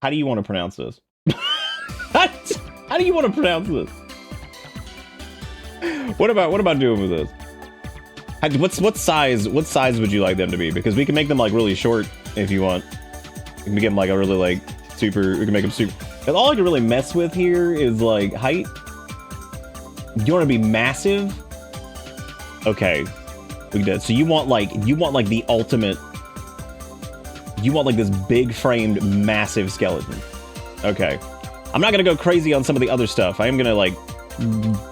How do you want to pronounce this? How do you want to pronounce this? What about doing with this? What size would you like them to be? Because we can make them like really short if you want. We can make them like a really like super. We can make them super. And all I can really mess with here is like height. You want to be massive? Okay, we did. So you want like the ultimate. You want like this big framed massive skeleton. Okay, I'm not gonna go crazy on some of the other stuff. I am gonna like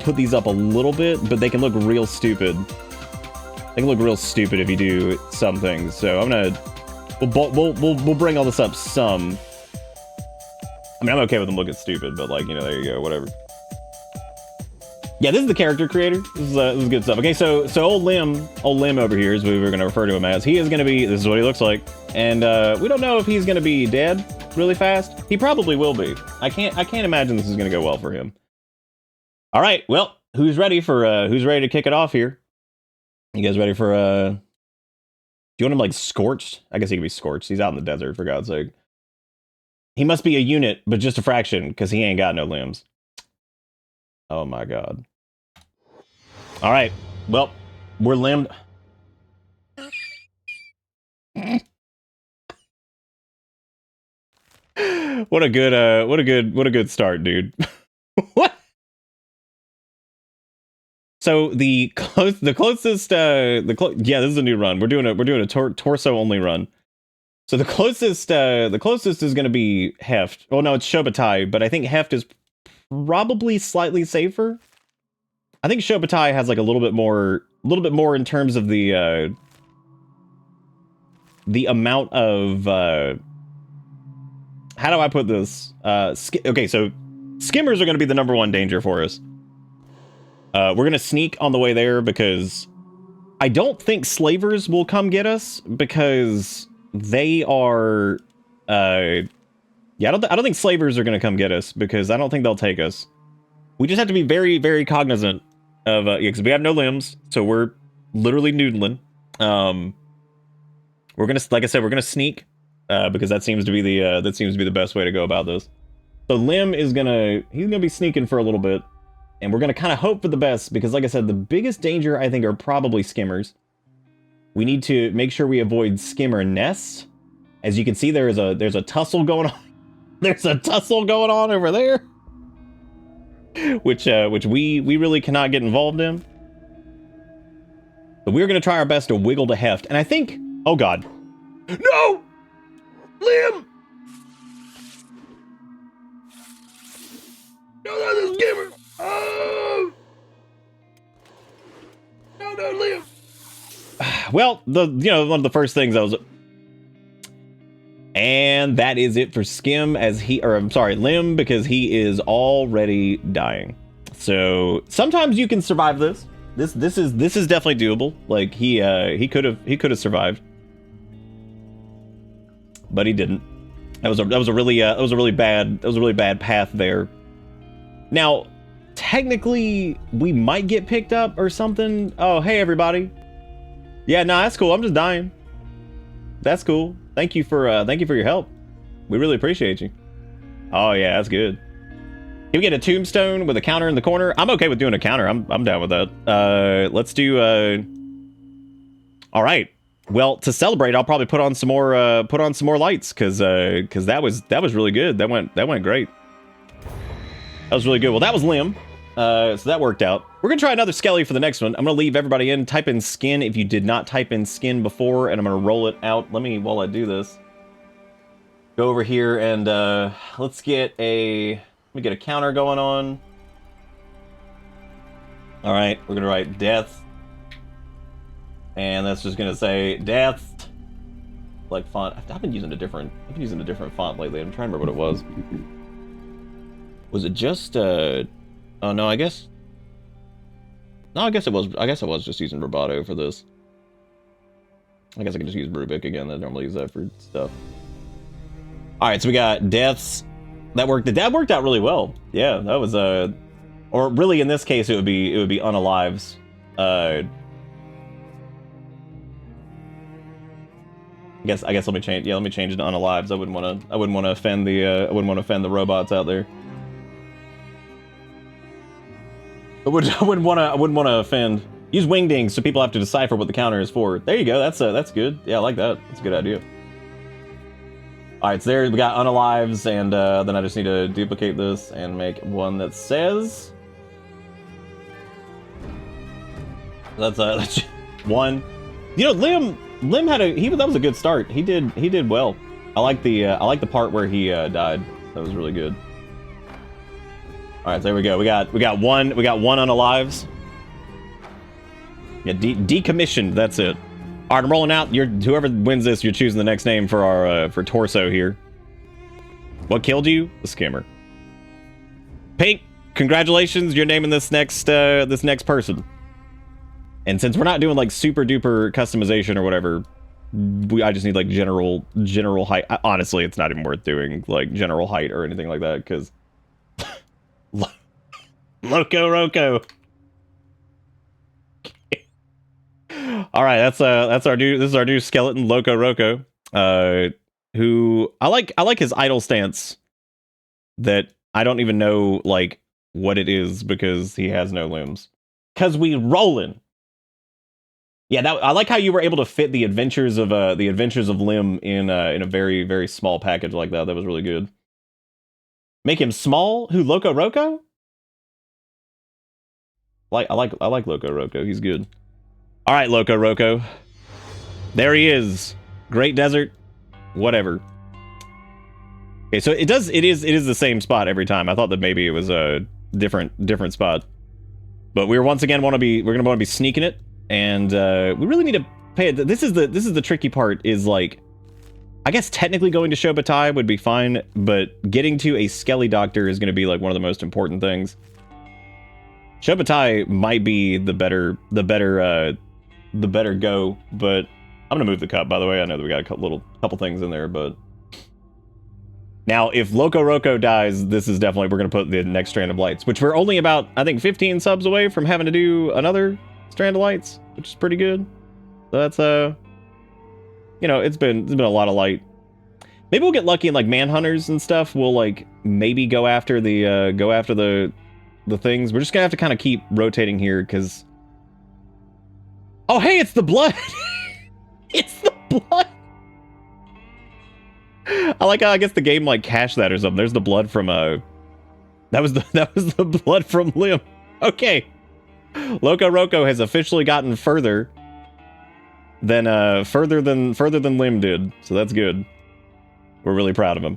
put these up a little bit, but they can look real stupid. They can look real stupid if you do some things. So I'm gonna we'll bring all this up some. I mean, I'm okay with them looking stupid, but like, you know, there you go, whatever. Yeah, this is the character creator. This is good stuff. Okay, so old Lim over here is what we're gonna refer to him as. He is gonna be. This is what he looks like, and we don't know if he's gonna be dead really fast. He probably will be. I can't imagine this is gonna go well for him. All right, well, who's ready to kick it off here? You guys ready for do you want him like scorched? I guess he can be scorched. He's out in the desert, for God's sake. He must be a unit, but just a fraction, because he ain't got no limbs. Oh my God. All right. Well, we're limbed. What a good start, dude. What? So yeah, this is a new run. We're doing a torso only run. So the closest is going to be Heft. Oh no, it's Shobatai, but I think Heft is probably slightly safer. I think Shobatai has like a little bit more in terms of the amount of how do I put this? Okay, so skimmers are going to be the #1 danger for us. We're going to sneak on the way there because I don't think slavers will come get us because they are yeah, I don't think slavers are going to come get us because I don't think they'll take us. We just have to be very, very cognizant of yeah, because we have no limbs, so we're literally noodling. We're gonna, like I said, we're gonna sneak because that seems to be the best way to go about this. So Lim is he's gonna be sneaking for a little bit, and we're gonna kind of hope for the best because, like I said, the biggest danger I think are probably skimmers. We need to make sure we avoid skimmer nests. As you can see, there's a tussle going on. There's a tussle going on over there, which we really cannot get involved in. But we're gonna try our best to wiggle to Heft, and I think, oh God, no, Lim, no, that's a skimmer. Oh, no, Lim. Well, one of the first things I was. And that is it for Lim, because he is already dying. So sometimes you can survive this. This is definitely doable. Like he could have survived, but he didn't. That was a really bad path there. Now, technically, we might get picked up or something. Oh, hey everybody. Yeah, no, that's cool. I'm just dying. That's cool. Thank you for your help. We really appreciate you. Oh yeah, that's good. Can we get a tombstone with a counter in the corner? I'm okay with doing a counter. I'm down with that. Let's do all right. Well, to celebrate, I'll probably put on some more lights because that was really good. That went great. That was really good. Well, that was Lim. So that worked out. We're gonna try another Skelly for the next one. I'm gonna leave everybody in. Type in skin if you did not type in skin before, and I'm gonna roll it out. While I do this, go over here and let me get a counter going on. All right, we're gonna write death, and that's just gonna say death. Like font. I've been using a different font lately. I'm trying to remember what it was. Was it just oh no, I guess it was just using Bravado for this. I guess I can just use Rubik again. I normally use that for stuff. All right, so we got deaths. That worked out really well. Yeah, that was or really in this case it would be unalives. I guess let me change. Yeah, let me change it to unalives. I wouldn't want to offend the robots out there. I wouldn't want to offend. Use wingdings so people have to decipher what the counter is for. There you go. That's good. Yeah, I like that. That's a good idea. All right, so there we got unalives, and then I just need to duplicate this and make one that says. That's one. You know, Lim had that was a good start. He did well. I like the part where he died. That was really good. All right, so there we go. We got one unalives. Yeah, decommissioned. That's it. All right, I'm rolling out. Whoever wins this, you're choosing the next name for our for torso here. What killed you? The skimmer. Pink, congratulations. You're naming this next person. And since we're not doing like super duper customization or whatever, I just need like general height. Honestly, it's not even worth doing like general height or anything like that because Loco Roco. All right, that's our new. This is our new skeleton, Loco Roco. Who I like his idle stance. That I don't even know like what it is because he has no limbs. Cause we rollin'. Yeah, I like how you were able to fit the adventures of Lim in a very very small package like that. That was really good. Make him small. Who Loco Roco? I like Loco Roco. He's good. All right, Loco Roco. There he is. Great Desert. Whatever. Okay, so it is the same spot every time. I thought that maybe it was a different spot. But we're gonna want to be sneaking it, and we really need to pay it. This is the tricky part. Is like, I guess technically going to Shobatai would be fine, but getting to a Skelly Doctor is going to be like one of the most important things. Shobatai might be the better go, but I'm gonna move the cup. By the way, I know that we got a couple things in there, but now if Loco Roco dies, this is definitely we're gonna put the next strand of lights, which we're only about I think 15 subs away from having to do another strand of lights, which is pretty good. So that's you know, it's been a lot of light. Maybe we'll get lucky in like manhunters and stuff. We'll like maybe go after the things. We're just gonna have to kind of keep rotating here because. Oh hey, it's the blood. It's the blood. I like how I guess the game like cached that or something. There's the blood from that was the blood from Lim. Okay. Loco Roco has officially gotten further than Lim did. So that's good. We're really proud of him.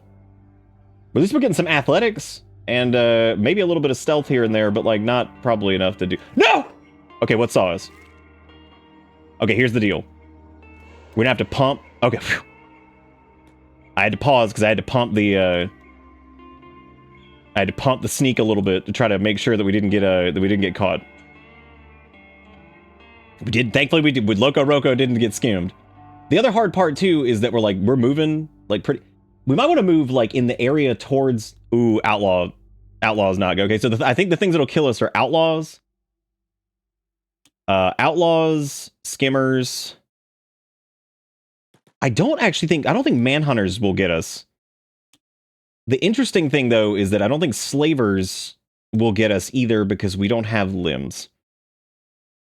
But at least we're getting some athletics and maybe a little bit of stealth here and there, but like not probably enough to do. No! Okay, what saw us? Okay, here's the deal. We're gonna have to pump. Okay. Phew. I had to pause because I had to pump the sneak a little bit to try to make sure that we didn't get caught. We did. Thankfully, we did. With Loco Roco, didn't get skimmed. The other hard part too is that we're moving like pretty. We might want to move like in the area towards. Ooh, outlaw. Outlaw's not good. Okay, so I think the things that'll kill us are outlaws. Outlaws, skimmers. I don't think manhunters will get us. The interesting thing though is that I don't think slavers will get us either because we don't have limbs.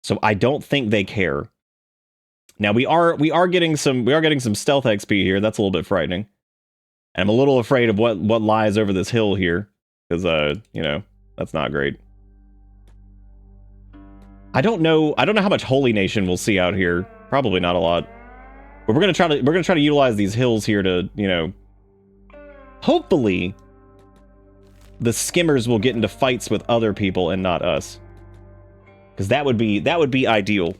So I don't think they care. Now we are getting some stealth XP here. That's a little bit frightening. And I'm a little afraid of what lies over this hill here because you know, that's not great. I don't know how much Holy Nation we'll see out here. Probably not a lot. But we're gonna try to utilize these hills here to, you know, hopefully the skimmers will get into fights with other people and not us. Because that would be ideal.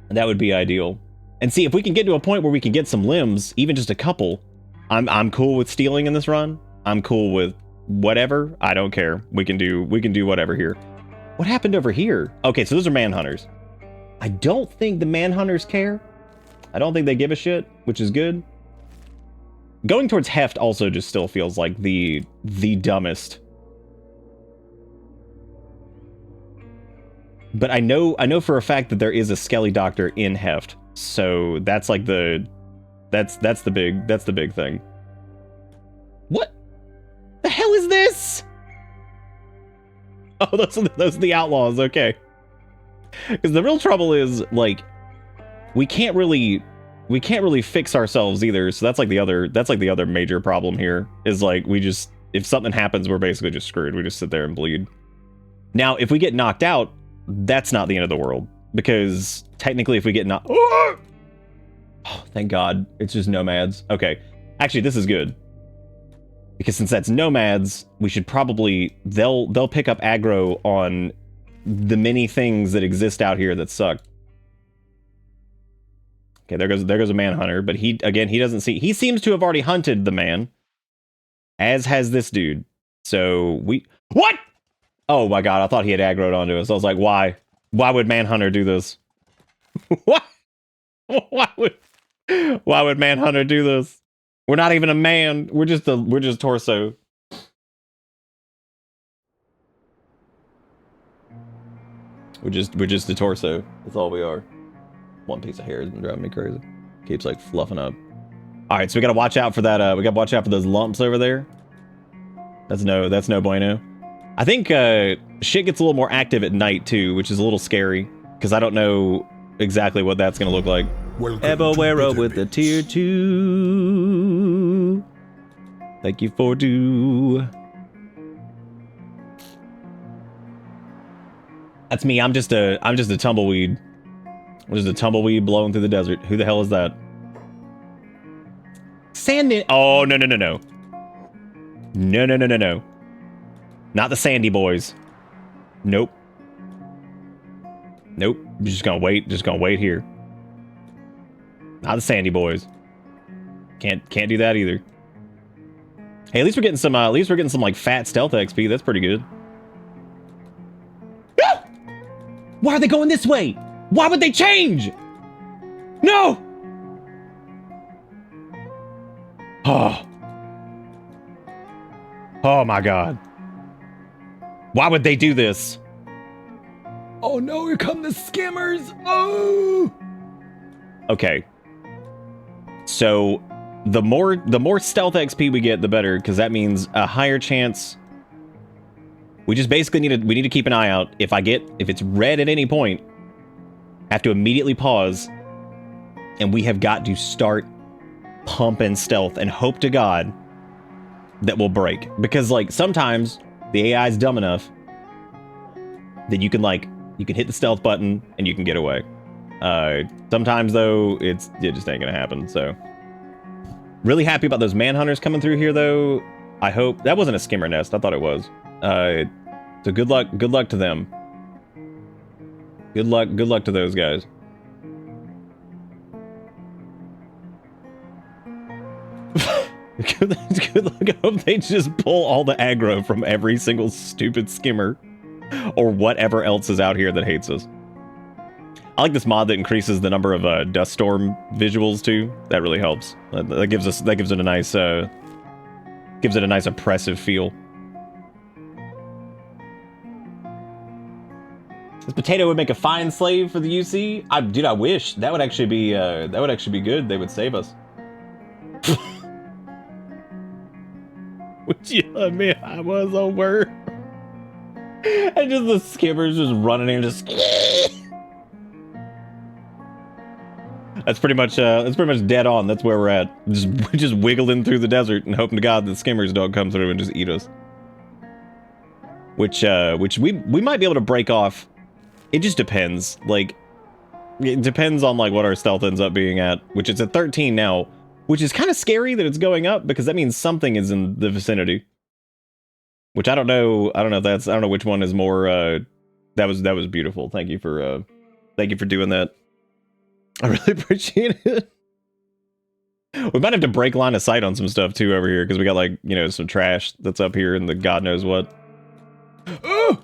That would be ideal. And see if we can get to a point where we can get some limbs, even just a couple. I'm cool with stealing in this run. I'm cool with whatever. I don't care. We can do whatever here. What happened over here? Okay, so those are manhunters. I don't think the manhunters care. I don't think they give a shit, which is good. Going towards Heft also just still feels like the dumbest. But I know for a fact that there is a Skelly Doctor in Heft. So that's like that's the big thing. What the hell is this? Oh, those are the outlaws. Okay. Because the real trouble is, like, we can't really fix ourselves either. So that's like the other major problem here is, like, we just, if something happens, we're basically just screwed. We just sit there and bleed. Now, if we get knocked out, that's not the end of the world, because technically if we get knocked, oh, thank God, it's just nomads. Okay, actually this is good, because since that's nomads, we should probably, they'll pick up aggro on the many things that exist out here that suck. Okay, there goes a manhunter, but he doesn't see, he seems to have already hunted the man, as has this dude. So what? Oh my God, I thought he had aggroed onto us. I was like, why would manhunter do this? What? Why would manhunter do this? We're not even a man. We're just torso. We're just a torso. That's all we are. One piece of hair has been driving me crazy. Keeps like fluffing up. All right, so we gotta watch out for that. We gotta watch out for those lumps over there. That's no bueno. I think shit gets a little more active at night too, which is a little scary because I don't know exactly what that's gonna look like. Eboero with the tier 2. Thank you for do. That's me. I'm just a tumbleweed. I'm just a tumbleweed blowing through the desert. Who the hell is that? Sand. Oh no. No. Not the Sandy boys. Nope. Nope. Just gonna wait here. Not the Sandy boys. Can't do that either. Hey, at least we're getting some like fat stealth XP. That's pretty good. Ah! Why are they going this way? Why would they change? No! Oh my God. Why would they do this? Oh no, here come the skimmers. Oh. Okay. So the more stealth XP we get, the better, because that means a higher chance. We just basically need to keep an eye out. If it's red at any point, I have to immediately pause, and we have got to start pumping stealth and hope to God that will break. Because like sometimes the AI is dumb enough that you can hit the stealth button and you can get away. Sometimes though, it just ain't gonna happen. So really happy about those manhunters coming through here though. I hope that wasn't a skimmer nest. I thought it was. So good luck to them. Good luck to those guys. Good luck. I hope they just pull all the aggro from every single stupid skimmer or whatever else is out here that hates us. I like this mod that increases the number of dust storm visuals too. That really helps. That gives it a nice oppressive feel. This potato would make a fine slave for the UC. Dude, I wish that would actually be good. They would save us. Would you let me? I was over. And just the skimmers just running and just. That's pretty much dead on. That's where we're at. Just wiggling through the desert and hoping to God that skimmers don't come through and just eat us. Which we might be able to break off. It just depends. Like, it depends on like what our stealth ends up being at, which is at 13 now, which is kind of scary that it's going up because that means something is in the vicinity. Which I don't know. I don't know which one is more. That was beautiful. Thank you for doing that. I really appreciate it. We might have to break line of sight on some stuff too over here because we got like, you know, some trash that's up here and the God knows what. Oh!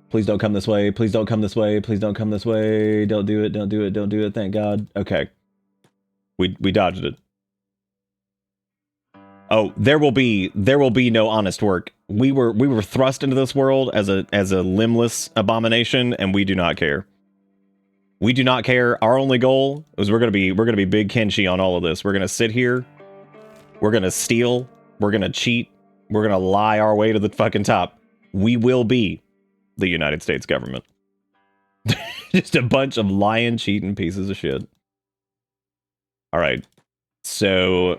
Please don't come this way. Please don't come this way. Please don't come this way. Don't do it. Don't do it. Don't do it. Thank God. Okay. We dodged it. Oh, there will be no honest work. We were thrust into this world as a limbless abomination, and we do not care. We do not care. Our only goal is we're gonna be big Kenshi on all of this. We're gonna sit here. We're gonna steal. We're gonna cheat. We're gonna lie our way to the fucking top. We will be the United States government. Just a bunch of lying, cheating pieces of shit. All right. So,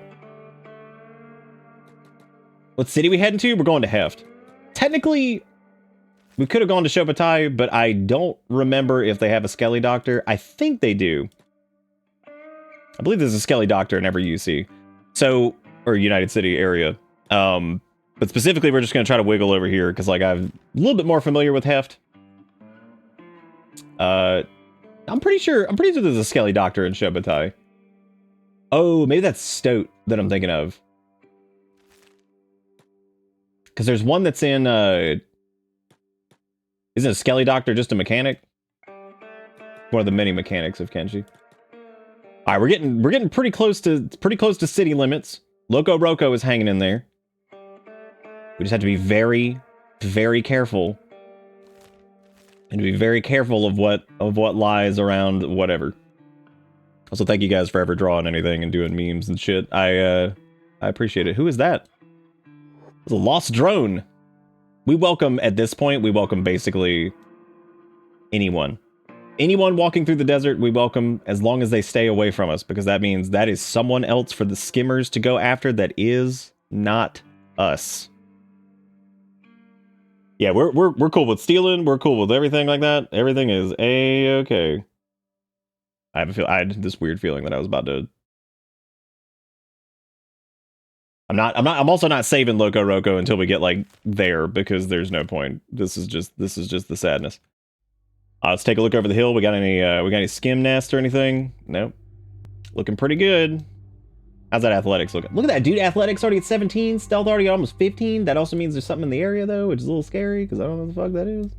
what city we heading to? We're going to Heft. Technically, we could have gone to Shobutai, but I don't remember if they have a Skelly Doctor. I think they do. I believe there's a Skelly Doctor in every UC. So, or United City area. But specifically, we're just going to try to wiggle over here, because like I'm a little bit more familiar with Heft. I'm pretty sure there's a Skelly Doctor in Shobutai. Oh, maybe that's Stoat that I'm thinking of. Because there's one that's in, isn't a Skelly Doctor just a mechanic? One of the many mechanics of Kenshi. All right, we're getting pretty close to city limits. Loco Roco is hanging in there. We just have to be very, very careful. And to be very careful of what lies around whatever. Also, thank you guys for ever drawing anything and doing memes and shit. I appreciate it. Who is that? It's a lost drone. We welcome, at this point, we welcome basically anyone. Anyone walking through the desert, we welcome as long as they stay away from us, because that means that is someone else for the skimmers to go after that is not us. Yeah, we're cool with stealing. We're cool with everything like that. Everything is A-okay. I had this weird feeling that I was about to. I'm also not saving Loco Roco until we get like there, because there's no point. This is just the sadness. Let's take a look over the hill. We got any skim nest or anything? Nope. Looking pretty good. How's that athletics looking? Look at that, dude. Athletics already at 17. Stealth already at almost 15. That also means there's something in the area, though, which is a little scary, because I don't know what the fuck that is.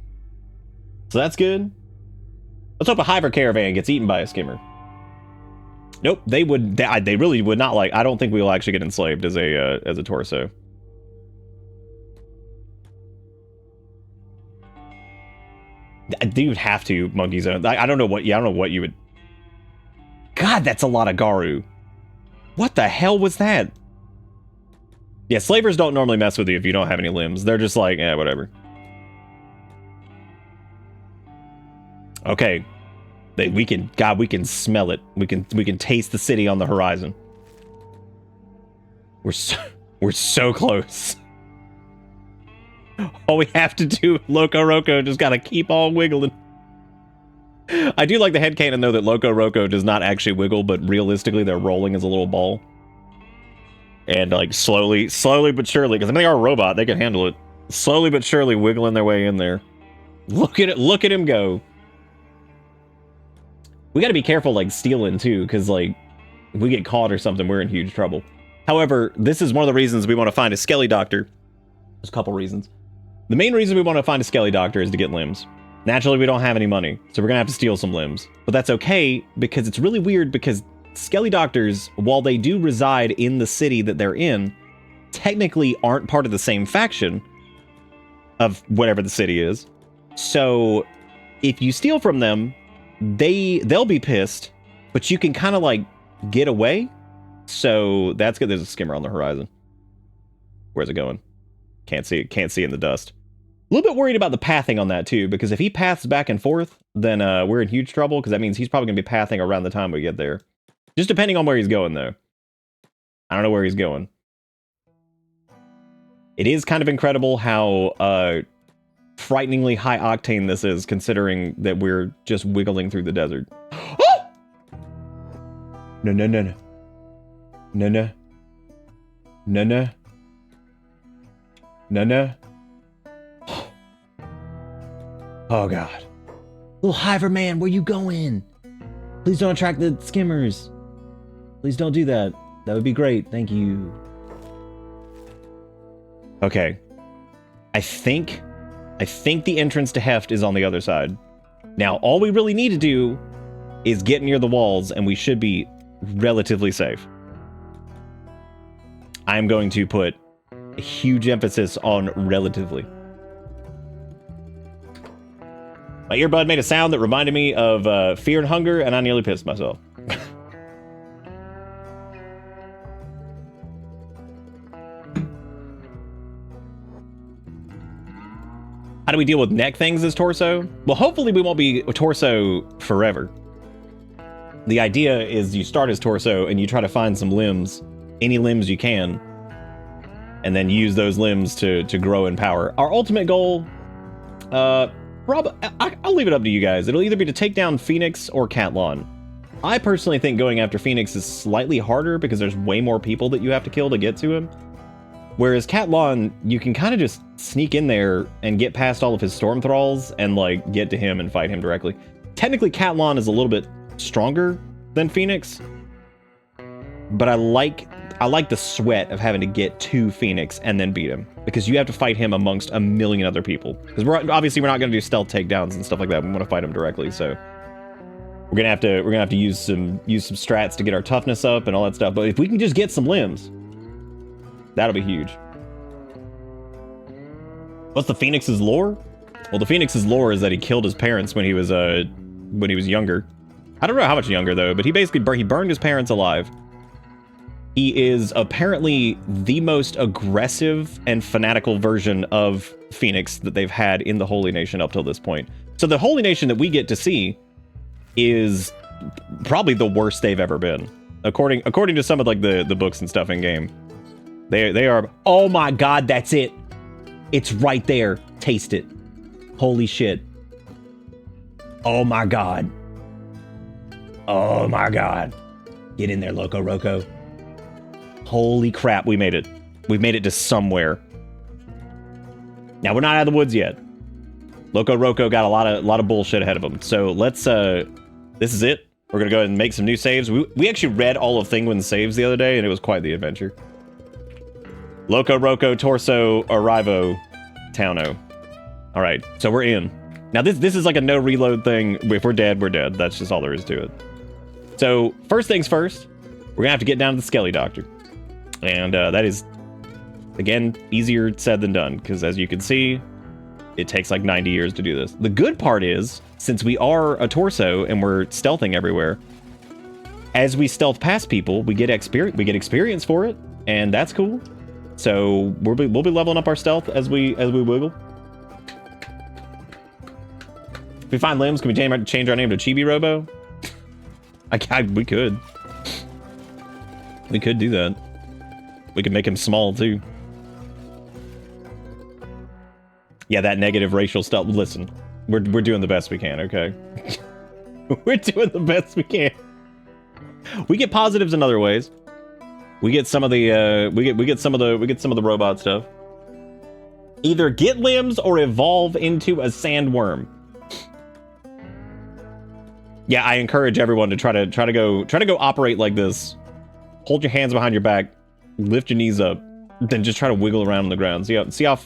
So that's good. Let's hope a Hyver caravan gets eaten by a skimmer. Nope, they really would not like. I don't think we will actually get enslaved as a torso. You'd have to, Monkey Zone. I don't know what. Yeah, I don't know what you would. God, that's a lot of Garu. What the hell was that? Yeah, slavers don't normally mess with you if you don't have any limbs. They're just like, eh, whatever. Okay. We can smell it. We can taste the city on the horizon. We're so close. All we have to do, Loco Roco just gotta keep on wiggling. I do like the headcanon, though, that Loco Roco does not actually wiggle, but realistically they're rolling as a little ball. And like slowly but surely, because I mean they are a robot, they can handle it. Slowly but surely wiggling their way in there. Look at him go. We gotta be careful, like, stealing, too, because, like, if we get caught or something, we're in huge trouble. However, this is one of the reasons we want to find a Skelly Doctor. There's a couple reasons. The main reason we want to find a Skelly Doctor is to get limbs. Naturally, we don't have any money, so we're gonna have to steal some limbs. But that's okay, because it's really weird, because Skelly Doctors, while they do reside in the city that they're in, technically aren't part of the same faction of whatever the city is. So, if you steal from them, they'll be pissed, but you can kind of like get away. So that's good. There's a skimmer on the horizon. Where's it going? Can't see it. Can't see in the dust. A little bit worried about the pathing on that too, because if he paths back and forth, then we're in huge trouble, because that means he's probably gonna be pathing around the time we get there. Just depending on where he's going, though. I don't know where he's going. It is kind of incredible how frighteningly high octane this is, considering that we're just wiggling through the desert. Oh! No. Oh god. Little Hyver man, where you going? Please don't attract the skimmers. Please don't do that. That would be great. Thank you. Okay. I think the entrance to Heft is on the other side. Now, all we really need to do is get near the walls, and we should be relatively safe. I'm going to put a huge emphasis on relatively. My earbud made a sound that reminded me of fear and hunger, and I nearly pissed myself. How do we deal with neck things as torso? Well, hopefully we won't be a torso forever. The idea is you start as torso and you try to find some limbs, any limbs you can, and then use those limbs to grow in power. Our ultimate goal, I'll leave it up to you guys. It'll either be to take down Phoenix or Catlon. I personally think going after Phoenix is slightly harder because there's way more people that you have to kill to get to him. Whereas Catlon, you can kind of just sneak in there and get past all of his Storm Thralls and, like, get to him and fight him directly. Technically, Catlon is a little bit stronger than Phoenix, but I like the sweat of having to get to Phoenix and then beat him, because you have to fight him amongst a million other people. Because we're not going to do stealth takedowns and stuff like that. We want to fight him directly, so we're gonna have to use some strats to get our toughness up and all that stuff. But if we can just get some limbs, that'll be huge. What's the Phoenix's lore? Well, the Phoenix's lore is that he killed his parents when he was younger. I don't know how much younger though, but he basically he burned his parents alive. He is apparently the most aggressive and fanatical version of Phoenix that they've had in the Holy Nation up till this point. So the Holy Nation that we get to see is probably the worst they've ever been, according to some of like the books and stuff in game. They are, oh my god, that's it. It's right there. Taste it. Holy shit. Oh my god. Oh my god. Get in there, Loco Roco. Holy crap, we made it. We've made it to somewhere. Now, we're not out of the woods yet. Loco Roco got a lot of bullshit ahead of him. So let's, this is it. We're gonna go ahead and make some new saves. We actually read all of Thingwin's saves the other day, and it was quite the adventure. Loco Roco Torso Arrivo Towno. All right, so we're in. Now this is like a no reload thing. If we're dead, we're dead. That's just all there is to it. So first things first, we're gonna have to get down to the Skelly Doctor, and that is, again, easier said than done, because as you can see, it takes like 90 years to do this. The good part is, since we are a torso and we're stealthing everywhere, as we stealth past people, we get experience for it, and that's cool. So we'll be leveling up our stealth as we wiggle. If we find limbs, can we change our name to Chibi Robo? We could. We could do that. We could make him small too. Yeah, that negative racial stuff. Listen, we're doing the best we can, okay? We're doing the best we can. We get positives in other ways. We get some of the we get some of the robot stuff. Either get limbs or evolve into a sandworm. Yeah, I encourage everyone to try to go operate like this. Hold your hands behind your back, lift your knees up, then just try to wiggle around on the ground. See how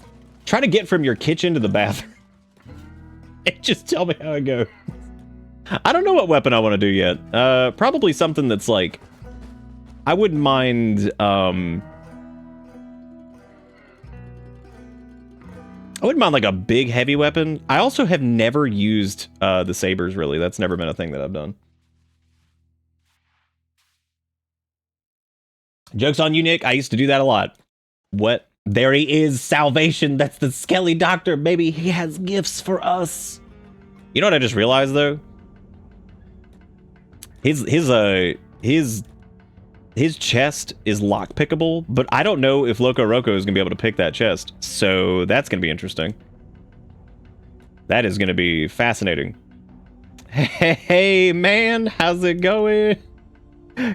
try to get from your kitchen to the bathroom. And just tell me how it goes. I don't know what weapon I want to do yet. Probably something that's like, I wouldn't mind, like a big heavy weapon. I also have never used the sabers, really. That's never been a thing that I've done. Joke's on you, Nick. I used to do that a lot. What? There he is, salvation. That's the Skelly Doctor. Maybe he has gifts for us. You know what I just realized, though? His chest is lockpickable, but I don't know if Loco Roco is going to be able to pick that chest. So that's going to be interesting. That is going to be fascinating. Hey, man, how's it going?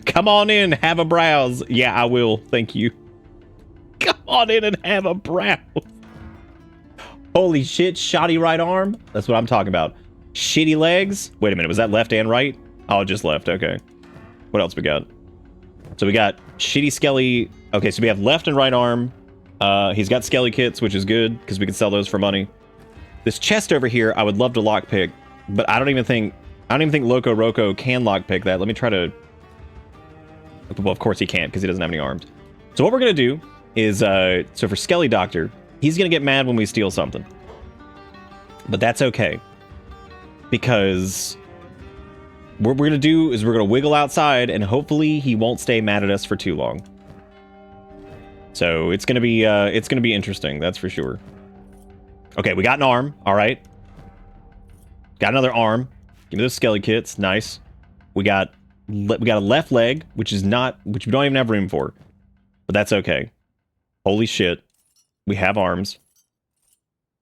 Come on in, have a browse. Yeah, I will. Thank you. Come on in and have a browse. Holy shit, shoddy right arm. That's what I'm talking about. Shitty legs. Wait a minute, was that left and right? Oh, just left. Okay. What else we got? So we got shitty Skelly. Okay, so we have left and right arm. He's got Skelly kits, which is good because we can sell those for money. This chest over here, I would love to lockpick, but I don't even think Loco Roco can lockpick that. Let me try to. Well, of course he can't because he doesn't have any arms. So what we're gonna do is, so for Skelly Doctor, he's gonna get mad when we steal something, but that's okay because what we're gonna do is we're gonna wiggle outside, and hopefully he won't stay mad at us for too long. So it's gonna be interesting, that's for sure. Okay, we got an arm. All right, got another arm. Give me those skelly kits. Nice. We got a left leg, which we don't even have room for, but that's okay. Holy shit, we have arms.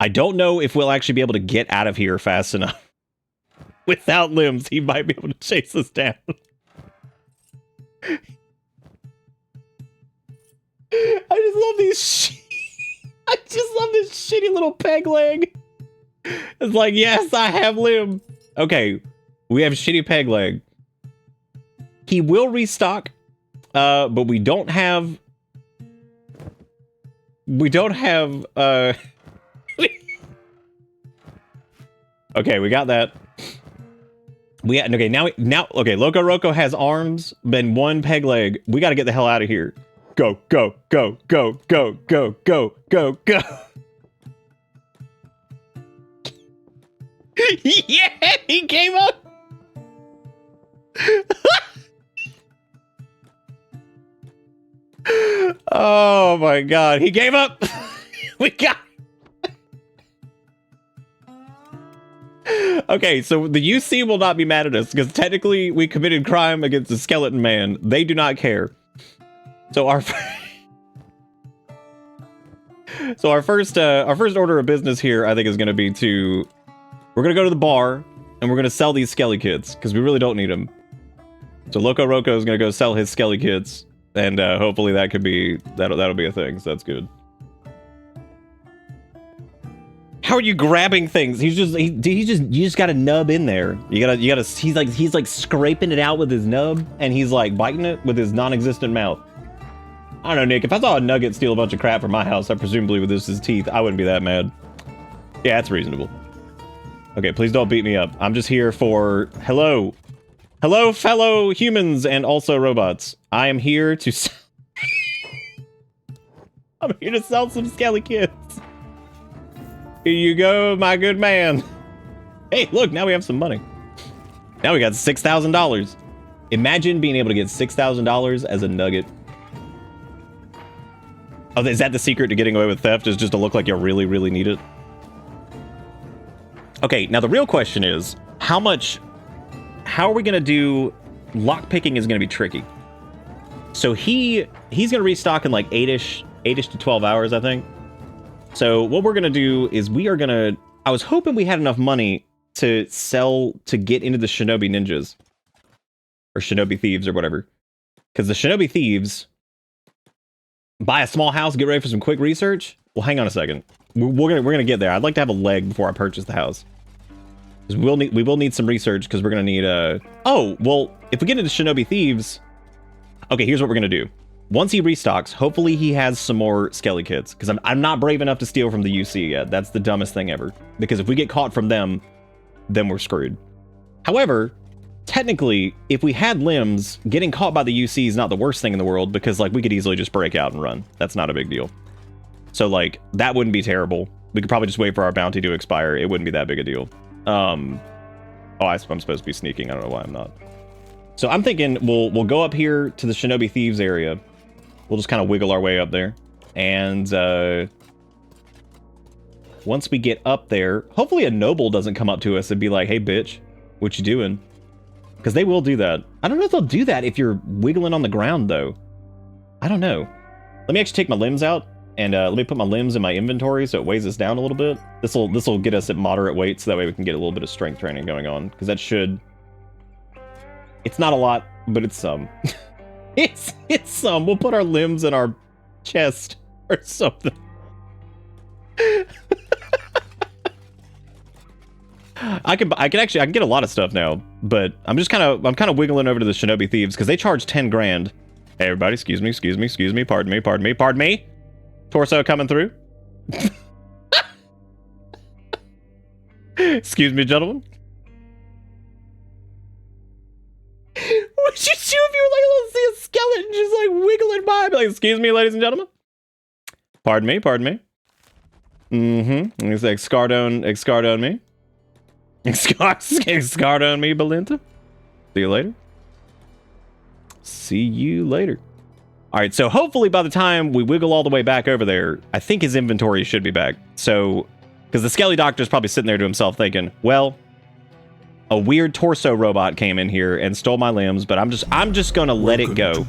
I don't know if we'll actually be able to get out of here fast enough. Without limbs, he might be able to chase us down. I just love these. I just love this shitty little peg leg. It's like, yes, I have limb. Okay, we have shitty peg leg. He will restock, but we don't have. Okay, we got that. Okay, now okay, Loco Roco has arms, then one peg leg. We got to get the hell out of here. Go, go, go, go, go, go, go, go, go. Yeah, he came up. Oh my god, he gave up. We got. Okay, so the UC will not be mad at us because technically we committed crime against the skeleton man. They do not care. So our first order of business here, I think, is going to be we're going to go to the bar and we're going to sell these skelly kids because we really don't need them. So Loco Roco is going to go sell his skelly kids, and hopefully that'll be a thing. So that's good. How are you grabbing things? You just got a nub in there. You gotta. He's like scraping it out with his nub, and he's like biting it with his non-existent mouth. I don't know, Nick. If I saw a nugget steal a bunch of crap from my house, I presumably with his teeth, I wouldn't be that mad. Yeah, that's reasonable. Okay, please don't beat me up. I'm just here for hello, fellow humans and also robots. I am here to. I'm here to sell some skelly kids. Here you go, my good man. Hey, look, now we have some money. Now we got $6,000. Imagine being able to get $6,000 as a nugget. Oh, is that the secret to getting away with theft? Is just to look like you really, really need it? Okay, now the real question is, how are we gonna do? Lockpicking is gonna be tricky. So he's gonna restock in like 8ish to 12 hours, I think. So what we're going to do is I was hoping we had enough money to sell to get into the Shinobi Ninjas. Or Shinobi Thieves or whatever. Because the Shinobi Thieves buy a small house, get ready for some quick research. Well, hang on a second. We're gonna get there. I'd like to have a leg before I purchase the house. Because we will need some research because we're going to need Oh, well, if we get into Shinobi Thieves... Okay, here's what we're going to do. Once he restocks, hopefully he has some more skelly kits, because I'm not brave enough to steal from the UC yet. That's the dumbest thing ever. Because if we get caught from them, then we're screwed. However, technically, if we had limbs, getting caught by the UC is not the worst thing in the world, because like we could easily just break out and run. That's not a big deal. So like, that wouldn't be terrible. We could probably just wait for our bounty to expire. It wouldn't be that big a deal. I'm supposed to be sneaking. I don't know why I'm not. So I'm thinking we'll go up here to the Shinobi Thieves area. We'll just kind of wiggle our way up there. And once we get up there, hopefully a noble doesn't come up to us and be like, hey, bitch, what you doing? Because they will do that. I don't know if they'll do that if you're wiggling on the ground, though. I don't know. Let me actually take my limbs out, and let me put my limbs in my inventory so it weighs us down a little bit. This will get us at moderate weight, so that way we can get a little bit of strength training going on. Because that should... It's not a lot, but it's some. It's some. We'll put our limbs in our chest or something. I can get a lot of stuff now, but I'm kind of wiggling over to the Shinobi Thieves because they charge 10 grand. Hey everybody, excuse me, pardon me. Torso coming through. Excuse me, gentlemen. What would you do if you were like, see a skeleton just like wiggling by? Be like, excuse me, ladies and gentlemen. Pardon me. Mm-hmm. It's Excardone me. Scarred on me, Belinda. See you later. See you later. All right, so hopefully by the time we wiggle all the way back over there, I think his inventory should be back. So, because the Skelly Doctor's probably sitting there to himself thinking, well, a weird torso robot came in here and stole my limbs, but I'm just gonna let it go.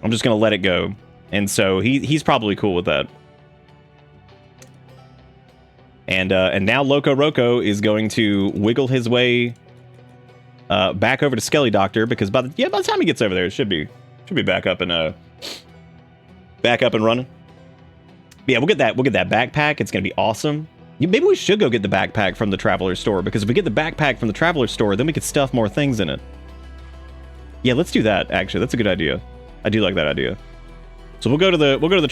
I'm just gonna let it go. And so he's probably cool with that. And now Loco Roco is going to wiggle his way back over to Skelly Doctor, because by the time he gets over there, it should be back up and running. Yeah, we'll get that backpack. It's gonna be awesome. Maybe we should go get the backpack from the Traveler store, because if we get the backpack from the Traveler store, then we could stuff more things in it. Yeah, let's do that. Actually, that's a good idea. I do like that idea. So we'll go to the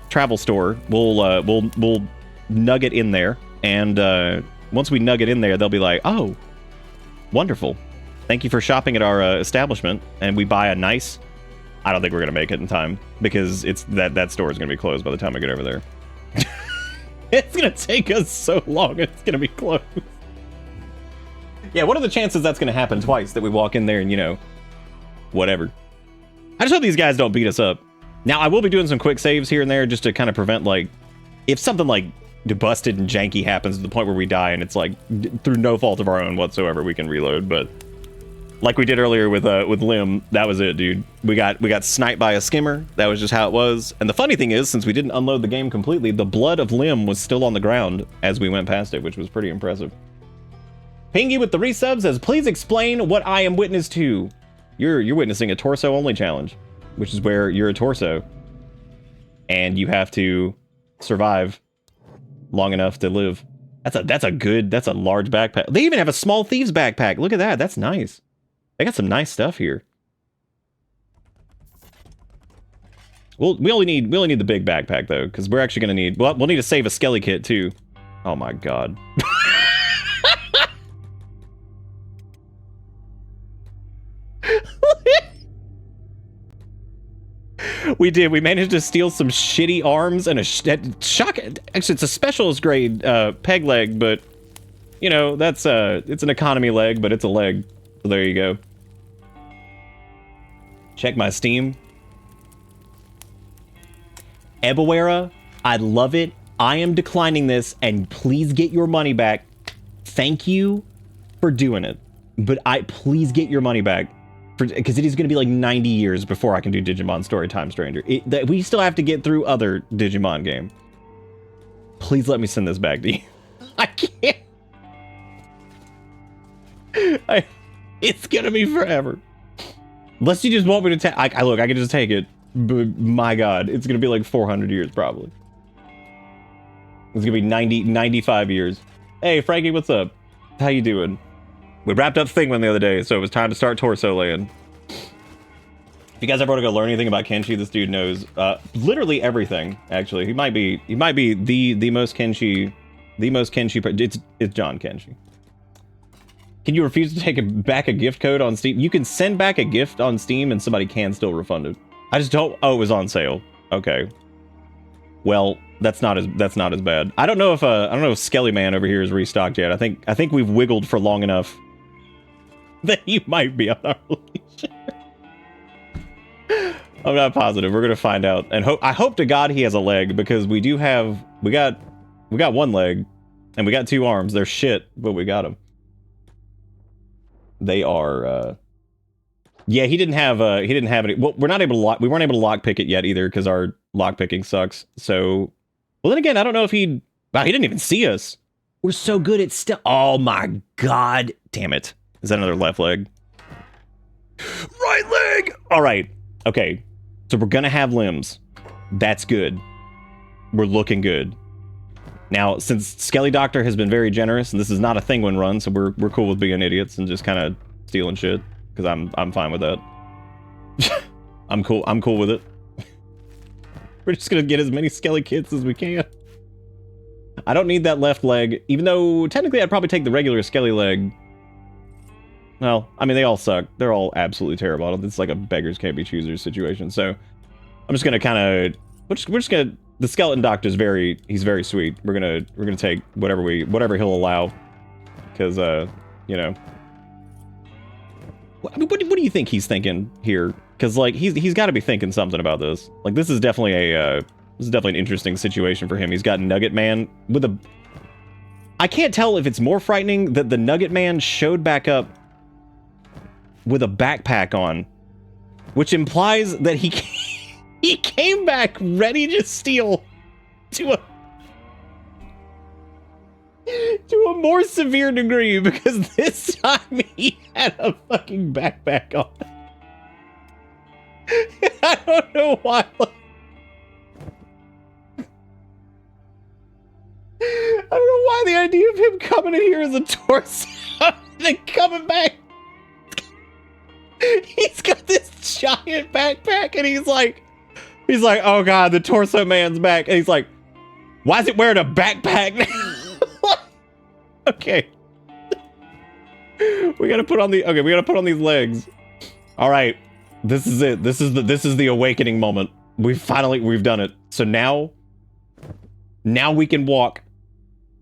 travel store. We'll nugget in there, and once we nugget in there, they'll be like, oh, wonderful. Thank you for shopping at our establishment. And we buy a nice. I don't think we're gonna make it in time, because it's that store is gonna be closed by the time I get over there. It's gonna take us so long. It's gonna be closed. Yeah, what are the chances that's gonna happen twice, that we walk in there and, you know, whatever. I just hope these guys don't beat us up. Now, I will be doing some quick saves here and there just to kind of prevent, like, if something like busted and janky happens to the point where we die and it's like through no fault of our own whatsoever, we can reload. But like we did earlier with Lim, that was it, dude. We got sniped by a skimmer. That was just how it was. And the funny thing is, since we didn't unload the game completely, the blood of Lim was still on the ground as we went past it, which was pretty impressive. Pingy with the resub says, please explain what I am witness to. You're witnessing a torso only challenge, which is where you're a torso and you have to survive long enough to live. That's a large backpack. They even have a small thieves backpack. Look at that. That's nice. They got some nice stuff here. Well, we only need the big backpack though, because we're actually gonna need. Well, we'll need to save a skelly kit too. Oh my god. We did. We managed to steal some shitty arms and a shock. Actually, it's a specialist grade peg leg, but you know that's it's an economy leg, but it's a leg. So there you go. Check my Steam. Ebawera, I love it. I am declining this, and please get your money back. Thank you for doing it, but please get your money back. Because it is going to be like 90 years before I can do Digimon Storytime Stranger. We still have to get through other Digimon game. Please let me send this back to you. I can't. It's going to be forever. Unless you just want me to take... Look, I can just take it. But my god, it's going to be like 400 years probably. It's going to be 95 years. Hey, Frankie, what's up? How you doing? We wrapped up Thingman the other day, so it was time to start Torso Land. If you guys ever want to go learn anything about Kenshi, this dude knows literally everything. Actually, he might be the most Kenshi, it's John Kenshi. Can you refuse to take back a gift code on Steam? You can send back a gift on Steam, and somebody can still refund it. I just don't. Oh, it was on sale. Okay. Well, that's not as bad. I don't know if Skelly Man over here is restocked yet. I think we've wiggled for long enough that you might be on our leash. I'm not positive. We're gonna find out, and I hope to God he has a leg, because we got one leg, and we got 2 arms. They're shit, but we got them. They are. Yeah, he didn't have any. Well, we weren't able to lockpick it yet either, because our lockpicking sucks. So, well, then again, I don't know if wow, he didn't even see us. We're so good at still. Oh my god, damn it! Is that another left leg? Right leg! Alright. Okay. So we're gonna have limbs. That's good. We're looking good. Now, since Skelly Doctor has been very generous, and this is not a Thingwin run, so we're cool with being idiots and just kind of stealing shit. Because I'm fine with that. I'm cool with it. We're just gonna get as many Skelly kits as we can. I don't need that left leg, even though technically I'd probably take the regular Skelly leg. Well, I mean, they all suck. They're all absolutely terrible. It's like a beggars can't be choosers situation. So I'm just gonna kind of we're just gonna. The Skeleton Doctor's he's very sweet. We're gonna take whatever he'll allow. because, you know. I mean, what do you think he's thinking here? Because, like, he's got to be thinking something about this. Like, this is definitely an interesting situation for him. He's got Nugget Man with a... I can't tell if it's more frightening that the Nugget Man showed back up with a backpack on, which implies that he came back ready to steal to a more severe degree, because this time he had a fucking backpack on. I don't know why. I don't know why the idea of him coming in here as a torso and then coming back. He's got this giant backpack and he's like, oh god, the torso man's back. And he's like, why is it wearing a backpack now? Okay. We gotta put on these legs. All right. This is it. This is the awakening moment. We've done it. So now we can walk.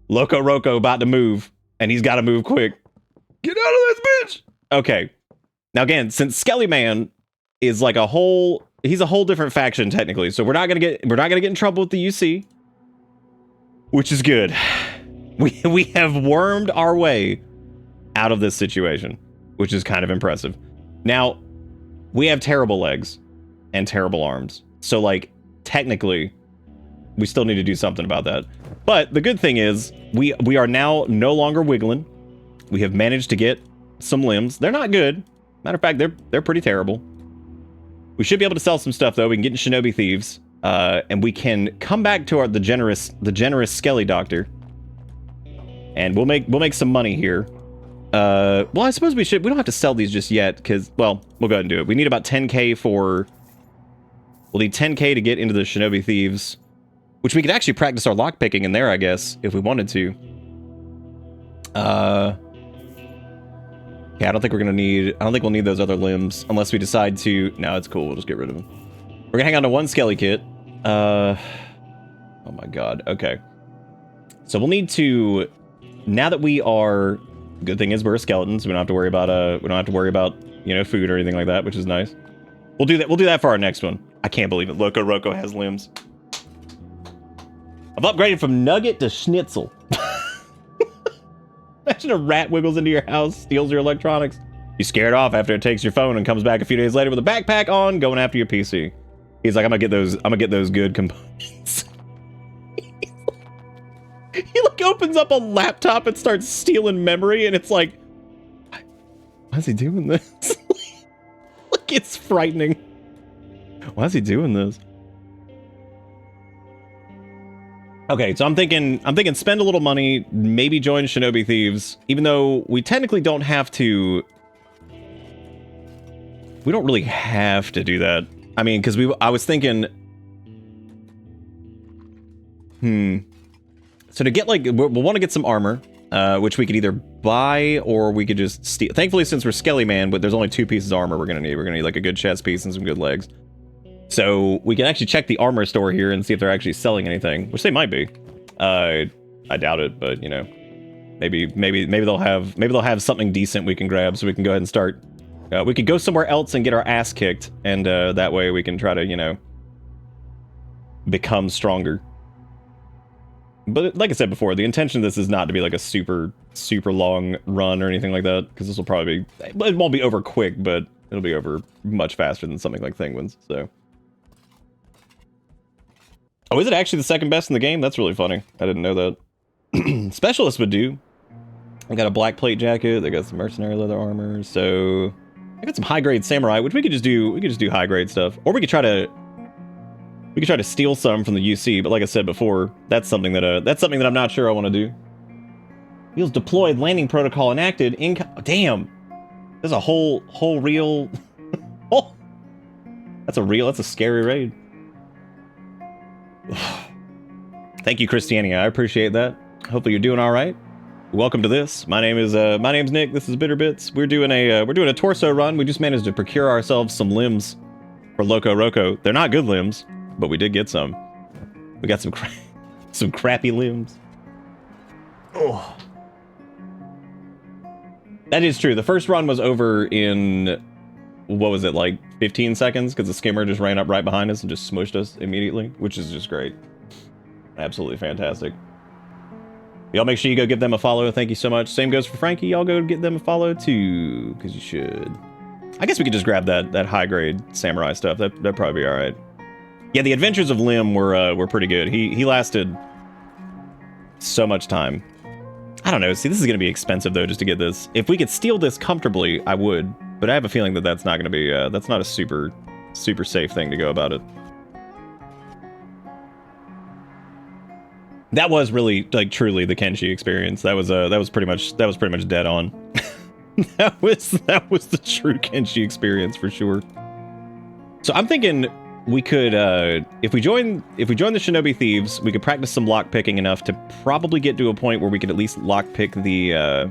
Loco Roco about to move, and he's got to move quick. Get out of this bitch! Okay. Now again, since Skelly Man is like he's a whole different faction technically, so we're not gonna get in trouble with the UC, which is good. We have wormed our way out of this situation, which is kind of impressive. Now, we have terrible legs and terrible arms, so like technically, we still need to do something about that. But the good thing is, we are now no longer wiggling. We have managed to get some limbs. They're not good. Matter of fact, they're pretty terrible. We should be able to sell some stuff though. We can get in Shinobi Thieves, and we can come back to the generous Skelly Doctor, and we'll make some money here. Well, I suppose we don't have to sell these just yet, because, well, we'll go ahead and do it. We need about 10k we'll need 10k to get into the Shinobi Thieves. Which we could actually practice our lockpicking in there, I guess, if we wanted to. Yeah, I don't think we'll need those other limbs unless we decide to. No, it's cool. We'll just get rid of them. We're gonna hang on to one Skelly kit. Oh my god. Okay. So we'll need to. Now that we are. Good thing is we're skeletons. So we don't have to worry about you know, food or anything like that, which is nice. We'll do that. We'll do that for our next one. I can't believe it. Loco Roco has limbs. I've upgraded from Nugget to Schnitzel. Imagine a rat wiggles into your house, steals your electronics. You scare it off after it takes your phone and comes back a few days later with a backpack on, going after your PC. He's like, I'm gonna get those good components. He like opens up a laptop and starts stealing memory, and it's like, why is he doing this? Like, it's frightening. Why is he doing this? Okay, so I'm thinking spend a little money, maybe join Shinobi Thieves, even though we technically don't have to. We don't really have to do that. I mean, because I was thinking, so to get like, we'll want to get some armor, which we could either buy or we could just steal. Thankfully, since we're Skelly Man, but there's only 2 pieces of armor we're gonna need. We're gonna need like a good chest piece and some good legs. So we can actually check the armor store here and see if they're actually selling anything, which they might be. I doubt it, but you know, maybe they'll have something decent we can grab, so we can go ahead and start. We could go somewhere else and get our ass kicked, and that way we can try to, you know, become stronger. But like I said before, the intention of this is not to be like a super long run or anything like that, because this will probably be, it won't be over quick, but it'll be over much faster than something like Thingwins, so. Oh, is it actually the second best in the game? That's really funny. I didn't know that. Specialist would do. I got a black plate jacket. They got some mercenary leather armor. So I got some high grade samurai, which we could just do. We could just do high grade stuff, or we could try to steal some from the UC. But like I said before, that's something that I'm not sure I want to do. Wheels deployed, landing protocol enacted. Damn, there's a whole real. Oh, that's a scary raid. Thank you, Christiania. I appreciate that. Hopefully you're doing all right. Welcome to this. My name's Nick. This is Bitter Bits. We're doing a torso run. We just managed to procure ourselves some limbs for Loco Roco. They're not good limbs, but we did get some. We got some crappy limbs. Oh. That is true. The first run was over in, what was it, like 15 seconds? Because the skimmer just ran up right behind us and just smushed us immediately, which is just great. Absolutely fantastic. Y'all make sure you go give them a follow. Thank you so much. Same goes for Frankie. Y'all go get them a follow too, because you should. I guess we could just grab that high-grade samurai stuff. That'd probably be all right. Yeah, the Adventures of Lim were pretty good. He lasted so much time. I don't know. See, this is going to be expensive, though, just to get this. If we could steal this comfortably, I would. But I have a feeling that that's not going to be... that's not a super safe thing to go about it. That was really, like, truly the Kenshi experience. That was pretty much dead on. that was the true Kenshi experience for sure. So I'm thinking we could, if we join the Shinobi Thieves, we could practice some lockpicking enough to probably get to a point where we could at least lockpick the,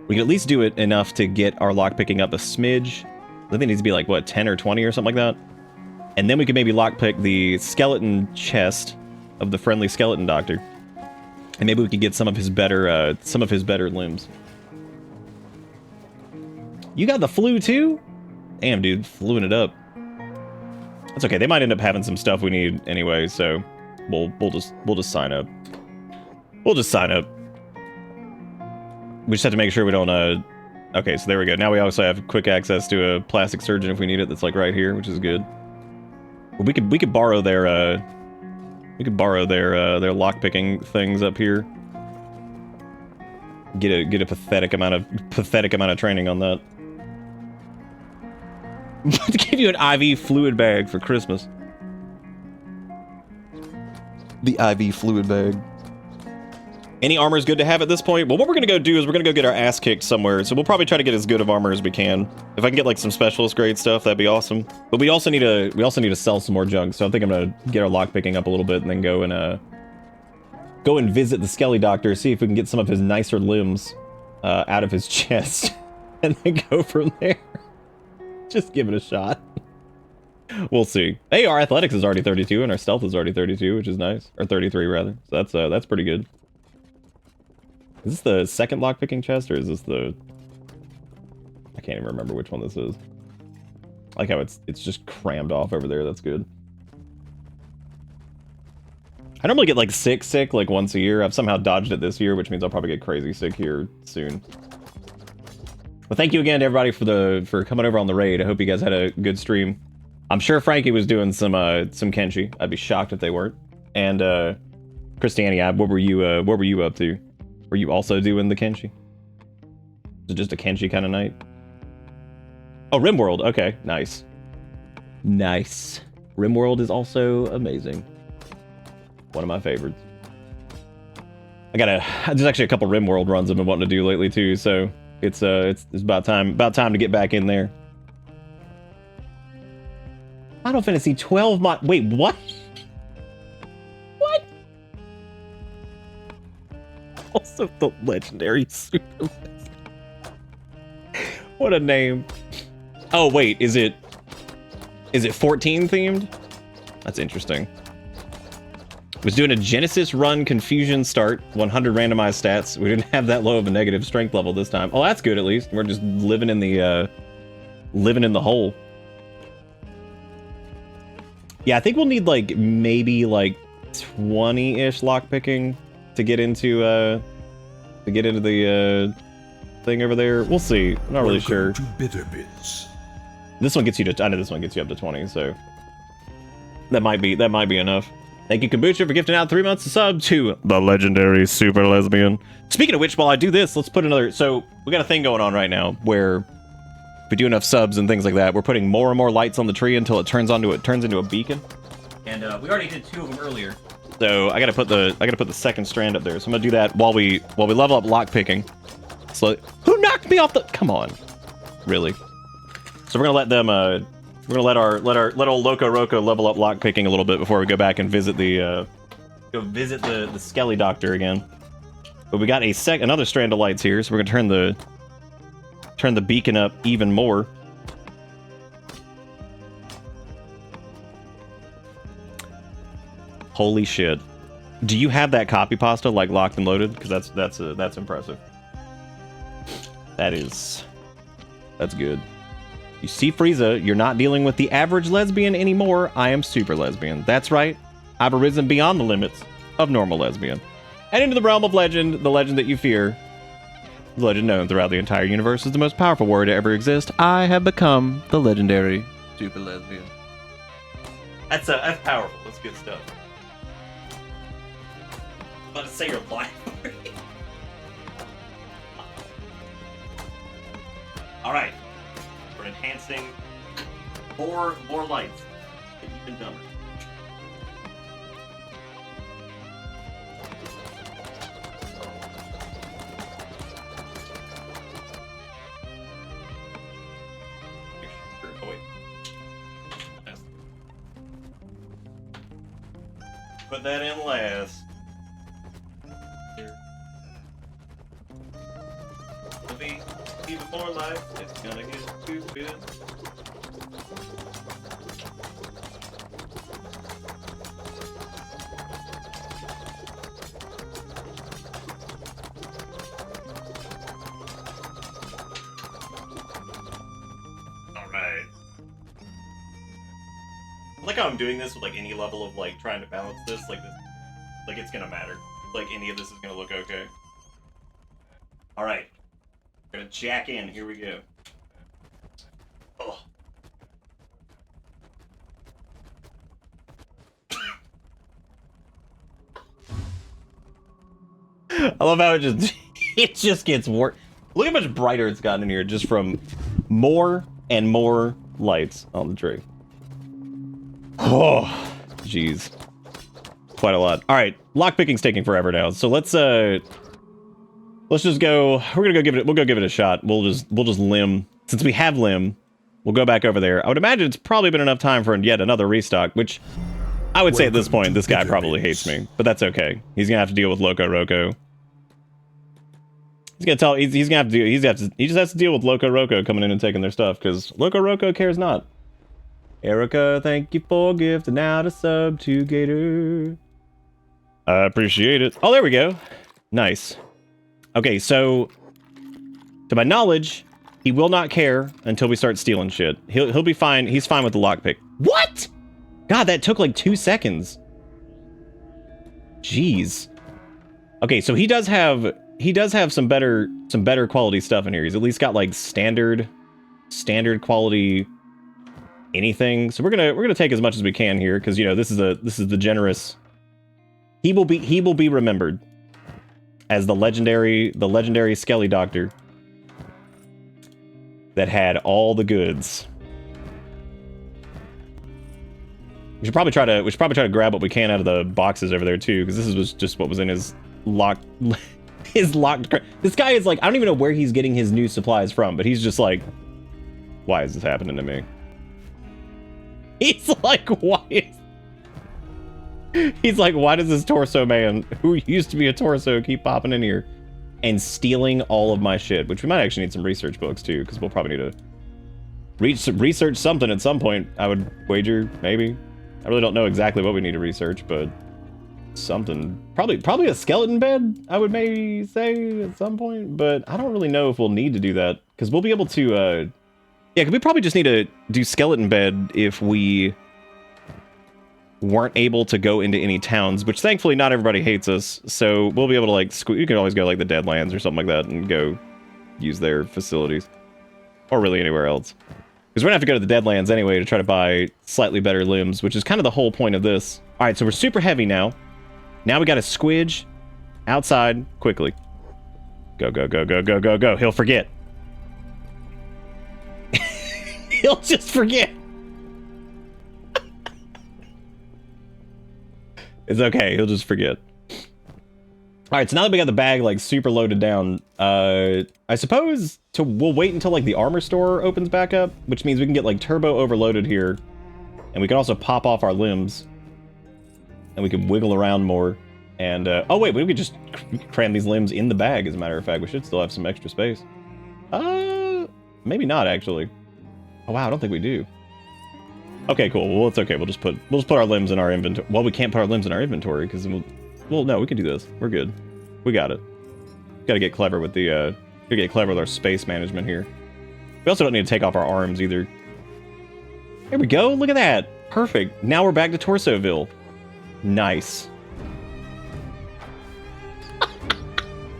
we could at least do it enough to get our lockpicking up a smidge. I think it needs to be like, what, 10 or 20 or something like that? And then we could maybe lockpick the skeleton chest of the friendly skeleton doctor. And maybe we could get some of his better limbs. You got the flu too? Damn, dude, fluing it up. That's okay. They might end up having some stuff we need anyway, so we'll just sign up. We'll just sign up. We just have to make sure we don't okay, so there we go. Now we also have quick access to a plastic surgeon if we need it. That's like right here, which is good. Well, we could borrow their lockpicking things up here. Get a pathetic amount of training on that. To give you an IV fluid bag for Christmas. The IV fluid bag. Any armor is good to have at this point. Well, what we're gonna go do is we're gonna go get our ass kicked somewhere. So we'll probably try to get as good of armor as we can. If I can get like some specialist grade stuff, that'd be awesome. But we also need to sell some more junk. So I think I'm gonna get our lockpicking up a little bit and then go and visit the Skelly Doctor, see if we can get some of his nicer limbs out of his chest, and then go from there. Just give it a shot. We'll see. Hey, our athletics is already 32 and our stealth is already 32, which is nice. Or 33 rather. So that's pretty good. Is this the second lockpicking chest or is this the... I can't even remember which one this is. I like how it's just crammed off over there. That's good. I normally get like sick like once a year. I've somehow dodged it this year, which means I'll probably get crazy sick here soon. Well, thank you again to everybody for coming over on the raid. I hope you guys had a good stream. I'm sure Frankie was doing some Kenshi. I'd be shocked if they weren't. And Christiani, what were you up to? Were you also doing the Kenshi? Is it just a Kenshi kind of night? Oh, RimWorld. Okay, nice. Nice. RimWorld is also amazing. One of my favorites. There's actually a couple RimWorld runs I've been wanting to do lately too, so it's about time to get back in there. Final Fantasy 12 wait, what? What? Also the legendary Super. What a name. Oh wait, is it 14 themed? That's interesting. Was doing a Genesis run confusion start, 100 randomized stats. We didn't have that low of a negative strength level this time. Oh, that's good at least. We're just living in the hole. Yeah, I think we'll need like maybe like 20-ish lockpicking to get into the thing over there. We'll see. I'm not really sure. This one gets you to, I know this one gets you up to 20, so that might be enough. Thank you, Kombucha, for gifting out 3 months of sub to the legendary Super Lesbian. Speaking of which, while I do this, let's put another... So, we got a thing going on right now where if we do enough subs and things like that, we're putting more and more lights on the tree until it turns into a beacon. And we already did 2 of them earlier. So, I gotta put the second strand up there. So I'm gonna do that while we level up lockpicking. So, who knocked me off the... Come on. Really? So we're gonna let them... We're gonna let old Loco Roco level up lockpicking a little bit before we go back and visit the Skelly Doctor again. But we got another strand of lights here, so we're gonna turn the beacon up even more. Holy shit! Do you have that copy pasta like locked and loaded? Because that's impressive. That's good. You see, Frieza, you're not dealing with the average lesbian anymore. I am super lesbian. That's right. I've arisen beyond the limits of normal lesbian. And into the realm of legend, the legend that you fear. The legend known throughout the entire universe is the most powerful warrior to ever exist. I have become the legendary super lesbian. That's powerful. That's good stuff. I'm about to say your life. Alright. We're enhancing more lights. Even dumber. Oh, wait. Put that in last. Here. It'll be even more light. It's gonna get stupid. Alright. I like how I'm doing this with like any level of like trying to balance this, like it's gonna matter. Like any of this is gonna look okay. Alright. Gonna jack in, here we go. Oh. I love how it just gets worse. Look how much brighter it's gotten in here just from more and more lights on the tree. Oh, jeez. Quite a lot. All right, lockpicking's taking forever now, so let's just go. We'll go give it a shot. We'll just limb. Since we have limb, we'll go back over there. I would imagine it's probably been enough time for yet another restock, which I would say at this point, this guy probably hates me, but that's okay. He's gonna have to deal with Loco Roco. He's gonna tell. He's gonna have to do. He just has to deal with Loco Roco coming in and taking their stuff because Loco Roco cares not. Erica, thank you for gifting out a sub to Gator. I appreciate it. Oh, there we go. Nice. Okay, so to my knowledge, he will not care until we start stealing shit. He'll be fine. He's fine with the lockpick. What? God, that took like 2 seconds. Jeez. Okay, so he does have some better quality stuff in here. He's at least got like standard quality anything. So we're gonna take as much as we can here because you know this is the generous. He will be remembered as the legendary Skelly Doctor that had all the goods. We should probably try to grab what we can out of the boxes over there too, because this was just what was in his locked. This guy is like, I don't even know where he's getting his new supplies from, but he's just like, why is this happening to me? He's like, why does this torso man, who used to be a torso, keep popping in here and stealing all of my shit? Which we might actually need some research books too, because we'll probably need to research something at some point. I would wager, maybe. I really don't know exactly what we need to research, but something. Probably a skeleton bed, I would maybe say at some point, but I don't really know if we'll need to do that, because we'll be able to, yeah, we probably just need to do skeleton bed if we weren't able to go into any towns, which thankfully not everybody hates us, so we'll be able to like, you can always go like the Deadlands or something like that and go use their facilities. Or really anywhere else. Because we're gonna have to go to the Deadlands anyway to try to buy slightly better limbs, which is kind of the whole point of this. Alright, so we're super heavy now. Now we gotta squidge outside quickly. Go, go, go, go, go, go, go. He'll forget. He'll just forget. It's okay, he'll just forget. Alright, so now that we got the bag like super loaded down, I suppose we'll wait until like the armor store opens back up, which means we can get like turbo overloaded here. And we can also pop off our limbs. And we can wiggle around more. And, oh wait, we could just cram these limbs in the bag, as a matter of fact. We should still have some extra space. Maybe not, actually. Oh wow, I don't think we do. Okay, cool. Well, it's okay. We'll just put our limbs in our inventory. Well, we can't put our limbs in our inventory, because well, no, we can do this. We're good. We got it. Gotta get clever with the We get clever with our space management here. We also don't need to take off our arms either. There we go. Look at that. Perfect. Now we're back to Torsoville. Nice.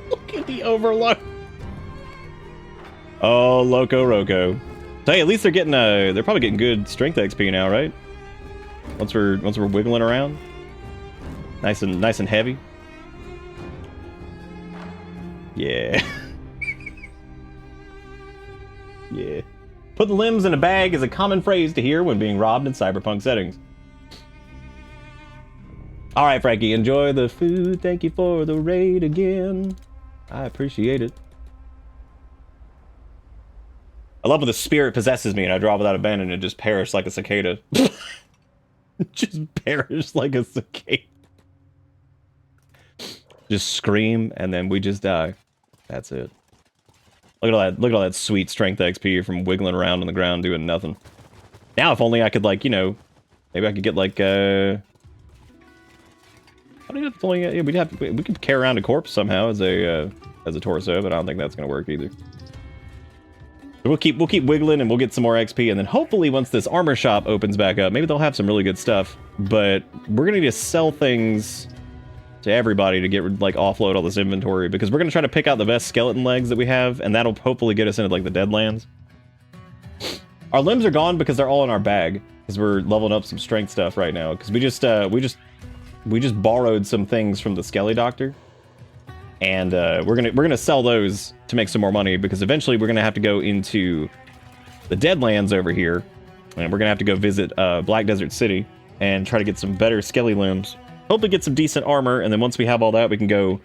Look at the overload. Oh, Loco Roco. So hey, at least they're getting they're probably getting good strength XP now, right? Once we're wiggling around. Nice and heavy. Yeah. Yeah. Put the limbs in a bag is a common phrase to hear when being robbed in cyberpunk settings. Alright, Frankie, enjoy the food. Thank you for the raid again. I appreciate it. I love when the spirit possesses me and I draw without abandon and just perish like a cicada. Just perish like a cicada. Just scream and then we just die. That's it. Look at all that sweet strength XP from wiggling around on the ground doing nothing. Now if only I could, like, you know, maybe I could get like I don't know if it's only we could carry around a corpse somehow as a torso, but I don't think that's gonna work either. So we'll keep wiggling and we'll get some more XP, and then hopefully once this armor shop opens back up, maybe they'll have some really good stuff. But we're gonna need to sell things to everybody to get, like, offload all this inventory, because we're gonna try to pick out the best skeleton legs that we have, and that'll hopefully get us into, like, the Deadlands. Our limbs are gone because they're all in our bag, because we're leveling up some strength stuff right now, because we just borrowed some things from the Skelly Doctor. And we're gonna sell those to make some more money, because eventually we're gonna have to go into the Deadlands over here, and we're gonna have to go visit Black Desert City and try to get some better Skelly limbs. Hopefully get some decent armor, and then once we have all that, we can go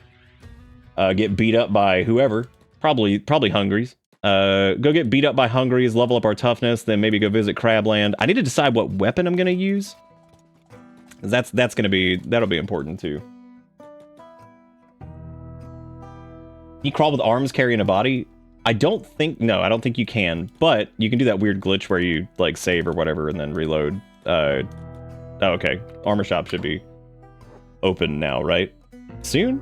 get beat up by whoever, probably Hungries. Go get beat up by Hungries, level up our toughness, then maybe go visit Crabland. I need to decide what weapon I'm gonna use, 'cause that'll be important too. You crawl with arms carrying a body? I don't think you can, but you can do that weird glitch where you, like, save or whatever and then reload. Oh, okay. Armor shop should be open now, right? Soon?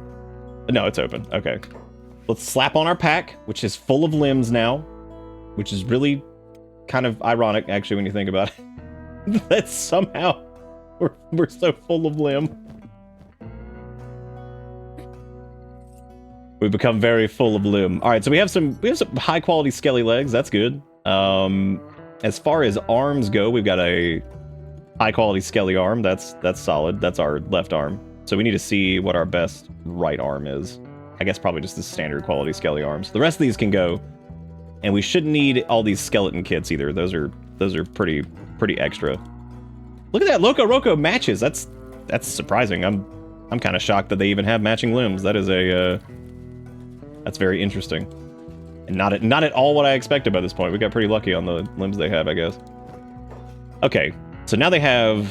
No, it's open. Okay. Let's slap on our pack, which is full of limbs now, which is really kind of ironic, actually, when you think about it. That somehow we're so full of limb. We've become very full of limb. All right, so we have some high quality skelly legs. That's good. As far as arms go, we've got a high quality skelly arm. That's solid. That's our left arm. So we need to see what our best right arm is. I guess probably just the standard quality skelly arms. The rest of these can go, and we shouldn't need all these skeleton kits either. Those are pretty extra. Look at that, Loco Roco matches. That's surprising. I'm kind of shocked that they even have matching limbs. That is that's very interesting, and not at all what I expected by this point. We got pretty lucky on the limbs they have, I guess. Okay, so now they have.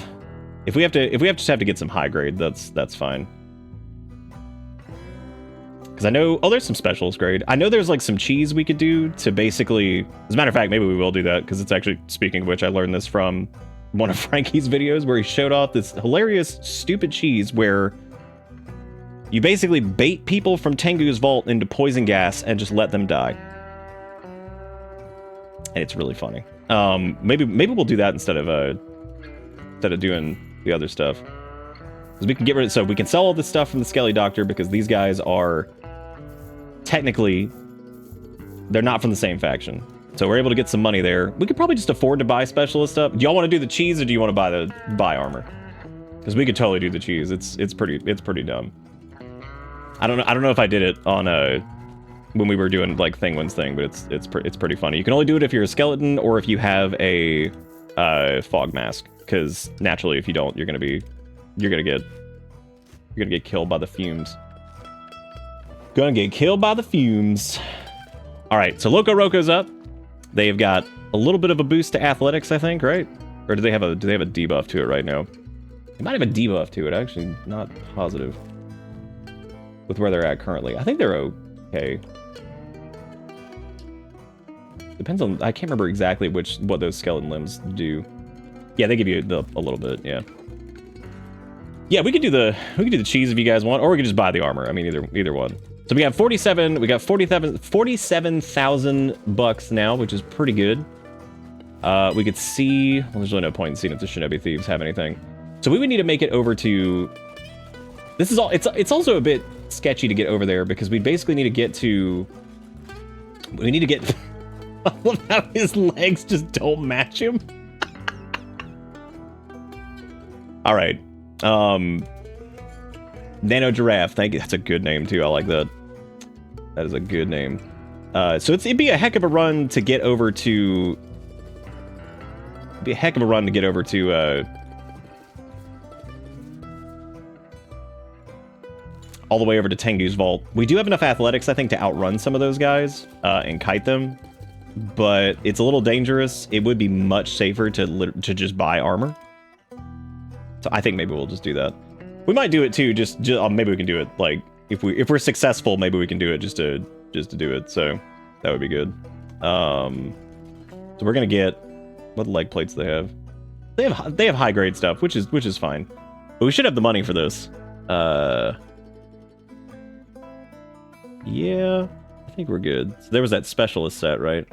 If we just have to get some high grade, that's fine. Because I know, oh, there's some specialist grade. I know there's, like, some cheese we could do to basically, as a matter of fact, maybe we will do that, because it's actually, speaking of which, I learned this from one of Frankie's videos where he showed off this hilarious, stupid cheese where you basically bait people from Tengu's vault into poison gas and just let them die. And it's really funny. Maybe we'll do that instead of doing the other stuff. Because we can get rid of, so we can sell all this stuff from the Skelly Doctor, because these guys are technically, they're not from the same faction. So we're able to get some money there. We could probably just afford to buy specialist stuff. Do y'all want to do the cheese, or do you want to buy armor? Because we could totally do the cheese. It's pretty dumb. I don't know if I did it on when we were doing, like, Thingwin's thing, but it's pretty funny. You can only do it if you're a skeleton or if you have a fog mask, because naturally if you don't, you're gonna get killed by the fumes. Gonna get killed by the fumes. All right, so Loco Roco's up. They've got a little bit of a boost to athletics, I think, right? Or do they have a debuff to it right now? They might have a debuff to it. Actually, not positive with where they're at currently. I think they're okay. Depends on, I can't remember exactly what those skeleton limbs do. Yeah, they give you a little bit, yeah. Yeah, we could do the cheese if you guys want, or we could just buy the armor. I mean, either one. So we got 47. We got 47,000 bucks now, which is pretty good. We could see. Well, there's really no point in seeing if the Shinobi Thieves have anything. So we would need to make it over to. This is all. It's also a bit sketchy to get over there because we basically need to get to. We need to get. I love how his legs just don't match him. All right. Nano Giraffe. Thank you. That's a good name too. I like that. That is a good name. So it'd be a heck of a run to get over to. It'd be a heck of a run to get over to. All the way over to Tengu's Vault. We do have enough athletics, I think, to outrun some of those guys and kite them, but it's a little dangerous. It would be much safer to just buy armor. So I think maybe we'll just do that. We might do it too. Just maybe we can do it like if we're successful. Maybe we can do it just to do it. So that would be good. So we're gonna get what leg plates they have. They have high grade stuff, which is fine. But we should have the money for this. Yeah, I think we're good. So there was that specialist set, right?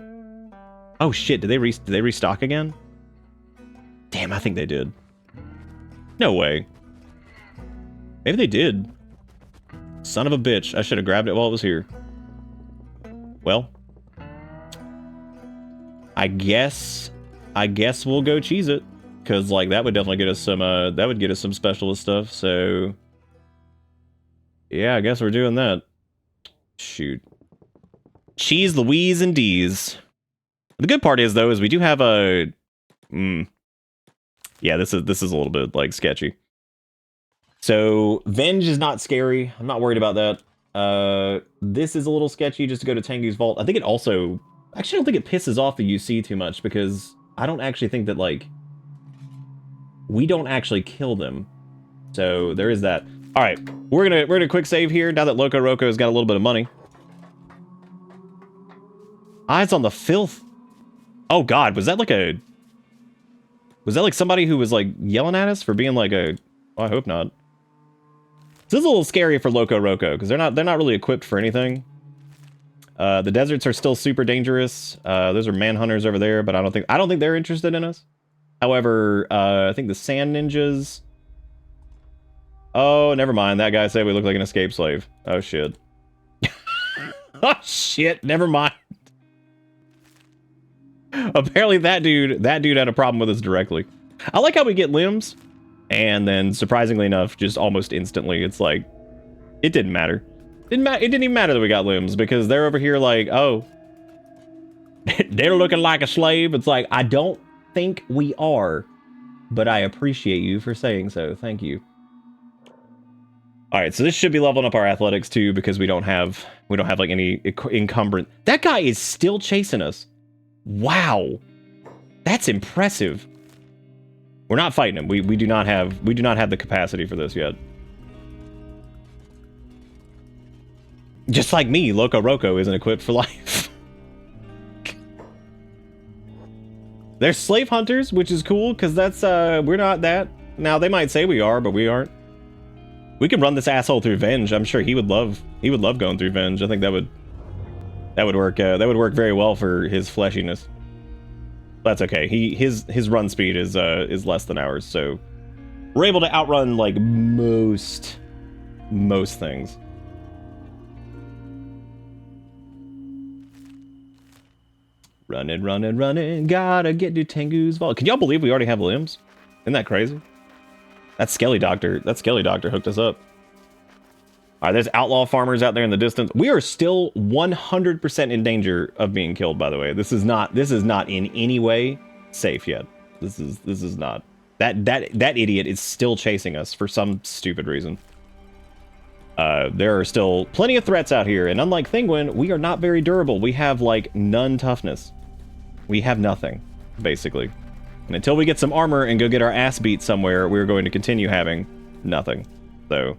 Oh shit, did they restock again? Damn, I think they did. No way. Maybe they did. Son of a bitch, I should have grabbed it while it was here. Well, I guess we'll go cheese it. Cause like that would definitely get us some specialist stuff, so yeah, I guess we're doing that. Shoot. Cheese, Louise, and D's. The good part is, though, is we do have a... Yeah, this is a little bit, like, sketchy. So, Venge is not scary. I'm not worried about that. This is a little sketchy just to go to Tengu's Vault. I think it also... Actually, I don't think it pisses off the UC too much, because I don't actually think that, like... We don't actually kill them. So, there is that. All right, we're gonna quick save here now that Loco Roco's got a little bit of money. Eyes on the filth. Oh God, was that like somebody who was like yelling at us for being like a? Oh, I hope not. This is a little scary for Loco Roco because they're not really equipped for anything. The deserts are still super dangerous. Those are manhunters over there, but I don't think they're interested in us. However, I think the sand ninjas. Oh, never mind. That guy said we look like an escaped slave. Oh, shit. Oh, shit. Never mind. Apparently that dude had a problem with us directly. I like how we get limbs, and then, surprisingly enough, just almost instantly, it's like, it didn't matter. It didn't even matter that we got limbs, because they're over here like, oh, they're looking like a slave. It's like, I don't think we are, but I appreciate you for saying so. Thank you. All right, so this should be leveling up our athletics too because we don't have like any encumbrance. That guy is still chasing us. Wow, that's impressive. We're not fighting him. We do not have the capacity for this yet. Just like me, Loco Roco isn't equipped for life. They're slave hunters, which is cool because that's we're not that. Now they might say we are, but we aren't. We can run this asshole through Venge. I'm sure he would love going through Venge. I think that would work very well for his fleshiness. That's okay. His run speed is less than ours, so we're able to outrun like most things. Running, gotta get to Tengu's Vault. Can y'all believe we already have limbs? Isn't that crazy? That Skelly Doctor hooked us up. All right, there's outlaw farmers out there in the distance. We are still 100% in danger of being killed, by the way. This is not in any way safe yet. This is not. That idiot is still chasing us for some stupid reason. There are still plenty of threats out here, and unlike Thingwin, we are not very durable. We have like none toughness. We have nothing, basically. And until we get some armor and go get our ass beat somewhere, we're going to continue having nothing. So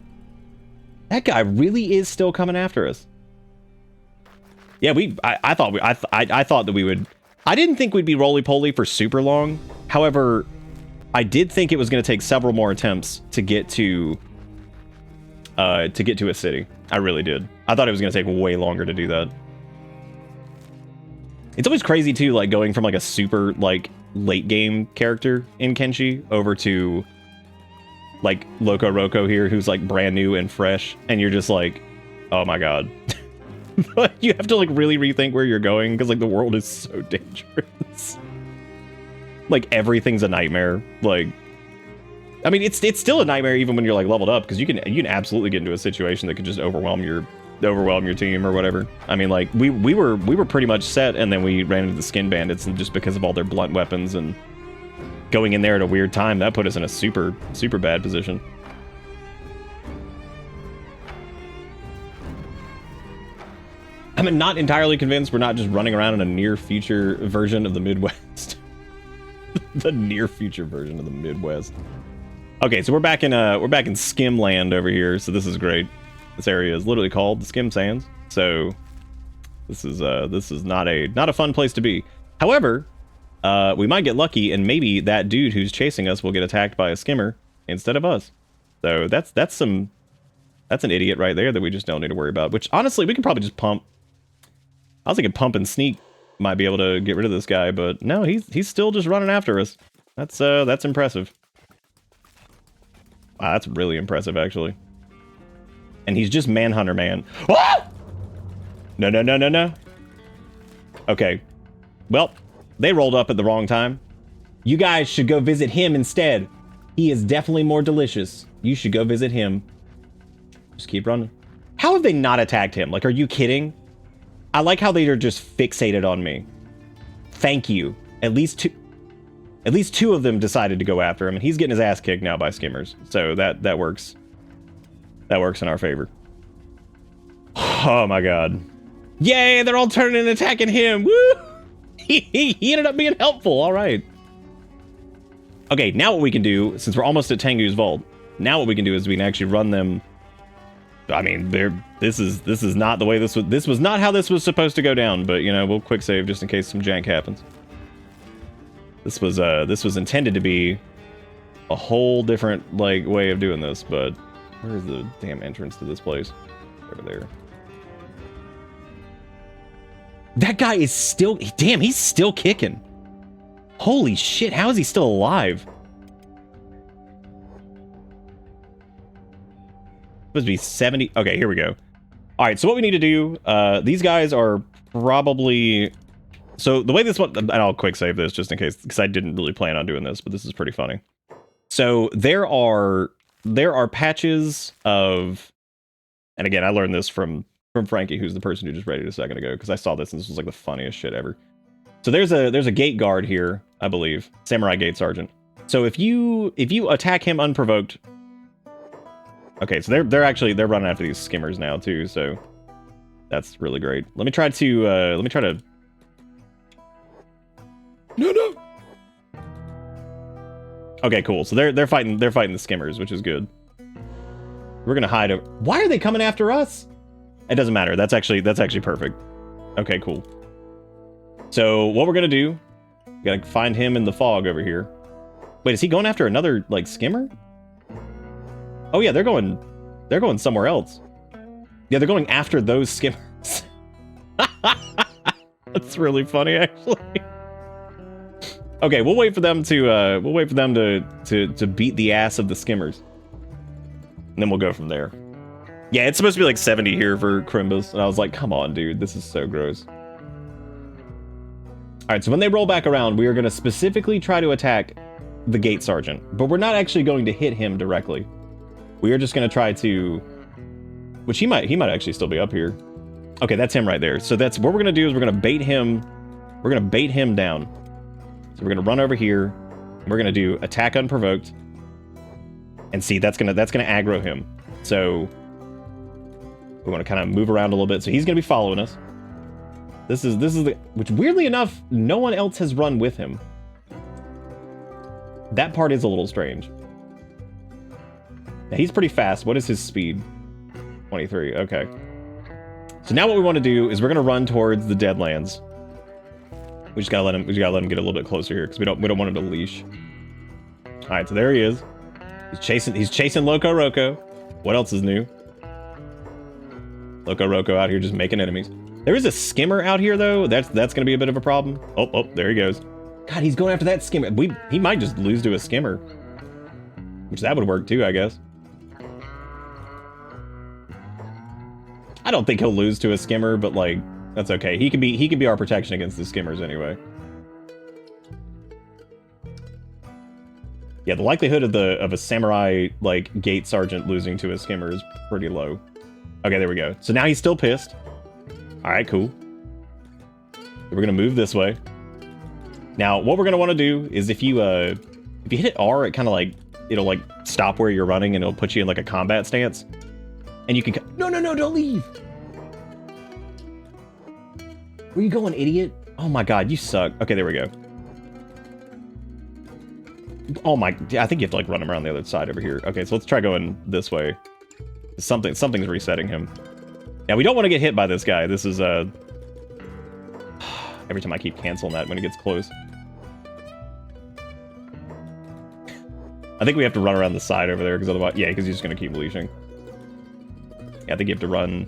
that guy really is still coming after us. Yeah, I thought that we would. I didn't think we'd be roly-poly for super long. However, I did think it was going to take several more attempts to get to to get to a city. I really did. I thought it was going to take way longer to do that. It's always crazy too, like going from like a super like late game character in Kenshi over to like Loco Roco here, who's like brand new and fresh, and you're just like, oh my god. You have to like really rethink where you're going because like the world is so dangerous. Like everything's a nightmare. Like, I mean, it's still a nightmare even when you're like leveled up, because you can absolutely get into a situation that could just overwhelm your team or whatever. I mean, like we were pretty much set, and then we ran into the skin bandits, and just because of all their blunt weapons and going in there at a weird time, that put us in a super bad position. I'm not entirely convinced we're not just running around in a near future version of the Midwest. The near future version of the Midwest. Okay, so we're back in Skim Land over here, so this is great. This area is literally called the Skim Sands, so this is not a fun place to be. However, we might get lucky, and maybe that dude who's chasing us will get attacked by a skimmer instead of us. So that's an idiot right there that we just don't need to worry about. Which honestly, we could probably just pump. I was thinking pump and sneak might be able to get rid of this guy, but no, he's still just running after us. That's impressive. Wow, that's really impressive actually. And he's just Manhunter Man. Ah! No. Okay. Well, they rolled up at the wrong time. You guys should go visit him instead. He is definitely more delicious. You should go visit him. Just keep running. How have they not attacked him? Like, are you kidding? I like how they are just fixated on me. Thank you. At least two of them decided to go after him, and he's getting his ass kicked now by skimmers. So that works. That works in our favor. Oh my god. Yay, they're all turning and attacking him. Woo! He ended up being helpful. All right. Okay, now what we can do, since we're almost at Tengu's Vault, now what we can do is we can actually run them. I mean, this is not the way this was not how this was supposed to go down, but you know, we'll quick save just in case some jank happens. This was intended to be a whole different like way of doing this, but where's the damn entrance to this place? Over there. That guy is still, damn, he's still kicking. Holy shit, how is he still alive? Supposed to be 70. Okay, here we go. All right, so what we need to do, these guys are probably, so the way this one, and I'll quick save this just in case, because I didn't really plan on doing this, but this is pretty funny. So there are patches of, and again, I learned this from Frankie, who's the person who just read it a second ago, because I saw this and this was like the funniest shit ever. So there's a gate guard here, I believe, Samurai Gate Sergeant. So if you attack him unprovoked. Okay, so they're running after these skimmers now too, so that's really great. Let me try to No. Okay, cool. So they're fighting the skimmers, which is good. We're gonna hide. Why are they coming after us? It doesn't matter. That's actually perfect. Okay, cool. So what we're gonna do? We gotta find him in the fog over here. Wait, is he going after another like skimmer? Oh yeah, they're going somewhere else. Yeah, they're going after those skimmers. That's really funny, actually. Okay, we'll wait for them to beat the ass of the skimmers, and then we'll go from there. Yeah, it's supposed to be like 70 here for Krimbas, and I was like, come on, dude, this is so gross. All right, so when they roll back around, we are going to specifically try to attack the gate sergeant, but we're not actually going to hit him directly. We are just going to try to, which he might actually still be up here. Okay, that's him right there. So that's what we're going to do is we're going to bait him. We're going to bait him down. So we're going to run over here. And we're going to do attack unprovoked. And see, that's going to aggro him. So we want to kind of move around a little bit. So he's going to be following us. This is which weirdly enough, no one else has run with him. That part is a little strange. Now, he's pretty fast. What is his speed? 23. Okay. So now what we want to do is we're going to run towards the Deadlands. We just gotta let him get a little bit closer here because we don't want him to leash. All right, so there he is. He's chasing Loco Roco. What else is new? Loco Roco out here just making enemies. There is a skimmer out here, though. That's gonna be a bit of a problem. Oh, there he goes. God, he's going after that skimmer. He might just lose to a skimmer. Which that would work, too, I guess. I don't think he'll lose to a skimmer, but, like, that's okay. He can be our protection against the skimmers anyway. Yeah, the likelihood of a samurai, like, gate sergeant losing to a skimmer is pretty low. Okay, there we go. So now he's still pissed. Alright, cool. We're gonna move this way. Now, what we're gonna want to do is if you hit R, it kind of like, it'll like stop where you're running and it'll put you in like a combat stance. And you can... No, don't leave! Where you going, idiot? Oh my god, you suck. Okay, there we go. Oh my... I think you have to like run him around the other side over here. Okay, so let's try going this way. Something's resetting him. Now, we don't want to get hit by this guy. This is, every time I keep canceling that when it gets close. I think we have to run around the side over there, because otherwise... Yeah, because he's just going to keep leashing. Yeah, I think you have to run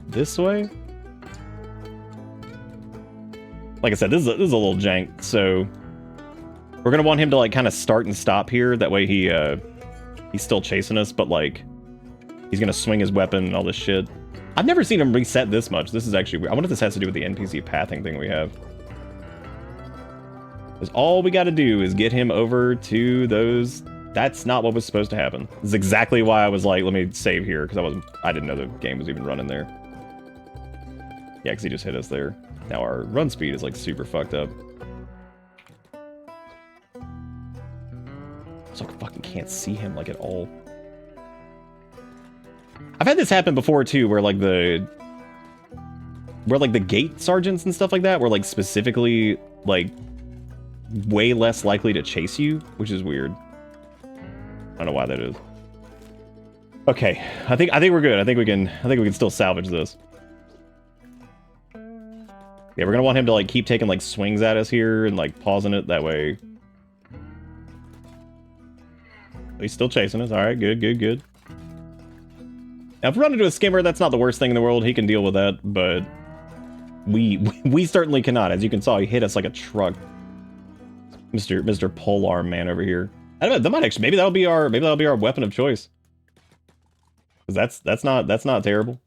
this way. Like I said, this is a little jank, so... We're going to want him to, like, kind of start and stop here. That way he's still chasing us, but, like... He's going to swing his weapon and all this shit. I've never seen him reset this much. This is actually weird. I wonder if this has to do with the NPC pathing thing we have. Because all we got to do is get him over to those... That's not what was supposed to happen. This is exactly why I was like, let me save here, because I didn't know the game was even running there. Yeah, because he just hit us there. Now our run speed is like super fucked up. So I fucking can't see him like at all. I've had this happen before too, where like the gate sergeants and stuff like that were like specifically like way less likely to chase you, which is weird. I don't know why that is. Okay, I think we're good. I think we can still salvage this. Yeah, we're gonna want him to like keep taking like swings at us here and like pausing it that way. He's still chasing us. All right, good. Now, if we run into a skimmer, that's not the worst thing in the world. He can deal with that, but we certainly cannot. As you can saw, he hit us like a truck. Mr. Polearm man over here. I don't know, that might actually, maybe that'll be our weapon of choice. Because that's not terrible.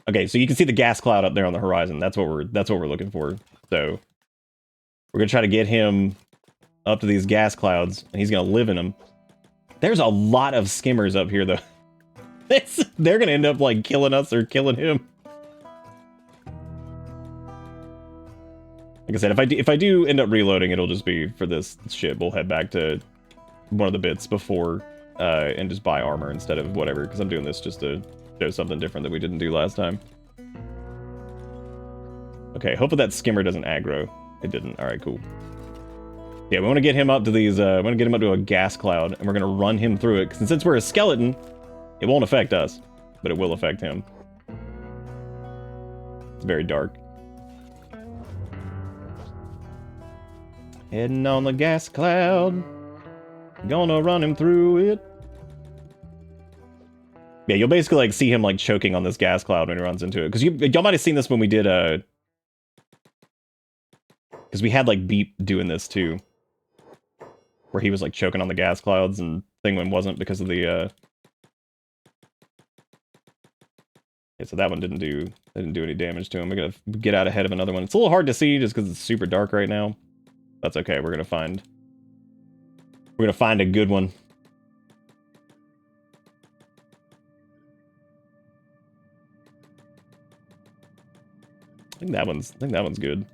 Okay, so you can see the gas cloud up there on the horizon. That's what we're looking for. So we're gonna try to get him up to these gas clouds, and he's gonna live in them. There's a lot of skimmers up here, though. They're gonna end up like killing us or killing him. Like I said, if I do end up reloading, it'll just be for this shit. We'll head back to one of the bits before and just buy armor instead of whatever, because I'm doing this just to show something different that we didn't do last time. Okay, hopefully that skimmer doesn't aggro. It didn't. All right, cool. Yeah, we want to get him up to these. We want to get him up to a gas cloud, and we're gonna run him through it. Since we're a skeleton, it won't affect us, but it will affect him. It's very dark. Heading on the gas cloud. Gonna run him through it. Yeah, you'll basically like see him like choking on this gas cloud when he runs into it. Because y'all might have seen this when we did because we had like Beep doing this too. Where he was like choking on the gas clouds and Thingwin wasn't because of the yeah, so that one didn't do any damage to him. We're gonna get out ahead of another one. It's a little hard to see just because it's super dark right now. That's okay. We're gonna find a good one. I think that one's good.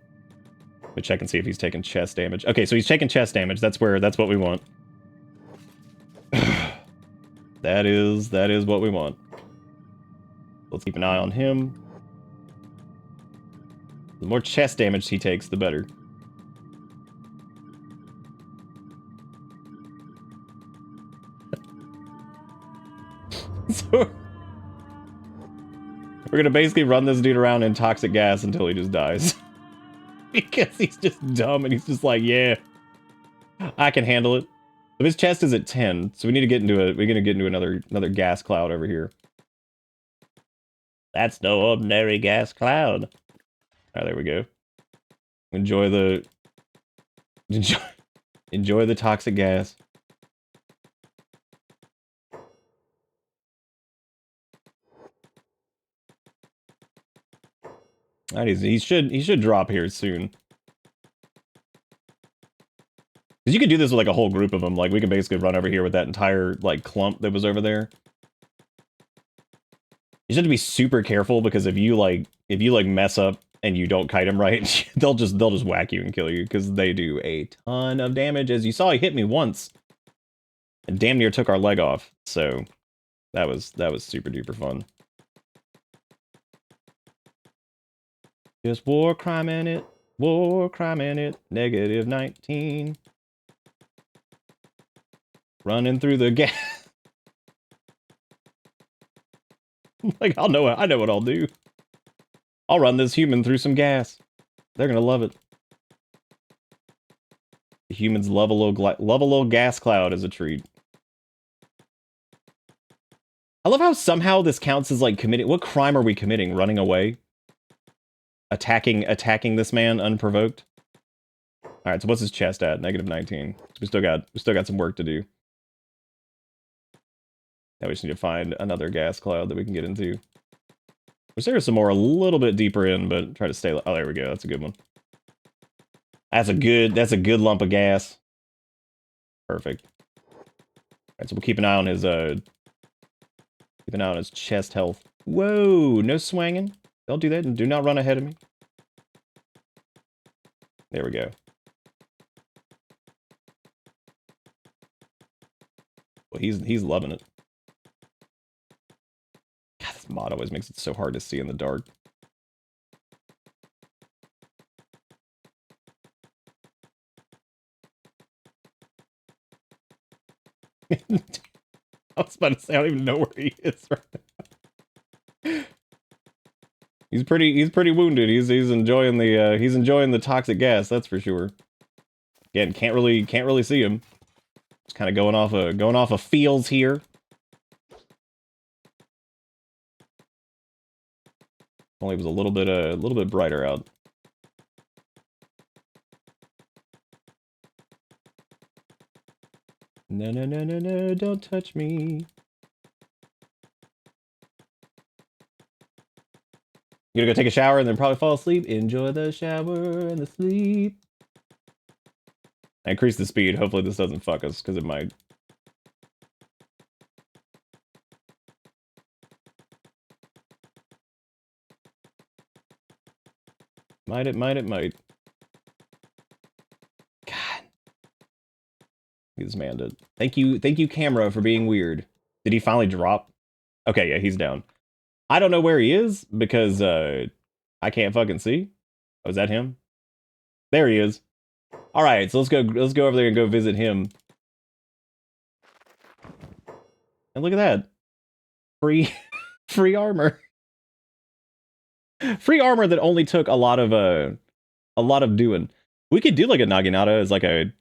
Let me check and see if he's taking chest damage. Okay, so he's taking chest damage. That's what we want. That is what we want. Let's keep an eye on him. The more chest damage he takes, the better. So we're gonna basically run this dude around in toxic gas until he just dies. Because he's just dumb and he's just like, yeah, I can handle it. But his chest is at 10, so we're gonna get into another gas cloud over here. That's no ordinary gas cloud. Oh, there we go. Enjoy the enjoy, enjoy the toxic gas. That is, he should drop here soon. Because you could do this with like a whole group of them. Like we could basically run over here with that entire like clump that was over there. You just have to be super careful because if you like mess up and you don't kite them right, they'll just whack you and kill you because they do a ton of damage. As you saw, he hit me once and damn near took our leg off. So that was super duper fun. Just war crime in it, negative 19. Running through the gas. Like I know what I'll do. I'll run this human through some gas. They're gonna love it. The humans love a little gas cloud as a treat. I love how somehow this counts as like committing. What crime are we committing? Running away? Attacking this man unprovoked? Alright, so what's his chest at? Negative 19. So we still got some work to do. Now we just need to find another gas cloud that we can get into. Wish there was some more a little bit deeper in, but try to stay. Oh, there we go. That's a good one. That's a good lump of gas. Perfect. Alright, so we'll keep an eye on his chest health. Whoa, no swanging. Don't do that, and do not run ahead of me. There we go. Well, he's loving it. God, this mod always makes it so hard to see in the dark. I was about to say I don't even know where he is right now. He's pretty wounded. He's enjoying the toxic gas, that's for sure. Again, can't really see him. Just kind of going off of feels here. Only it was a little bit brighter out. No, no, no, no, no, don't touch me. You gonna go take a shower and then probably fall asleep? Enjoy the shower and the sleep. I increase the speed. Hopefully this doesn't fuck us, because it might. It might. God. This man did. Thank you, camera, for being weird. Did he finally drop? Okay, yeah, he's down. I don't know where he is, because, I can't fucking see. Oh, is that him? There he is. Alright, so let's go over there and go visit him. And look at that. Free armor. Free armor that only took a lot of doing. We could do like a Naginata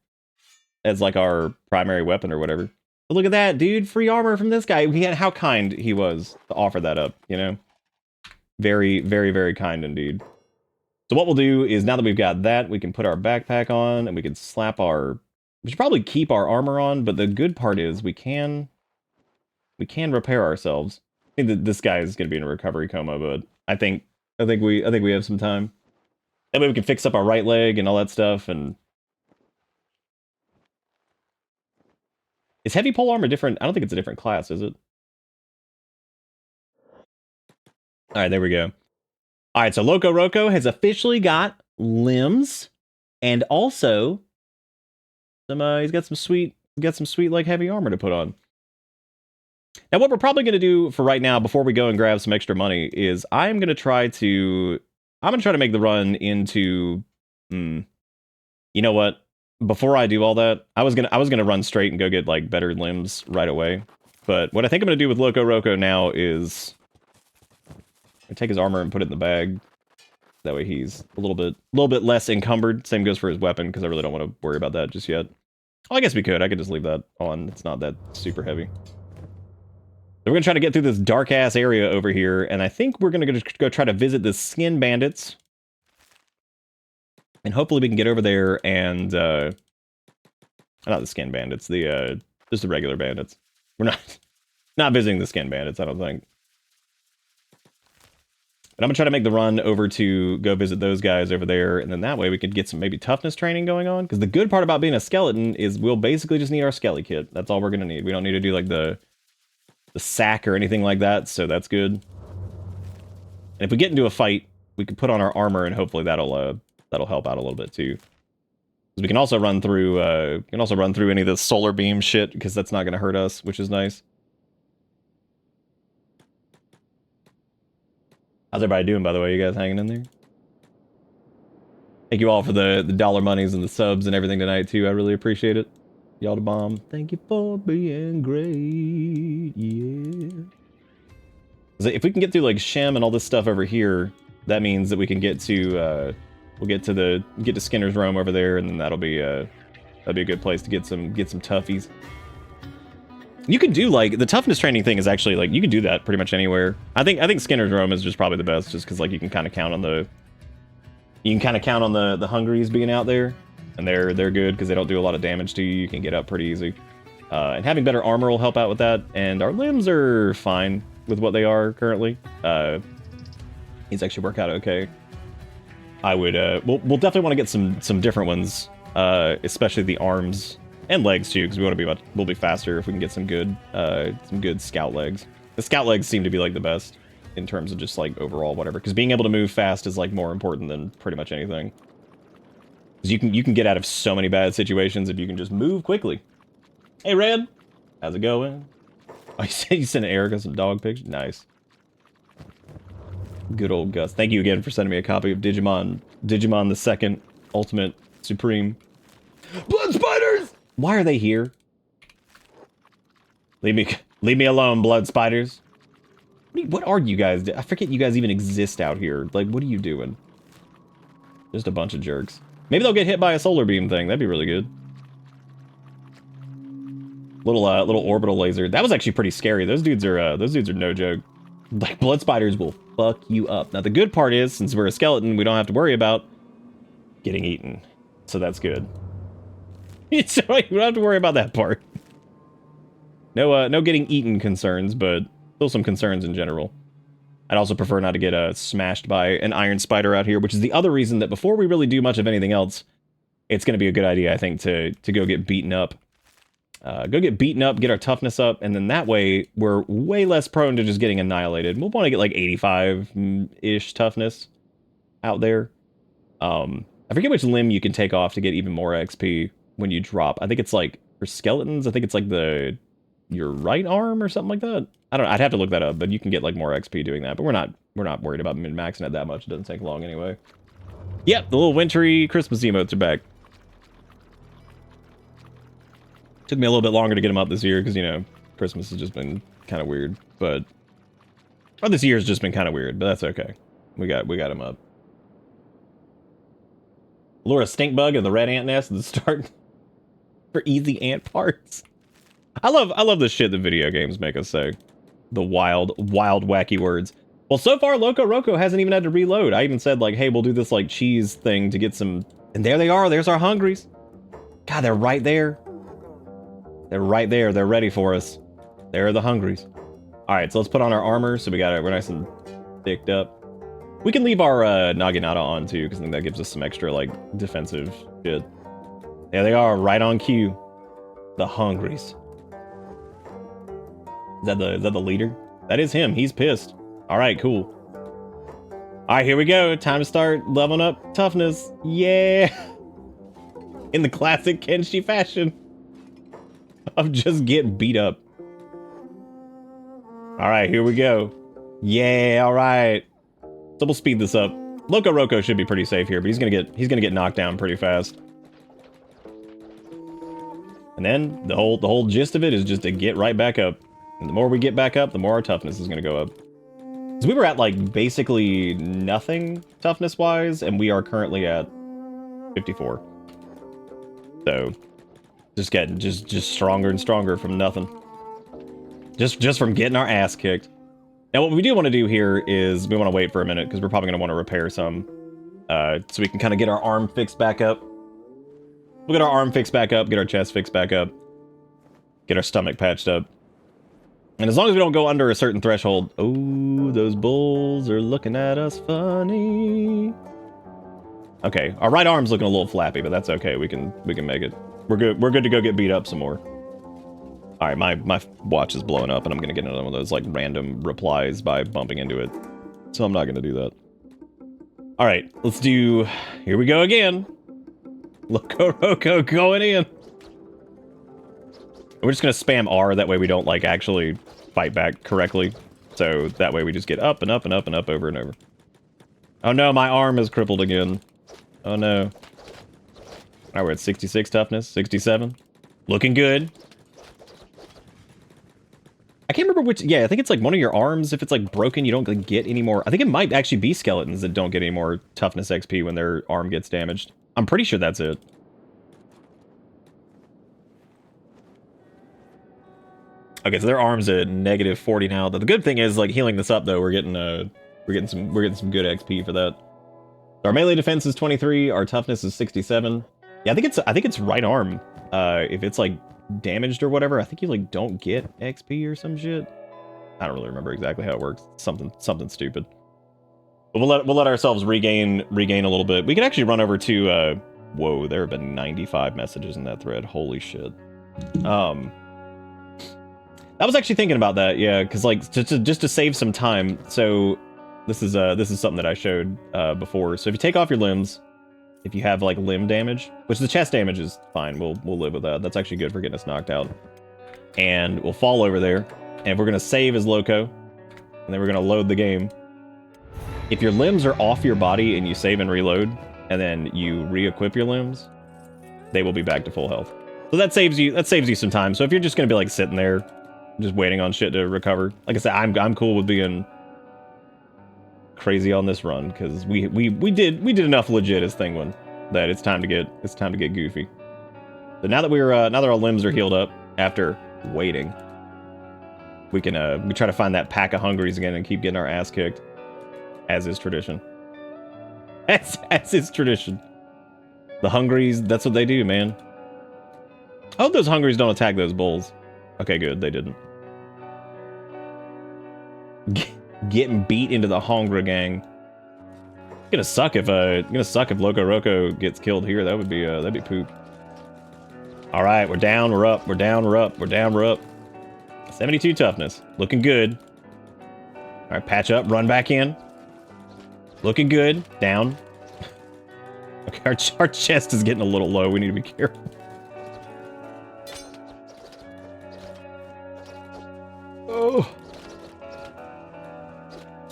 as like our primary weapon or whatever. But look at that, dude. Free armor from this guy. How kind he was to offer that up, you know? Very, very, very kind indeed. So what we'll do is, now that we've got that, we can put our backpack on, and we can slap our... We should probably keep our armor on, but the good part is we can repair ourselves. I think that this guy is going to be in a recovery coma, but I think we have some time. That way we can fix up our right leg and all that stuff, and... Is heavy pole armor different? I don't think it's a different class, is it? Alright, there we go. Alright, so Loco Roco has officially got limbs, and also he's got some sweet like heavy armor to put on. Now what we're probably gonna do for right now, before we go and grab some extra money, is I'm gonna try to make the run into you know what? Before I do all that, I was gonna run straight and go get like better limbs right away. But what I think I'm gonna do with Loco Roco now is take his armor and put it in the bag. That way he's a little bit less encumbered. Same goes for his weapon, because I really don't want to worry about that just yet. Oh, I guess we could. I could just leave that on. It's not that super heavy. we're gonna try to get through this dark ass area over here, and I think we're gonna go try to visit the skin bandits, and hopefully we can get over there and not the skin bandits, the just the regular bandits. We're not visiting the skin bandits, I don't think. But I'm gonna try to make the run over to go visit those guys over there, and then that way we could get some maybe toughness training going on. Because the good part about being a skeleton is we'll basically just need our skelly kit. That's all we're gonna need. We don't need to do like the sack or anything like that, so that's good. And if we get into a fight, we can put on our armor, and hopefully that'll help out a little bit too. We can also run through any of the solar beam shit because that's not gonna hurt us, which is nice. How's everybody doing, by the way? You guys hanging in there? Thank you all for the dollar monies and the subs and everything tonight, too. I really appreciate it. Y'all the bomb. Thank you for being great. Yeah. If we can get through, like, Shem and all this stuff over here, that means that we can get to, we'll get to Skinner's Roam over there, and then that'll be a good place to get some toughies. You can do, like, the toughness training thing is actually, like, you can do that pretty much anywhere. I think Skinner's Roam is just probably the best, just because, like, you can kind of count on the Hungries being out there, and they're good because they don't do a lot of damage to you. You can get up pretty easy. And having better armor will help out with that, and our limbs are fine with what they are currently. These actually work out okay. I would, we'll definitely want to get some different ones, especially the arms. And legs too, because we'll be faster if we can get some good scout legs. The scout legs seem to be like the best in terms of just like overall whatever. Because being able to move fast is like more important than pretty much anything. Because you can get out of so many bad situations if you can just move quickly. Hey Red, how's it going? Oh, you sent Erica some dog pictures. Nice. Good old Gus. Thank you again for sending me a copy of Digimon the Second Ultimate Supreme. Blood spiders! Why are they here? Leave me alone, blood spiders. What are you guys? I forget you guys even exist out here. Like, what are you doing? Just a bunch of jerks. Maybe they'll get hit by a solar beam thing. That'd be really good. Little orbital laser. That was actually pretty scary. Those dudes are no joke. Like, blood spiders will fuck you up. Now, the good part is, since we're a skeleton, we don't have to worry about getting eaten. So that's good. So we don't have to worry about that part. No getting eaten concerns, but still some concerns in general. I'd also prefer not to get smashed by an iron spider out here, which is the other reason that before we really do much of anything else, it's going to be a good idea, I think, to go get beaten up. Go get beaten up, get our toughness up, and then that way we're way less prone to just getting annihilated. We'll want to get like 85-ish toughness out there. I forget which limb you can take off to get even more XP when you drop. I think it's like, for skeletons, I think it's like your right arm or something like that. I don't know, I'd have to look that up, but you can get like more XP doing that. But we're not worried about min-maxing it that much. It doesn't take long anyway. Yep, the little wintry Christmas emotes are back. Took me a little bit longer to get them up this year because, you know, Christmas has just been kind of weird. But this year's just been kind of weird, but that's okay. We got them up. Lure a stink bug in the red ant nest at the start for easy ant parts. I love the shit that video games make us say. The wild, wacky words. Well, so far, Loco Roco hasn't even had to reload. I even said, like, hey, we'll do this, like, cheese thing to get some... And there they are. There's our Hungries. God, they're right there. They're right there. They're ready for us. There are the Hungries. All right, so let's put on our armor. So we're nice and thicked up. We can leave our Naginata on, too, because I think that gives us some extra, like, defensive shit. There they are, right on cue. The Hungries. Is that the leader? That is him. He's pissed. All right, cool. All right, here we go. Time to start leveling up toughness. Yeah. In the classic Kenshi fashion of just get beat up. All right, here we go. Yeah, all right. So we'll speed this up. Loco Roco should be pretty safe here, but he's gonna get knocked down pretty fast. And then the whole gist of it is just to get right back up. And the more we get back up, the more our toughness is gonna go up. So we were at like basically nothing toughness wise, and we are currently at 54. So just getting just stronger and stronger from nothing. Just from getting our ass kicked. Now, what we do want to do here is we want to wait for a minute because we're probably going to want to repair some. So we can kind of get our arm fixed back up. We'll get our arm fixed back up, get our chest fixed back up, get our stomach patched up. And as long as we don't go under a certain threshold... Oh, those bulls are looking at us funny. Okay, our right arm's looking a little flappy, but that's okay. We can make it. We're good to go get beat up some more. All right, my watch is blowing up, and I'm gonna get another one of those like random replies by bumping into it. So I'm not gonna do that. All right, let's do. Here we go again. Loco Roco going in. We're just gonna spam R. That way we don't like actually fight back correctly. So that way we just get up and up and up and up over and over. Oh no, my arm is crippled again. Oh no. All right, we're at 66 toughness, 67. Looking good. I can't remember which... Yeah, I think it's like one of your arms. If it's like broken, you don't get any more... I think it might actually be skeletons that don't get any more toughness XP when their arm gets damaged. I'm pretty sure that's it. Okay, so their arm's at negative 40 now. The good thing is, like, healing this up though, we're getting some good XP for that. Our melee defense is 23. Our toughness is 67. Yeah, I think it's right arm. If it's like damaged or whatever, I think you like don't get XP or some shit. I don't really remember exactly how it works. Something stupid. But we'll let ourselves regain a little bit. We can actually run over to whoa, there have been 95 messages in that thread. Holy shit. I was actually thinking about that, yeah, because like just to save some time. So this is something that I showed before. So if you take off your limbs, if you have like limb damage, which the chest damage is fine, we'll live with that. That's actually good for getting us knocked out. And we'll fall over there, and we're gonna save as Loco, and then we're gonna load the game. If your limbs are off your body and you save and reload, and then you re-equip your limbs, they will be back to full health. So that saves you some time. So if you're just gonna be like sitting there, just waiting on shit to recover, like I said, I'm cool with being crazy on this run because we did enough legit as Thingwin that it's time to get goofy. But now that our limbs are healed up after waiting, we can we try to find that pack of hungries again and keep getting our ass kicked, as is tradition. As is tradition. The hungries, that's what they do, man. I hope those hungries don't attack those bulls. Okay, good, they didn't. Getting beat into the Hongra gang. It's gonna suck if Loco Roco gets killed here. That'd be poop. All right, we're down, we're up, we're down, we're up, we're down, we're up. 72 toughness, looking good. All right, patch up, run back in. Looking good, down. Okay, our chest is getting a little low. We need to be careful. Oh.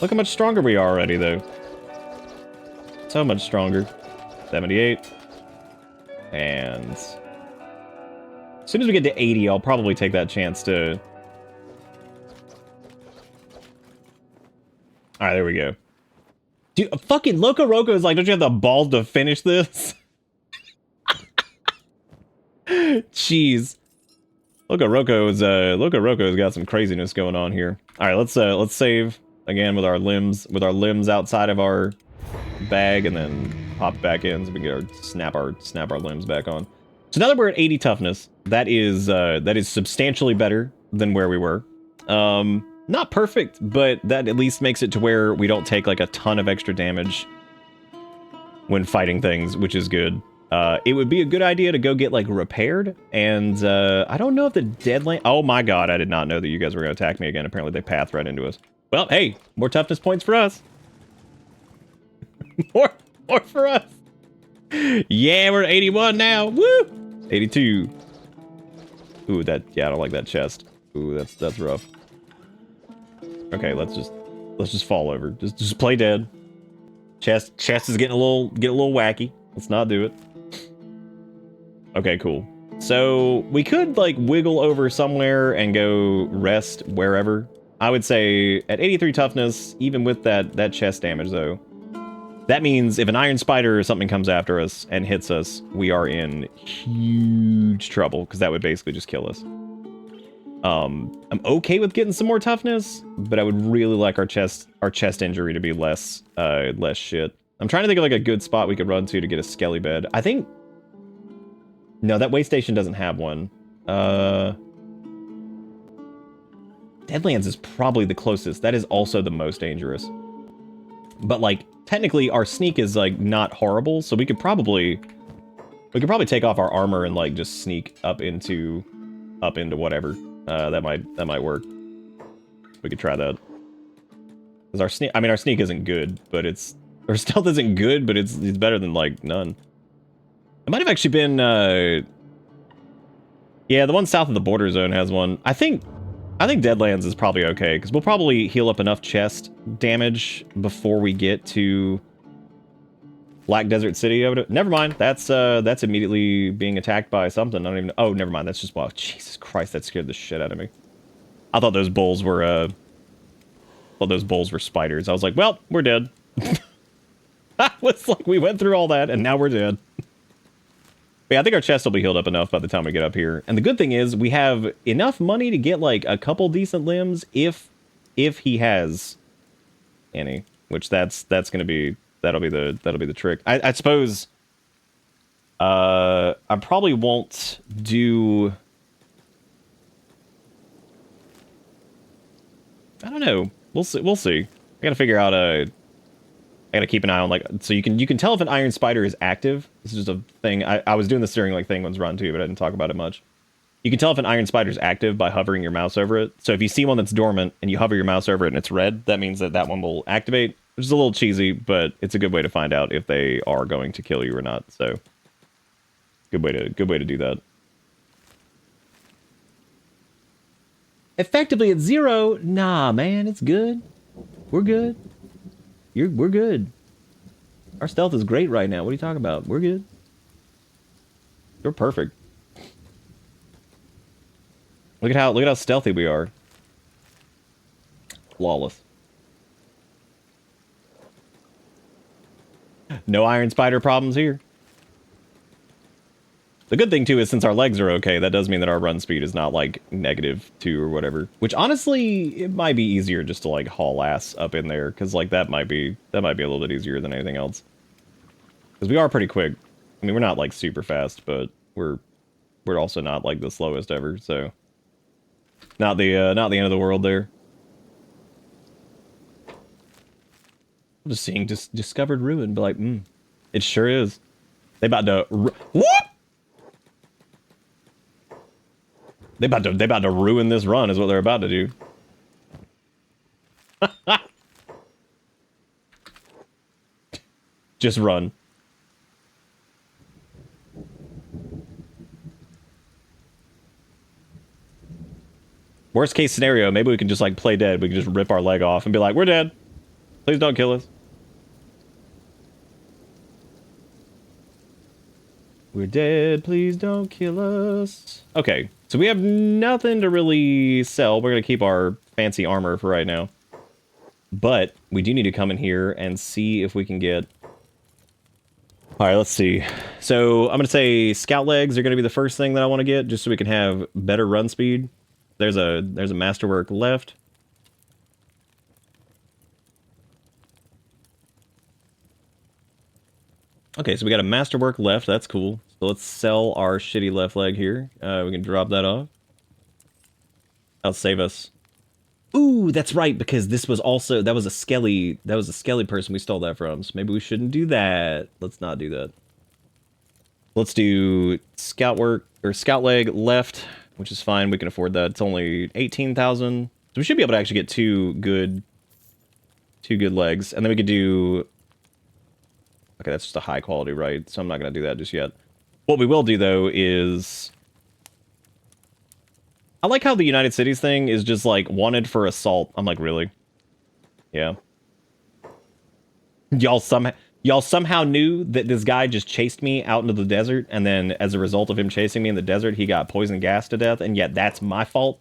Look how much stronger we are already, though. So much stronger. 78. And as soon as we get to 80, I'll probably take that chance to... Alright, there we go. Dude, fucking Loco Roco is like, don't you have the balls to finish this? Jeez. Loco Roco's got some craziness going on here. Alright, let's save again with our limbs outside of our bag, and then pop back in so we can get snap our limbs back on. So now that we're at 80 toughness, that is substantially better than where we were. Not perfect, but that at least makes it to where we don't take like a ton of extra damage when fighting things, which is good. It would be a good idea to go get like repaired, and I don't know if the Deadland... Oh my god, I did not know that you guys were going to attack me again. Apparently they pathed right into us. Well, hey, more toughness points for us. more for us. Yeah, we're at 81 now. Woo! 82. Ooh, I don't like that chest. Ooh, that's rough. Okay, let's just fall over. Just play dead. Chest is getting a little wacky. Let's not do it. Okay, cool. So we could like wiggle over somewhere and go rest wherever. I would say at 83 toughness, even with that chest damage though, that means if an iron spider or something comes after us and hits us, we are in huge trouble because that would basically just kill us. I'm okay with getting some more toughness, but I would really like our chest injury to be less shit. I'm trying to think of like a good spot we could run to get a skelly bed. I think no, that way station doesn't have one. Deadlands is probably the closest. That is also the most dangerous. But like technically our sneak is like not horrible, so we could probably take off our armor and like just sneak up into whatever. That might work. We could try that. Because our sneak isn't good, but our stealth isn't good, but it's better than like none. It might have actually been yeah, the one south of the border zone has one. I think Deadlands is probably okay, because we'll probably heal up enough chest damage before we get to Black Desert City. Never mind. That's immediately being attacked by something. I don't even know. Oh, never mind. That's just, wow, Jesus Christ, that scared the shit out of me. I thought those bulls were spiders. I was like, well, we're dead. It's like we went through all that and now we're dead. But yeah, I think our chest will be healed up enough by the time we get up here. And the good thing is we have enough money to get like a couple decent limbs if he has any, which that'll be the trick. I suppose I probably won't do, I don't know. We'll see. I gotta figure out I gotta keep an eye on, like, so you can tell if an iron spider is active. This is just a thing. I was doing this during like Thing One's run too, but I didn't talk about it much. You can tell if an iron spider is active by hovering your mouse over it. So if you see one that's dormant and you hover your mouse over it and it's red, that means that one will activate, which is a little cheesy, but it's a good way to find out if they are going to kill you or not. So good way to do that. Effectively at 0? Nah, man, it's good. We're good. We're good. Our stealth is great right now. What are you talking about? We're good. We're perfect. Look at how stealthy we are. Flawless. No iron spider problems here. The good thing too is since our legs are okay, that does mean that our run speed is not like -2 or whatever. Which honestly, it might be easier just to like haul ass up in there, because like that might be a little bit easier than anything else. Because we are pretty quick. I mean, we're not like super fast, but we're also not like the slowest ever. So not the end of the world there. I'm just seeing discovered ruin, but like, it sure is. They about to whoop. They about to ruin this run is what they're about to do. Just run. Worst case scenario, maybe we can just like play dead. We can just rip our leg off and be like, we're dead. Please don't kill us. We're dead, please don't kill us. Okay, so we have nothing to really sell. We're gonna keep our fancy armor for right now. But we do need to come in here and see if we can get... Alright, let's see. So I'm gonna say scout legs are gonna be the first thing that I want to get, just so we can have better run speed. There's a masterwork left. Okay, so we got a masterwork left. That's cool. So let's sell our shitty left leg here. We can drop that off. That'll save us. Ooh, that's right, because this was also, that was a skelly person we stole that from. So maybe we shouldn't do that. Let's not do that. Let's do scout work or scout leg left, which is fine. We can afford that. It's only 18,000. So we should be able to actually get two good legs, and then we could do. Okay, that's just a high quality, right? So I'm not going to do that just yet. What we will do, though, is... I like how the United Cities thing is just, like, wanted for assault. I'm like, really? Yeah. Y'all somehow knew that this guy just chased me out into the desert, and then as a result of him chasing me in the desert, he got poison gas to death, and yet that's my fault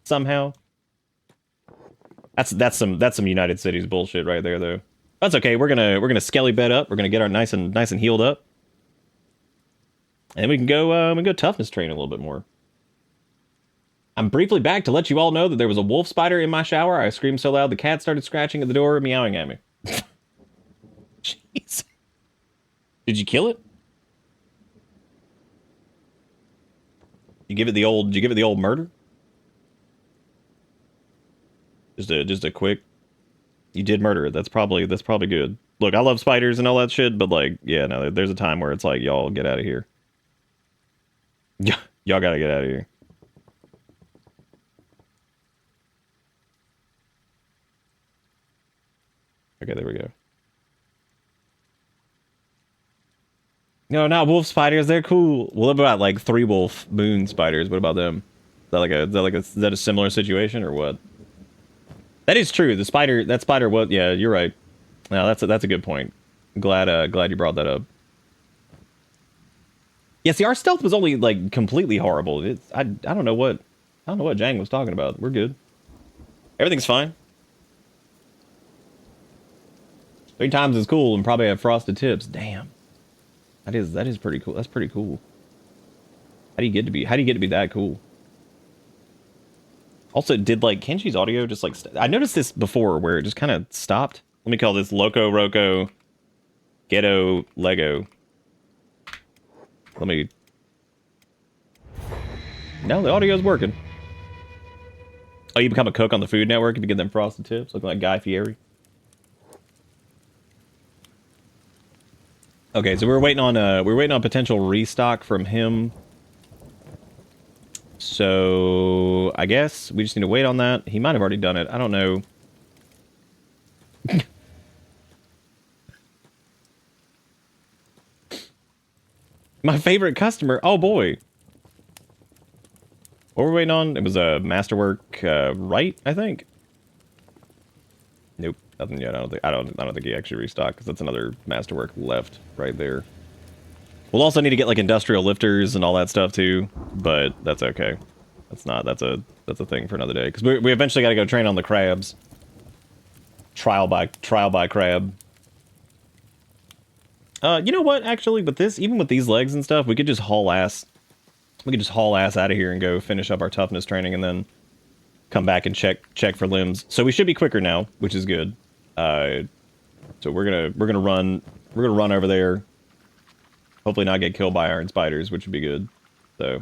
somehow? That's some United Cities bullshit right there, though. That's okay. We're gonna skelly bed up. We're gonna get our nice and healed up, and we can go toughness train a little bit more. I'm briefly back to let you all know that there was a wolf spider in my shower. I screamed so loud the cat started scratching at the door, meowing at me. Jeez. Did you kill it? You give it the old murder? Just a quick. You did murder it. That's probably good. Look, I love spiders and all that shit, but like, yeah, no, there's a time where it's like, y'all get out of here. Y'all gotta get out of here. Okay, there we go. No, not wolf spiders. They're cool. What about like 3-wolf moon spiders? What about them? Is that a similar situation or what? That is true. That spider was, yeah, you're right. No, that's a good point. Glad you brought that up. Yeah, see, our stealth was only like completely horrible. I don't know what Jang was talking about. We're good. Everything's fine. 3 times as cool and probably have frosted tips. Damn. That is pretty cool. That's pretty cool. How do you get to be that cool? Also, did like Kenshi's audio just like I noticed this before where it just kind of stopped. Let me call this Loco Roco Ghetto Lego. Let me. No, the audio's working. Oh, you become a cook on the Food Network if you get them frosted tips, looking like Guy Fieri. Okay, so we're waiting on potential restock from him. So I guess we just need to wait on that. He might have already done it. I don't know. My favorite customer. Oh boy. What were we waiting on? It was a masterwork, right? I think. Nope, nothing yet. I don't think he actually restocked because that's another masterwork left right there. We'll also need to get like industrial lifters and all that stuff too, but that's okay. That's a thing for another day because we eventually got to go train on the crabs. Trial by crab. You know what? Actually, with this, even with these legs and stuff, we could just haul ass. We could just haul ass out of here and go finish up our toughness training, and then come back and check for limbs. So we should be quicker now, which is good. So we're gonna run over there. Hopefully not get killed by iron spiders, which would be good. So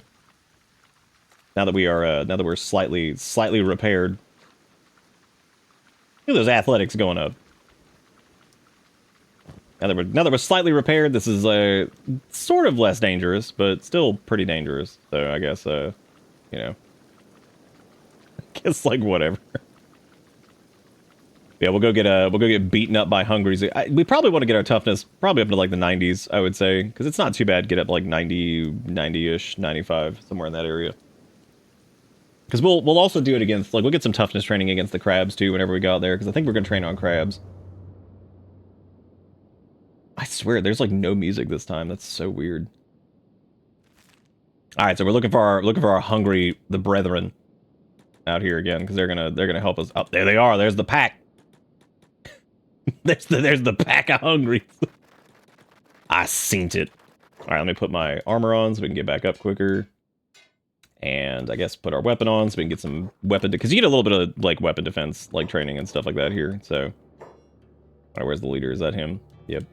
now that we're slightly repaired, look at those athletics going up. Now that we're slightly repaired, this is sort of less dangerous, but still pretty dangerous. So I guess you know, I guess like whatever. Yeah, we'll go get beaten up by hungries. We probably want to get our toughness probably up to like the 90s, I would say, because it's not too bad to get up like 90-ish, 95, somewhere in that area. Because we'll also do it against, like, we'll get some toughness training against the crabs too whenever we go out there, because I think we're gonna train on crabs. I swear, there's like no music this time. That's so weird. All right, so we're looking for our hungry the brethren out here again because they're gonna help us. Oh, there they are. There's the pack. there's the pack of hungries. I seen it. All right, let me put my armor on so we can get back up quicker. And I guess put our weapon on so we can get some weapon because you get a little bit of like weapon defense, like training and stuff like that here. So, all right, where's the leader? Is that him? Yep.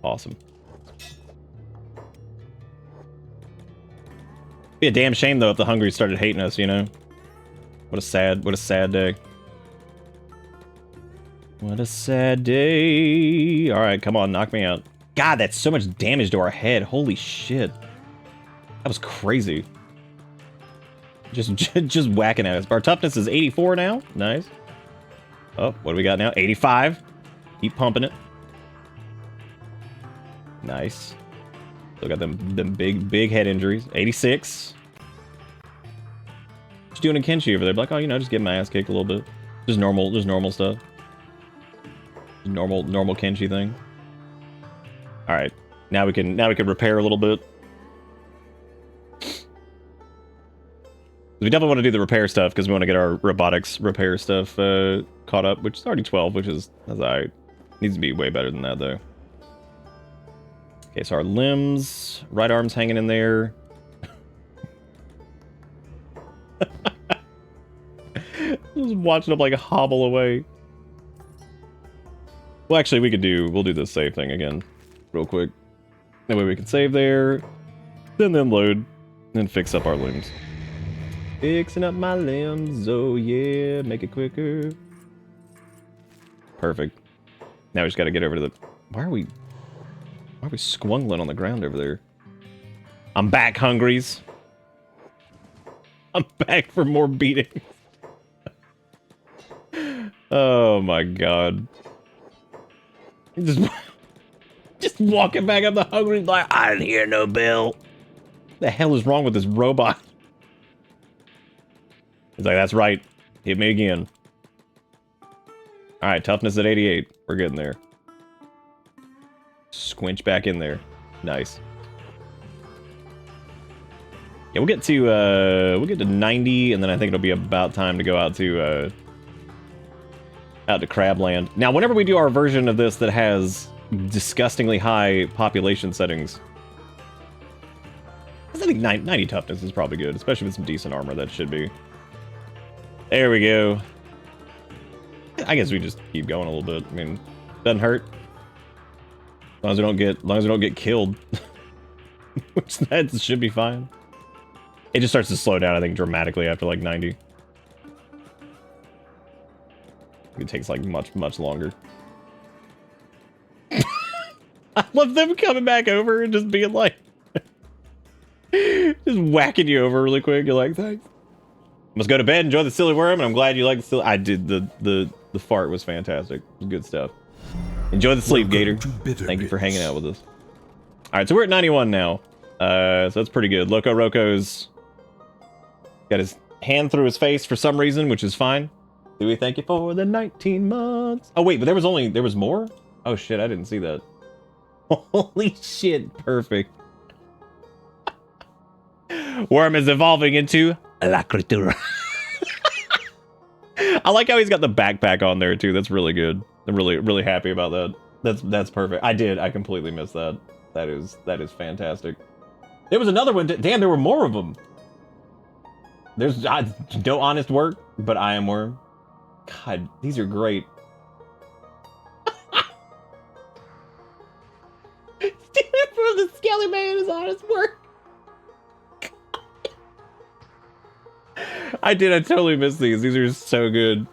Awesome. Be a damn shame though if the hungry started hating us, you know? What a sad day. What a sad day. Alright, come on, knock me out. God, that's so much damage to our head. Holy shit. That was crazy. Just whacking at us. Our toughness is 84 now. Nice. Oh, what do we got now? 85. Keep pumping it. Nice. Still got them big head injuries. 86. What you doing in Kenshi over there? Like, oh, you know, just getting my ass kicked a little bit. Just normal stuff. Normal Kenshi thing. All right, now we can repair a little bit. We definitely want to do the repair stuff because we want to get our robotics repair stuff caught up, which is already 12, which is that's alright. Needs to be way better than that though. Okay, so our limbs, right arm's hanging in there. Just watching him like hobble away. Well, actually, we'll do this save thing again, real quick. That way we can save there, then load, then fix up our limbs. Fixing up my limbs, oh yeah, make it quicker. Perfect. Now we just gotta get over to the... Why are we squungling on the ground over there? I'm back, hungries. I'm back for more beatings. Oh my god. Just walking back up the hungry like, I didn't hear no bell. The hell is wrong with this robot? He's like, that's right. Hit me again. Alright, toughness at 88. We're getting there. Squinch back in there. Nice. Yeah, we'll get to 90, and then I think it'll be about time to go out to Crabland. Now, whenever we do our version of this that has disgustingly high population settings, I think 90 toughness is probably good, especially with some decent armor. That should be. There we go. I guess we just keep going a little bit. I mean, doesn't hurt. As long as we don't get killed. Which that should be fine. It just starts to slow down, I think, dramatically after like 90. It takes like much longer. I love them coming back over and just being like just whacking you over really quick. You're like, thanks. Must go to bed, enjoy the silly worm, and I'm glad you like the silly... I did. The fart was fantastic. It was good stuff. Enjoy the sleep, Gator. Thank you for hanging out with us. Alright, so we're at 91 now. So that's pretty good. Loco Roco's got his hand through his face for some reason, which is fine. Do we thank you for the 19 months? Oh wait, but there was more? Oh shit, I didn't see that. Holy shit, perfect. Worm is evolving into La Criatura. I like how he's got the backpack on there too. That's really good. I'm really happy about that. That's perfect. I completely missed that. That is fantastic. There was another one. Damn, there were more of them. There's no honest work, but I am Worm. God, these are great. Stealing from the Skelly Man is honest work. I totally missed these. These are so good.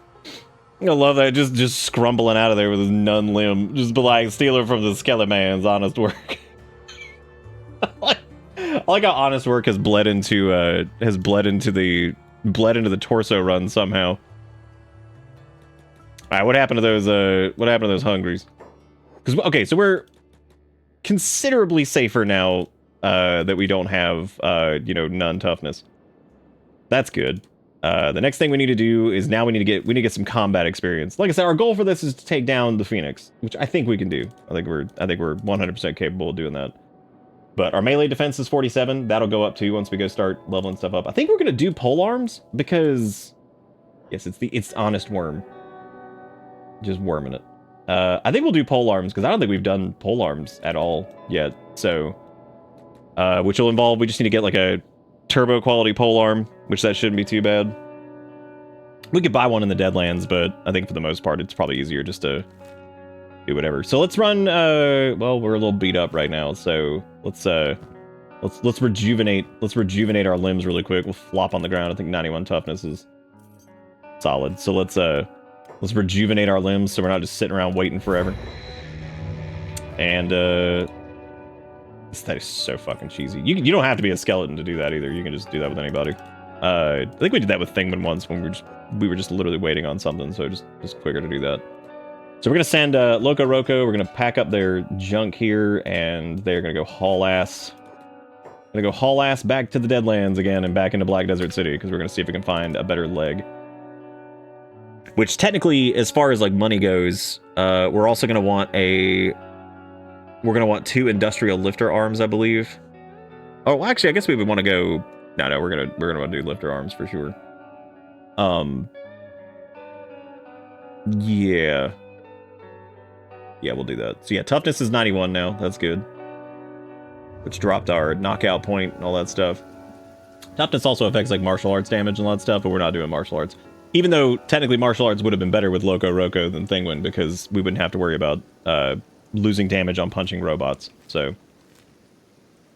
I love that. Just scrumbling out of there with his nun limb. Just be like, stealer from the Skelly Man's honest work. I like how honest work has bled into the torso run somehow. All right, what happened to those hungries? Because okay, so we're considerably safer now that we don't have nun toughness. That's good. The next thing we need to do is now we need to get some combat experience. Like I said, our goal for this is to take down the Phoenix, which I think we can do. I think we're 100% capable of doing that. But our melee defense is 47. That'll go up too once we go start leveling stuff up. I think we're gonna do pole arms because yes, it's honest worm. Just worming it. I think we'll do pole arms because I don't think we've done pole arms at all yet. So, which will involve we just need to get like a turbo quality pole arm, which that shouldn't be too bad. We could buy one in the Deadlands, but I think for the most part it's probably easier just to do whatever. So let's run well, we're a little beat up right now, so let's rejuvenate our limbs really quick. We'll flop on the ground. I think 91 toughness is solid. So let's rejuvenate our limbs so we're not just sitting around waiting forever. And that is so fucking cheesy. You don't have to be a skeleton to do that either. You can just do that with anybody. I think we did that with Thingman once when we were just literally waiting on something, so just quicker to do that. So we're gonna send Loco Roco. We're gonna pack up their junk here, and they're gonna go haul ass. Back to the Deadlands again and back into Black Desert City because we're gonna see if we can find a better leg. Which technically, as far as like money goes, we're also gonna want we're gonna want 2 industrial lifter arms, I believe. Oh, well, actually, I guess we would want to go. No, we're gonna want to do lifter arms for sure. Yeah, we'll do that. So yeah, toughness is 91 now. That's good. Which dropped our knockout point and all that stuff. Toughness also affects like martial arts damage and all that stuff, but we're not doing martial arts. Even though technically martial arts would have been better with Loco Roco than Thingwin, because we wouldn't have to worry about losing damage on punching robots. So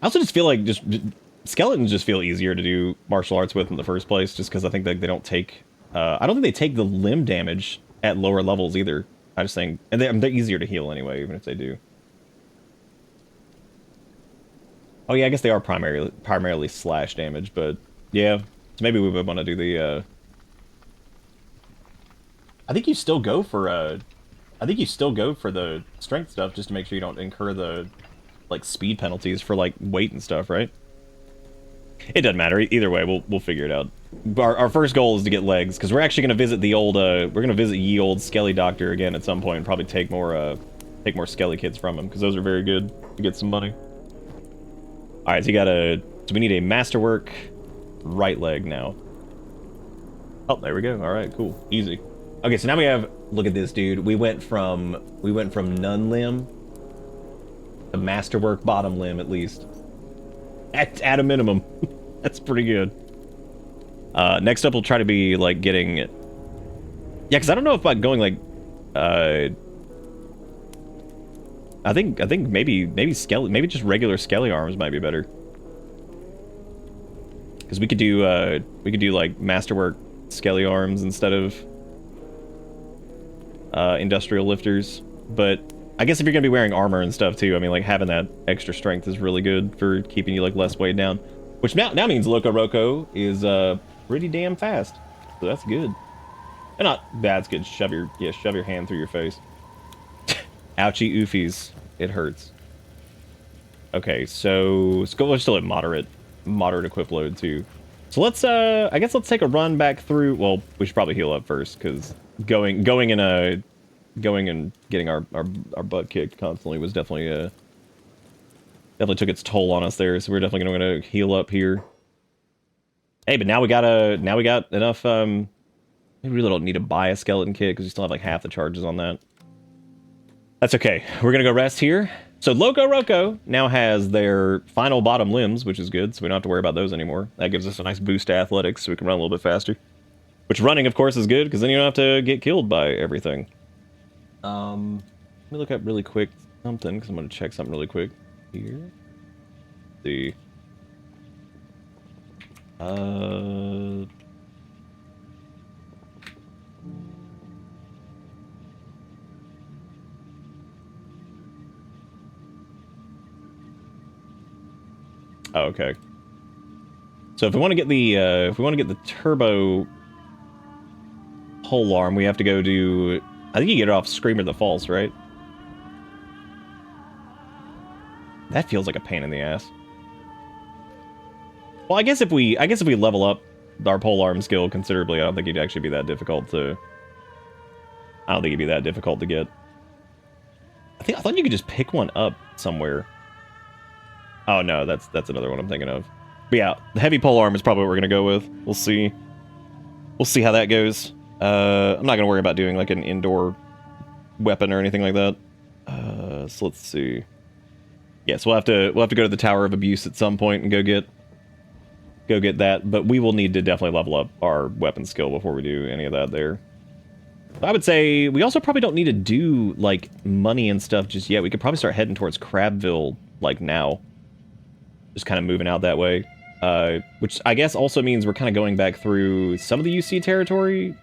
I also just feel like just skeletons just feel easier to do martial arts with in the first place, just because I think that they don't take I don't think they take the limb damage at lower levels either. I just think, and they're easier to heal anyway, even if they do. Oh yeah, I guess they are primarily slash damage, but yeah. So maybe we would want to do the. I think you still go for the strength stuff just to make sure you don't incur the like speed penalties for like weight and stuff, right? It doesn't matter either way. We'll figure it out. Our first goal is to get legs, because we're actually going to visit the old we're going to visit ye old Skelly Doctor again at some point and probably take more Skelly kits from him, because those are very good to get some money. All right, so we need a masterwork right leg now. Oh, there we go. All right, cool, easy. Okay, so now we have, look at this, dude. We went from none limb to masterwork bottom limb, at least. At a minimum. That's pretty good. Next up, we'll try to be, like, getting... Yeah, because I don't know if, like, going, like, I think maybe Skelly, maybe just regular Skelly arms might be better. Because we could do, like, masterwork Skelly arms instead of industrial lifters. But I guess if you're gonna be wearing armor and stuff too, I mean, like, having that extra strength is really good for keeping you like less weighed down. Which now means Loco Roco is pretty damn fast, so that's good. And not bad. It's good. Shove your hand through your face. Ouchie oofies, it hurts. Okay, so we're still at moderate equip load too. So let's I guess let's take a run back through. Well, we should probably heal up first, because going and getting our butt kicked constantly was definitely took its toll on us there. So we're definitely going to heal up here. Hey, but now we got enough. We really don't need to buy a skeleton kit because we still have like half the charges on that. That's okay. We're gonna go rest here. So Loco Roco now has their final bottom limbs, which is good, so we don't have to worry about those anymore. That gives us a nice boost to athletics, so we can run a little bit faster. Which running, of course, is good, because then you don't have to get killed by everything. Let me look up really quick something, because I'm going to check something really quick here. Let's see. Oh, okay. So if we want to get the turbo pole arm, we have to go to, I think you get it off Screamer the False, right? That feels like a pain in the ass. Well, I guess if we level up our pole arm skill considerably, I don't think it'd actually be that difficult to. I don't think it'd be that difficult to get. I thought you could just pick one up somewhere. Oh no, that's another one I'm thinking of. But yeah, the heavy pole arm is probably what we're gonna go with. We'll see. We'll see how that goes. I'm not gonna worry about doing like an indoor weapon or anything like that. So let's see. Yes, we'll have to go to the Tower of Abuse at some point and go get that. But we will need to definitely level up our weapon skill before we do any of that there. I would say we also probably don't need to do like money and stuff just yet. We could probably start heading towards Crabville like now. Just kind of moving out that way. Which I guess also means we're kind of going back through some of the UC territory.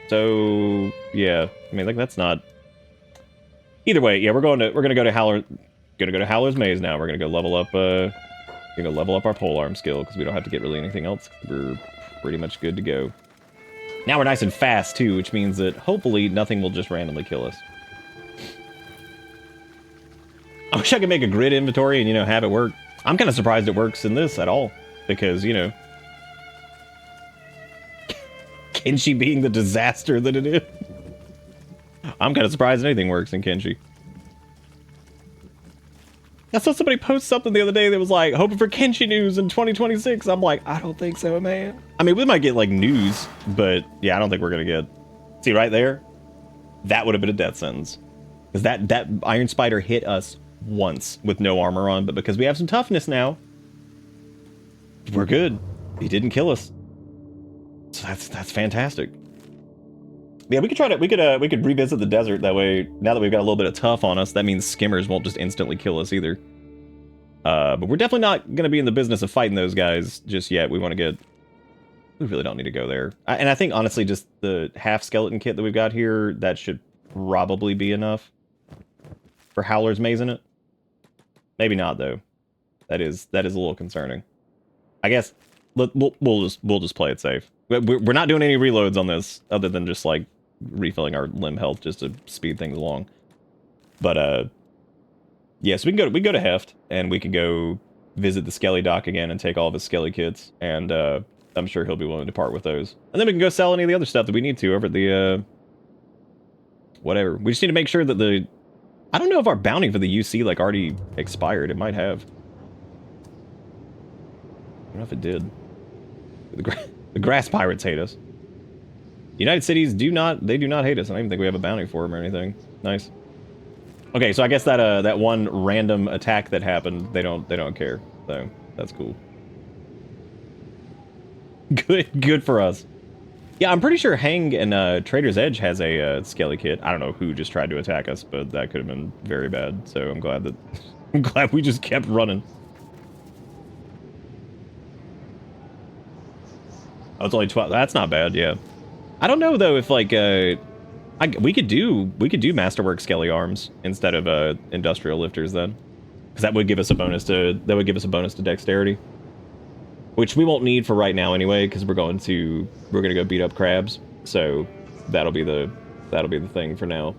So yeah, I mean, like, that's not. Either way, yeah, we're gonna go to Howler's Maze now. We're gonna go level up. Our polearm skill because we don't have to get really anything else. We're pretty much good to go. Now we're nice and fast too, which means that hopefully nothing will just randomly kill us. I wish I could make a grid inventory and, you know, have it work. I'm kind of surprised it works in this at all because, you know, Kenshi being the disaster that it is. I'm kind of surprised anything works in Kenshi. I saw somebody post something the other day that was like, hoping for Kenshi news in 2026. I'm like, I don't think so, man. I mean, we might get like news, but yeah, I don't think we're going to get. See right there? That would have been a death sentence. Because that Iron Spider hit us once with no armor on, but because we have some toughness now, we're good. He didn't kill us. So that's fantastic. Yeah, we could try to we could revisit the desert that way. Now that we've got a little bit of tough on us, that means skimmers won't just instantly kill us either. But we're definitely not gonna be in the business of fighting those guys just yet. We want to get. We really don't need to go there. And I think honestly, just the half skeleton kit that we've got here, that should probably be enough for Howler's Maze in it. Maybe not though. That is a little concerning. I guess we'll just play it safe. We're not doing any reloads on this other than just like refilling our limb health just to speed things along. But yeah, so we can go to Heft and we can go visit the Skelly dock again and take all of his Skelly kits, and I'm sure he'll be willing to part with those. And then we can go sell any of the other stuff that we need to over at the whatever. We just need to make sure that the I don't know if our bounty for the UC like already expired. It might have. I don't know if it did. The grass pirates hate us. United Cities do not hate us. I don't even think we have a bounty for them or anything. Nice. Okay, so I guess that that one random attack that happened, they don't care. So that's cool. Good for us. Yeah, I'm pretty sure Hang and Trader's Edge has a Skelly kit. I don't know who just tried to attack us, but that could have been very bad. So I'm glad that I'm glad we just kept running. Oh, it's only 12. That's not bad. Yeah. I don't know though if like we could do Masterwork Skelly arms instead of industrial lifters then, because that would give us a bonus to dexterity, which we won't need for right now anyway, because we're gonna go beat up crabs. So that'll be the thing for now.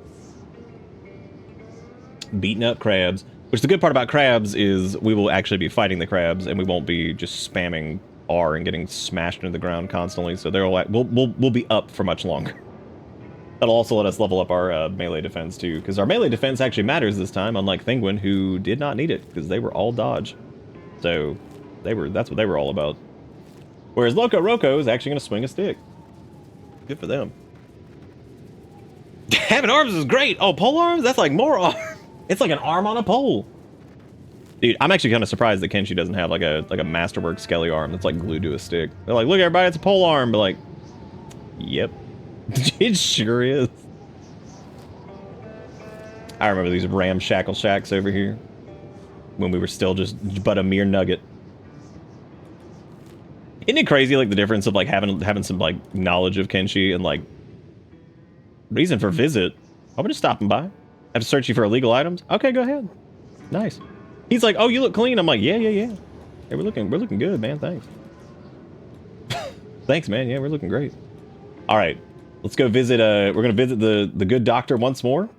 Beating up crabs, which the good part about crabs is we will actually be fighting the crabs and we won't be just spamming R and getting smashed into the ground constantly. So we'll be up for much longer. That'll also let us level up our melee defense too, because our melee defense actually matters this time, unlike Thingwin, who did not need it because they were all dodge. So that's what they were all about. Whereas Loco Roco is actually going to swing a stick. Good for them. Having arms is great. Oh, pole arms? That's like more arms. It's like an arm on a pole. Dude, I'm actually kind of surprised that Kenshi doesn't have like a Masterwork Skelly arm that's like glued to a stick. They're like, look everybody, it's a pole arm. But like, yep. It sure is. I remember these ramshackle shacks over here when we were still just but a mere nugget. Isn't it crazy, like the difference of like having some like knowledge of Kenshi and like reason for visit? I'm just stopping by. I have to search you for illegal items. Okay, go ahead. Nice. He's like, oh, you look clean. I'm like, yeah. Hey, we're looking good, man. Thanks. Thanks, man. Yeah, we're looking great. All right, let's go visit. We're gonna visit the good doctor once more.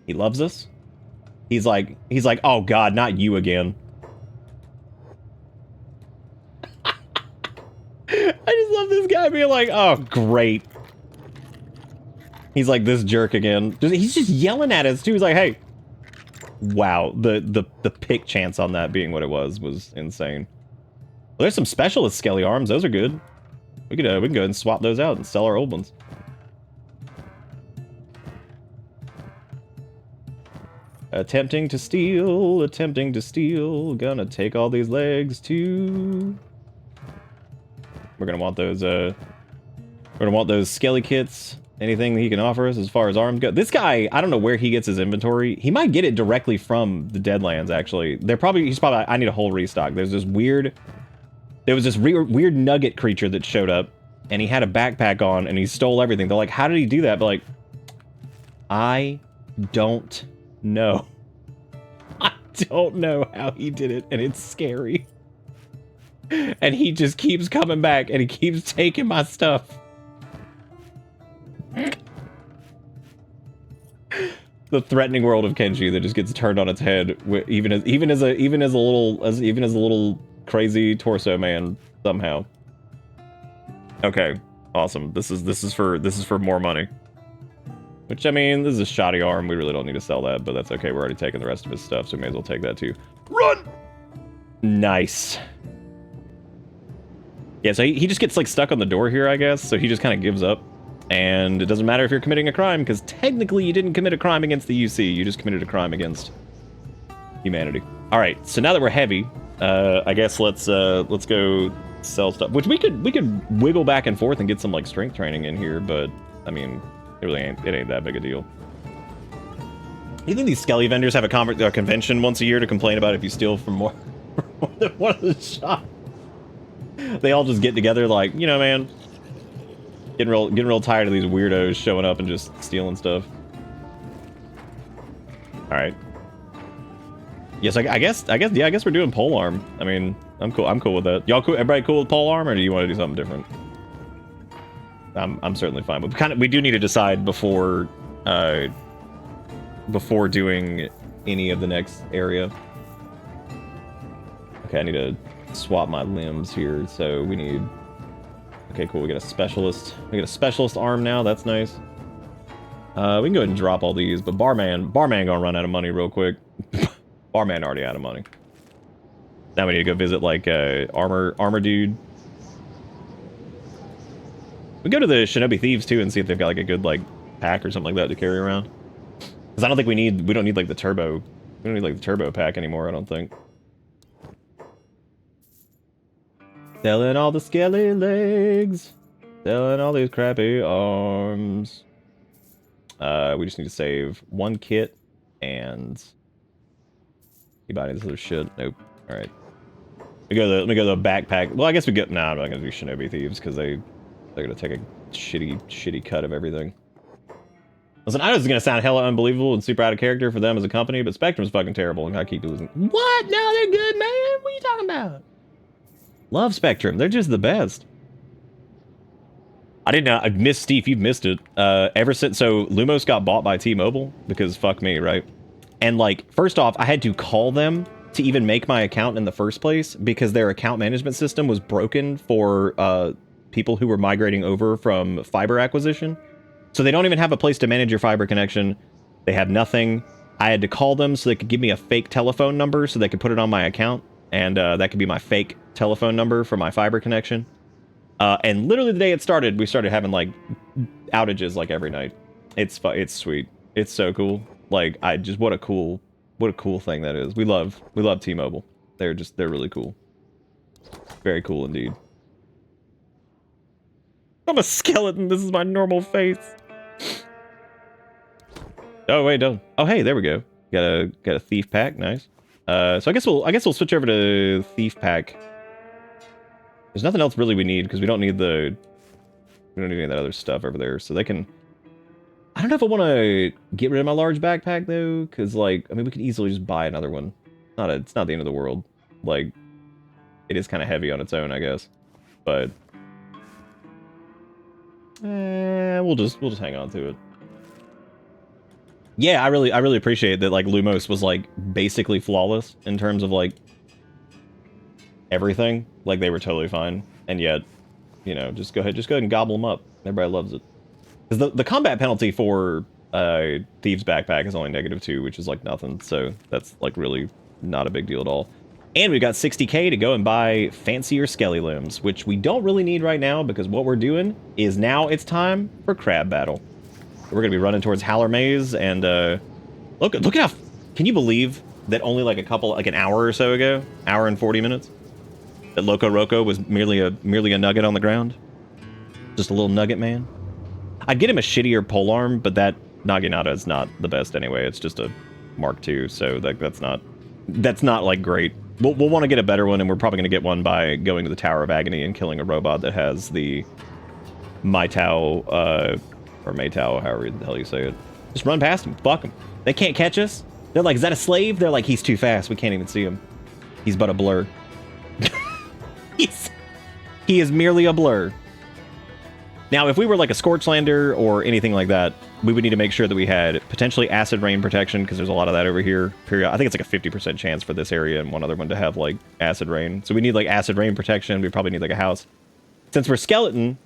He loves us. He's like, oh God, not you again. I just love this guy being like, oh great. He's like, this jerk again. He's just yelling at us too. He's like, hey. Wow, the pick chance on that being what it was insane. Well, there's some specialist Skelly arms. Those are good. We can go ahead and swap those out and sell our old ones. Attempting to steal. Gonna take all these legs too. We're gonna want those Skelly kits. Anything that he can offer us as far as arms go. This guy, I don't know where he gets his inventory. He might get it directly from the Deadlands, actually. He's probably, I need a whole restock. There was this weird nugget creature that showed up, and he had a backpack on, and he stole everything. They're like, how did he do that? But like, I don't know. I don't know how he did it, and it's scary. And he just keeps coming back, and he keeps taking my stuff. The threatening world of Kenshi that just gets turned on its head, even as a little crazy torso man somehow. Okay, awesome. This is for more money. Which, I mean, this is a shoddy arm. We really don't need to sell that, but that's okay. We're already taking the rest of his stuff, so we may as well take that too. Run! Nice. Yeah, so he just gets like stuck on the door here, I guess. So he just kind of gives up. And it doesn't matter if you're committing a crime, because technically you didn't commit a crime against the UC. You just committed a crime against humanity. All right, so now that we're heavy, I guess let's go sell stuff, which we could wiggle back and forth and get some like strength training in here, but I mean, it ain't that big a deal. You think these Skelly vendors have a convention once a year to complain about if you steal from more than one of the shops? They all just get together like, you know, man, getting real tired of these weirdos showing up and just stealing stuff. All right. Yes, I guess we're doing pole arm. I mean, I'm cool with that. Y'all cool? Everybody cool with pole arm, or do you want to do something different? I'm certainly fine, but we do need to decide before doing any of the next area. Okay, I need to swap my limbs here, so we need... Okay, cool, we got a specialist. We got a specialist arm now, that's nice. We can go ahead and drop all these, but Barman gonna run out of money real quick. Barman already out of money. Now we need to go visit, like, armor dude. We go to the Shinobi Thieves, too, and see if they've got, like, a good, like, pack or something like that to carry around. Because I don't think we don't need, like, the turbo... We don't need, like, the turbo pack anymore, I don't think. Selling all the skelly legs. Selling all these crappy arms. We just need to save one kit and... You buy any of this other shit? Nope. Alright. Let me go to the backpack. Well, I guess we get... Nah, I'm not gonna do Shinobi Thieves, because they're gonna take a shitty cut of everything. Listen, I know this is gonna sound hella unbelievable and super out of character for them as a company, but Spectrum's fucking terrible, and I keep losing. What? No, they're good, man! What are you talking about? Love Spectrum. They're just the best. I didn't know. I missed Steve. You've missed it. Ever since... So, Lumos got bought by T-Mobile, because fuck me, right? And, like, first off, I had to call them to even make my account in the first place, because their account management system was broken for people who were migrating over from fiber acquisition. So they don't even have a place to manage your fiber connection. They have nothing. I had to call them so they could give me a fake telephone number so they could put it on my account. And that could be my fake telephone number for my fiber connection. And literally the day it started, we started having, like, outages, like, every night. It's sweet. It's so cool. Like, what a cool thing that is. We love T-Mobile. They're really cool. Very cool indeed. I'm a skeleton. This is my normal face. Oh wait, don't. Oh hey, there we go. Got a thief pack. Nice. So I guess we'll switch over to thief pack. There's nothing else really we need because we don't need any of that other stuff over there. So they can. I don't know if I want to get rid of my large backpack though, because like I mean we could easily just buy another one. It's not the end of the world. Like it is kind of heavy on its own, I guess. But we'll just hang on to it. Yeah, I really appreciate that like Lumos was like basically flawless in terms of like everything. Like they were totally fine, and yet, you know, just go ahead and gobble them up. Everybody loves it. Because the combat penalty for Thieves Backpack is only -2, which is like nothing. So that's like really not a big deal at all. And we've got 60k to go and buy fancier skelly limbs, which we don't really need right now because what we're doing is now it's time for crab battle. We're going to be running towards Howler Maze, and look at how... Can you believe that only like an hour or so ago, hour and 40 minutes, that Loco Roco was merely a nugget on the ground? Just a little nugget man? I'd get him a shittier polearm, but that Naginata is not the best anyway. It's just a Mark II, so that's not like great. We'll want to get a better one, and we're probably going to get one by going to the Tower of Agony and killing a robot that has the Maitao, or Maytao, however the hell you say it. Just run past him. Fuck him. They can't catch us. They're like, is that a slave? They're like, he's too fast. We can't even see him. He's but a blur. He is merely a blur. Now, if we were like a Scorchlander or anything like that, we would need to make sure that we had potentially acid rain protection, because there's a lot of that over here. I think it's like a 50% chance for this area and one other one to have like acid rain. So we need like acid rain protection. We probably need like a house. Since we're skeleton,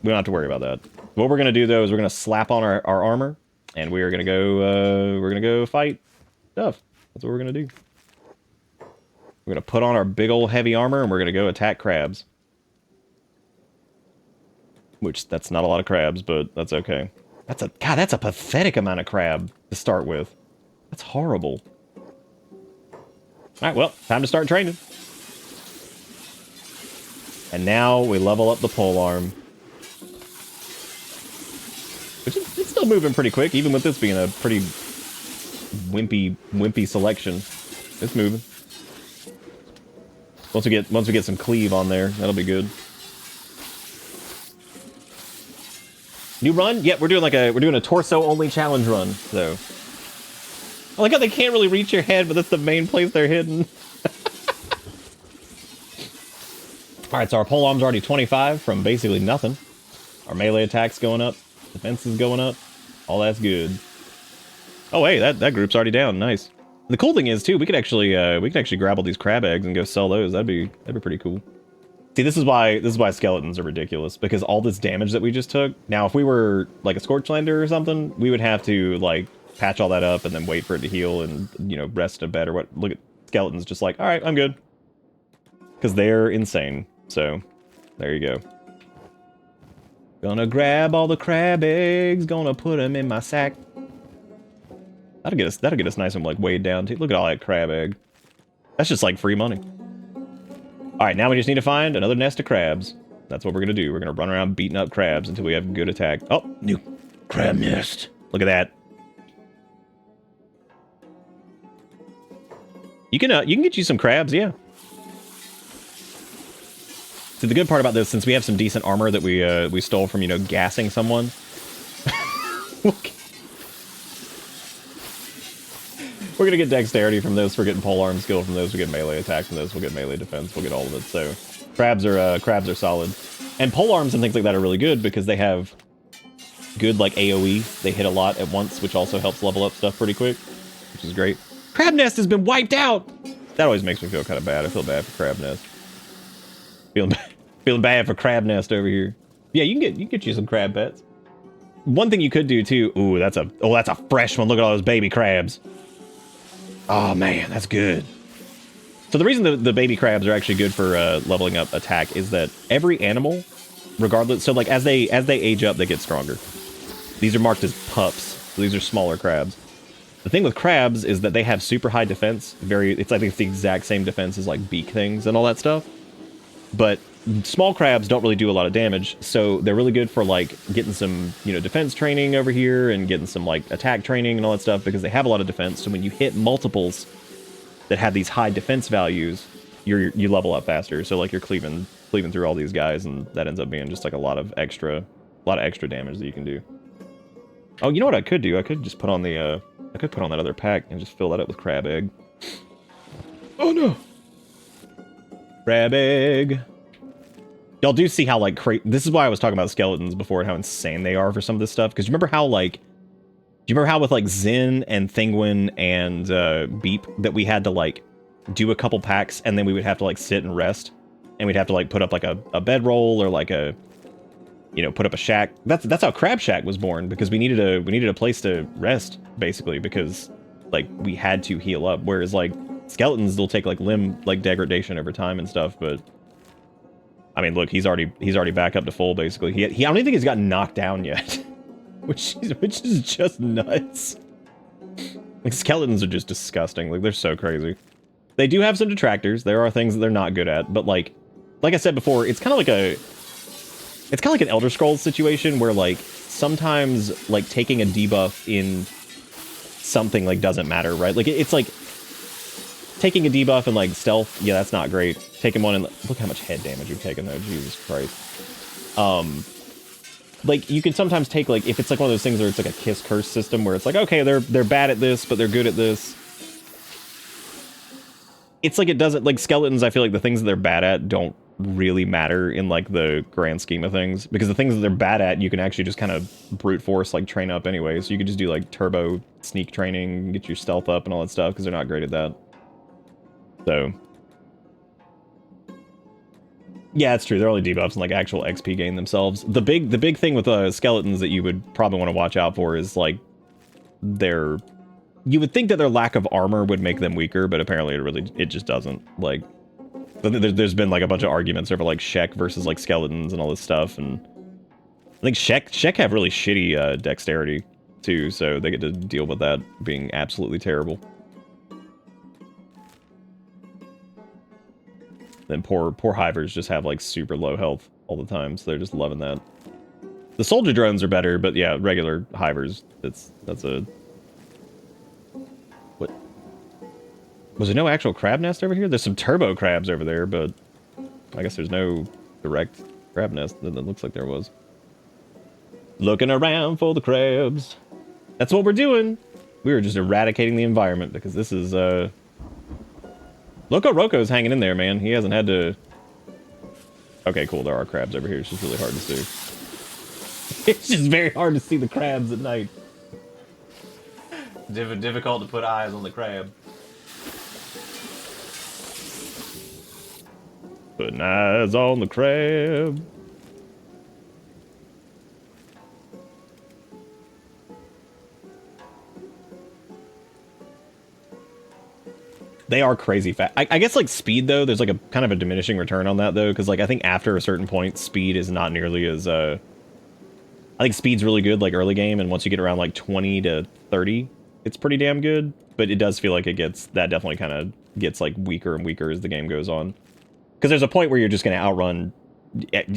we don't have to worry about that. What we're gonna do though is we're gonna slap on our armor, and we are gonna go fight stuff. That's what we're gonna do. We're gonna put on our big old heavy armor, and we're gonna go attack crabs. Which, that's not a lot of crabs, but that's okay. That's a pathetic amount of crab to start with. That's horrible. Alright, well, time to start training. And now we level up the polearm. Which is it's still moving pretty quick, even with this being a pretty wimpy selection. It's moving. Once we get some cleave on there, that'll be good. New run? Yep, we're doing a torso only challenge run. So I like how they can't really reach your head, but that's the main place they're hidden. All right, so our polearm's already 25 from basically nothing. Our melee attack's going up, defense is going up. All that's good. Oh, hey, that group's already down. Nice. And the cool thing is too, we could actually grab all these crab eggs and go sell those. That'd be pretty cool. See, this is why skeletons are ridiculous, because all this damage that we just took. Now, if we were like a Scorchlander or something, we would have to like patch all that up and then wait for it to heal and, you know, rest in bed or what. Look at skeletons just like, all right, I'm good. Because they're insane. So, there you go. Gonna grab all the crab eggs, gonna put them in my sack. That'll get us nice and like weighed down too. Look at all that crab egg. That's just like free money. Alright, now we just need to find another nest of crabs. That's what we're gonna do. We're gonna run around beating up crabs until we have good attack. Oh, new crab nest. Look at that. You can get you some crabs, yeah. So the good part about this, since we have some decent armor that we stole from, you know, gassing someone. We're gonna get dexterity from this, we're getting polearm skill from this, we get melee attack from this, we'll get melee defense, we'll get all of it. So crabs are solid. And polearms and things like that are really good because they have good like AoE. They hit a lot at once, which also helps level up stuff pretty quick, which is great. Crab nest has been wiped out! That always makes me feel kind of bad. I feel bad for crab nest. Feeling bad for crab nest over here. Yeah, you can get you some crab pets. One thing you could do too. Ooh, that's a fresh one. Look at all those baby crabs. Oh man, that's good. So the reason the baby crabs are actually good for leveling up attack is that every animal, regardless, so like as they age up, they get stronger. These are marked as pups. So these are smaller crabs. The thing with crabs is that they have super high defense. I think it's the exact same defense as like beak things and all that stuff. But small crabs don't really do a lot of damage, so they're really good for like getting some, you know, defense training over here and getting some like attack training and all that stuff because they have a lot of defense. So when you hit multiples that have these high defense values, you level up faster. So like you're cleaving through all these guys, and that ends up being just like a lot of extra damage that you can do. Oh, you know what I could do? I could just put on the I could put on that other pack and just fill that up with crab egg. Oh no. Crab egg. Y'all do see how, like, this is why I was talking about skeletons before and how insane they are for some of this stuff. Because you remember how, like... Do you remember how with, like, Zin and Thingwin and Beep that we had to, like, do a couple packs and then we would have to, like, sit and rest? And we'd have to, like, put up, like, a bedroll or, like, a... You know, put up a shack. That's how Crab Shack was born, because we needed a place to rest, basically, because, like, we had to heal up. Whereas, like, skeletons, they'll take, like, limb, like, degradation over time and stuff, but... I mean, look, he's already back up to full, basically. I don't even think he's gotten knocked down yet. which is just nuts. Like, skeletons are just disgusting. Like, they're so crazy. They do have some detractors. There are things that they're not good at, but like I said before, it's kind of like an Elder Scrolls situation where, like, sometimes, like, taking a debuff in something, like, doesn't matter, right? Like, it's like taking a debuff in, like, stealth, yeah, that's not great. Taking one and look how much head damage you've taken though, Jesus Christ. Like, you can sometimes take, like, if it's like one of those things where it's like a kiss curse system where it's like, okay, they're bad at this, but they're good at this. It's like it doesn't, like, skeletons, I feel like the things that they're bad at don't really matter in, like, the grand scheme of things, because the things that they're bad at, you can actually just kind of brute force, like, train up anyway. So you could just do, like, turbo sneak training, get your stealth up and all that stuff, because they're not great at that. So yeah, it's true. They're only debuffs and, like, actual XP gain themselves. The big thing with skeletons that you would probably want to watch out for is, like, you would think that their lack of armor would make them weaker, but apparently it just doesn't. Like, there's been, like, a bunch of arguments over, like, Shek versus, like, skeletons and all this stuff, and I think Shek have really shitty dexterity too, so they get to deal with that being absolutely terrible. then poor hivers just have like super low health all the time, so they're just loving that. The soldier drones are better, but yeah, regular hivers, that's a... What? Was there no actual crab nest over here? There's some turbo crabs over there, but I guess there's no direct crab nest that looks like there was. Looking around for the crabs. That's what we're doing. We were just eradicating the environment because this is, Loco Roco's hanging in there, man. He hasn't had to... Okay, cool. There are crabs over here. It's just really hard to see. It's just very hard to see the crabs at night. Difficult to put eyes on the crab. Putting eyes on the crab. They are crazy fast. I guess, like, speed, though, there's, like, a kind of a diminishing return on that, though, because, like, I think after a certain point, speed is not nearly as, I think speed's really good, like, early game, and once you get around, like, 20 to 30, it's pretty damn good, but it does feel like it gets, that definitely kind of gets, like, weaker and weaker as the game goes on. Because there's a point where you're just going to outrun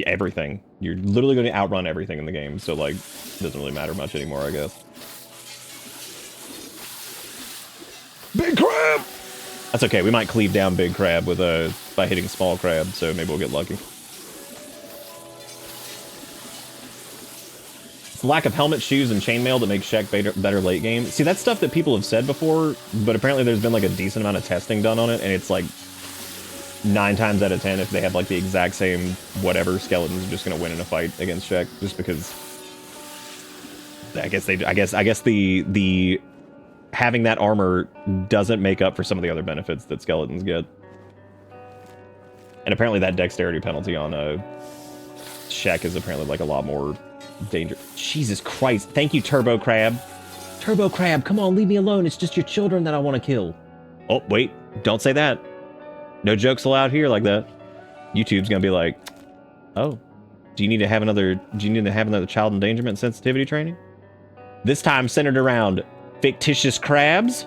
everything. You're literally going to outrun everything in the game, so, like, it doesn't really matter much anymore, I guess. Big crab! That's okay, we might cleave down big crab with by hitting small crab, so maybe we'll get lucky. It's the lack of helmet, shoes, and chainmail that makes Shek better late game. See, that's stuff that people have said before, but apparently there's been like a decent amount of testing done on it, and it's like 9 times out of 10, if they have like the exact same whatever, skeletons are just gonna win in a fight against Shek, just because I guess the having that armor doesn't make up for some of the other benefits that skeletons get. And apparently that dexterity penalty on Shek is apparently like a lot more dangerous. Jesus Christ. Thank you, Turbo Crab. Turbo Crab, come on, leave me alone. It's just your children that I want to kill. Oh, wait. Don't say that. No jokes allowed here like that. YouTube's gonna be like, oh, do you need to have another child endangerment sensitivity training? This time centered around fictitious crabs,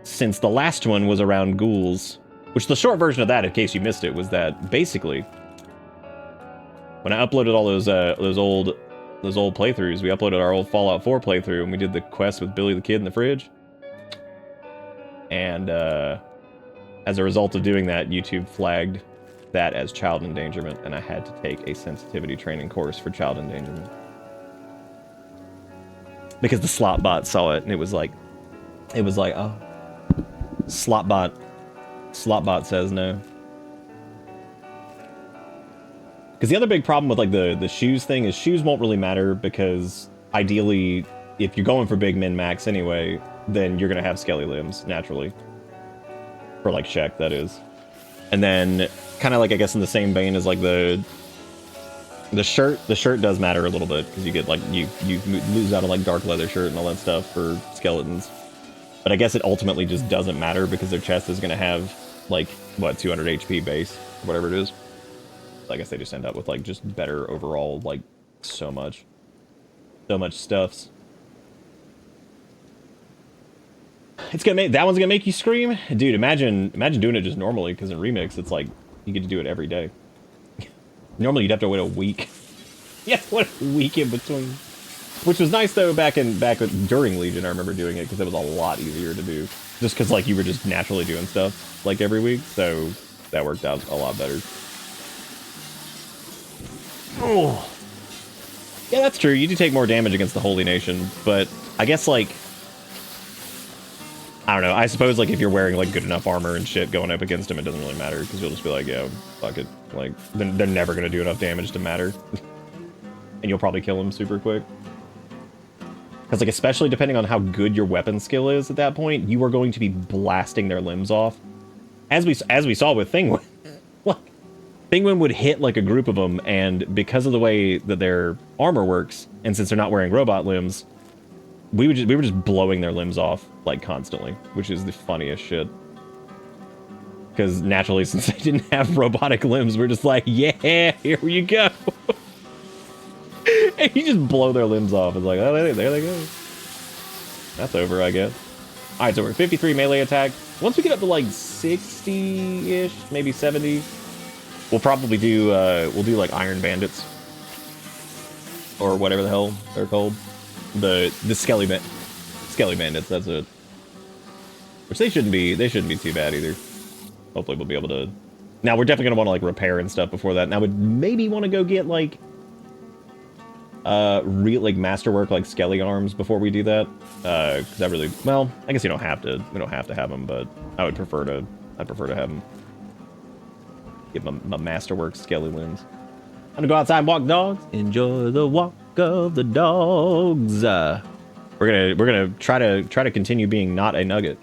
since the last one was around ghouls. Which the short version of that, in case you missed it, was that basically when I uploaded all those old playthroughs, we uploaded our old Fallout 4 playthrough and we did the quest with Billy the Kid in the fridge. And as a result of doing that, YouTube flagged that as child endangerment, and I had to take a sensitivity training course for child endangerment. Because the Slotbot saw it, and it was like, oh, Slotbot says no. Because the other big problem with like the shoes thing is shoes won't really matter, because ideally, if you're going for big min-max anyway, then you're gonna have skelly limbs naturally. For like Shek, that is. And then, kind of like, I guess in the same vein as like the shirt does matter a little bit, because you get like, you lose out on like dark leather shirt and all that stuff for skeletons. But I guess it ultimately just doesn't matter, because their chest is going to have like, what, 200 HP base, whatever it is. So I guess they just end up with like just better overall, like so much stuffs. It's gonna make, that one's gonna make you scream? Dude, imagine doing it just normally, because in Remix, it's like, you get to do it every day. Normally, you'd have to wait a week. Yeah, what a week in between. Which was nice, though, during Legion, I remember doing it, because it was a lot easier to do. Just because, like, you were just naturally doing stuff, like, every week, so that worked out a lot better. Oh. Yeah, that's true. You do take more damage against the Holy Nation, but I guess, like, I don't know. I suppose, like, if you're wearing, like, good enough armor and shit going up against them, it doesn't really matter, because you'll just be like, yeah, fuck it. Like, they're never going to do enough damage to matter. And you'll probably kill them super quick. Because, like, especially depending on how good your weapon skill is at that point, you are going to be blasting their limbs off. As we saw with Thingwin. Like, Thingwin would hit, like, a group of them, and because of the way that their armor works, and since they're not wearing robot limbs, we were just blowing their limbs off, like, constantly, which is the funniest shit. Because naturally, since they didn't have robotic limbs, we're just like, yeah, here you go. And you just blow their limbs off. It's like, oh, there they go. That's over, I guess. Alright, so we're 53 melee attack, Once we get up to like 60-ish, maybe 70, we'll probably do we'll do like Iron Bandits or whatever the hell they're called. The Skelly Bandits. That's it. Which they shouldn't be too bad either. Hopefully we'll be able to. Now we're definitely gonna want to like repair and stuff before that. And I would maybe want to go get like real like masterwork like Skelly arms before we do that. Because I really, well, I guess you don't have to. We don't have to have them, but I would prefer to. I'd prefer to have them. Get my masterwork Skelly limbs. I'm gonna go outside and walk dogs. Enjoy the walk of the dogs. We're gonna try to continue being not a nugget,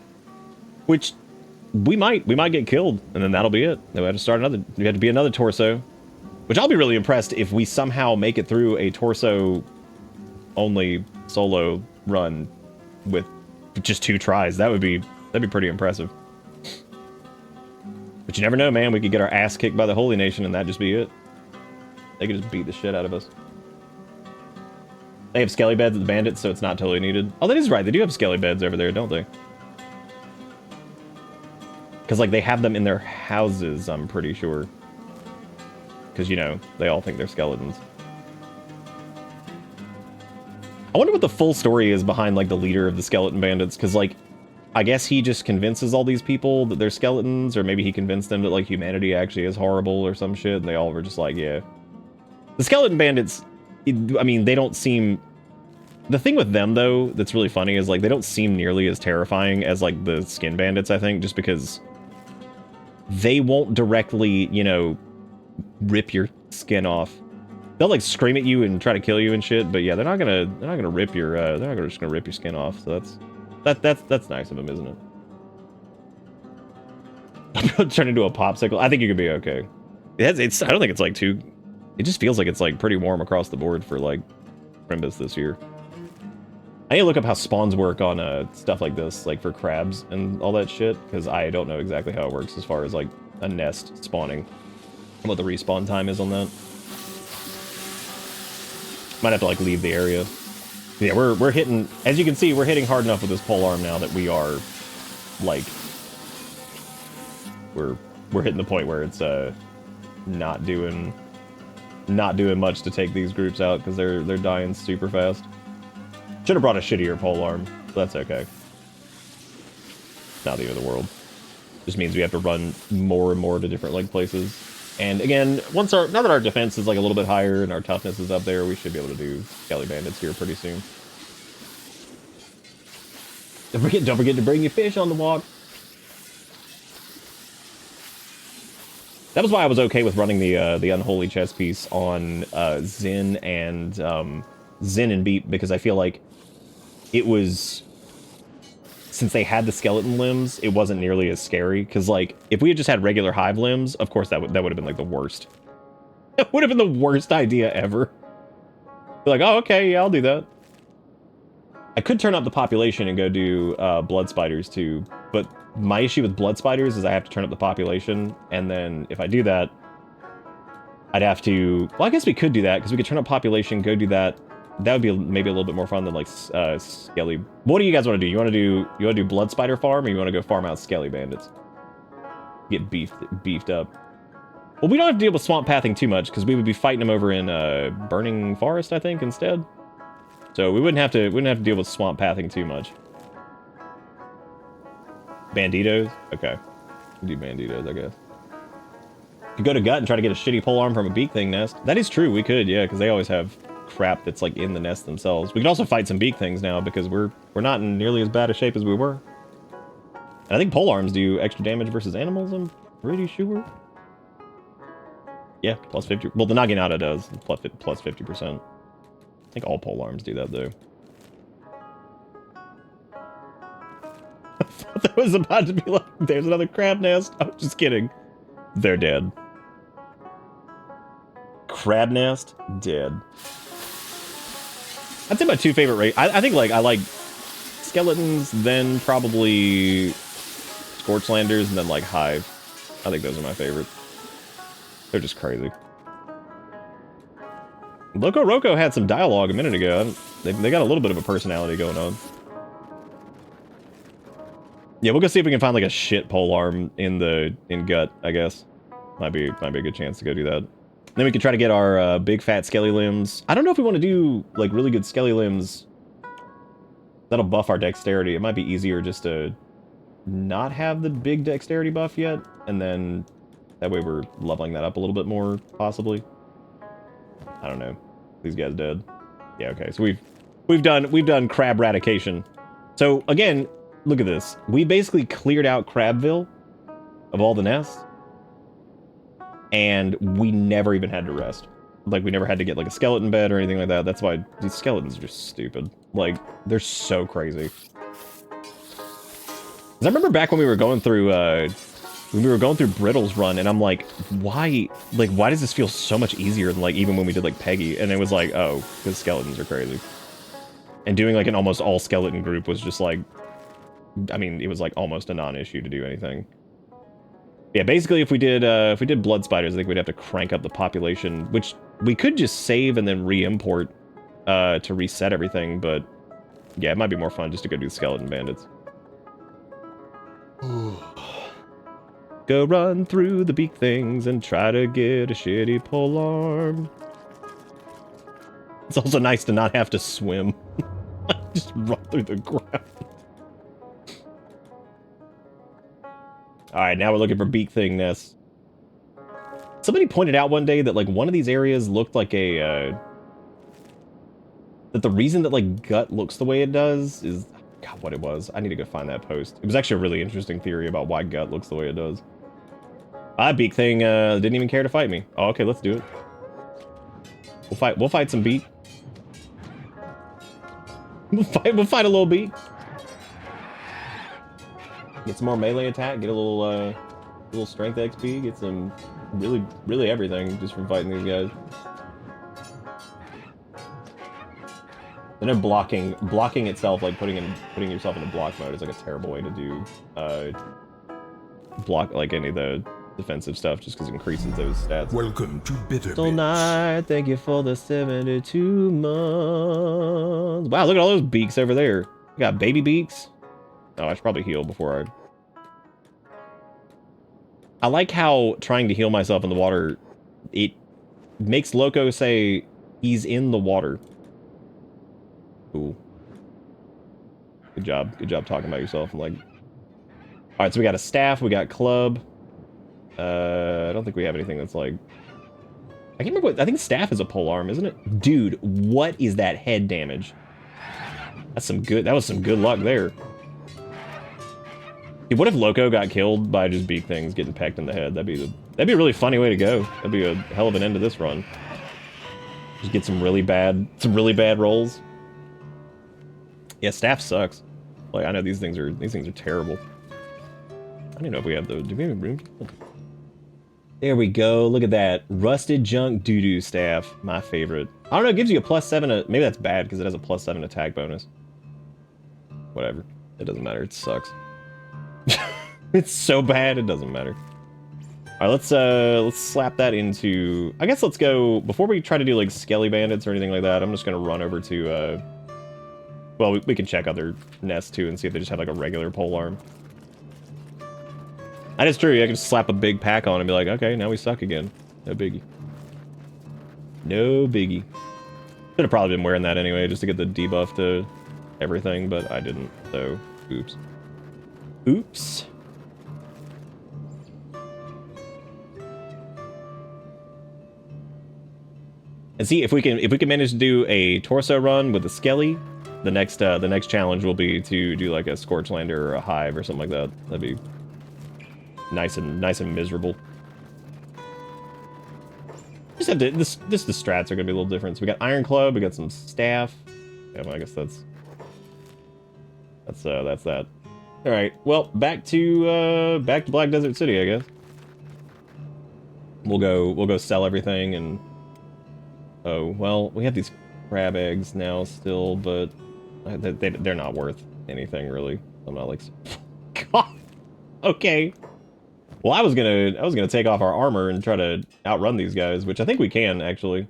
which we might get killed, and then that'll be it. Then we have to start another. We have to be another torso, which I'll be really impressed if we somehow make it through a torso only solo run with just 2 tries. That'd be pretty impressive. But you never know, man. We could get our ass kicked by the Holy Nation, and that'd just be it. They could just beat the shit out of us. They have skelly beds at the bandits, so it's not totally needed. Oh, that is right. They do have skelly beds over there, don't they? Because, like, they have them in their houses, I'm pretty sure. Because, you know, they all think they're skeletons. I wonder what the full story is behind, like, the leader of the skeleton bandits. Because, like, I guess he just convinces all these people that they're skeletons. Or maybe he convinced them that, like, humanity actually is horrible or some shit. And they all were just like, yeah. The skeleton bandits, I mean, they don't seem... The thing with them, though, that's really funny is, like, they don't seem nearly as terrifying as, like, the skin bandits, I think, just because they won't directly, you know, rip your skin off. They'll, like, scream at you and try to kill you and shit, but yeah, they're not gonna rip your, they're not just gonna rip your skin off, so that's nice of them, isn't it? Turn into a popsicle. I think you could be okay. It's I don't think it's, like, too... It just feels like it's, like, pretty warm across the board for, like, Primbus this year. I need to look up how spawns work on stuff like this, like for crabs and all that shit, because I don't know exactly how it works as far as like a nest spawning and what the respawn time is on that. Might have to like leave the area. Yeah, we're hitting, as you can see, we're hitting hard enough with this pole arm now that we are like we're hitting the point where it's not doing much to take these groups out because they're dying super fast. Should have brought a shittier pole arm, but that's okay. Not the end of the world. Just means we have to run more and more to different like places. And again, now that our defense is like a little bit higher and our toughness is up there, we should be able to do Skelly Bandits here pretty soon. Don't forget to bring your fish on the walk. That was why I was okay with running the unholy chess piece on Zin and Beep, because I feel like it was, since they had the skeleton limbs, it wasn't nearly as scary. Because like if we had just had regular hive limbs, of course that would have been like the worst. That would have been the worst idea ever. Be like, oh okay, yeah, I'll do that. I could turn up the population and go do blood spiders too, but my issue with blood spiders is I have to turn up the population, and then if I do that, I'd have to... Well, I guess we could do that, because we could turn up population, go do that. That would be maybe a little bit more fun than, like, Skelly... What do you guys want to do? You want to do blood spider farm, or you want to go farm out Skelly bandits? Get beefed up. Well, we don't have to deal with swamp pathing too much, because we would be fighting them over in Burning Forest, I think, instead. So we wouldn't have to deal with swamp pathing too much. Banditos? Okay. We'll do banditos, I guess. You go to Gut and try to get a shitty polearm from a beak thing nest. That is true, we could, yeah, because they always have crap that's like in the nest themselves. We can also fight some beak things now because we're not in nearly as bad a shape as we were. And I think polearms do extra damage versus animals, I'm pretty sure. Yeah, plus 50. Well, the Naginata does, plus 50%. I think all polearms do that, though. I thought that was about to be like, there's another crab nest. I'm just kidding. They're dead. Crab nest, dead. I'd say my 2 favorite race. I think like I like skeletons, then probably Scorchlanders, and then like Hive. I think those are my favorites. They're just crazy. Loco Roco had some dialogue a minute ago. They got a little bit of a personality going on. Yeah, we'll go see if we can find like a shit pole arm in gut, I guess. Might be a good chance to go do that. Then we can try to get our big fat skelly limbs. I don't know if we want to do like really good skelly limbs. That'll buff our dexterity. It might be easier just to not have the big dexterity buff yet, and then that way we're leveling that up a little bit more, possibly. I don't know. These guys dead. Yeah, okay. So we've done crab eradication. So again, look at this. We basically cleared out Crabville of all the nests, and we never even had to rest. Like, we never had to get like a skeleton bed or anything like that. That's why these skeletons are just stupid. Like, they're so crazy. 'Cause I remember back when we were going through Brittle's run, and I'm like, why does this feel so much easier than like even when we did like Peggy? And it was like, oh, because skeletons are crazy. And doing like an almost all skeleton group was just like, I mean, it was like almost a non-issue to do anything. Yeah, basically if we did blood spiders, I think we'd have to crank up the population, which we could just save and then re-import to reset everything, but yeah, it might be more fun just to go do skeleton bandits. Go run through the beak things and try to get a shitty pole arm. It's also nice to not have to swim. Just run through the ground. Alright, now we're looking for beak thing nests. Somebody pointed out one day that like one of these areas looked like a that the reason that like gut looks the way it does is, God, what it was. I need to go find that post. It was actually a really interesting theory about why gut looks the way it does. Beak thing didn't even care to fight me. Oh, okay, let's do it. We'll fight some beak. We'll fight a little beak. Get some more melee attack, get a little strength XP, get some really everything just from fighting these guys. And then blocking itself, like putting yourself into block mode is like a terrible way to do block like any of the defensive stuff, just because it increases those stats. Welcome to Bitter Still Night, thank you for the 72 months. Wow, look at all those beaks over there. We got baby beaks. Oh, I should probably heal before I like how trying to heal myself in the water, it makes Loco say he's in the water. Cool. Good job talking about yourself. I'm like, all right, so we got a staff, we got club. I don't think we have anything that's like, I can't remember what, I think staff is a pole arm, isn't it? Dude, what is that head damage? That was some good luck there. Dude, what if Loco got killed by just beak things getting pecked in the head? That'd be a really funny way to go. That'd be a hell of an end to this run. Just get some really bad rolls. Yeah, staff sucks. Like, I know these things are terrible. I don't even know if we have those. Do we have room? There we go. Look at that. Rusted junk doo-doo staff. My favorite. I don't know, it gives you a +7. Maybe that's bad because it has a +7 attack bonus. Whatever. It doesn't matter. It sucks. It's so bad, it doesn't matter. Alright, let's slap that into... I guess let's go... Before we try to do, like, skelly bandits or anything like that, I'm just gonna run over to, well, we can check other nests, too, and see if they just have, like, a regular polearm. That is true, I can just slap a big pack on and be like, okay, now we suck again. No biggie. No biggie. Should have probably been wearing that anyway, just to get the debuff to everything, but I didn't, so oops. Oops. And see if we can manage to do a torso run with a skelly, the next challenge will be to do like a Scorchlander or a Hive or something like that. That'd be nice and miserable. Just have to the strats are gonna be a little different. So we got Iron Club, we got some staff. Yeah, well, I guess that's that. All right, well, back to Black Desert City, I guess. We'll go sell everything and. Oh, well, we have these crab eggs now still, but they're not worth anything, really. I'm not like... God! Okay. Well, I was gonna take off our armor and try to outrun these guys, which I think we can, actually.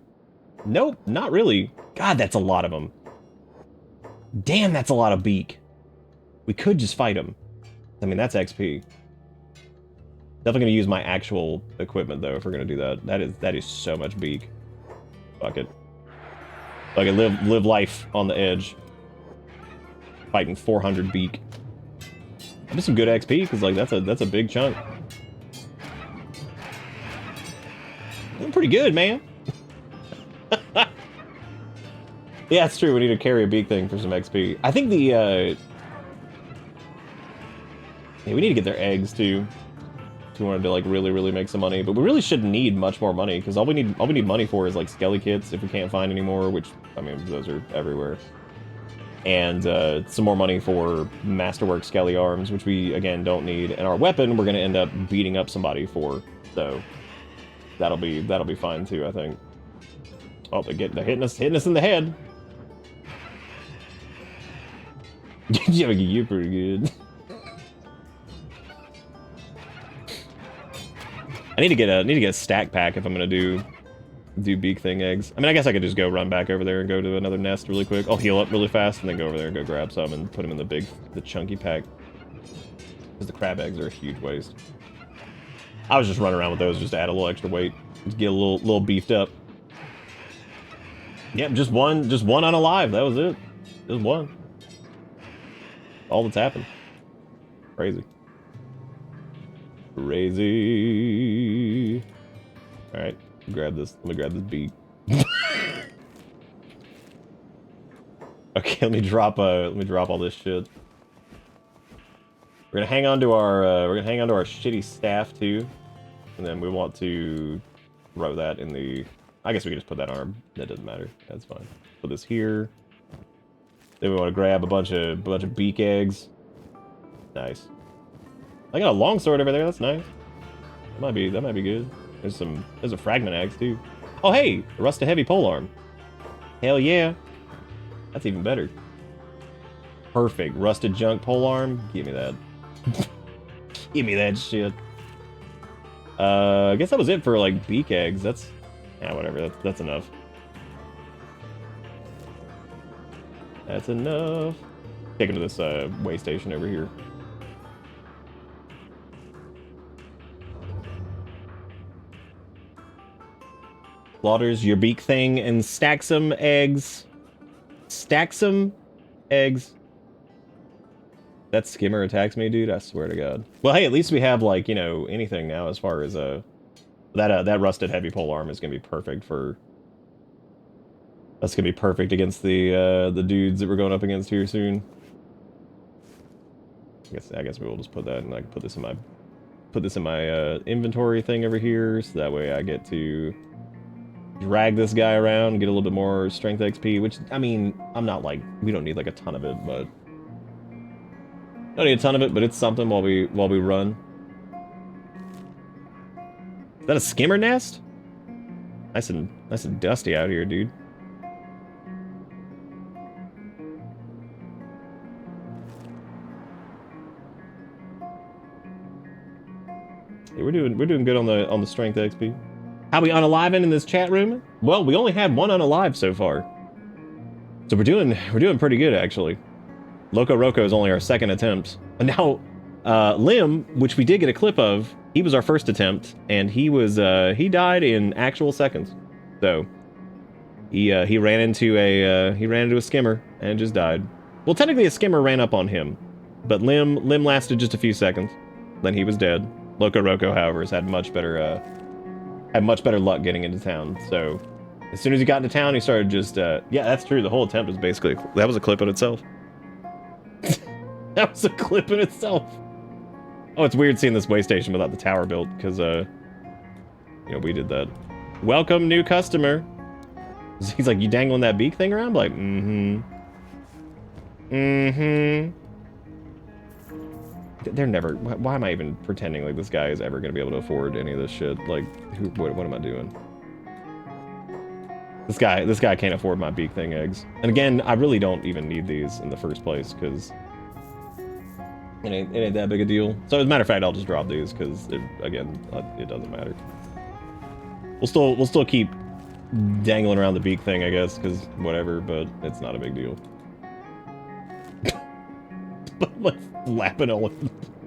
Nope, not really. God, that's a lot of them. Damn, that's a lot of beak. We could just fight them. I mean, that's XP. Definitely gonna use my actual equipment though if we're gonna do that. That is so much beak. Fuck it. Like live life on the edge. Fighting 400 beak. That'd be some good XP because like that's a big chunk. Doing pretty good, man. Yeah, it's true. We need to carry a beak thing for some XP. I think the yeah, we need to get their eggs too. If we wanted to like really make some money, but we really shouldn't need much more money because all we need money for is like skelly kits if we can't find any more, which I mean those are everywhere, and some more money for masterwork skelly arms, which we again don't need, and our weapon we're gonna end up beating up somebody for, so that'll be fine too, I think. Oh, they're hitting us in the head. Yeah, you're pretty good. I need to get a stack pack if I'm gonna do beak thing eggs. I mean, I guess I could just go run back over there and go to another nest really quick. I'll heal up really fast and then go over there and go grab some and put them in the chunky pack. Because the crab eggs are a huge waste. I was just running around with those just to add a little extra weight, just get a little beefed up. Yep, just one unalive. That was it. Just one. All that's happened. Crazy. Crazy. All right, grab this. Let me grab this beak. Okay, let me drop all this shit. We're gonna hang on to our shitty staff too, and then we want to throw that in the. I guess we can just put that on our. That doesn't matter. That's fine. Put this here. Then we want to grab a bunch of beak eggs. Nice. I got a longsword over there. That's nice. That might be good. There's a fragment axe too. Oh hey, a rusted heavy polearm. Hell yeah. That's even better. Perfect. Rusted junk polearm. Give me that. Give me that shit. I guess that was it for like beak eggs. That's yeah, whatever. That's enough. That's enough. Take him to this way station over here. Slaughters your beak thing and stack some eggs. Stack some eggs. That skimmer attacks me, dude. I swear to God. Well, hey, at least we have like, you know, anything now as far as that rusted heavy polearm is gonna be perfect for. That's gonna be perfect against the dudes that we're going up against here soon. I guess we will just put that, and I can put this in my inventory thing over here, so that way I get to drag this guy around, get a little bit more strength XP. Which I mean, I'm not like we don't need like a ton of it, but don't need a ton of it, but it's something while we run. Is that a skimmer nest? Nice and dusty out here, dude. Yeah, we're doing good on the strength XP. How we unaliving in this chat room? Well, we only had one unalive so far, so we're doing pretty good actually. Loco Roco is only our second attempt, and now Lim, which we did get a clip of, he was our first attempt, and he died in actual seconds. So he ran into a skimmer and just died. Well, technically a skimmer ran up on him, but Lim lasted just a few seconds, then he was dead. Loco Roco, however, has had much better luck getting into town. So as soon as he got into town, he started just yeah, that's true. The whole attempt was basically that was a clip in itself. That was a clip in itself. Oh, it's weird seeing this way station without the tower built because you know, we did that. Welcome, new customer. He's like, you dangling that beak thing around? I'm like, They're never. Why am I even pretending like this guy is ever going to be able to afford any of this shit? Like, what am I doing? This guy can't afford my beak thing eggs. And again, I really don't even need these in the first place because it ain't that big a deal. So as a matter of fact, I'll just drop these because again, it doesn't matter. We'll still keep dangling around the beak thing, I guess, because whatever. But it's not a big deal. But like lapping all over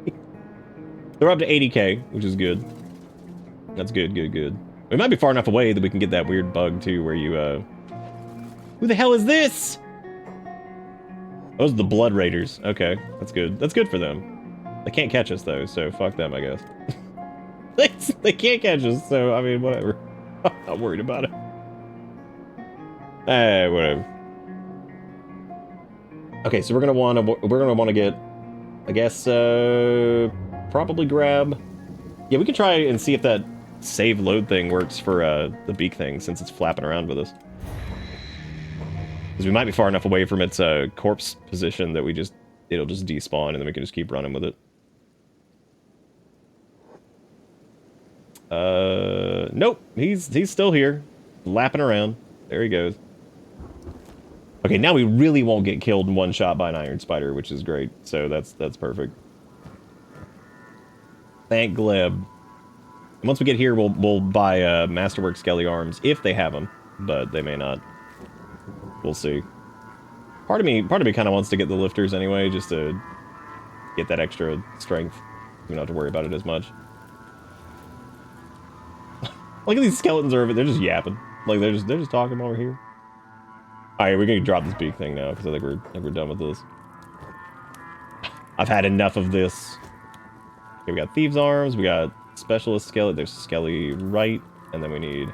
the They're up to 80k, which is good. That's good, good, good. We might be far enough away that we can get that weird bug, too, where you, Who the hell is this? Those are the Blood Raiders. Okay, that's good. That's good for them. They can't catch us, though, so fuck them, I guess. They can't catch us, so, I mean, whatever. I'm not worried about it. Whatever. Okay, so we're gonna want to get, I guess, probably grab. Yeah, we can try and see if that save load thing works for the beak thing, since it's flapping around with us. Because we might be far enough away from its corpse position that it'll just despawn, and then we can just keep running with it. Nope, he's still here, lapping around. There he goes. Okay, now we really won't get killed in one shot by an iron spider, which is great. So that's perfect. Thank Gleb. And once we get here, we'll buy Masterwork Skelly arms if they have them, but they may not. We'll see. Part of me kind of wants to get the lifters anyway, just to get that extra strength. We don't have to worry about it as much. Look at these skeletons over. They're just yapping. Like they're just talking while we're here. All right, we're gonna drop this beak thing now because I think we're done with this. I've had enough of this. Okay, we got thieves' arms. We got specialist skeleton. There's skelly right, and then we need.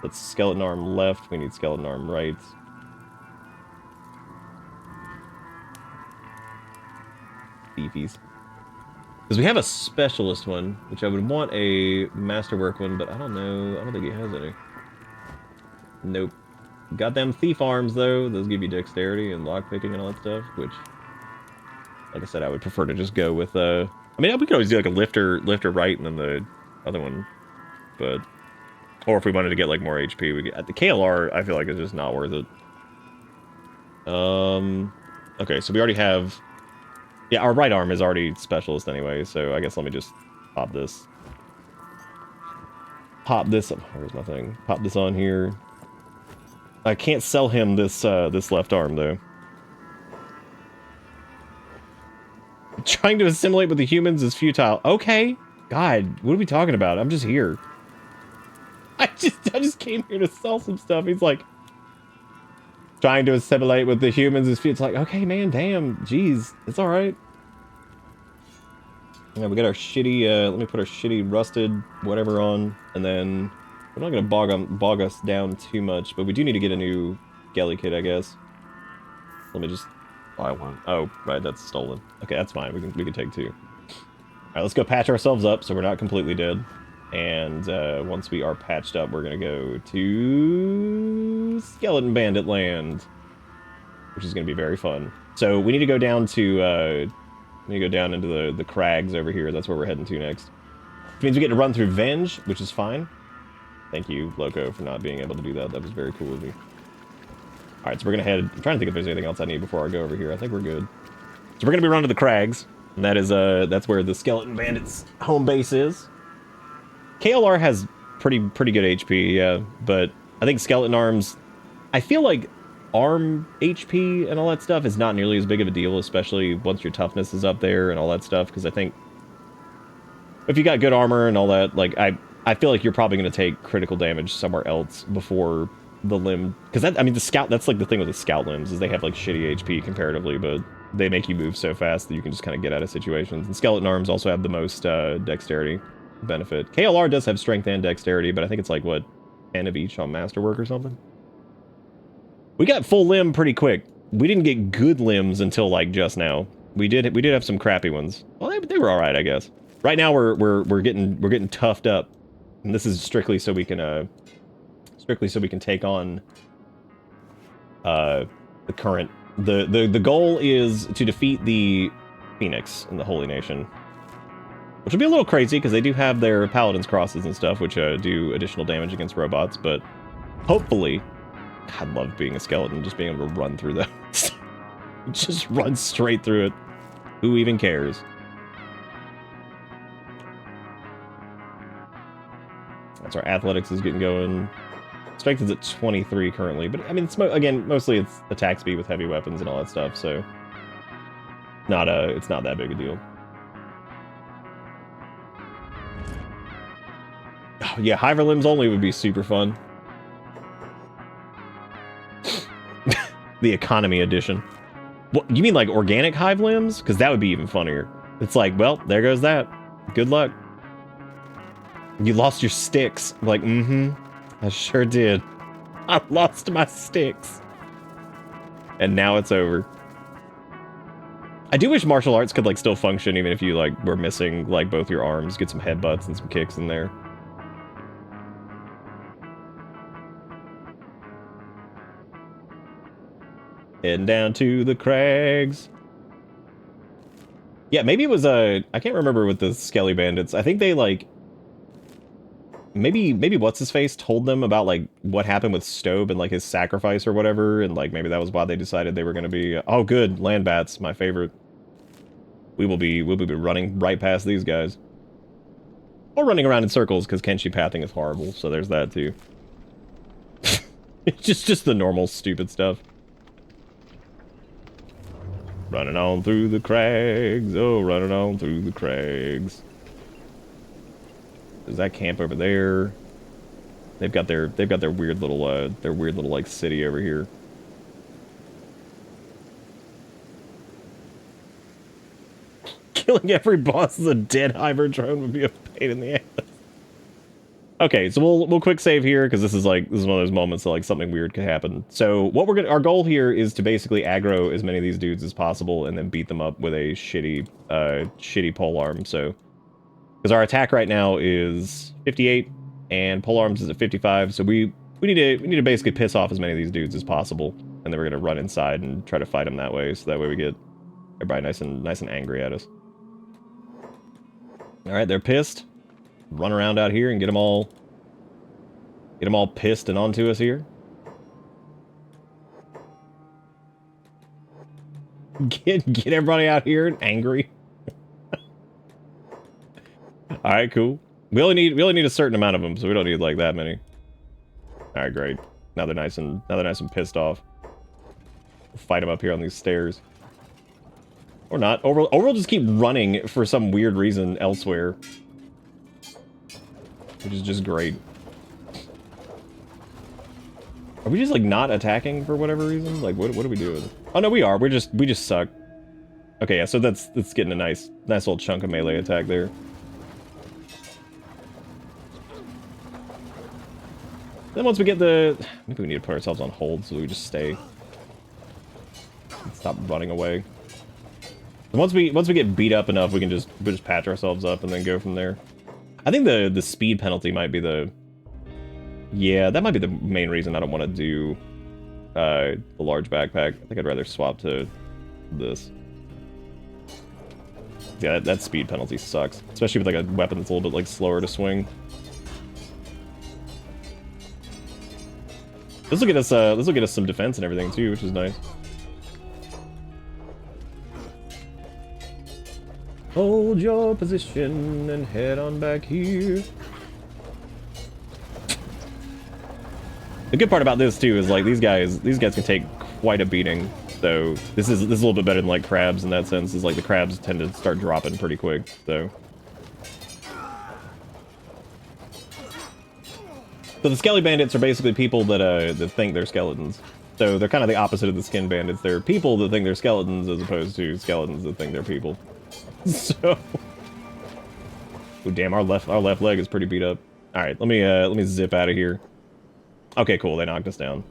That's skeleton arm left. We need skeleton arm right. Beefies. Because we have a specialist one, which I would want a masterwork one, but I don't know. I don't think he has any. Nope. Got them thief arms, though. Those give you dexterity and lockpicking and all that stuff, which, like I said, I would prefer to just go with, I mean, we could always do, like, a lifter right and then the other one, but... Or if we wanted to get, like, more HP, we get... The KLR, I feel like, is just not worth it. Okay, so we already have... Yeah, our right arm is already specialist anyway, so I guess let me just pop this. Pop this... Where's my thing? Pop this on here. I can't sell him this this left arm, though. Trying to assimilate with the humans is futile. Okay. God, what are we talking about? I'm just here. I just came here to sell some stuff. He's like... Trying to assimilate with the humans is futile. It's like, okay, man, damn. Jeez. It's alright. Yeah, we got our shitty, let me put our shitty rusted whatever on, and then... We're not going to bog us down too much, but we do need to get a new Gelly kit, I guess. Let me just buy one. Oh, right, that's stolen. Okay, that's fine. We can take two. All right, let's go patch ourselves up so we're not completely dead. And once we are patched up, we're going to go to Skeleton Bandit Land, which is going to be very fun. So we need to go down to into the crags over here. That's where we're heading to next. Which means we get to run through Venge, which is fine. Thank you, Loco, for not being able to do that. That was very cool of you. Alright, so we're gonna head... I'm trying to think if there's anything else I need before I go over here. I think we're good. So we're gonna be running to the crags. And that is, that's where the Skeleton Bandits' home base is. KLR has pretty good HP, yeah. But I think Skeleton Arms... I feel like arm HP and all that stuff is not nearly as big of a deal, especially once your toughness is up there and all that stuff, because I think... If you got good armor and all that, like, I feel like you're probably going to take critical damage somewhere else before the limb... Because, I mean, the scout... That's, like, the thing with the scout limbs, is they have, like, shitty HP comparatively, but they make you move so fast that you can just kind of get out of situations. And skeleton arms also have the most dexterity benefit. KLR does have strength and dexterity, but I think it's, like, what, 10 of each on masterwork or something? We got full limb pretty quick. We didn't get good limbs until, like, just now. We did have some crappy ones. Well, they were alright, I guess. Right now, we're getting toughed up. And this is strictly so we can take on the current... The goal is to defeat the Phoenix in the Holy Nation. Which will be a little crazy, because they do have their Paladin's Crosses and stuff, which do additional damage against robots, but hopefully... I love being a skeleton, just being able to run through those. Just run straight through it. Who even cares? So our athletics is getting going. Strength is at 23 currently, but I mean, again, mostly it's attack speed with heavy weapons and all that stuff, so it's not that big a deal. Oh, yeah, Hiver limbs only would be super fun. The economy edition. What, you mean like organic hive limbs? Because that would be even funnier. It's like, well, there goes that. Good luck. You lost your sticks. Like, I sure did. I lost my sticks. And now it's over. I do wish martial arts could, like, still function even if you, like, were missing, like, both your arms. Get some headbutts and some kicks in there. Heading down to the crags. Yeah, maybe it was, I can't remember with the Skelly Bandits. I think they, like... Maybe What's-His-Face told them about, like, what happened with Stobe and, like, his sacrifice or whatever, and, like, maybe that was why they decided they were gonna be... Oh, good! Land bats, my favorite. We'll be running right past these guys. Or running around in circles, because Kenshi pathing is horrible, so there's that, too. It's just the normal stupid stuff. Running on through the crags, oh, running on through the crags. There's that camp over there. They've got their weird little like city over here. Killing every boss as a dead Hiver drone would be a pain in the ass. Okay, so we'll quick save here because this is one of those moments that like something weird could happen. So what our goal here is to basically aggro as many of these dudes as possible and then beat them up with a shitty polearm. So because our attack right now is 58 and polearms is at 55, so we need to basically piss off as many of these dudes as possible, and then we're gonna run inside and try to fight them that way. So that way we get everybody nice and angry at us. All right, they're pissed. Run around out here and get them all pissed and onto us here. Get everybody out here and angry. All right, cool. We only need a certain amount of them, so we don't need like that many. All right, great. Now they're nice and pissed off. We'll fight them up here on these stairs. Or not. Or we'll just keep running for some weird reason elsewhere. Which is just great. Are we just like not attacking for whatever reason? Like what are we doing? Oh no, we are. We just suck. Okay, yeah, so that's getting a nice little chunk of melee attack there. Then once we get maybe we need to put ourselves on hold so we just stay. Stop running away. And once we get beat up enough, we just patch ourselves up and then go from there. I think the speed penalty might be yeah, that might be the main reason I don't want to do the large backpack. I think I'd rather swap to this. Yeah, that speed penalty sucks, especially with like a weapon that's a little bit like slower to swing. This will get us some defense and everything too, which is nice. Hold your position and head on back here. The good part about this too is like these guys can take quite a beating. So this is a little bit better than like crabs in that sense. Is like the crabs tend to start dropping pretty quick. So the Skelly Bandits are basically people that think they're skeletons. So they're kind of the opposite of the Skin Bandits. They're people that think they're skeletons as opposed to skeletons that think they're people. So, oh damn, our left leg is pretty beat up. All right, let me zip out of here. Okay, cool. They knocked us down.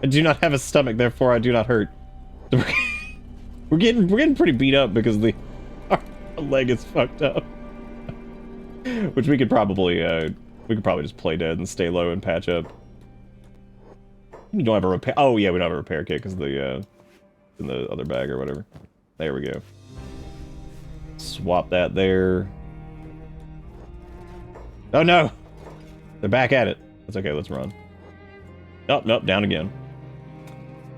I do not have a stomach, therefore I do not hurt. We're getting pretty beat up because our leg is fucked up. Which we could probably just play dead and stay low and patch up. We don't have a repair. Oh yeah, we don't have a repair kit because the in the other bag or whatever. There we go. Swap that there. Oh no, they're back at it. That's okay. Let's run. Oh nope, down again.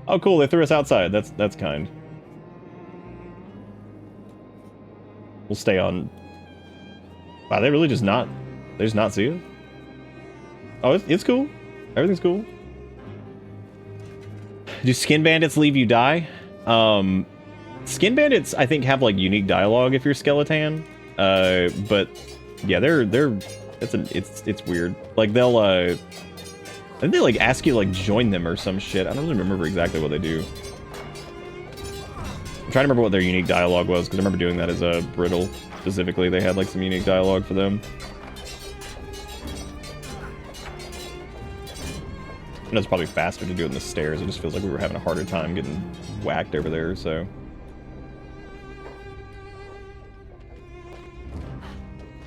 Oh cool, they threw us outside. That's kind. We'll stay on. Wow, they really just not. They just not see us. Oh, it's cool. Everything's cool. Do Skin Bandits leave you die? Skin bandits, I think, have like unique dialogue if you're skeleton. But yeah, it's weird. Like they'll I think they like ask you to like join them or some shit. I don't really remember exactly what they do. I'm trying to remember what their unique dialogue was because I remember doing that as a brittle specifically. They had like some unique dialogue for them. And it's probably faster to do it in the stairs. It just feels like we were having a harder time getting whacked over there, so.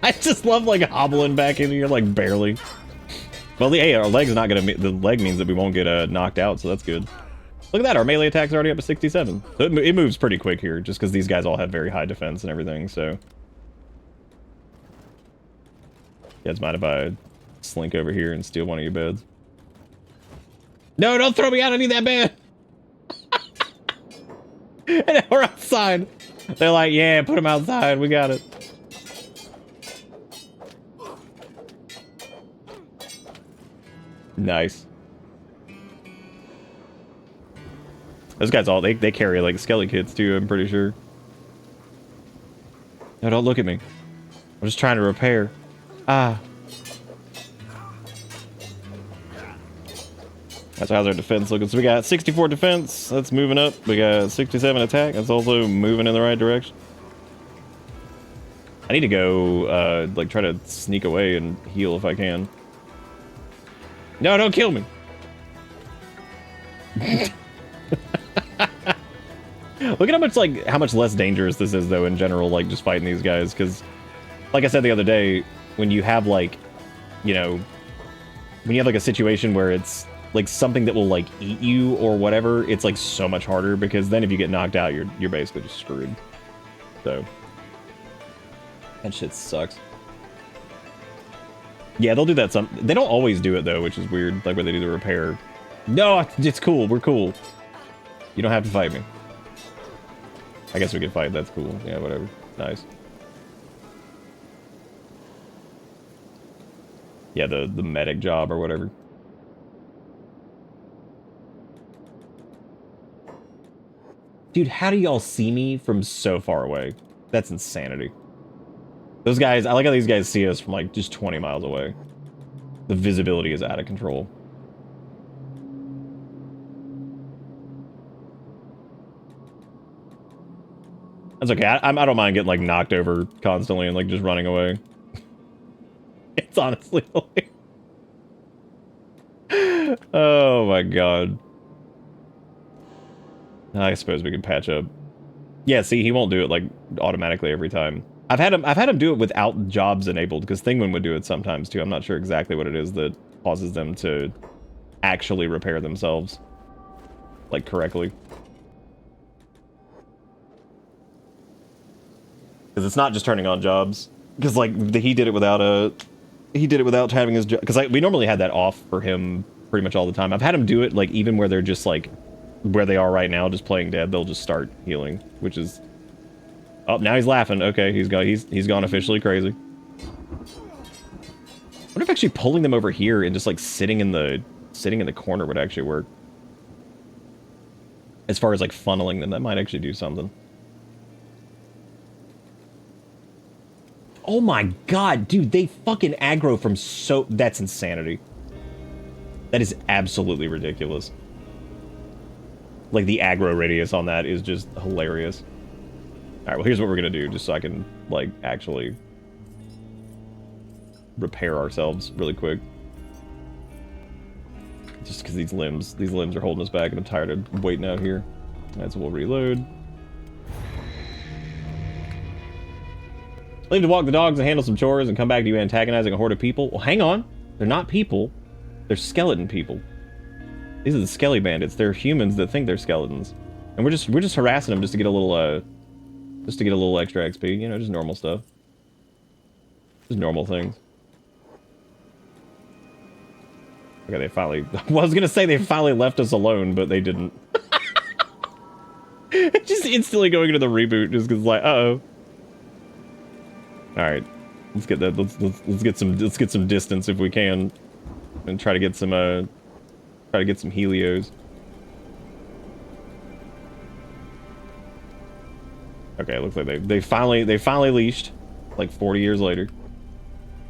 I just love like hobbling back in here like barely. Well, hey, our leg's not gonna. The leg means that we won't get knocked out, so that's good. Look at that, our melee attack's already up to 67. So it moves pretty quick here, just because these guys all have very high defense and everything. So, yeah, it's mind if I slink over here and steal one of your beds? No, don't throw me out. I need that bed. And we're outside. They're like, yeah, put him outside. We got it. Nice. Those guys all, they carry like skelly kids too, I'm pretty sure. No, don't look at me. I'm just trying to repair. Ah. That's how's our defense looking. So we got 64 defense. That's moving up. We got 67 attack. That's also moving in the right direction. I need to go, like, try to sneak away and heal if I can. No, don't kill me. Look at how much less dangerous this is, though, in general, like, just fighting these guys. Because, like I said the other day, when you have, like, you know, when you have, like, a situation where it's like something that will like eat you or whatever, it's like so much harder because then if you get knocked out, you're basically just screwed. So that shit sucks. Yeah, they'll do that they don't always do it though, which is weird, like where they do the repair. No, it's cool. We're cool. You don't have to fight me. I guess we could fight. That's cool. Yeah, whatever. Nice. Yeah, the medic job or whatever. Dude, how do y'all see me from so far away? That's insanity. Those guys, I like how these guys see us from like just 20 miles away. The visibility is out of control. That's okay. I don't mind getting like knocked over constantly and like just running away. It's honestly hilarious. Oh my god. I suppose we can patch up. Yeah, see, he won't do it like automatically every time. I've had him do it without jobs enabled because Thingman would do it sometimes too. I'm not sure exactly what it is that causes them to actually repair themselves like correctly. Because it's not just turning on jobs. Because like he did it without having his job. Because we normally had that off for him pretty much all the time. I've had him do it like even where they're just like where they are right now, just playing dead, they'll just start healing, which is... Oh, now he's laughing. Okay, he's gone officially crazy. I wonder if actually pulling them over here and just like sitting in the corner would actually work. As far as like funneling them, that might actually do something. Oh my god, dude, they fucking aggro from so... That's insanity. That is absolutely ridiculous. Like, the aggro radius on that is just hilarious. Alright, well, here's what we're gonna do, just so I can, like, actually repair ourselves really quick. Just because these limbs are holding us back, and I'm tired of waiting out here. Alright, so we'll reload. Leave to walk the dogs and handle some chores and come back to you antagonizing a horde of people. Well, hang on. They're not people. They're skeleton people. These are the skelly bandits. They're humans that think they're skeletons. And we're just harassing them just to get a little extra XP, you know, just normal stuff. Just normal things. Okay, they finally... Well, I was gonna say they finally left us alone, but they didn't. Just instantly going into the reboot just because like, uh-oh. Alright. Let's get that. Let's get some distance if we can. And try to get some Helios. Okay, it looks like they finally leashed, like 40 years later.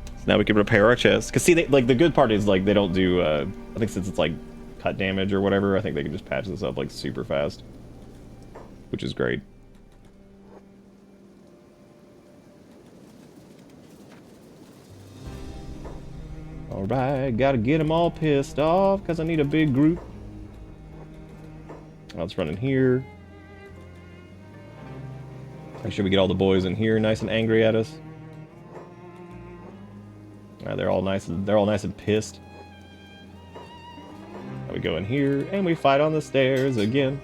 So now we can repair our chest. Cause see, like the good part is like they don't do. I think since it's like cut damage or whatever, I think they can just patch this up like super fast, which is great. All right, gotta get them all pissed off because I need a big group. Let's run in here. Make sure we get all the boys in here nice and angry at us. They're all nice and pissed. Now we go in here and we fight on the stairs again.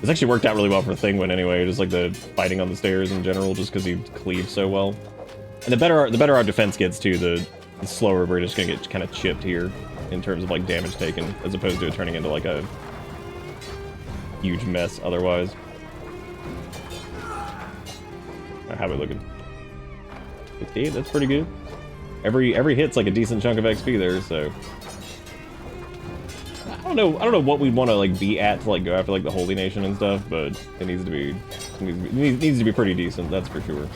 This actually worked out really well for Thingwin anyway, just like the fighting on the stairs in general, just because he cleaves so well. And the better our defense gets too, the slower we're just gonna get kind of chipped here in terms of like damage taken, as opposed to it turning into like a huge mess otherwise. How are we looking? 68, that's pretty good. Every hit's like a decent chunk of XP there, so I don't know what we'd want to like be at to like go after like the Holy Nation and stuff, but it needs to be pretty decent, that's for sure.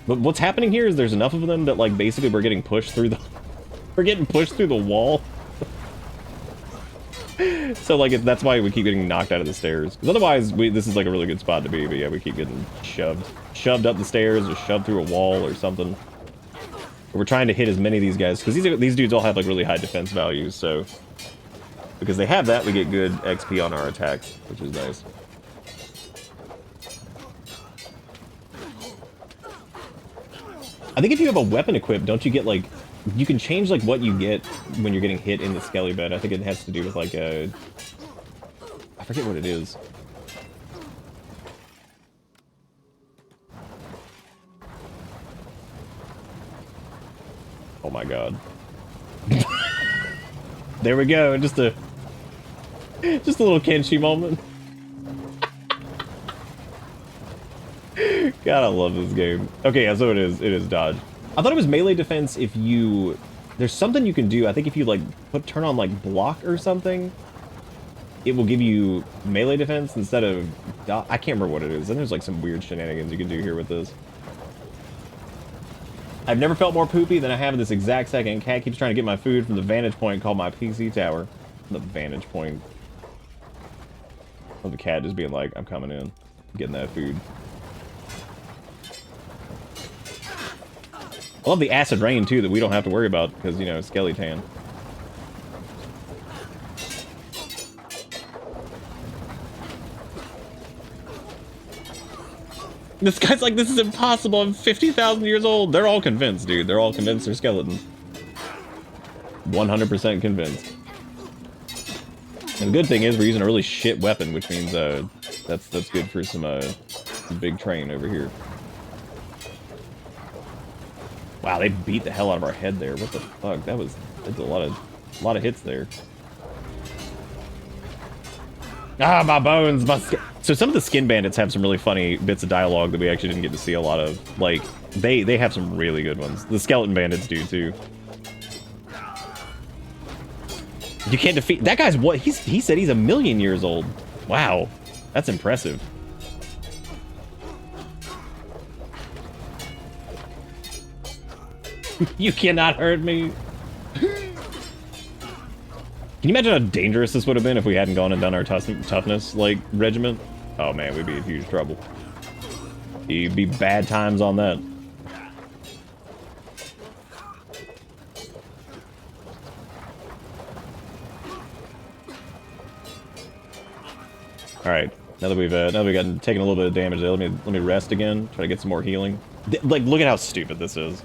But what's happening here is there's enough of them that like basically we're getting pushed through the wall. So like that's why we keep getting knocked out of the stairs. Because otherwise this is like a really good spot to be, but yeah, we keep getting shoved up the stairs or shoved through a wall or something. We're trying to hit as many of these guys because these dudes all have like really high defense values, so because they have that, we get good XP on our attacks, which is nice. I think if you have a weapon equipped, don't you get like, you can change like what you get when you're getting hit in the skelly bed. I think it has to do with like I forget what it is. Oh my god. There we go, just a little Kenshi moment. God, I love this game. Okay, yeah, so it is dodge. I thought it was melee defense if you... There's something you can do, I think if you like turn on like block or something, it will give you melee defense instead of... I can't remember what it is. Then there's like some weird shenanigans you can do here with this. I've never felt more poopy than I have in this exact second. Cat keeps trying to get my food from the vantage point called my PC tower. The vantage point. Of the cat just being like, I'm coming in. Getting that food. I love the acid rain, too, that we don't have to worry about, because, you know, Skelly Tan. This guy's like, this is impossible, I'm 50,000 years old. They're all convinced, dude. They're all convinced they're skeletons. 100% convinced. And the good thing is we're using a really shit weapon, which means that's good for some big train over here. Wow, they beat the hell out of our head there. What the fuck? That's a lot of hits there. Ah, my bones, So some of the skin bandits have some really funny bits of dialogue that we actually didn't get to see a lot of. Like, they have some really good ones. The skeleton bandits do too. You can't defeat that guy's what? He said he's 1,000,000 years old. Wow, that's impressive. You cannot hurt me. Can you imagine how dangerous this would have been if we hadn't gone and done our toughness, like, regiment? Oh man, we'd be in huge trouble. It'd be bad times on that. All right, now that we've gotten taken a little bit of damage, there, let me rest again. Try to get some more healing. Like, look at how stupid this is.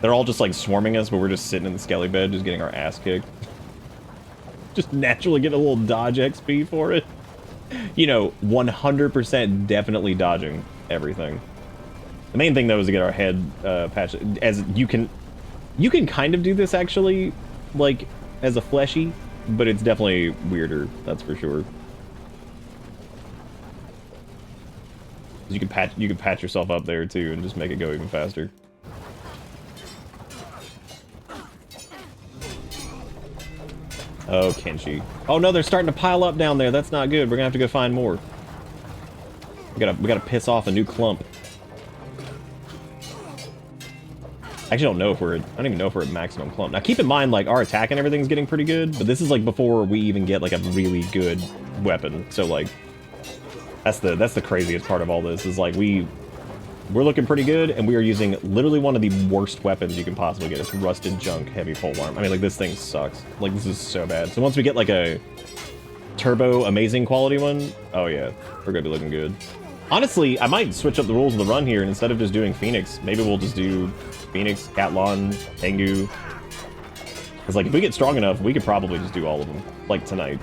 They're all just like swarming us, but we're just sitting in the skelly bed, just getting our ass kicked. Just naturally get a little dodge XP for it. You know, 100% definitely dodging everything. The main thing though is to get our head patched. As you can kind of do this actually, like as a fleshy, but it's definitely weirder. That's for sure. You can patch yourself up there too, and just make it go even faster. Oh, Kenshi. Oh no, they're starting to pile up down there. That's not good. We're gonna have to go find more. We gotta piss off a new clump. I actually don't know if I don't even know if we're at maximum clump. Now keep in mind, like, our attack and everything's getting pretty good, but this is like before we even get like a really good weapon. So like, that's the craziest part of all this, is like we're looking pretty good, and we are using literally one of the worst weapons you can possibly get. It's rusted junk heavy polearm. I mean, like, this thing sucks. Like, this is so bad. So once we get like a turbo amazing quality one, oh yeah, we're gonna be looking good. Honestly, I might switch up the rules of the run here, and instead of just doing Phoenix, maybe we'll just do Phoenix, Catlon, Tengu. Because, like, if we get strong enough, we could probably just do all of them, like, tonight.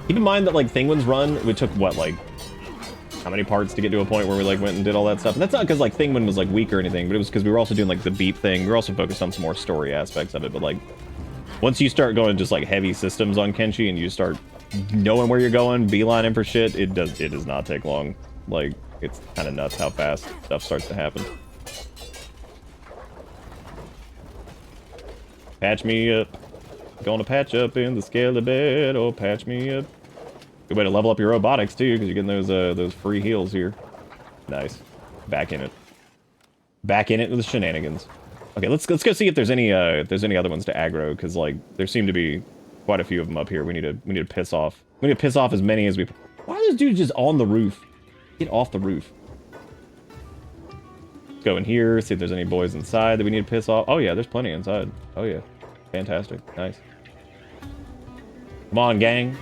Keep in mind that, like, Thingwin's run, we took, what, like, how many parts to get to a point where we, like, went and did all that stuff? And that's not because, like, Thingwin was, like, weak or anything, but it was because we were also doing, like, the beep thing. We were also focused on some more story aspects of it, but, like, once you start going just, like, heavy systems on Kenshi and you start knowing where you're going, beelining for shit, it does not take long. Like, it's kind of nuts how fast stuff starts to happen. Patch me up. Gonna patch up in the scaly bed. Oh, patch me up. Good way to level up your robotics too, because you're getting those free heals here. Nice. Back in it. Back in it with the shenanigans. Okay, let's go see if there's any other ones to aggro, because like there seem to be quite a few of them up here. We need to piss off. We need to piss off as many as we. Why are those dudes just on the roof? Get off the roof. Let's go in here, see if there's any boys inside that we need to piss off. Oh yeah, there's plenty inside. Oh yeah, fantastic, nice. Come on, gang.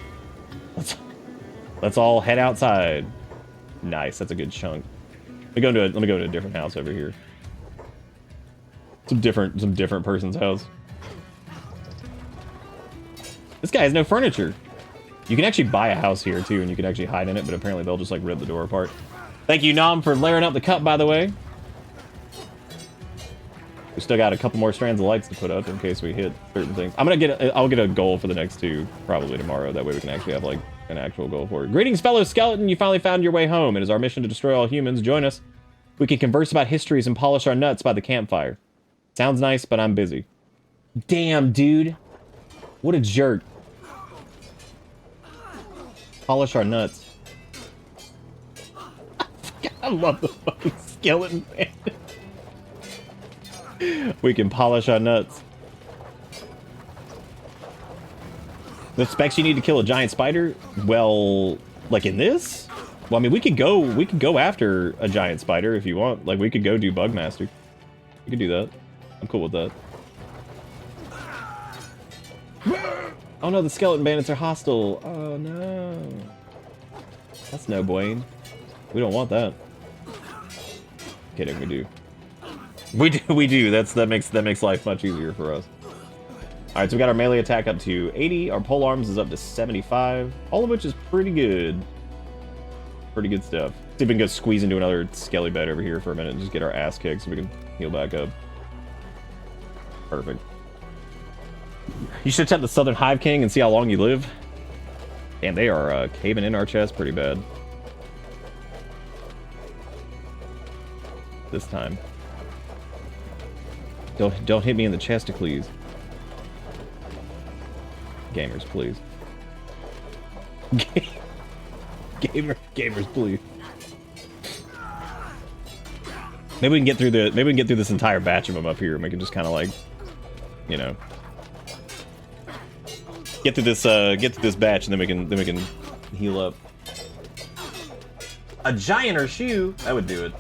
Let's all head outside. Nice, that's a good chunk. Let me go to a different house over here. Some different person's house. This guy has no furniture. You can actually buy a house here too, and you can actually hide in it, but apparently they'll just like rip the door apart. Thank you, Nom, for layering up the cup, by the way. We still got a couple more strands of lights to put up in case we hit certain things. I'll get a goal for the next two probably tomorrow. That way we can actually have like an actual goal for it. Greetings, fellow skeleton. You finally found your way home. It is our mission to destroy all humans. Join us. We can converse about histories and polish our nuts by the campfire. Sounds nice, but I'm busy. Damn, dude. What a jerk. Polish our nuts. I love the fucking skeleton man. We can polish our nuts. The specs you need to kill a giant spider? Well, like in this? Well, I mean, we could go after a giant spider if you want. Like, we could go do Bugmaster. We could do that. I'm cool with that. Oh no, the skeleton bandits are hostile. Oh no. That's no bueno. We don't want that. Kidding, we do. We do. That makes life much easier for us. Alright, so we got our melee attack up to 80, our polearms is up to 75, all of which is pretty good. Pretty good stuff. See if we can go squeeze into another skelly bed over here for a minute and just get our ass kicked so we can heal back up. Perfect. You should attempt the Southern Hive King and see how long you live. Damn, they are caving in our chest pretty bad. This time. Don't hit me in the chesticles. Gamers, please. Gamers, please. Maybe we can get through this entire batch of them up here, and we can just kind of like, you know, get through this batch, and then we can heal up. A giant or shoe, that would do it.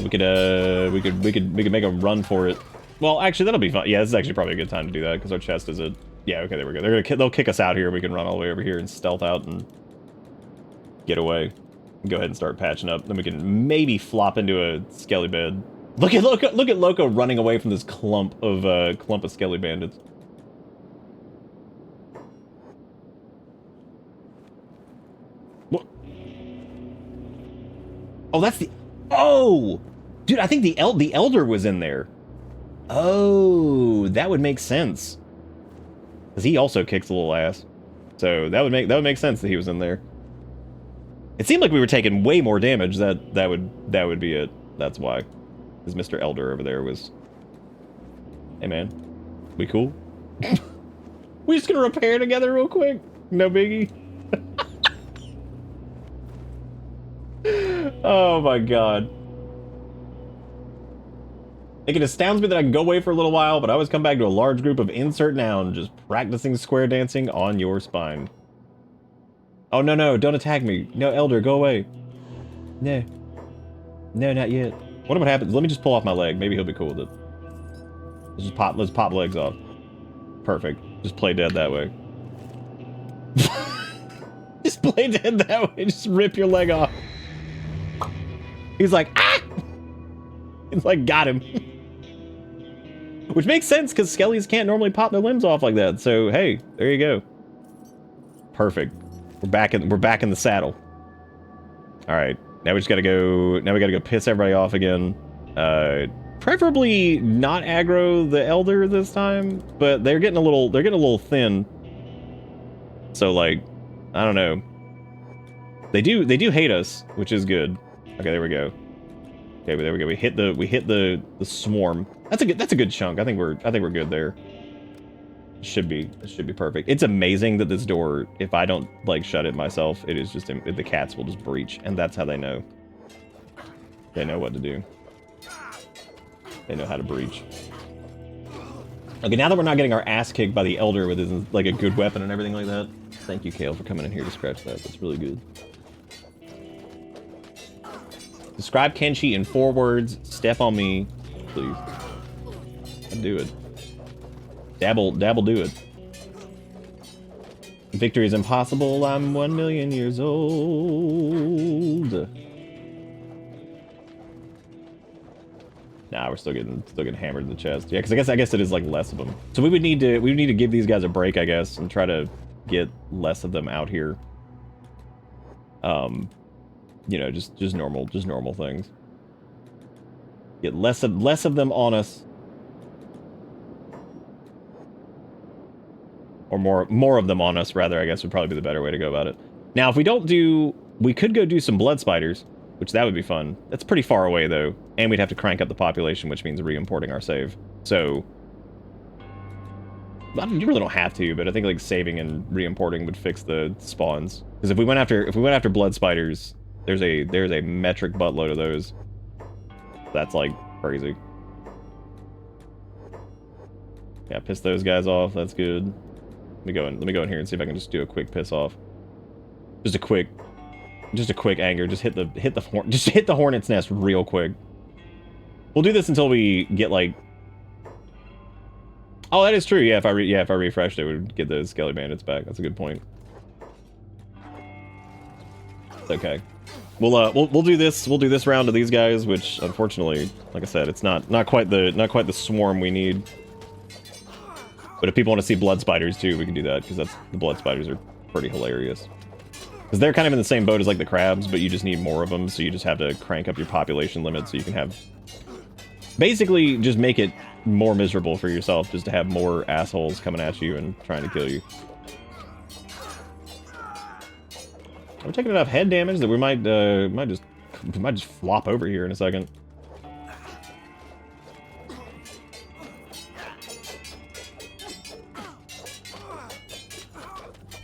We could make a run for it. Well, actually, that'll be fun. Yeah, this is actually probably a good time to do that because our chest is a. Yeah, okay, there we go. They'll kick us out here. We can run all the way over here and stealth out and get away. Go ahead and start patching up. Then we can maybe flop into a skelly bed. Look at Loco running away from this clump of skelly bandits. What? Oh, that's the. Oh, dude, I think the elder was in there. Oh, that would make sense. Because he also kicks a little ass. So that would make sense that he was in there. It seemed like we were taking way more damage. That would be it. That's why. Because Mr. Elder over there was... Hey, man. We cool? We just gonna repair together real quick? No biggie. Oh my god. It astounds me that I can go away for a little while, but I always come back to a large group of insert noun just practicing square dancing on your spine. Oh, no, no, don't attack me. No, Elder, go away. No. No, not yet. What would happen? Let me just pull off my leg. Maybe he'll be cool with it. Let's pop legs off. Perfect. Just play dead that way. Just play dead that way. Just rip your leg off. He's like, ah! He's like, got him. Which makes sense, because skellies can't normally pop their limbs off like that. So, hey, there you go. Perfect. We're back in the saddle. All right. Now we just gotta go. Now we gotta go piss everybody off again. Preferably not aggro the Elder this time, but they're getting a little thin. So like, I don't know. They do hate us, which is good. Okay, there we go. Okay, there we go. We hit the swarm. That's a good chunk. I think we're good there. It should be perfect. It's amazing that this door, if I don't like shut it myself, it is just the cats will just breach, and that's how they know. They know what to do. They know how to breach. Okay, now that we're not getting our ass kicked by the Elder with his like a good weapon and everything like that. Thank you, Kale, for coming in here to scratch that. That's really good. Describe Kenshi in 4 words. Step on me, please. I'd do it. Dabble, do it. Victory is impossible. I'm 1 million years old. Nah, we're still getting hammered in the chest. Yeah, because I guess it is like less of them. So we would need to give these guys a break, I guess, and try to get less of them out here. You know, just normal things. Get less of them on us. Or more of them on us, rather, I guess would probably be the better way to go about it. Now, if we don't we could go do some blood spiders, which that would be fun. That's pretty far away, though. And we'd have to crank up the population, which means re-importing our save. So, you really don't have to, but I think like saving and re-importing would fix the spawns. Because if we went after blood spiders, there's a metric buttload of those. That's like crazy. Yeah, piss those guys off. That's good. Let me go in here and see if I can just do a quick piss off. Just a quick anger. Just hit the hornet's nest real quick. We'll do this until we get like. Oh, that is true. Yeah, if I refreshed it, we would get those skelly bandits back. That's a good point. Okay. We'll do this. We'll do this round to these guys, which unfortunately, like I said, it's not quite the swarm we need. But if people want to see blood spiders too, we can do that, because the blood spiders are pretty hilarious. Because they're kind of in the same boat as like the crabs, but you just need more of them, so you just have to crank up your population limit so you can have... Basically, just make it more miserable for yourself, just to have more assholes coming at you and trying to kill you. We're taking enough head damage that we might just flop over here in a second.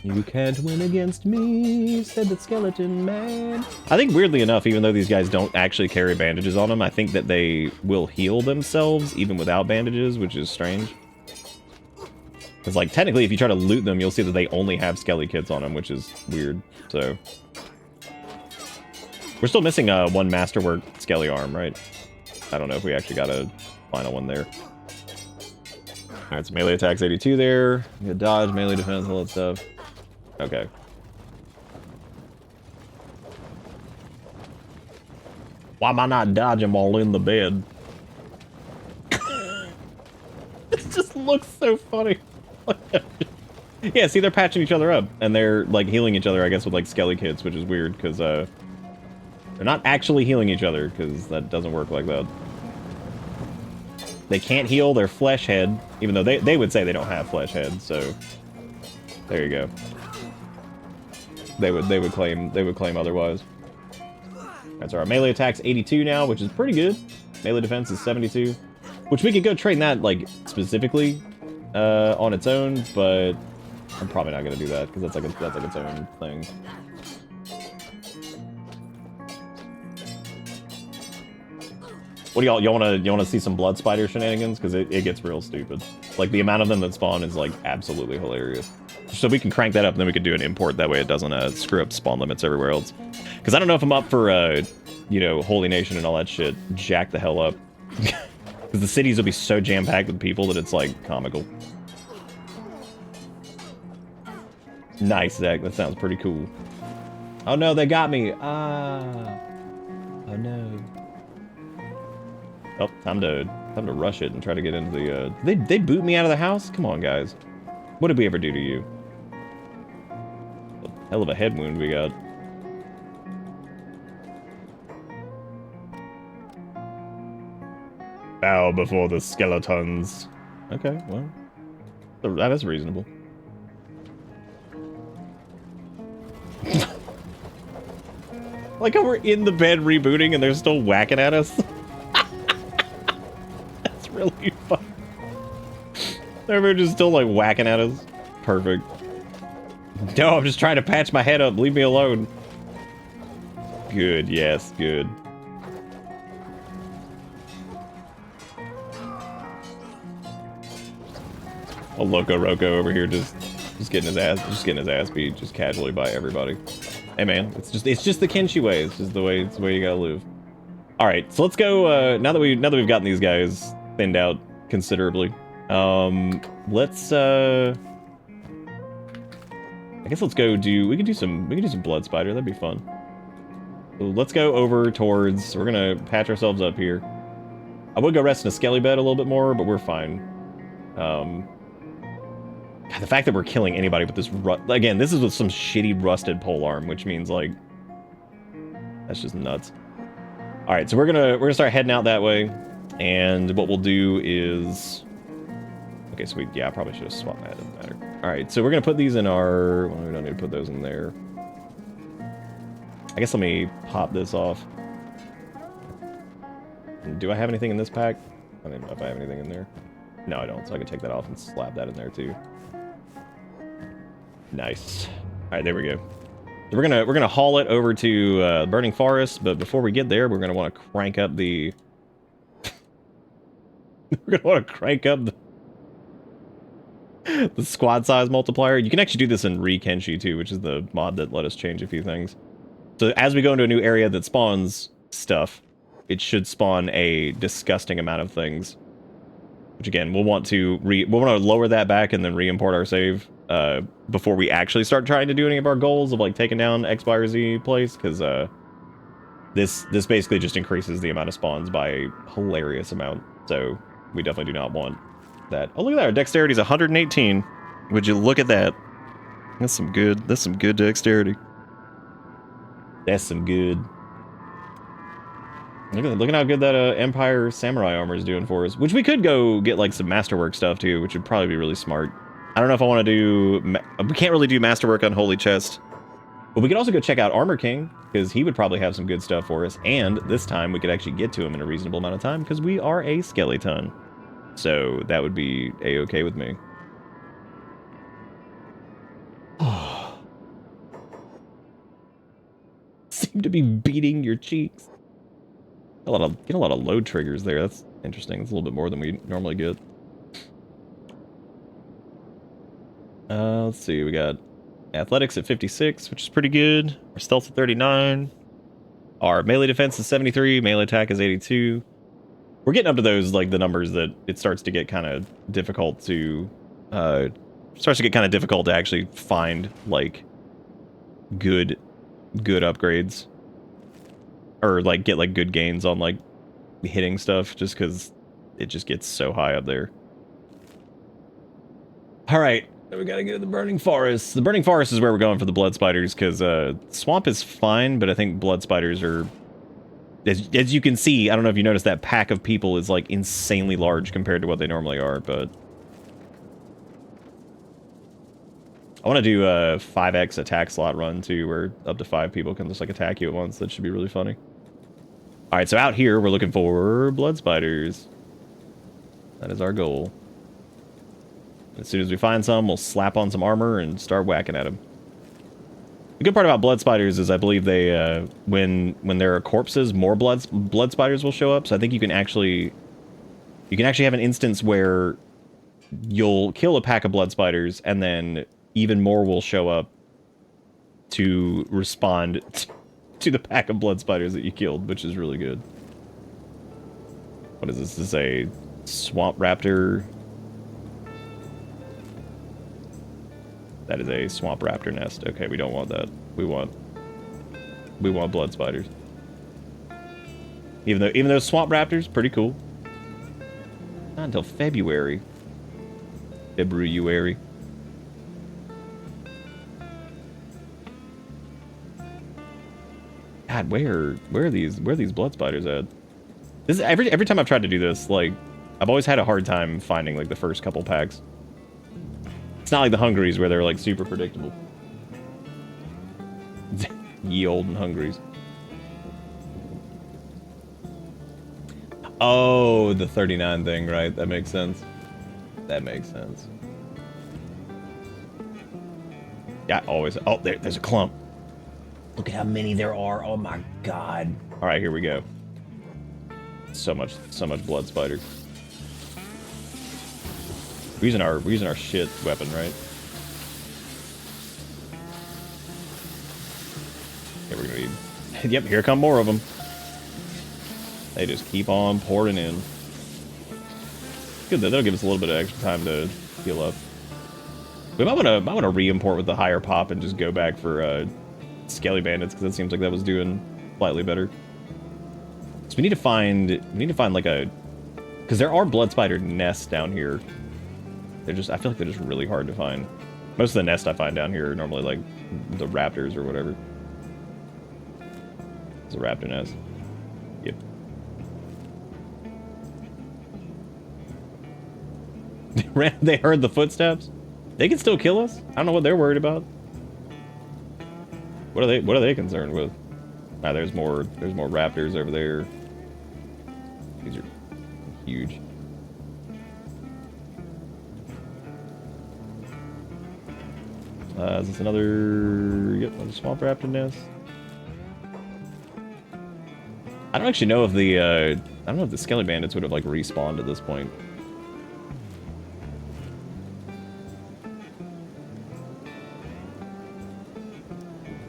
You can't win against me, said the skeleton man. I think weirdly enough, even though these guys don't actually carry bandages on them, I think that they will heal themselves even without bandages, which is strange. Because like technically if you try to loot them, you'll see that they only have skelly kits on them, which is weird. So we're still missing one masterwork skelly arm, right? I don't know if we actually got a final one there. Alright, so melee attacks 82 there. You got dodge, melee defense, all that stuff. Okay. Why am I not dodging while in the bed? It just looks so funny. Yeah, see, they're patching each other up, and they're like healing each other, I guess, with like skelly kits, which is weird because they're not actually healing each other, because that doesn't work like that. They can't heal their flesh head, even though they would say they don't have flesh head, so there you go. they would claim otherwise. That's our melee attack's 82 now, which is pretty good. Melee defense is 72, which we could go train that like specifically on its own, but I'm probably not gonna do that because that's like its own thing. What do y'all wanna see some blood spider shenanigans? Because it gets real stupid. Like the amount of them that spawn is like absolutely hilarious. So we can crank that up, and then we could do an import. That way it doesn't screw up spawn limits everywhere else. Because I don't know if I'm up for you know, Holy Nation and all that shit. Jack the hell up. Because the cities will be so jam packed with people that it's like comical. Nice, Zach. That sounds pretty cool. Oh no, they got me. Ah. Oh no. Oh, time to rush it and try to get into the, they boot me out of the house? Come on, guys. What did we ever do to you? A hell of a head wound we got. Bow before the skeletons. Okay, well, that is reasonable. Like how we're in the bed rebooting and they're still whacking at us. That's really fun. They're just still like whacking at us. Perfect. No, I'm just trying to patch my head up. Leave me alone. Good, yes, good. Oh, Loco Roco over here just getting his ass beat just casually by everybody. Hey man, it's just the Kenshi way. It's just the way you gotta live. All right, so let's go. Now that we've gotten these guys thinned out considerably, let's. I guess let's go do. We can do some blood spider. That'd be fun. So let's go over towards. We're gonna patch ourselves up here. I would go rest in a skelly bed a little bit more, but we're fine. The fact that we're killing anybody with this again, this is with some shitty rusted polearm, which means like that's just nuts. All right, so we're gonna start heading out that way, and what we'll do is okay. So I probably should have swapped that. Doesn't matter. All right, so we're gonna put these in our. Well, we don't need to put those in there. I guess let me pop this off. Do I have anything in this pack? I don't even know if I have anything in there. No, I don't. So I can take that off and slap that in there too. Nice. All right, there we go. We're gonna haul it over to Burning Forest, but before we get there, we're gonna want to crank up the. We're gonna want to crank up the squad size multiplier. You can actually do this in Kenshi too, which is the mod that let us change a few things. So as we go into a new area that spawns stuff, it should spawn a disgusting amount of things. Which again, we'll want to lower that back and then re-import our save before we actually start trying to do any of our goals of like taking down X, Y, or Z place, because this basically just increases the amount of spawns by a hilarious amount. So we definitely do not want that. Oh, look at that! Our dexterity is 118. Would you look at that? That's some good dexterity. That's some good. Look at how good that Empire Samurai armor is doing for us. Which we could go get like some Masterwork stuff too, which would probably be really smart. I don't know if I want to do... We can't really do Masterwork on Holy Chest. But we could also go check out Armor King, because he would probably have some good stuff for us. And this time we could actually get to him in a reasonable amount of time, because we are a skeleton. So that would be a-okay with me. Seem to be beating your cheeks. Get a lot of load triggers there. That's interesting. It's a little bit more than we normally get. Let's see. We got athletics at 56, which is pretty good. Our stealth at 39. Our melee defense is 73. Melee attack is 82. We're getting up to those, like, the numbers that it starts to get kind of difficult to... actually find, like, good upgrades. Or, like, get, like, good gains on, like, hitting stuff, just because it just gets so high up there. Alright, we gotta go to the Burning Forest. The Burning Forest is where we're going for the Blood Spiders, because, Swamp is fine, but I think Blood Spiders are... As you can see, I don't know if you noticed, that pack of people is, like, insanely large compared to what they normally are, but... I want to do a 5x attack slot run too, where up to 5 people can just like attack you at once. That should be really funny. All right, so out here we're looking for blood spiders. That is our goal. As soon as we find some, we'll slap on some armor and start whacking at them. The good part about blood spiders is I believe they, when there are corpses, more blood spiders will show up. So I think you can actually have an instance where you'll kill a pack of blood spiders and then even more will show up to respond to the pack of blood spiders that you killed, which is really good. What is this? This is a swamp raptor. That is a swamp raptor nest. Okay, we don't want that. We want blood spiders. Even though swamp raptors pretty cool. Not until February. February. God, where are these blood spiders at? This is, every time I've tried to do this, like, I've always had a hard time finding like the first couple packs. It's not like the Hungries where they're like super predictable. Ye olden Hungries. Oh, the 39 thing, right? That makes sense. That makes sense. Yeah, always. Oh, there's a clump. Look at how many there are. Oh my god. All right, here we go. So much blood spider. We're using our shit weapon, right? Yeah, we're gonna need. Yep, here come more of them. They just keep on pouring in. Good, that'll give us a little bit of extra time to heal up. We might want to re-import with the higher pop and just go back for Skelly Bandits because it seems like that was doing slightly better. So we need to find like a, because there are blood spider nests down here. I feel like they're just really hard to find. Most of the nests I find down here are normally like the raptors or whatever. It's a raptor nest. Yep. They heard the footsteps. They can still kill us. I don't know what they're worried about. What are they concerned with? Ah, there's more raptors over there. These are huge. Is this another? Yep, another swamp raptor nest. I don't actually know if the I don't know if the Skelly Bandits would have like respawned at this point.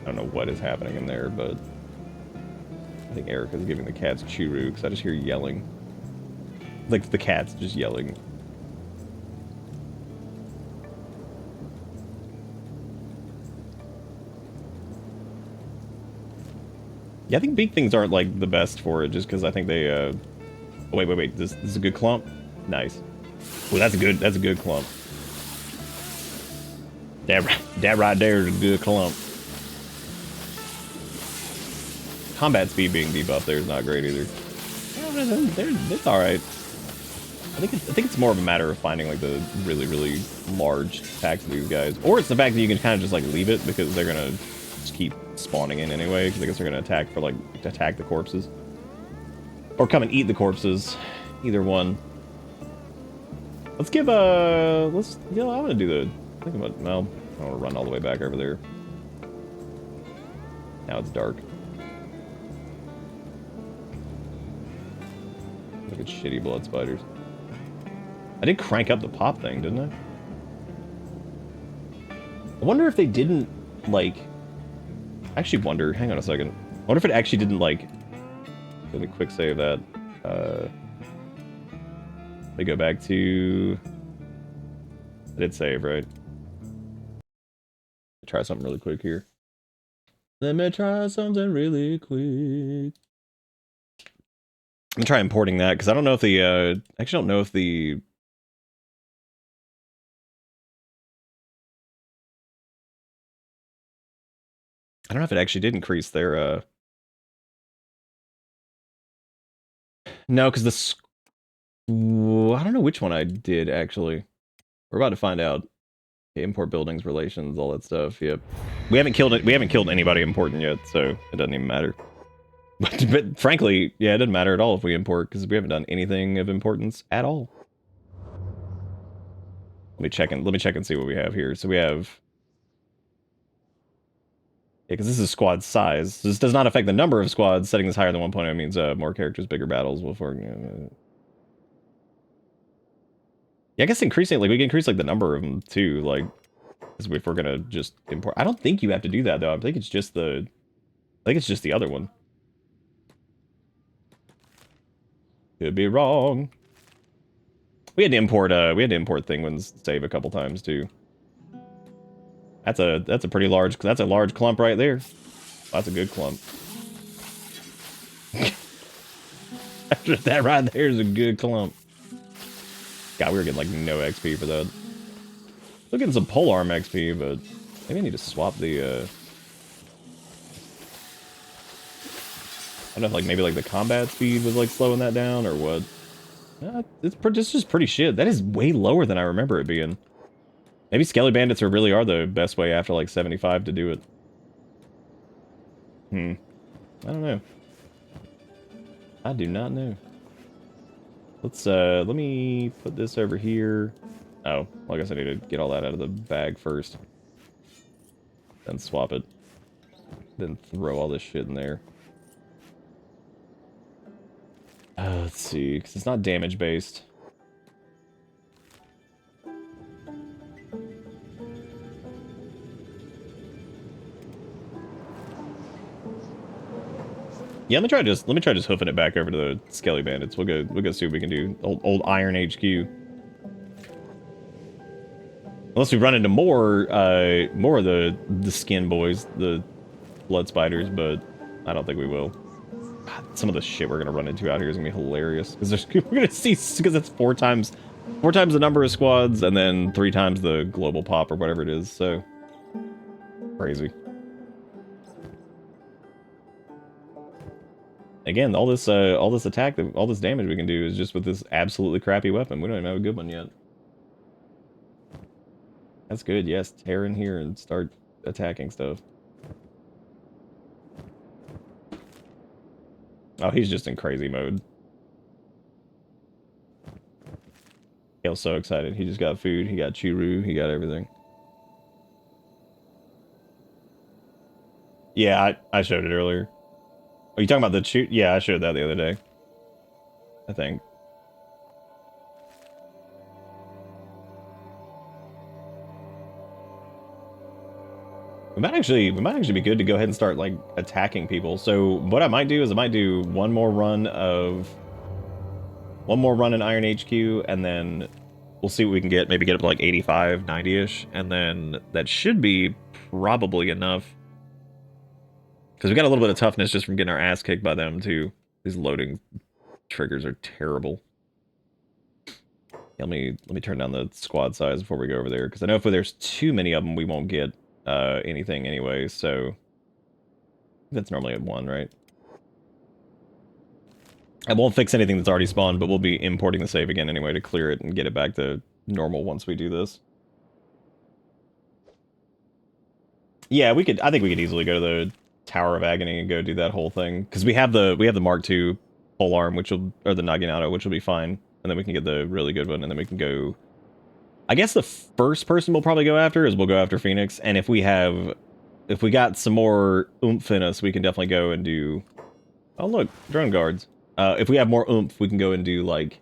I don't know what is happening in there, but I think Erica's giving the cats churu because I just hear yelling. Like the cats just yelling. Yeah, I think big things aren't like the best for it just because I think they oh, wait. This is a good clump? Nice. Well, that's a good clump. That right there is a good clump. Combat speed being debuffed there is not great either. It's all right. I think it's more of a matter of finding like the really large packs of these guys, or it's the fact that you can kind of just like leave it because they're gonna just keep spawning in anyway. Because I guess they're gonna attack to attack the corpses, or come and eat the corpses. Either one. Let's give I want to do the. I think about well, I want to run all the way back over there. Now it's dark. Look at shitty blood spiders. I did crank up the pop thing, didn't I? I wonder if they didn't, like... I actually wonder... Hang on a second. I wonder if it actually didn't, like... Let me quick save that. They go back to... I did save, right? Try something really quick here. Let me try something really quick. I'm gonna try importing that, because I don't know if the, I actually don't know if the... I don't know if it actually did increase their, No, because the... I don't know which one I did, actually. We're about to find out. Import buildings, relations, all that stuff. Yep. We haven't killed it. We haven't killed anybody important yet, so it doesn't even matter. But frankly, yeah, it doesn't matter at all if we import because we haven't done anything of importance at all. Let me check and see what we have here. So we have. Yeah, because this is squad size. This does not affect the number of squads. Setting this higher than 1.0 means more characters, bigger battles. Before. Yeah, I guess increasing like we can increase like the number of them too. Like, if we're gonna just import, I don't think you have to do that though. I think it's just the. I think it's just the other one. Could be wrong. We had to import Thingwin's save a couple times too. That's a pretty large clump right there. That's a good clump. That right there is a good clump. God, we were getting like no XP for that. We're getting some polearm XP, but maybe I need to swap the I don't know if like maybe like the combat speed was like slowing that down or what. It's just pretty shit. That is way lower than I remember it being. Maybe Skelly Bandits really are the best way after like 75 to do it. I don't know. I do not know. Let's let me put this over here. Oh, well, I guess I need to get all that out of the bag first. Then swap it. Then throw all this shit in there. Let's see, because it's not damage based. Yeah, let me try just hoofing it back over to the Skelly Bandits. We'll go see what we can do. Old Iron HQ. Unless we run into more of the skin boys, the blood spiders, but I don't think we will. God, some of the shit we're gonna run into out here is gonna be hilarious. Because we're gonna see, because it's four times the number of squads and then 3 times the global pop or whatever it is. So crazy. Again, all this attack, all this damage we can do is just with this absolutely crappy weapon. We don't even have a good one yet. That's good. Yes, tear in here and start attacking stuff. Oh, he's just in crazy mode. Kale's so excited. He just got food. He got churu. He got everything. Yeah, I showed it earlier. Are you talking about the chew? Yeah, I showed that the other day. I think. We might actually be good to go ahead and start like attacking people. So what I might do is I might do one more run in Iron HQ, and then we'll see what we can get. Maybe get up to like 85, 90-ish, and then that should be probably enough. Because we got a little bit of toughness just from getting our ass kicked by them too. These loading triggers are terrible. Yeah, let me turn down the squad size before we go over there, because I know if there's too many of them, we won't get anything anyway. So that's normally at 1, right? I won't fix anything that's already spawned, but we'll be importing the save again anyway to clear it and get it back to normal once we do this. Yeah, we could. I think we could easily go to the Tower of Agony and go do that whole thing, because we have the Mark II polearm, or the Naginata, which will be fine, and then we can get the really good one, and then we can go. I guess the first person we'll probably go after is we'll go after Phoenix, and if we got some more oomph in us, we can definitely go and do. Oh look, drone guards. If we have more oomph, we can go and do like.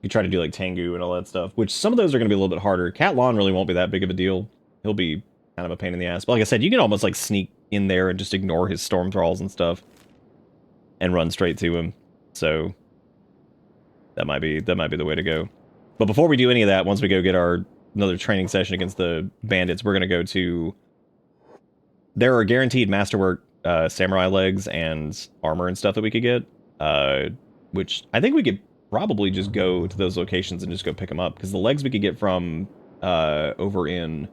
You try to do like Tengu and all that stuff, which some of those are going to be a little bit harder. Catlon really won't be that big of a deal. He'll be kind of a pain in the ass. But like I said, you can almost like sneak in there and just ignore his storm thralls and stuff and run straight to him. So that might be the way to go. But before we do any of that, once we go get another training session against the bandits, we're going to go to. There are guaranteed masterwork samurai legs and armor and stuff that we could get, which I think we could probably just go to those locations and just go pick them up, because the legs we could get from over in.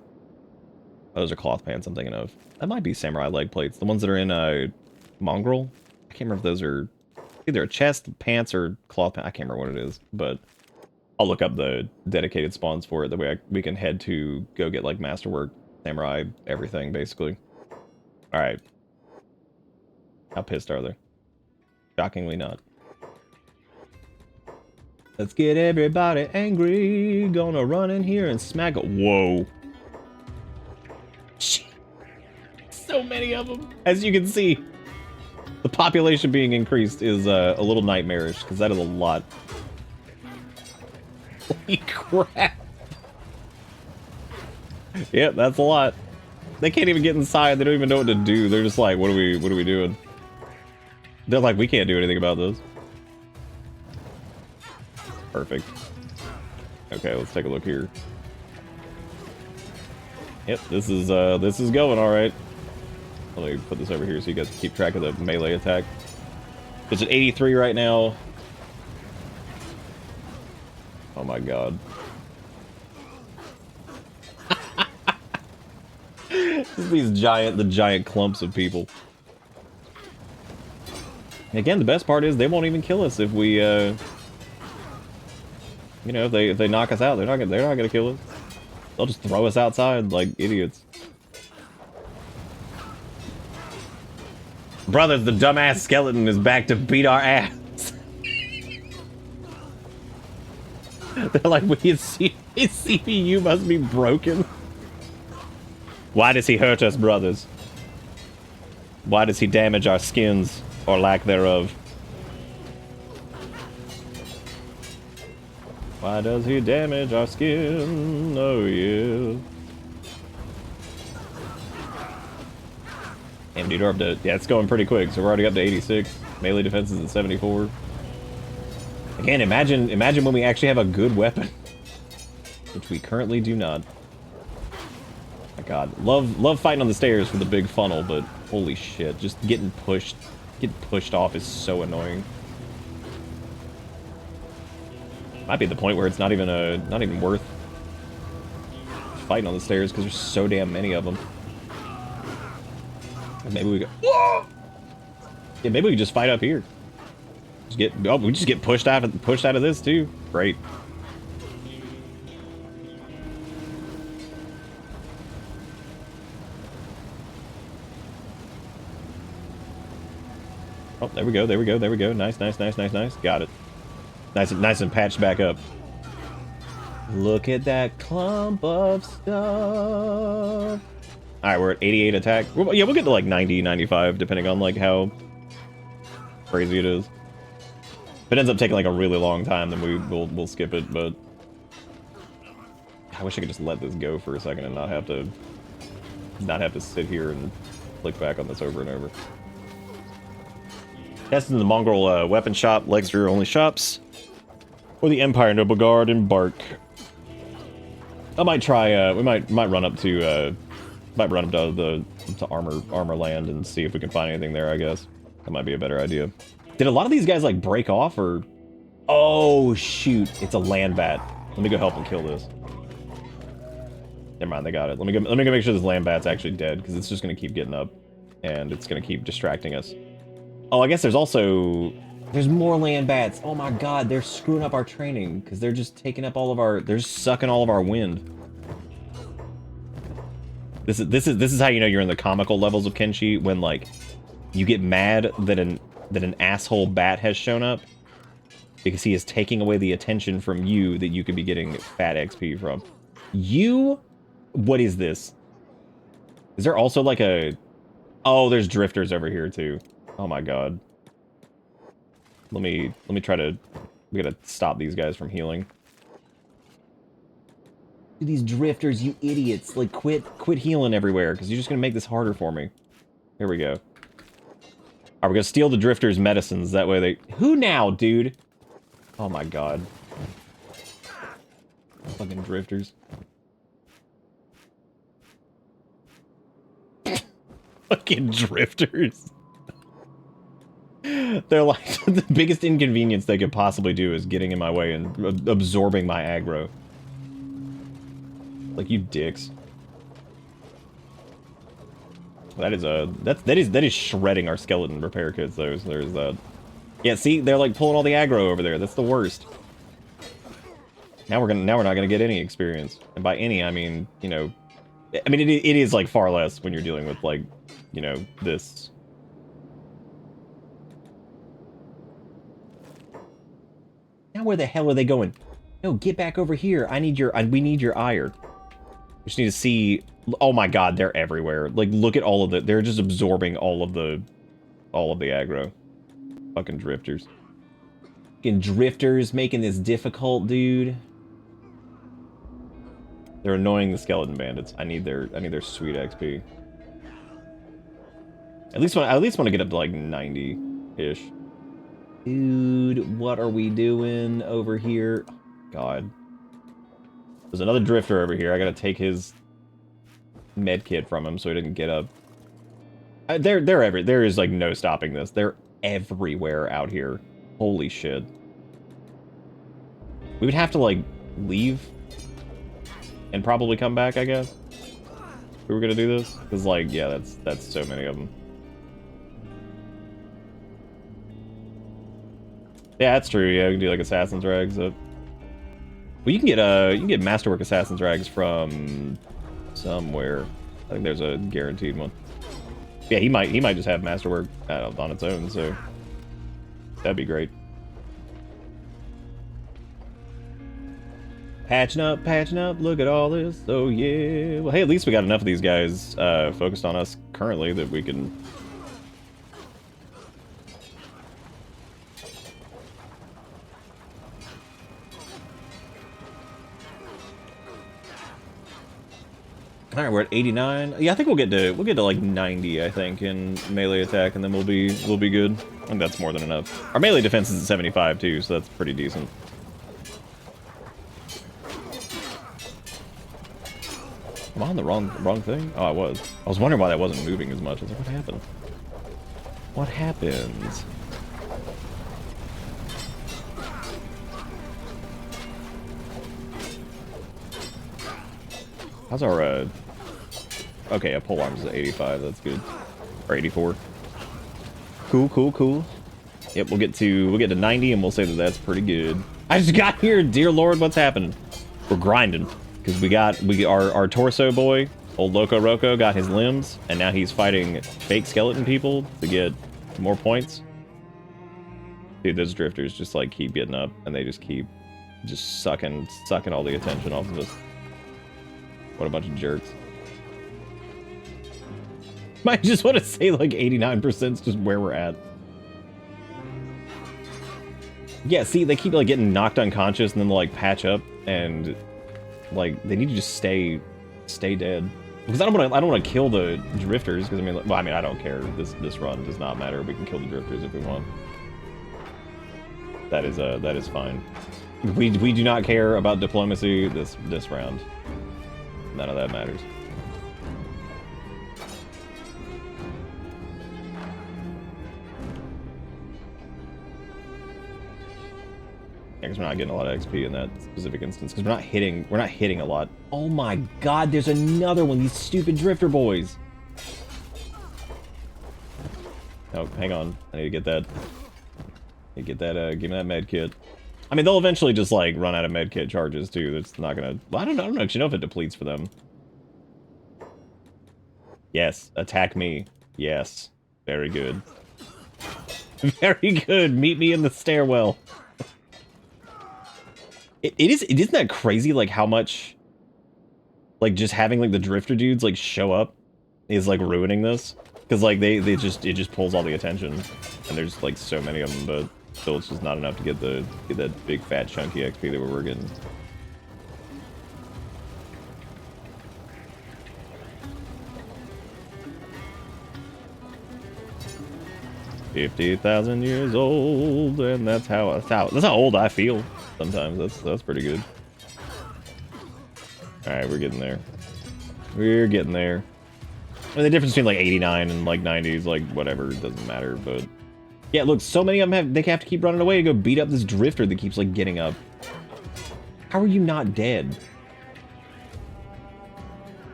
Oh, those are cloth pants I'm thinking of. That might be samurai leg plates. The ones that are in Mongrel. I can't remember if those are either a chest, pants, or cloth pants. I can't remember what it is, but I'll look up the dedicated spawns for it. That way we can head to go get like masterwork, samurai, everything basically. All right. How pissed are they? Shockingly not. Let's get everybody angry. Gonna run in here and smack it. Whoa. Shit. So many of them. As you can see, the population being increased is a little nightmarish, because that is a lot. Holy crap. Yep, that's a lot. They can't even get inside. They don't even know what to do. They're just like, what are we doing? They're like, we can't do anything about this. Perfect. Okay, let's take a look here. Yep, this is going all right. Let me put this over here so you guys can keep track of the melee attack. It's at 83 right now. Oh my god. The giant clumps of people. Again, the best part is they won't even kill us if we, you know, if they knock us out, they're not gonna kill us. They'll just throw us outside like idiots. Brothers, the dumbass skeleton is back to beat our ass. They're like, his CPU must be broken. Why does he hurt us, brothers? Why does he damage our skins, or lack thereof? Why does he damage our skin? Oh, yeah. Damn, dude, we're up to... Yeah, it's going pretty quick, so we're already up to 86. Melee defense is at 74. Again, imagine when we actually have a good weapon. Which we currently do not. My god. Love fighting on the stairs for the big funnel, but holy shit, just getting pushed off is so annoying. Might be the point where it's not even worth fighting on the stairs because there's so damn many of them. Maybe we go. Whoa! Yeah, maybe we can just fight up here. We just get pushed out of this too. Great. Oh, there we go. Nice. Got it. Nice and patched back up. Look at that clump of stuff. Alright, we're at 88 attack. Yeah, we'll get to like 90, 95, depending on like how crazy it is. If it ends up taking like a really long time, then we'll skip it, but I wish I could just let this go for a second and not have to sit here and click back on this over and over. Testing the Mongol weapon shop, legs are your only shops. Or the Empire Noble Guard and Bark. I might try, we might run up to to armor land and see if we can find anything there, I guess. That might be a better idea. Did a lot of these guys like break off or? Oh shoot, it's a land bat. Let me go help them kill this. Never mind, they got it. Let me go make sure this land bat's actually dead, because it's just gonna keep getting up and it's gonna keep distracting us. Oh, I guess there's more land bats. Oh my god, they're screwing up our training because they're just taking up they're just sucking all of our wind. This is how you know you're in the comical levels of Kenshi, when like you get mad that an asshole bat has shown up because he is taking away the attention from you that you could be getting fat XP from. What is this? Is there also like a... Oh, there's drifters over here too. Oh my god. Let me try to... We gotta stop these guys from healing. These drifters, you idiots. Like, quit healing everywhere, because you're just gonna make this harder for me. Here we go. Alright, we're gonna steal the drifters' medicines, that way they... Who now, dude? Oh my god. Fucking drifters. Fucking drifters. They're like, the biggest inconvenience they could possibly do is getting in my way and absorbing my aggro. Like, you dicks. That is shredding our skeleton repair kits, though. There's that. Yeah, see, they're like pulling all the aggro over there. That's the worst. Now we're not gonna get any experience. And by any, I mean, you know, I mean, it is like far less when you're dealing with like, you know, this. Now where the hell are they going? No, get back over here. We need your ire. We just need to see. Oh my god, they're everywhere. Like, look at all of the. They're just absorbing all of the aggro. Fucking drifters. Fucking drifters making this difficult, dude. They're annoying the skeleton bandits. I need their sweet XP. At least want to get up to like 90-ish. Dude, what are we doing over here? Oh, god. There's another drifter over here. I gotta take his med kit from him so he didn't get up. They're every. There is like no stopping this. They're everywhere out here. Holy shit. We would have to like leave and probably come back, I guess. If we were gonna do this, because like, yeah, that's so many of them. Yeah, that's true. Yeah, we can do like assassin's rags. Well, you can get masterwork assassin's rags from somewhere. I think there's a guaranteed one. Yeah, he might just have masterwork on its own, so that'd be great. Patching up, look at all this. Oh yeah. Well, hey, at least we got enough of these guys focused on us currently that we can. All right, we're at 89. Yeah, I think we'll get to like 90, I think, in melee attack, and then we'll be good. I think that's more than enough. Our melee defense is at 75 too, so that's pretty decent. Am I on the wrong thing? Oh, I was. I was wondering why that wasn't moving as much. I was like, what happened? What happened? How's our okay, a pole arms is 85, that's good. Or 84. Cool. Yep, we'll get to 90 and we'll say that that's pretty good. I just got here, dear lord, what's happening? We're grinding. Because our torso boy, old Loco Roco, got his limbs, and now he's fighting fake skeleton people to get more points. Dude, those drifters just like keep getting up, and they just keep sucking all the attention off of us. What a bunch of jerks. I just want to say like 89% is just where we're at. Yeah, see, they keep like getting knocked unconscious and then they'll like patch up and like they need to just stay dead. Because I don't want to kill the drifters because I don't care. This run does not matter. We can kill the drifters if we want. That is fine. We do not care about diplomacy this round. None of that matters. Because we're not getting a lot of XP in that specific instance. Because we're not hitting a lot. Oh my god, there's another one. These stupid drifter boys. Oh, hang on. I need to get that. Give me that med kit. I mean, they'll eventually just like run out of med kit charges too. That's not gonna. Well, I don't actually know if it depletes for them. Yes, attack me. Yes, very good. Very good. Meet me in the stairwell. Isn't that crazy, like, how much, like, just having, like, the drifter dudes, like, show up is, like, ruining this? Because, like, it just pulls all the attention, and there's, like, so many of them, but still it's just not enough to get that big, fat, chunky XP that we're getting. "50,000 years old, and that's how old I feel." Sometimes that's pretty good. All right, we're getting there. We're getting there. I mean, the difference between like 89 and like 90 is like whatever, it doesn't matter. But yeah, look, so many of them they have to keep running away to go beat up this drifter that keeps like getting up. How are you not dead?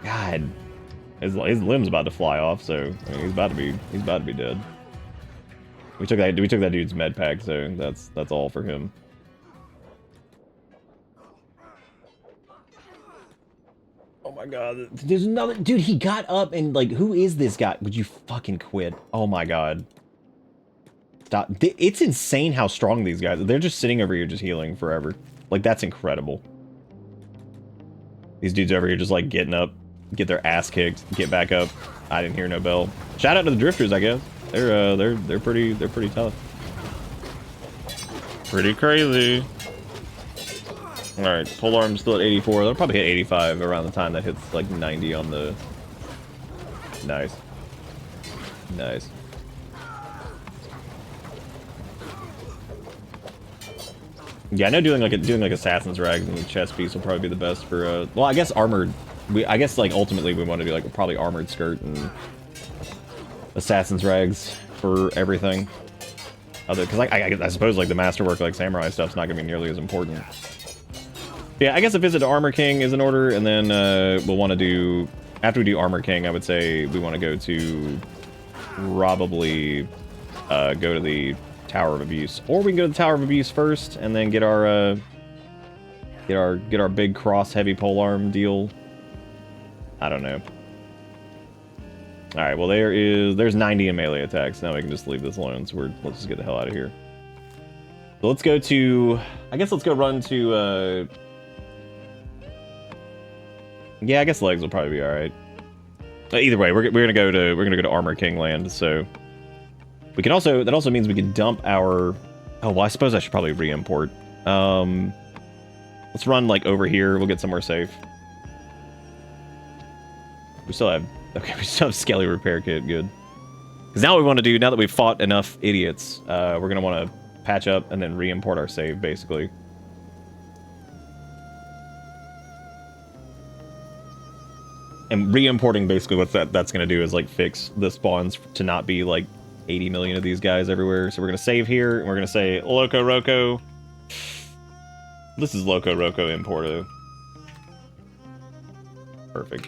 God, his limb's about to fly off. So I mean, he's about to be dead. We took that dude's med pack, so that's all for him. god. There's another dude, he got up and like, who is this guy? Would you fucking quit? Oh my god. Stop. It's insane how strong these guys are. They're just sitting over here just healing forever. Like, that's incredible. These dudes over here just like getting up, get their ass kicked, get back up. I didn't hear no bell. Shout out to the drifters, I guess. They're pretty tough. Pretty crazy. All right, polearm's still at 84. They'll probably hit 85 around the time that hits like 90 on the. Nice. Nice. Yeah, I know doing like assassin's rags and the chest piece will probably be the best for. Well, I guess armored. I guess like ultimately we want to do like probably armored skirt and assassin's rags for everything. Other because like I suppose like the masterwork like samurai stuff's not gonna be nearly as important. Yeah, I guess a visit to Armor King is in order, and then we'll want to do after we do Armor King. I would say we want to go to probably go to the Tower of Abuse, or we can go to the Tower of Abuse first, and then get our big cross heavy polearm deal. I don't know. All right, well there's 90 in melee attacks. Now we can just leave this alone. So let's just get the hell out of here. So let's go to. I guess let's go run to. Yeah, I guess legs will probably be all right. Either way, we're gonna go to Armor King land. So we can also that also means we can dump our. Oh well, I suppose I should probably re-import. Let's run like over here. We'll get somewhere safe. We still have Skelly repair kit. Good. Because now what we want to do, now that we've fought enough idiots, we're gonna want to patch up and then re-import our save basically. And re-importing basically what that's going to do is like fix the spawns to not be like 80 million of these guys everywhere. So we're going to save here and we're going to say Loco Roco. This is Loco Roco Importo. Perfect.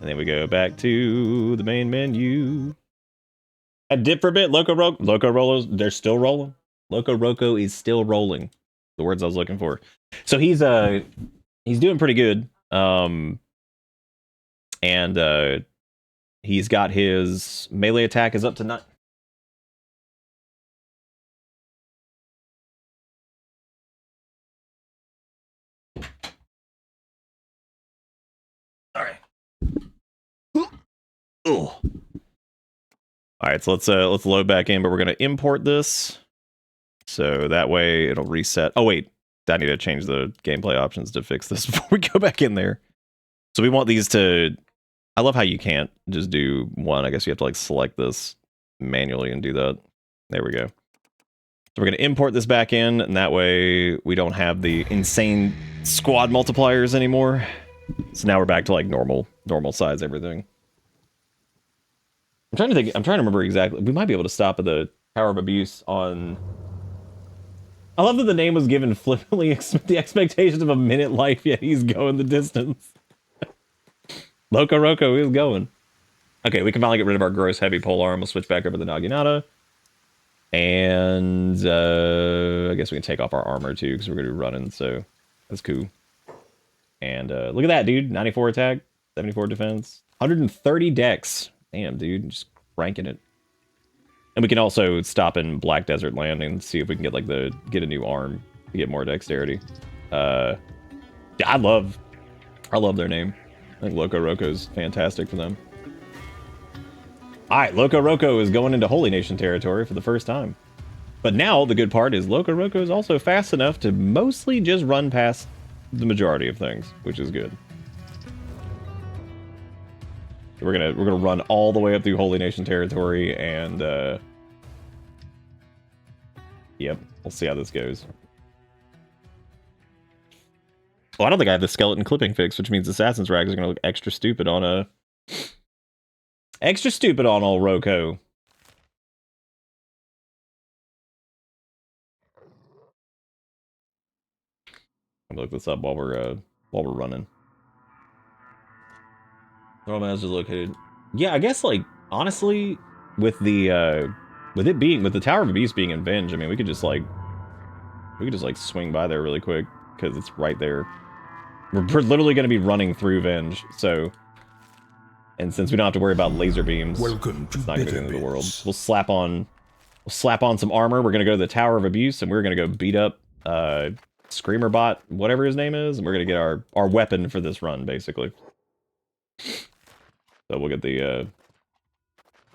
And then we go back to the main menu. I dip for a bit. Loco Rolos, they're still rolling. Loco Roco is still rolling. The words I was looking for. So he's doing pretty good. And he's got his melee attack is up to 9. All right. Oh. All right, so let's load back in, but we're gonna import this, so that way it'll reset. Oh wait, I need to change the gameplay options to fix this before we go back in there. So we want these to. I love how you can't just do one. I guess you have to like select this manually and do that. There we go. So we're going to import this back in, and that way we don't have the insane squad multipliers anymore. So now we're back to like normal size everything. I'm trying to remember exactly. We might be able to stop at the Tower of Abuse on. I love that the name was given flippantly. The expectations of a minute life, yet he's going the distance. Loco Roco is going. Okay, we can finally get rid of our gross heavy polearm. We'll switch back over to the Naginata. And I guess we can take off our armor too, because we're going to be running, so that's cool. And look at that, dude. 94 attack, 74 defense, 130 dex. Damn, dude, just ranking it. And we can also stop in Black Desert Landing and see if we can get a new arm to get more dexterity. Yeah, I love their name. I think Loco Roco's fantastic for them. Alright, Loco Roco is going into Holy Nation territory for the first time. But now, the good part is Loco Roco is also fast enough to mostly just run past the majority of things, which is good. We're gonna run all the way up through Holy Nation territory, and yep, we'll see how this goes. Oh, I don't think I have the skeleton clipping fix, which means Assassin's Rags are gonna look extra stupid on old Roco. I'm gonna look this up while we're running. Normal is located. Yeah, I guess like honestly, with the Tower of Abuse being in Venge, I mean we could just like swing by there really quick because it's right there. We're literally going to be running through Venge, so... And since we don't have to worry about laser beams, Welcome to it's not going to be the end of the world. We'll slap on some armor. We're going to go to the Tower of Abuse, and we're going to go beat up Screamer Bot, whatever his name is, and we're going to get our weapon for this run, basically. So we'll get the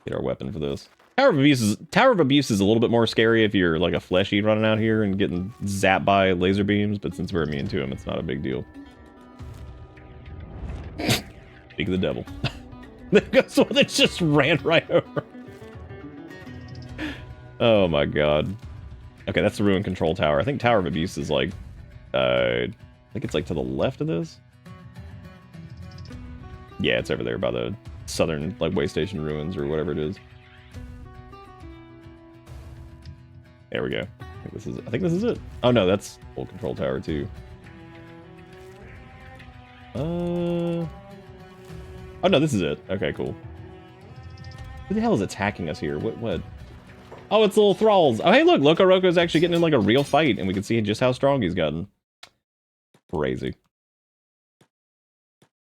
get our weapon for this. Tower of Abuse is a little bit more scary if you're like a fleshy running out here and getting zapped by laser beams, but since we're immune to him, it's not a big deal. Speak of the devil. There goes one that just ran right over. Oh my god. Okay, that's the Ruin Control Tower. I think Tower of Abuse is like, I think it's like to the left of this. Yeah, it's over there by the southern, like, way station ruins or whatever it is. There we go. I think this is it. Oh no, that's full control tower too. Oh no, this is it. Okay, cool. Who the hell is attacking us here? What? Oh, it's little thralls. Oh, hey, look, Loco Roco's actually getting in like a real fight, and we can see just how strong he's gotten. Crazy.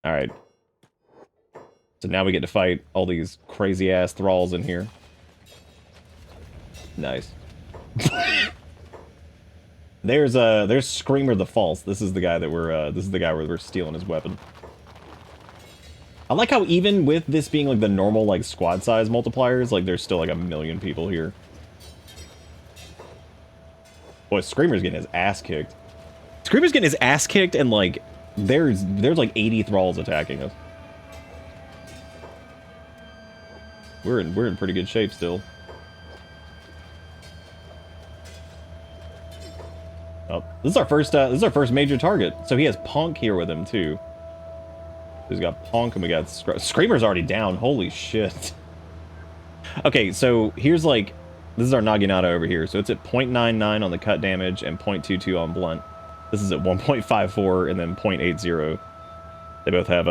All right. So now we get to fight all these crazy ass thralls in here. Nice. There's Screamer the False. This is the guy that we're stealing his weapon. I like how even with this being like the normal like squad size multipliers, like there's still like 1 million people here. Boy, Screamer's getting his ass kicked. Screamer's getting his ass kicked, and like there's like 80 thralls attacking us. We're in pretty good shape still. Oh, this is our first major target. So he has Ponk here with him too. He's got Ponk and we got Screamer's already down. Holy shit. Okay, so here's like, this is our Naginata over here. So it's at 0.99 on the cut damage and 0.22 on blunt. This is at 1.54 and then 0.80. They both have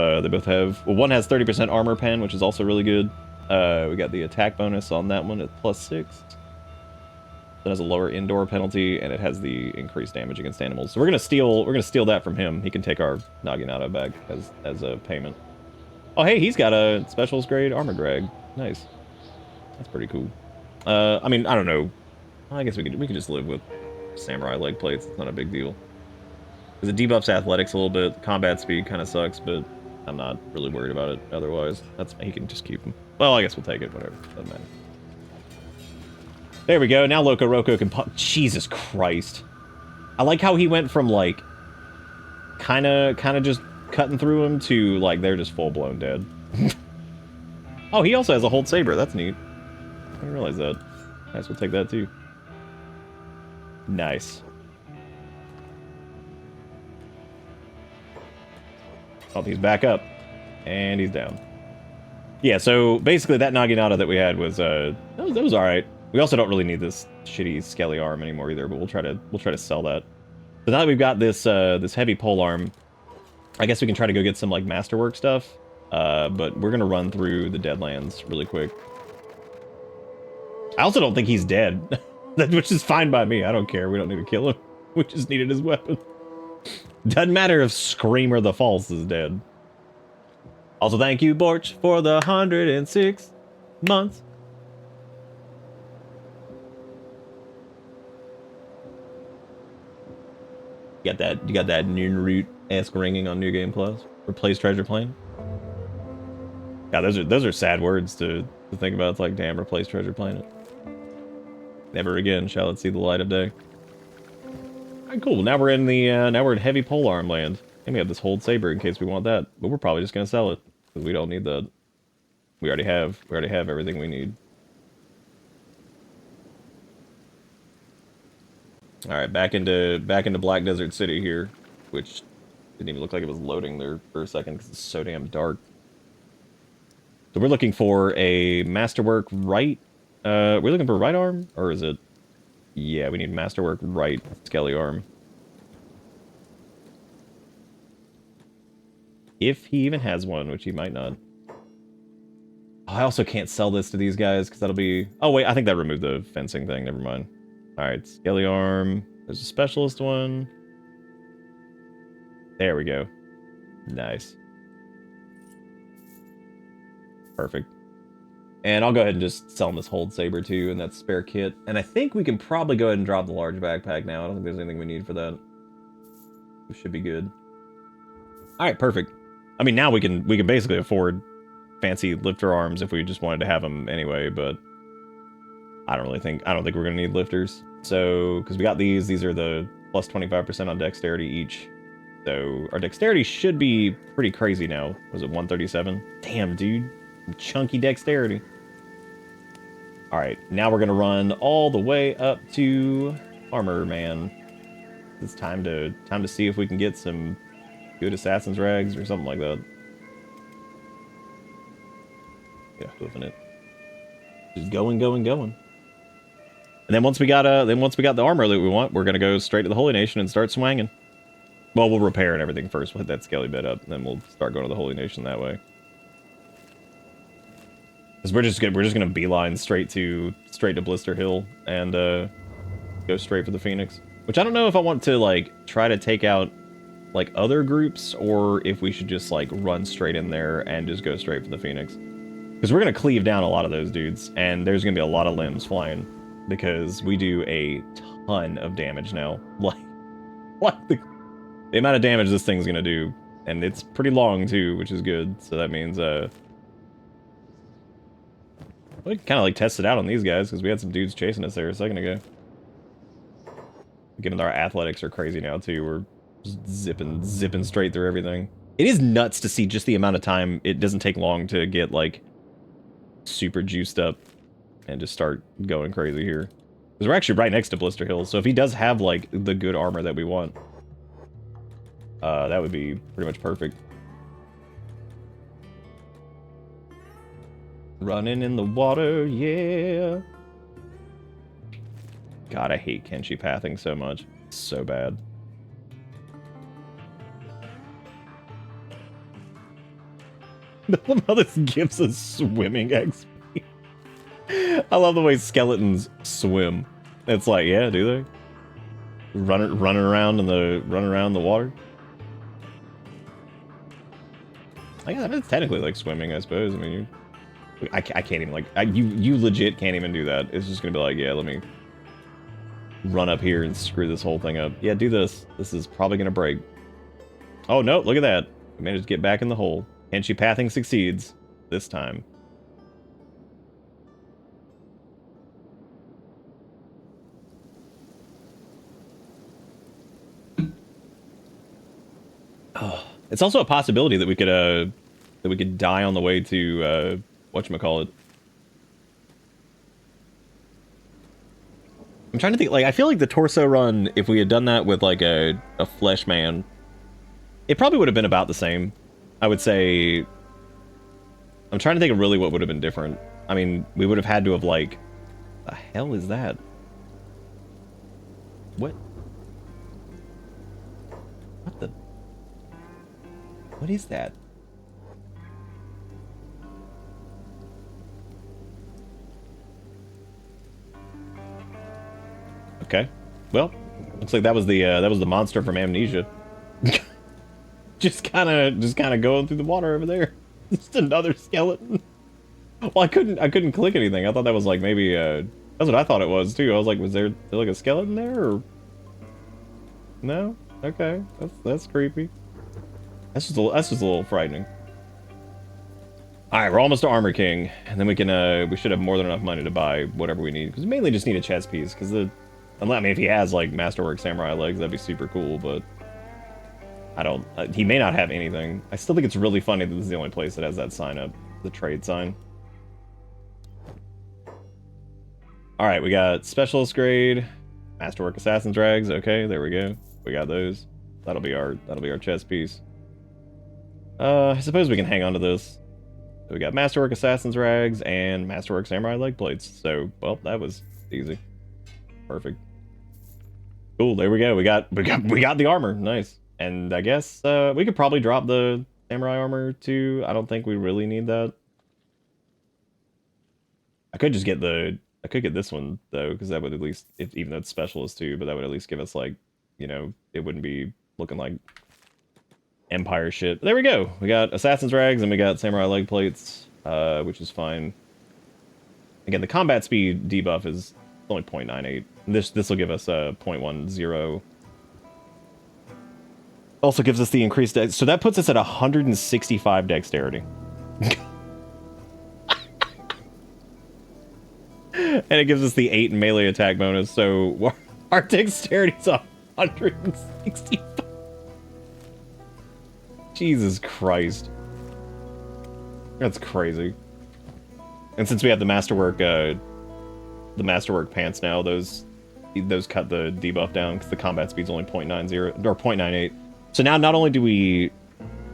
well, one has 30% armor pen, which is also really good. We got the attack bonus on that one at +6. It has a lower indoor penalty, and it has the increased damage against animals. So we're gonna steal that from him. He can take our Naginata back as a payment. Oh hey, he's got a specialist grade armor drag. Nice. That's pretty cool. I mean, I don't know. I guess we could just live with samurai leg plates. It's not a big deal. Because it debuffs athletics a little bit. Combat speed kind of sucks, but I'm not really worried about it otherwise. He can just keep them. Well, I guess we'll take it. Whatever. Doesn't matter. There we go. Now Loco Roco can pop. Jesus Christ. I like how he went from, like, kind of just cutting through him to, like, they're just full-blown dead. Oh, he also has a hold saber. That's neat. I didn't realize that. Nice, we'll take that, too. Nice. Oh, he's back up. And he's down. Yeah, so basically that Naginata that we had was, that was alright. We also don't really need this shitty skelly arm anymore either, but we'll try to sell that. So now that we've got this this heavy pole arm, I guess we can try to go get some like masterwork stuff. But we're gonna run through the Deadlands really quick. I also don't think he's dead, which is fine by me. I don't care. We don't need to kill him. We just needed his weapon. Doesn't matter if Screamer the False is dead. Also, thank you, Borch, for the 106 months. You got that Nunroot-esque ringing on New Game Plus. Replace Treasure Plane. Yeah, those are sad words to think about. It's like, damn, replace Treasure Planet. Never again shall it see the light of day. Alright, cool. Now we're in the now we're in heavy polearm land. And we have this hold saber in case we want that. But we're probably just gonna sell it. Because we don't need that. We already have everything we need. Alright, back into Black Desert City here, which didn't even look like it was loading there for a second because it's so damn dark. So we're looking for a Masterwork right. We're looking for right arm, or is it? Yeah, we need Masterwork right skelly arm. If he even has one, which he might not. Oh, I also can't sell this to these guys because that'll be. Oh wait, I think that removed the fencing thing. Never mind. Alright, skelly arm. There's a specialist one. There we go. Nice. Perfect. And I'll go ahead and just sell him this Hold Saber too, and that spare kit. And I think we can probably go ahead and drop the large backpack now. I don't think there's anything we need for that. We should be good. All right, perfect. I mean, now we can basically afford fancy lifter arms if we just wanted to have them anyway, but I don't think we're gonna need lifters. So, because we got these are the plus 25% on dexterity each. So our dexterity should be pretty crazy now. Was it 137? Damn, dude. Chunky dexterity. All right, now we're gonna run all the way up to Armor Man. It's time to see if we can get some good assassin's rags or something like that. Yeah, hoofing it. Just going. And then once we got the armor that we want, we're gonna go straight to the Holy Nation and start swanging. Well, we'll repair and everything first. We'll hit that skelly bit up, and then we'll start going to the Holy Nation that way. Because we're just gonna beeline straight to Blister Hill and go straight for the Phoenix. Which I don't know if I want to like try to take out like other groups or if we should just like run straight in there and just go straight for the Phoenix. Because we're gonna cleave down a lot of those dudes, and there's gonna be a lot of limbs flying because we do a ton of damage now. Like the amount of damage this thing's gonna do, and it's pretty long too, which is good. So that means we kind of like test it out on these guys because we had some dudes chasing us there a second ago. Given our athletics are crazy now too, we're just zipping straight through everything. It is nuts to see just the amount of time it doesn't take long to get like super juiced up and just start going crazy here. Because we're actually right next to Blister Hill, so if he does have like the good armor that we want, that would be pretty much perfect. Running in the water, yeah. God, I hate Kenshi pathing so much. It's so bad. I love how this gives us swimming XP. I love the way skeletons swim. It's like, yeah, do they? Running around in the water. I guess it's technically like swimming, I suppose. I mean, I can't even like you legit can't even do that. It's just gonna be like, yeah, let me run up here and screw this whole thing up. Yeah, do this. This is probably gonna break. Oh no, look at that. We managed to get back in the hole. Kenshi pathing succeeds this time. Oh, it's also a possibility that we could die on the way to whatchamacallit. I'm trying to think, like, I feel like the torso run, if we had done that with like a flesh man, it probably would have been about the same. I would say, I'm trying to think of really what would have been different. I mean, we would have had to have like, the hell is that? What? What the? What is that? Okay. Well, looks like that was the monster from Amnesia. just kind of going through the water over there. Just another skeleton. Well, I couldn't click anything. I thought that was like maybe that's what I thought it was too. I was like, was there like a skeleton there or no? Okay, that's creepy. That's just a little frightening. All right, we're almost to Armor King, and then we should have more than enough money to buy whatever we need because we mainly just need a chest piece because I mean, if he has like Masterwork Samurai legs, that'd be super cool, but I don't. He may not have anything. I still think it's really funny that this is the only place that has that sign up, the trade sign. All right, we got Specialist grade, Masterwork Assassin's Rags. Okay, there we go. We got those. That'll be our chest piece. I suppose we can hang on to this. So we got Masterwork Assassin's Rags and Masterwork Samurai leg plates. So, well, that was easy. Perfect. Cool, there we go. We got the armor. Nice. And I guess we could probably drop the samurai armor too. I don't think we really need that. I could get this one though, because that would at least, even though it's specialist too, but that would at least give us like, you know, it wouldn't be looking like Empire shit. There we go. We got Assassin's Rags and we got Samurai Leg Plates, which is fine. Again, the combat speed debuff is only 0.98. This will give us a 0.10. Also gives us the increased dex, so that puts us at 165 dexterity. And it gives us the 8 melee attack bonus, so our dexterity's 165. Jesus Christ. That's crazy. And since we have the Masterwork pants now, those cut the debuff down because the combat speed's only 0.90 or 0.98. So now not only do we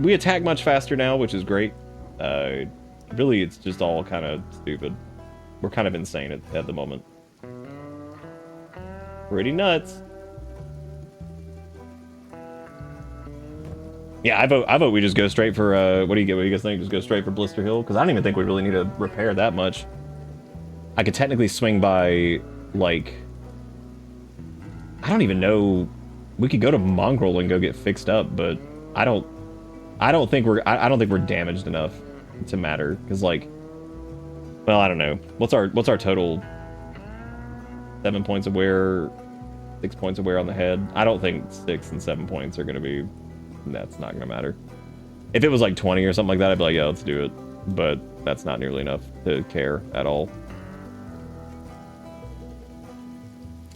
attack much faster now, which is great. Really, it's just all kind of stupid. We're kind of insane at the moment. Pretty nuts. Yeah, I vote we just go straight for, what do you guys think? Just go straight for Blister Hill? Because I don't even think we really need to repair that much. I could technically swing by, like... I don't even know... We could go to Mongrel and go get fixed up, but I don't think we're damaged enough to matter. Because, like... Well, I don't know. What's our total? 7 points of wear, 6 points of wear on the head? I don't think 6 and 7 points are going to be... That's not going to matter. If it was like 20 or something like that, I'd be like, yeah, let's do it. But that's not nearly enough to care at all.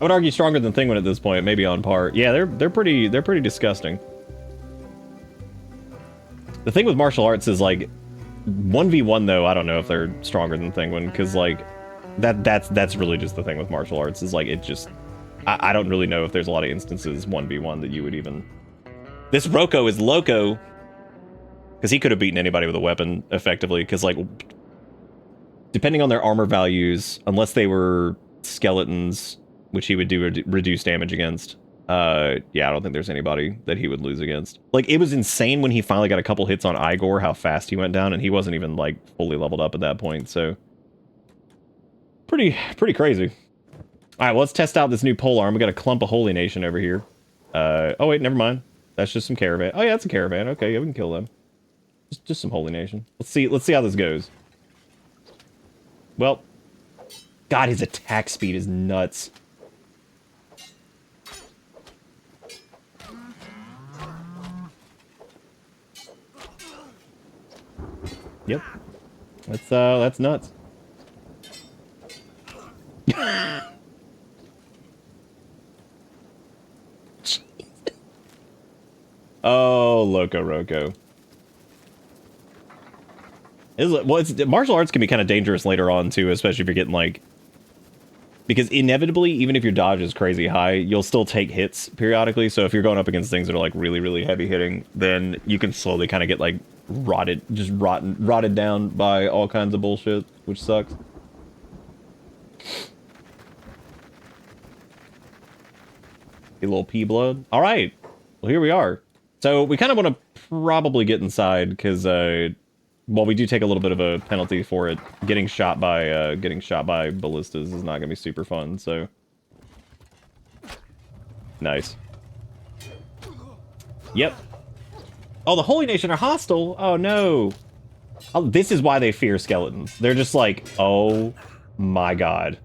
I would argue stronger than Thingwin at this point, maybe on par. Yeah, they're pretty disgusting. The thing with martial arts is like 1v1 though, I don't know if they're stronger than Thingwin, because like that's really just the thing with martial arts is like it just I don't really know if there's a lot of instances 1v1 that you would even. This Roko is loco because he could have beaten anybody with a weapon effectively, because like depending on their armor values, unless they were skeletons, which he would do reduced damage against, yeah, I don't think there's anybody that he would lose against. Like, it was insane when he finally got a couple hits on Igor, how fast he went down, and he wasn't even, like, fully leveled up at that point, so... Pretty crazy. Alright, well, let's test out this new polearm. We got a clump of Holy Nation over here. Oh, wait, never mind. That's just some caravan. Oh, yeah, it's a caravan. Okay, yeah, we can kill them. Just some Holy Nation. Let's see how this goes. Well... God, his attack speed is nuts. Yep. That's nuts. Oh, Loco Roco. Martial arts can be kind of dangerous later on, too, especially if you're getting, like... Because inevitably, even if your dodge is crazy high, you'll still take hits periodically, so if you're going up against things that are, like, really, really heavy hitting, then you can slowly kind of get, like, rotted down by all kinds of bullshit, which sucks. A little pea blood. All right, well here we are. So we kind of want to probably get inside because, well, we do take a little bit of a penalty for it. Getting shot by ballistas is not gonna be super fun. So nice. Yep. Oh, the Holy Nation are hostile? Oh, no. Oh, this is why they fear skeletons. They're just like, oh my god.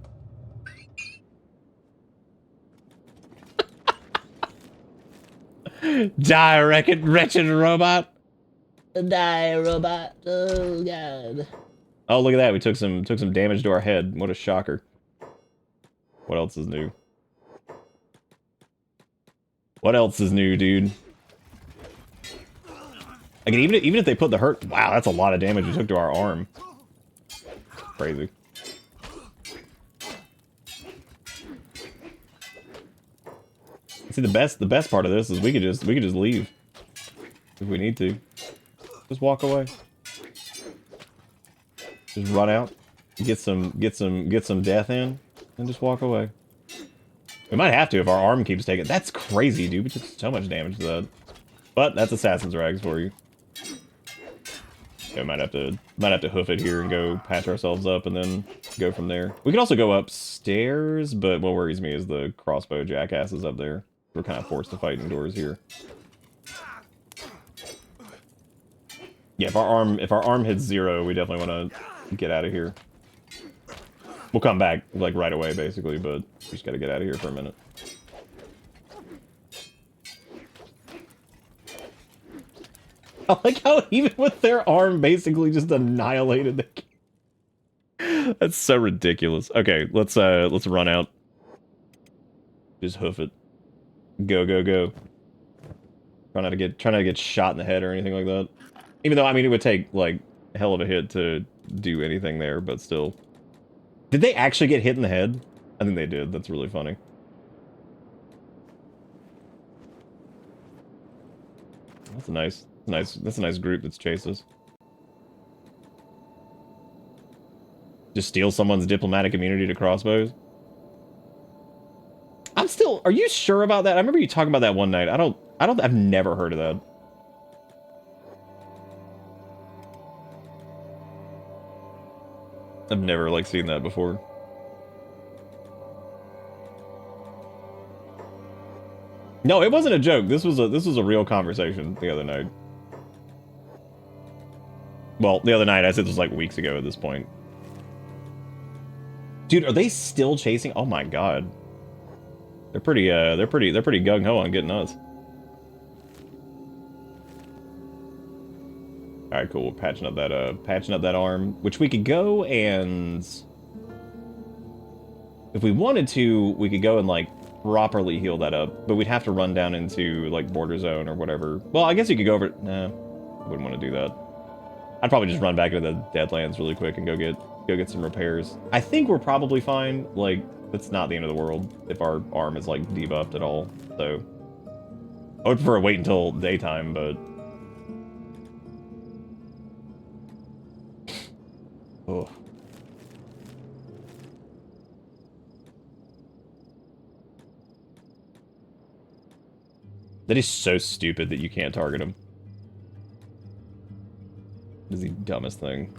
Die, wretched robot. Die, robot. Oh, god. Oh, look at that. We took some damage to our head. What a shocker. What else is new? What else is new, dude? Again, even if they put the hurt... Wow, that's a lot of damage we took to our arm. Crazy. See, the best part of this is we could just leave. If we need to. Just walk away. Just run out. Get some death in. And just walk away. We might have to if our arm keeps taking... That's crazy, dude. We took so much damage to that. But that's Assassin's Rags for you. Okay, might have to hoof it here and go patch ourselves up and then go from there. We could also go upstairs, but what worries me is the crossbow jackasses up there. We're kind of forced to fight indoors here. Yeah, if our arm hits 0, we definitely want to get out of here. We'll come back like right away, basically, but we just got to get out of here for a minute. I like how even with their arm basically just annihilated the game. That's so ridiculous. Okay, let's run out. Just hoof it. Go, go, go. Try not to get shot in the head or anything like that. Even though, I mean, it would take, like, a hell of a hit to do anything there, but still. Did they actually get hit in the head? I think they did. That's really funny. That's a nice, that's a nice group that's chased us. Just steal someone's diplomatic immunity to crossbows? Are you sure about that? I remember you talking about that one night. I've never heard of that. I've never, like, seen that before. No, it wasn't a joke. This was a real conversation the other night. Well, the other night, I said this was like weeks ago at this point. Dude, are they still chasing? Oh my god. They're pretty gung-ho on getting us. Alright, cool. We're patching up that arm, which we could go and if we wanted to, we could go and like properly heal that up, but we'd have to run down into like border zone or whatever. Well, I guess you could go over. Nah, I wouldn't want to do that. I'd probably just run back into the Deadlands really quick and go get some repairs. I think we're probably fine. Like, that's not the end of the world if our arm is like debuffed at all. So I would prefer to wait until daytime, but oh. That is so stupid that you can't target him. That is the dumbest thing.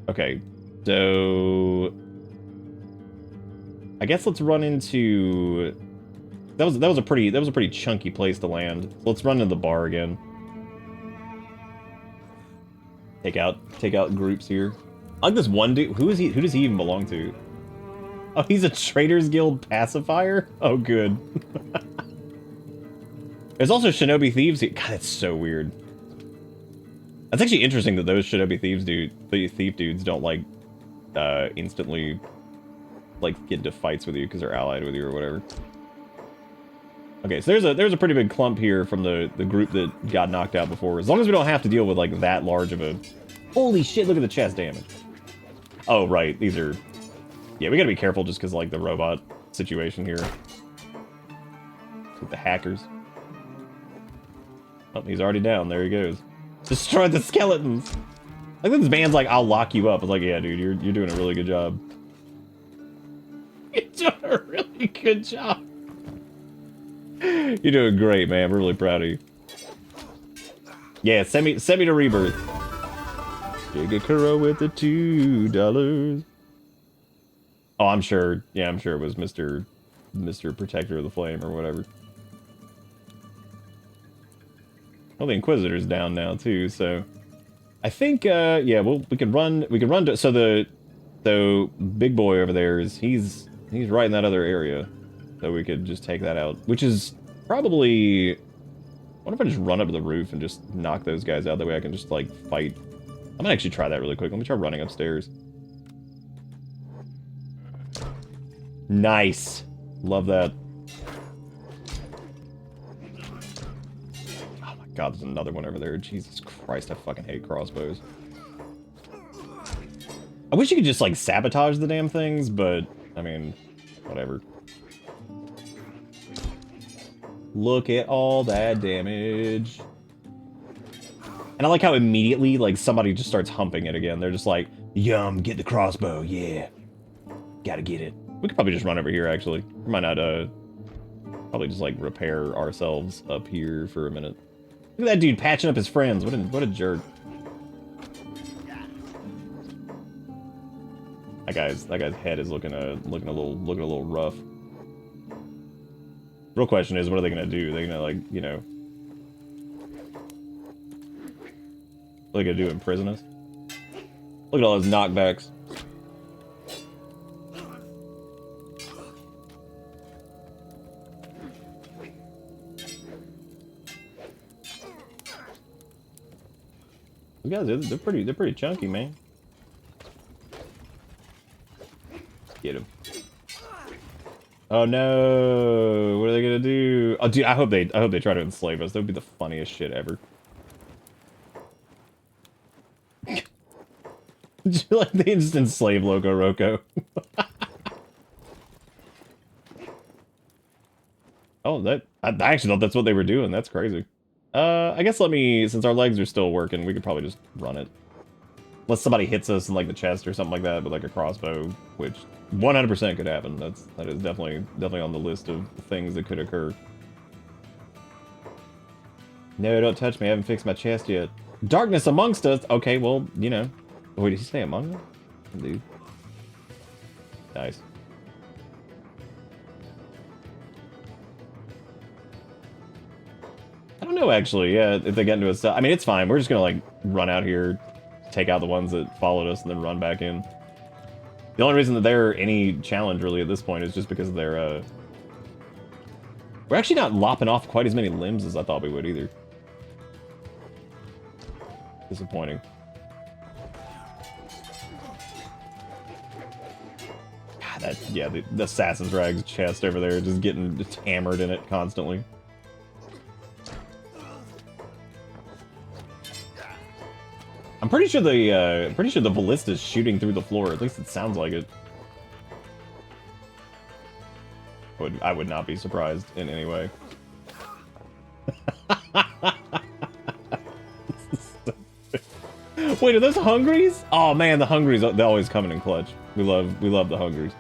Okay, so I guess let's run into. That was a pretty chunky place to land. So let's run into the bar again. Take out groups here. I like this one dude. Who is he? Who does he even belong to? Oh, he's a Traders Guild pacifier. Oh, good. There's also Shinobi Thieves here. God, that's so weird. That's actually interesting that those Shinobi thief dudes don't, like, instantly, like, get into fights with you because they're allied with you or whatever. Okay, so there's a pretty big clump here from the group that got knocked out before. As long as we don't have to deal with, like, that large of a... Holy shit, look at the chest damage. Oh, right, these are... Yeah, we gotta be careful just because, like, the robot situation here. With the hackers. Oh, he's already down. There he goes. Destroy the skeletons. I think this man's like, I'll lock you up. I was like, yeah, dude, you're doing a really good job. You're doing a really good job. You're doing great, man. We're really proud of you. Yeah, send me to Rebirth. Gigakuro with the $2. Oh, I'm sure. Yeah, I'm sure it was Mr. Protector of the Flame or whatever. Well, the Inquisitor's down now too, so I think yeah, we can run to, so big boy over there he's right in that other area, so we could just take that out, which is probably. What if I just run up to the roof and just knock those guys out? That way I can just like fight. I'm gonna actually try that really quick. Let me try running upstairs. Nice, love that. God, there's another one over there. Jesus Christ, I fucking hate crossbows. I wish you could just, like, sabotage the damn things, but, I mean, whatever. Look at all that damage. And I like how immediately, like, somebody just starts humping it again. They're just like, yum, get the crossbow, yeah. Gotta get it. We could probably just run over here, actually. We might not, probably just, like, repair ourselves up here for a minute. Look at that dude patching up his friends. What a jerk. That guy's head is looking a little rough. Real question is, what are they gonna do? They're gonna, like, you know, What are they gonna do, imprison us? Look at all those knockbacks. You guys, they're pretty chunky, man. Get him. Oh no! What are they gonna do? Oh, dude, I hope they try to enslave us. That would be the funniest shit ever. Like they just enslave Loco Roco. Oh, I actually thought that's what they were doing. That's crazy. I guess since our legs are still working, we could probably just run it. Unless somebody hits us in like the chest or something like that with like a crossbow, which 100% could happen. That is definitely on the list of things that could occur. No, don't touch me. I haven't fixed my chest yet. Darkness amongst us. Okay, well, you know. Wait, did he say among us? Dude. Nice. I don't know, actually. Yeah, if they get into a... I mean, it's fine. We're just gonna, like, run out here, take out the ones that followed us, and then run back in. The only reason that they're any challenge, really, at this point is just because they're, We're actually not lopping off quite as many limbs as I thought we would, either. Disappointing. God, yeah, the Assassin's Rags chest over there, just getting just hammered in it constantly. I'm pretty sure the ballista's shooting through the floor. At least it sounds like it. I would not be surprised in any way. Wait, are those Hungries? Oh man, the Hungries, they always coming in clutch. We love the Hungries.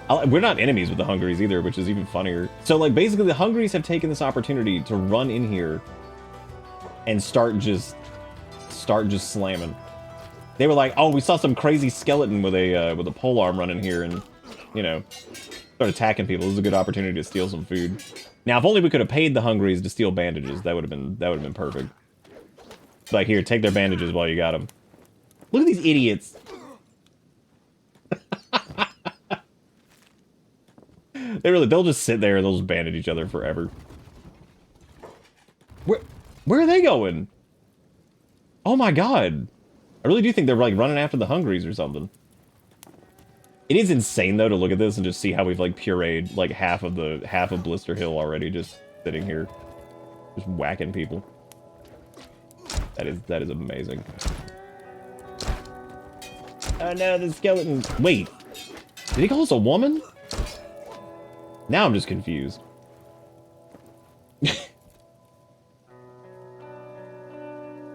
We're not enemies with the Hungries either, which is even funnier. So like basically the Hungries have taken this opportunity to run in here and start just slamming. They were like, "Oh, we saw some crazy skeleton with a polearm running here, and you know, start attacking people. This is a good opportunity to steal some food." Now, if only we could have paid the Hungries to steal bandages, that would have been perfect. Like, here, take their bandages while you got them. Look at these idiots. They'll just sit there and they'll just bandage each other forever. Where are they going? Oh my god. I really do think they're like running after the Hungries or something. It is insane though to look at this and just see how we've like pureed like half of Blister Hill already just sitting here. Just whacking people. That is amazing. Oh no, the skeleton. Wait. Did he call us a woman? Now I'm just confused.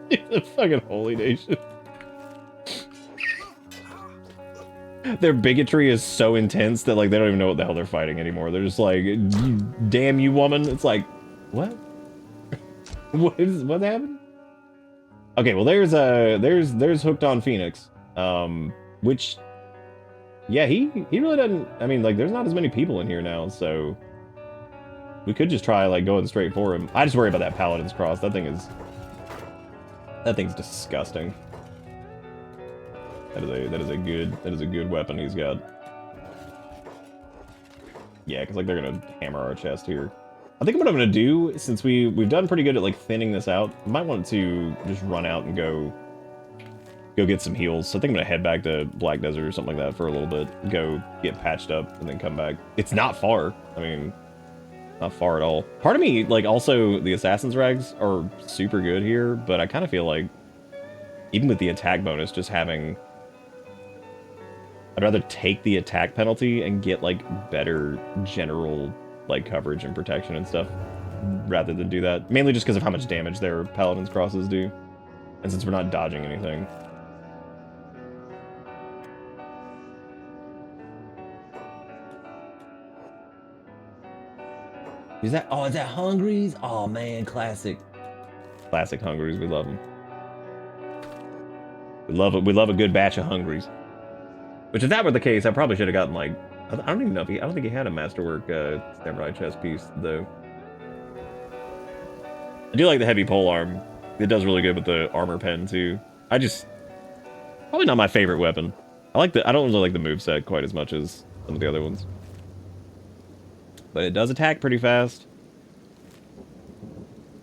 The fucking holy nation. Their bigotry is so intense that like they don't even know what the hell they're fighting anymore. They're just like, damn you woman. It's like, what? What happened? Okay, well there's Hooked on Phoenix. Which yeah, he really doesn't. I mean, like there's not as many people in here now, so we could just try like going straight for him. I just worry about that Paladin's Cross. That thing's disgusting. That is a good weapon he's got. Yeah, because like they're gonna hammer our chest here. I think what I'm gonna do, since we've done pretty good at like thinning this out, I might want to just run out and go get some heals. So I think I'm gonna head back to Black Desert or something like that for a little bit, go get patched up, and then come back. It's not far. I mean, not far at all. Part of me, like, also the Assassin's Rags are super good here, but I kind of feel like even with the attack bonus, just having, I'd rather take the attack penalty and get like better general like coverage and protection and stuff rather than do that. Mainly just because of how much damage their Paladin's Crosses do. And since we're not dodging anything. Is that Hungries? Oh man, classic. Classic Hungries, we love them. We love a good batch of Hungries. Which if that were the case, I probably should have gotten like, I don't even know if I don't think he had a Masterwork Samurai chest piece though. I do like the heavy polearm. It does really good with the armor pen too. Probably not my favorite weapon. I don't really like the moveset quite as much as some of the other ones. But it does attack pretty fast.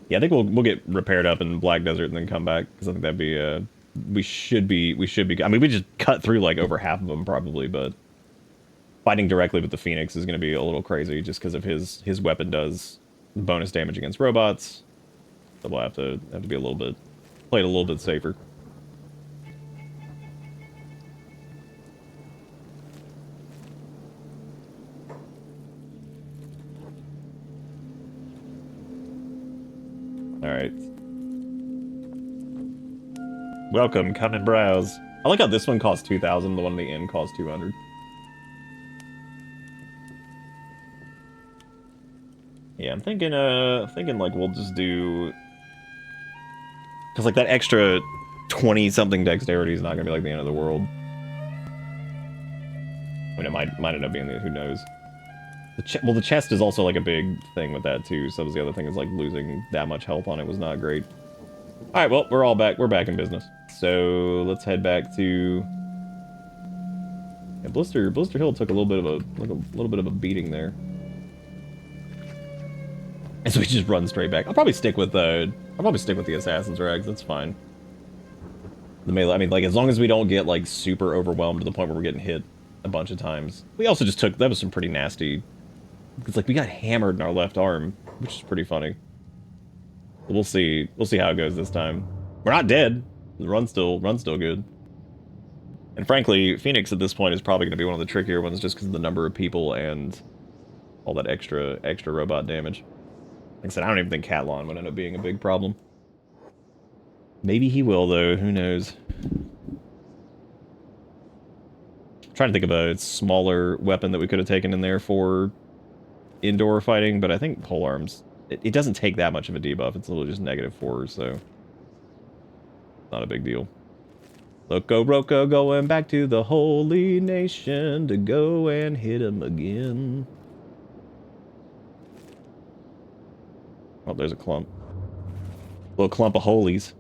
Yeah, I think we'll get repaired up in Black Desert and then come back, because I think that'd be we should be I mean, we just cut through like over half of them probably, but fighting directly with the Phoenix is going to be a little crazy just because of his weapon does bonus damage against robots. So we'll have to be a little bit play it a little bit safer. All right. Welcome, come and browse. I like how this one costs 2,000, the one in the inn costs 200. Yeah, I'm thinking like we'll just do, because like that extra 20-something dexterity is not gonna be like the end of the world. I mean, it might end up being who knows. Well, the chest is also like a big thing with that too. So that was the other thing, is like losing that much health on it was not great. All right, well, we're all back. We're back in business. So let's head back to. Yeah, Blister Hill took a little bit of a beating there. And so we just run straight back. I'll probably stick with the Assassin's Rags. That's fine. The melee. I mean, like, as long as we don't get like super overwhelmed to the point where we're getting hit a bunch of times. We also just took, that was some pretty nasty. It's like we got hammered in our left arm, which is pretty funny. But we'll see how it goes this time. We're not dead. The run's still good. And frankly, Phoenix at this point is probably going to be one of the trickier ones just because of the number of people and all that extra robot damage. Like I said, I don't even think Catlon would end up being a big problem. Maybe he will, though. Who knows? I'm trying to think of a smaller weapon that we could have taken in there for indoor fighting, but I think polearms, it doesn't take that much of a debuff. It's literally just -4, so not a big deal. Loco Roco going back to the Holy Nation to go and hit him again. Oh, there's a clump. Little clump of holies.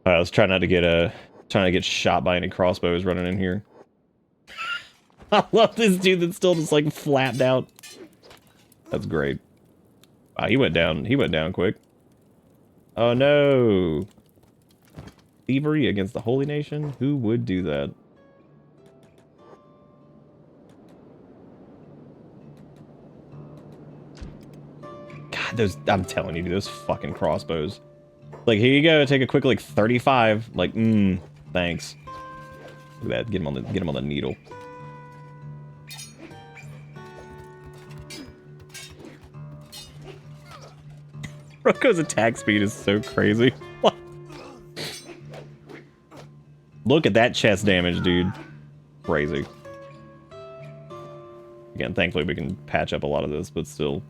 Alright, let's try not to get shot by any crossbows running in here. I love this dude that's still just like flapped out. That's great. Wow, he went down quick. Oh no. Thievery against the Holy Nation? Who would do that? God, I'm telling you, those fucking crossbows. Like, here you go, take a quick, like, 35. Like, thanks. Look at that, get him on the needle. Rocco's attack speed is so crazy. What? Look at that chest damage, dude. Crazy. Again, thankfully we can patch up a lot of this, but still.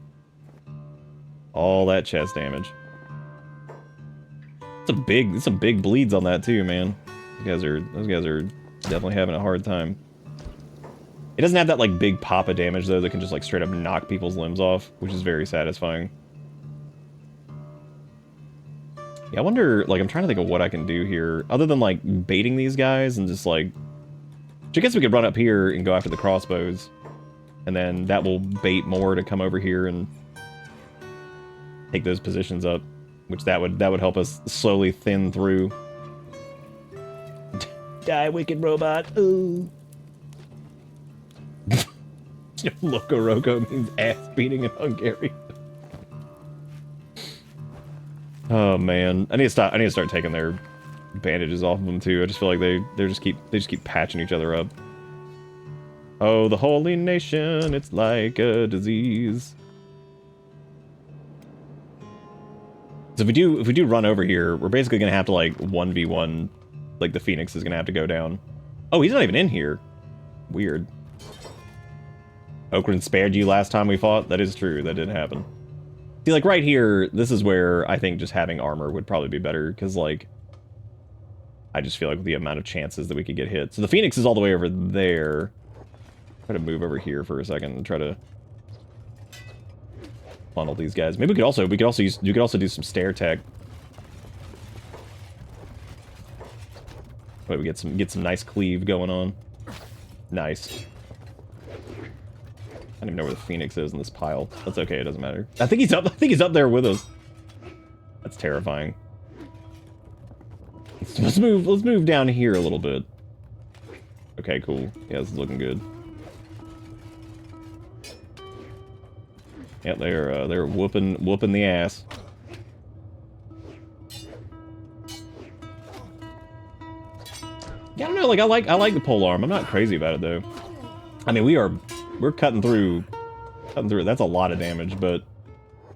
All that chest damage. Some big bleeds on that too, man. Those guys are definitely having a hard time. It doesn't have that like big pop of damage though that can just like straight up knock people's limbs off, which is very satisfying. Yeah, I wonder, like, I'm trying to think of what I can do here, other than, like, baiting these guys and just, like... I guess we could run up here and go after the crossbows. And then that will bait more to come over here and take those positions up. Which that would help us slowly thin through. Die, wicked robot. Ooh. Loco Roco means ass beating in Hungarian. Oh man, I need to start taking their bandages off of them too. I just feel like they just keep patching each other up. Oh, the Holy Nation, it's like a disease. So if we do run over here, we're basically gonna have to like 1v1, like the Phoenix is gonna have to go down. Oh, he's not even in here. Weird. Okran spared you last time we fought. That is true. That did happen. See, like, right here, this is where I think just having armor would probably be better, because, like, I just feel like the amount of chances that we could get hit. So the Phoenix is all the way over there. Try to move over here for a second and try to funnel these guys. Maybe you could also do some stair tech. Wait, we get some nice cleave going on. Nice. I don't even know where the Phoenix is in this pile. That's okay, it doesn't matter. I think he's up there with us. That's terrifying. Let's move down here a little bit. Okay, cool. Yeah, this is looking good. Yeah, they're whooping the ass. Yeah, I don't know, like I like the pole arm. I'm not crazy about it though. I mean, we're cutting through it. That's a lot of damage, but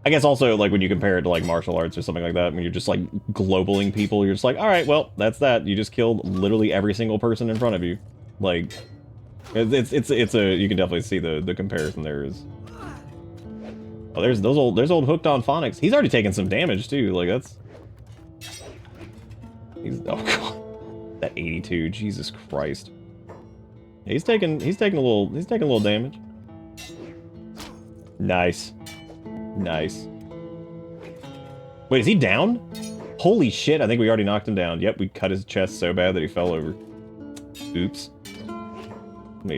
I guess also like when you compare it to like martial arts or something like that, when you're just like globaling people, you're just like, all right, well, that's that. You just killed literally every single person in front of you. Like, it's a you can definitely see the comparison there is. Oh, there's old hooked on phonics. He's already taken some damage too. Like oh god, that 82. Jesus Christ. Yeah, he's taking a little damage. Nice. Nice. Wait, is he down? Holy shit, I think we already knocked him down. Yep, we cut his chest so bad that he fell over. Oops. Let me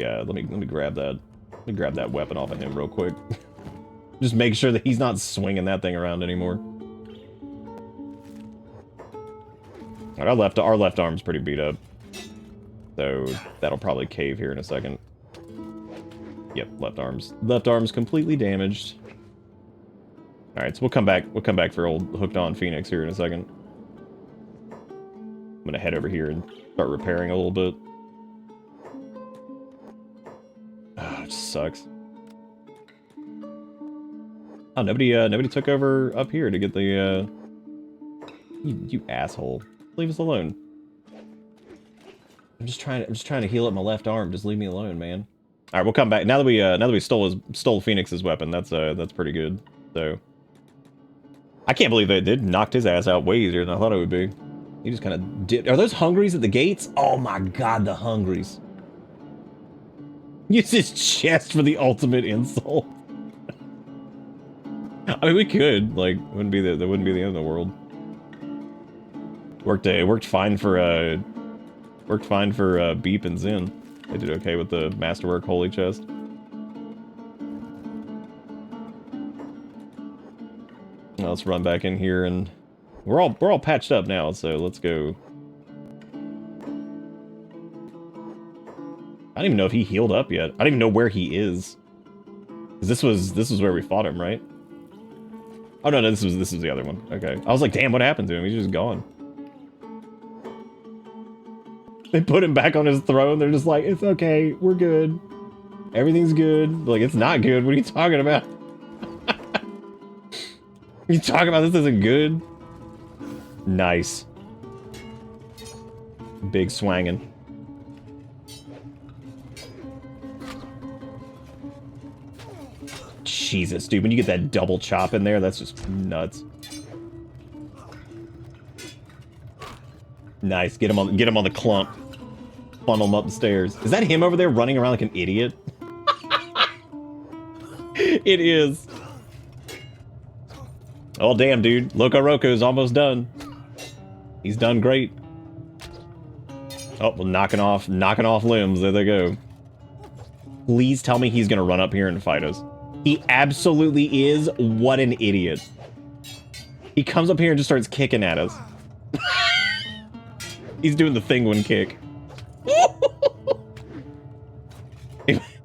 grab that. Let me grab that weapon off of him real quick. Just make sure that he's not swinging that thing around anymore. Our left arm's pretty beat up. So that'll probably cave here in a second. Yep, left arm's completely damaged. Alright, so we'll come back for old hooked on Phoenix here in a second. I'm gonna head over here and start repairing a little bit. Ah, it just sucks. Oh, nobody took over up here to get the you asshole. Leave us alone. I'm just trying to heal up my left arm. Just leave me alone, man. All right, we'll come back now that we stole Phoenix's weapon. That's pretty good. So I can't believe they did knocked his ass out way easier than I thought it would be. He just kind of did. Are those hungries at the gates? Oh my god, the hungries. Use his chest for the ultimate insult. I mean, we could like that wouldn't be the end of the world. Worked fine for Beep and Zin. They did okay with the Masterwork Holy Chest. Now let's run back in here and we're all patched up now, so let's go. I don't even know if he healed up yet. I don't even know where he is. 'Cause this was where we fought him, right? Oh no, this was the other one. Okay. I was like, damn, what happened to him? He's just gone. They put him back on his throne. They're just like, it's okay, we're good. Everything's good. Like, it's not good. What are you talking about? You talking about this isn't good? Nice. Big swangin'. Jesus, dude, when you get that double chop in there, that's just nuts. Nice, get him on the clump. Funnel him up the stairs. Is that him over there running around like an idiot? It is. Oh damn, dude. Loco Roco's almost done. He's done great. Oh, well, knocking off limbs. There they go. Please tell me he's gonna run up here and fight us. He absolutely is. What an idiot. He comes up here and just starts kicking at us. He's doing the Thingwin kick.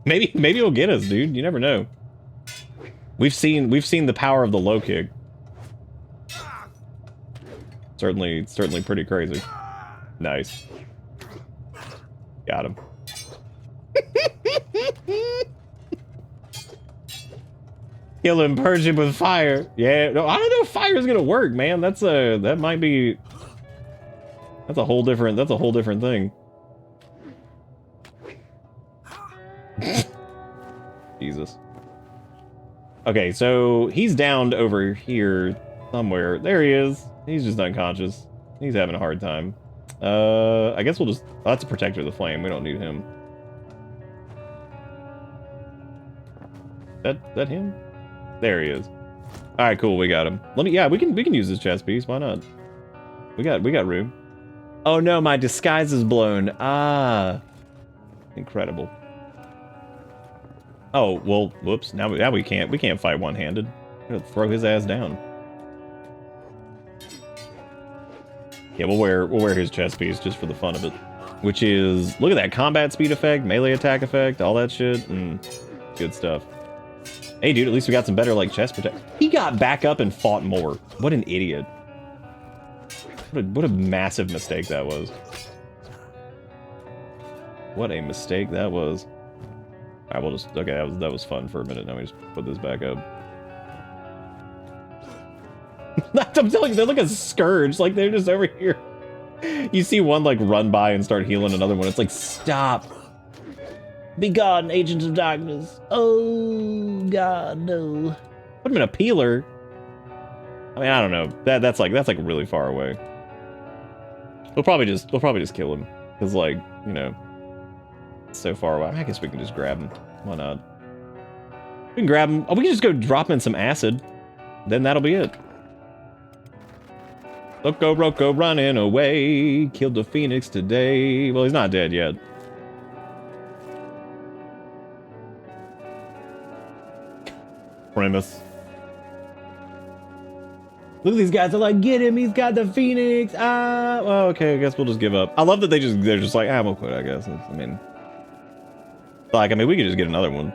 Maybe he'll get us, dude. You never know. We've seen the power of the low kick. Certainly pretty crazy. Nice. Got him. Kill him, purge him with fire. Yeah, no, I don't know if fire's gonna work, man. That's a whole different thing. Jesus. Okay, so he's downed over here somewhere. There he is. He's just unconscious. He's having a hard time. I guess we'll just... Oh, that's a protector of the flame. We don't need him. That him? There he is. All right, cool. We got him. Let me... Yeah, we can use this chest piece. Why not? We got room. Oh no, my disguise is blown. Ah, incredible. Oh well, whoops. Now we can't fight one-handed. We're gonna throw his ass down. Yeah, we'll wear his chest piece just for the fun of it. Which is, look at that combat speed effect, melee attack effect, all that shit. Good stuff. Hey dude, at least we got some better like chest protect. He got back up and fought more. What an idiot. What a massive mistake that was. What a mistake that was. Alright, we'll just, okay, that was fun for a minute. Now we just put this back up. I'm telling you, they're like a scourge. Like, they're just over here. You see one, like, run by and start healing another one. It's like, stop. Be gone, agents of darkness. Oh, God, no. Put him in a peeler. I mean, I don't know. That's like really far away. We'll probably just kill him. Because, like, you know, it's so far away. I guess we can just grab him. Why not? We can grab him. Oh, we can just go drop him in some acid. Then that'll be it. Loco Roco running away. Killed the Phoenix today. Well, he's not dead yet. Primus. Look at these guys. They're like, get him. He's got the Phoenix. Ah, well, okay. I guess we'll just give up. I love that they're just like, ah, we'll quit, I guess. I mean, we could just get another one.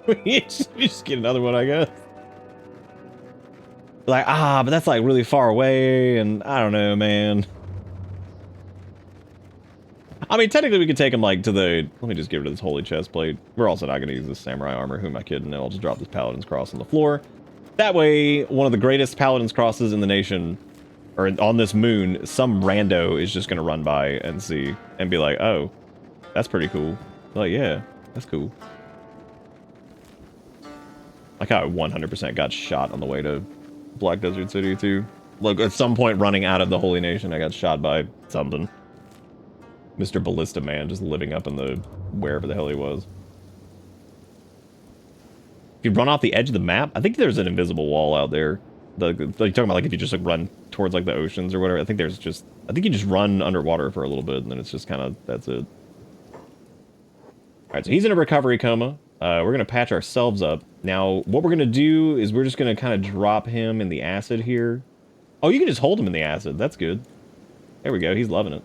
we just get another one, I guess. Like, ah, but that's like really far away, and I don't know, man. I mean, technically we could take him like to the... Let me just get rid of this holy chest plate. We're also not going to use this samurai armor. Who am I kidding? I'll just drop this paladin's cross on the floor. That way, one of the greatest paladin's crosses in the nation, or on this moon, some rando is just going to run by and see, and be like, oh, that's pretty cool. Like, yeah, that's cool. Like how I 100% got shot on the way to Black Desert City too. Look, at some point running out of the Holy Nation, I got shot by something. Mr. Ballista Man just living up in the wherever the hell he was. If you run off the edge of the map, I think there's an invisible wall out there. Like you're talking about, like if you just like run towards like the oceans or whatever. I think you just run underwater for a little bit and then it's just kind of, that's it. All right, so he's in a recovery coma. We're gonna patch ourselves up. Now, what we're gonna do is we're just gonna kind of drop him in the acid here. Oh, you can just hold him in the acid. That's good. There we go. He's loving it.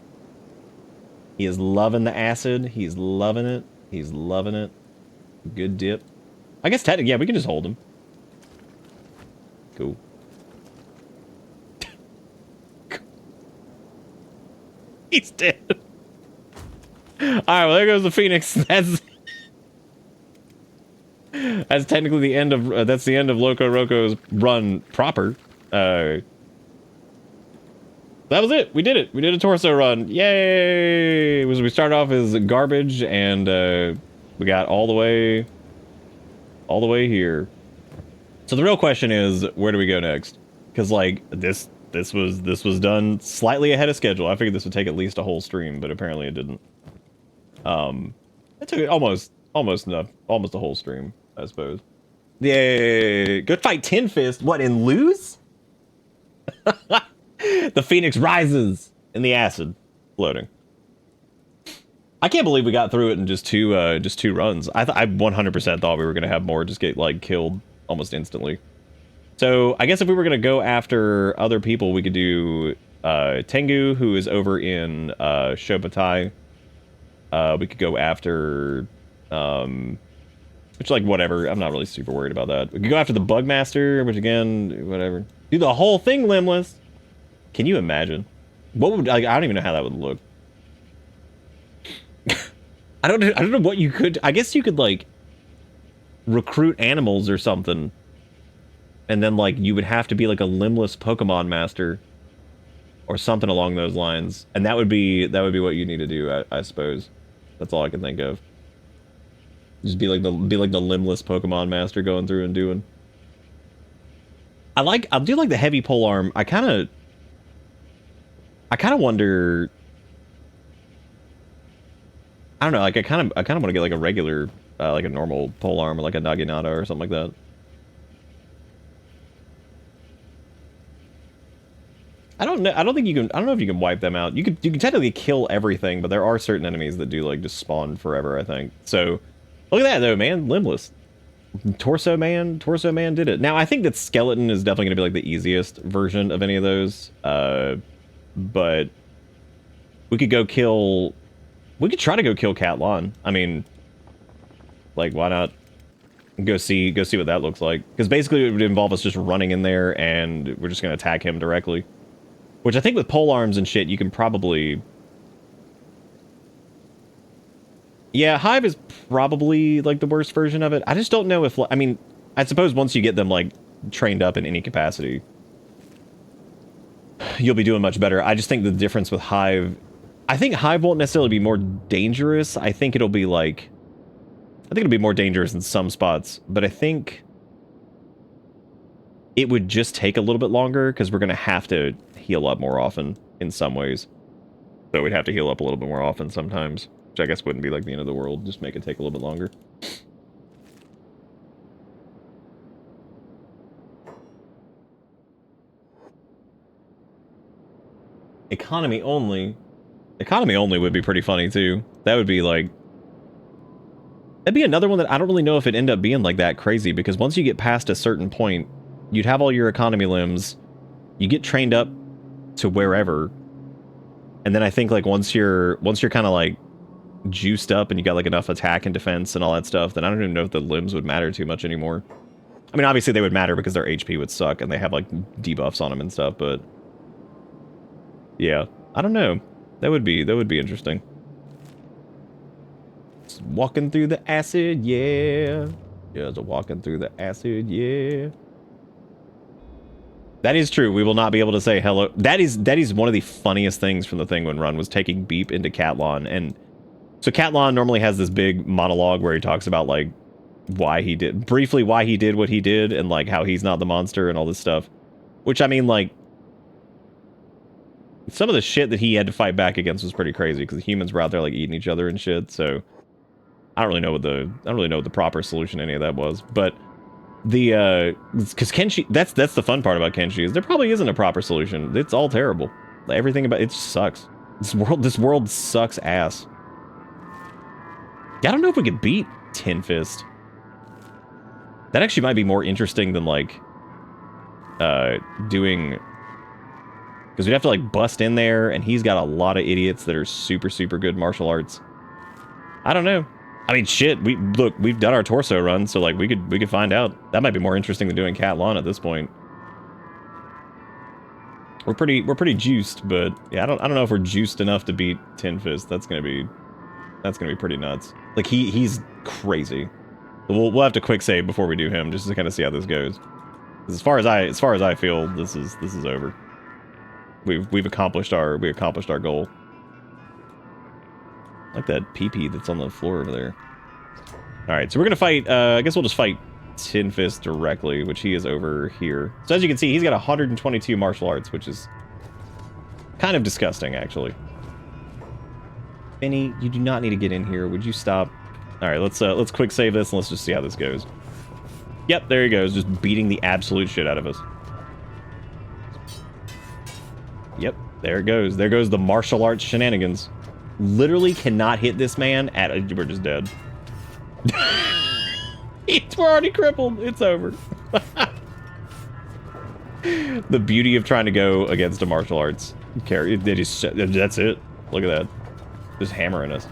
He is loving the acid. He's loving it. He's loving it. Good dip. I guess technically, yeah, we can just hold him. Cool. He's dead. All right, well, there goes the Phoenix. That's technically the end of that's the end of Loco Roco's run proper. That was it. We did it. We did a torso run. Yay! We started off as garbage and we got all the way here. So the real question is, where do we go next? Because like this was done slightly ahead of schedule. I figured this would take at least a whole stream, but apparently it didn't. It took almost enough, almost a whole stream, I suppose. Yay! Go fight Tin Fist. What, and lose? The Phoenix rises in the acid, floating. I can't believe we got through it in just two runs. I 100% thought we were gonna have more just get like killed almost instantly. So I guess if we were gonna go after other people, we could do Tengu, who is over in Shobutai. We could go after which like whatever. I'm not really super worried about that. We could go after the Bugmaster, which again, whatever. Do the whole thing limbless. Can you imagine? What would like? I don't even know how that would look. I don't know what you could. I guess you could like recruit animals or something, and then like you would have to be like a limbless Pokemon master, or something along those lines, and that would be what you need to do. I suppose that's all I can think of. Just be like the limbless Pokemon master going through and doing. I do like the heavy polearm. I kind of wonder. I don't know. Like I kind of want to get like a regular, like a normal pole arm, or like a naginata or something like that. I don't know. I don't think you can. I don't know if you can wipe them out. You can technically kill everything, but there are certain enemies that do like just spawn forever, I think. So look at that though, man. Limbless. Torso Man did it. Now I think that Skeleton is definitely going to be like the easiest version of any of those. But we could go kill. We could try to go kill Catlon. I mean, like, why not? Go see what that looks like. Because basically it would involve us just running in there and we're just going to attack him directly. Which I think with pole arms and shit, you can probably... Yeah, Hive is probably, like, the worst version of it. I just don't know if... I mean, I suppose once you get them, like, trained up in any capacity, you'll be doing much better. I just think the difference with Hive... I think Hive won't necessarily be more dangerous. I think it'll be, like... I think it'll be more dangerous in some spots. But I think... it would just take a little bit longer, because we're going to have to heal up more often in some ways. So we'd have to heal up a little bit more often sometimes, which I guess wouldn't be like the end of the world, just make it take a little bit longer. Economy only. Economy only would be pretty funny too. That would be like... that'd be another one that I don't really know if it'd end up being like that crazy, because once you get past a certain point, you'd have all your economy limbs, you get trained up to wherever, and then I think like once you're kind of like juiced up and you got like enough attack and defense and all that stuff, then I don't even know if the limbs would matter too much anymore. I mean, obviously they would matter because their HP would suck and they have like debuffs on them and stuff, but yeah, I don't know. That would be interesting. Just walking through the acid, yeah. Just walking through the acid, yeah. That is true. We will not be able to say hello. That is one of the funniest things from the Thingwin run, was taking Beep into Catlon. And so Catlon normally has this big monologue where he talks about like briefly why he did what he did, and like how he's not the monster and all this stuff. Which, I mean, like, some of the shit that he had to fight back against was pretty crazy, because the humans were out there like eating each other and shit. So I don't really know what the proper solution to any of that was, but the because Kenshi, that's the fun part about Kenshi, is there probably isn't a proper solution. It's all terrible. Everything about it sucks. This world sucks ass. Yeah, I don't know if we could beat Tin Fist. That actually might be more interesting than like doing, because we'd have to like bust in there, and he's got a lot of idiots that are super good martial arts. I don't know. I mean, shit, we've done our torso run, so like we could find out. That might be more interesting than doing Catlon at this point. We're pretty juiced, but yeah, I don't know if we're juiced enough to beat Tin Fist. That's gonna be pretty nuts. Like he's crazy. We'll have to quick save before we do him, just to kind of see how this goes. 'Cause as far as I feel, this is over. We've accomplished our goal. I like that PP that's on the floor over there. Alright, so we're gonna fight, I guess we'll just fight Tin Fist directly, which he is over here. So as you can see, he's got 122 martial arts, which is kind of disgusting, actually. Benny, you do not need to get in here. Would you stop? Alright, let's quick save this and let's just see how this goes. Yep, there he goes, just beating the absolute shit out of us. Yep, there it goes. There goes the martial arts shenanigans. Literally cannot hit this man at... we're just dead. We're already crippled. It's over. The beauty of trying to go against a martial arts carry. That's it. Look at that. Just hammering us.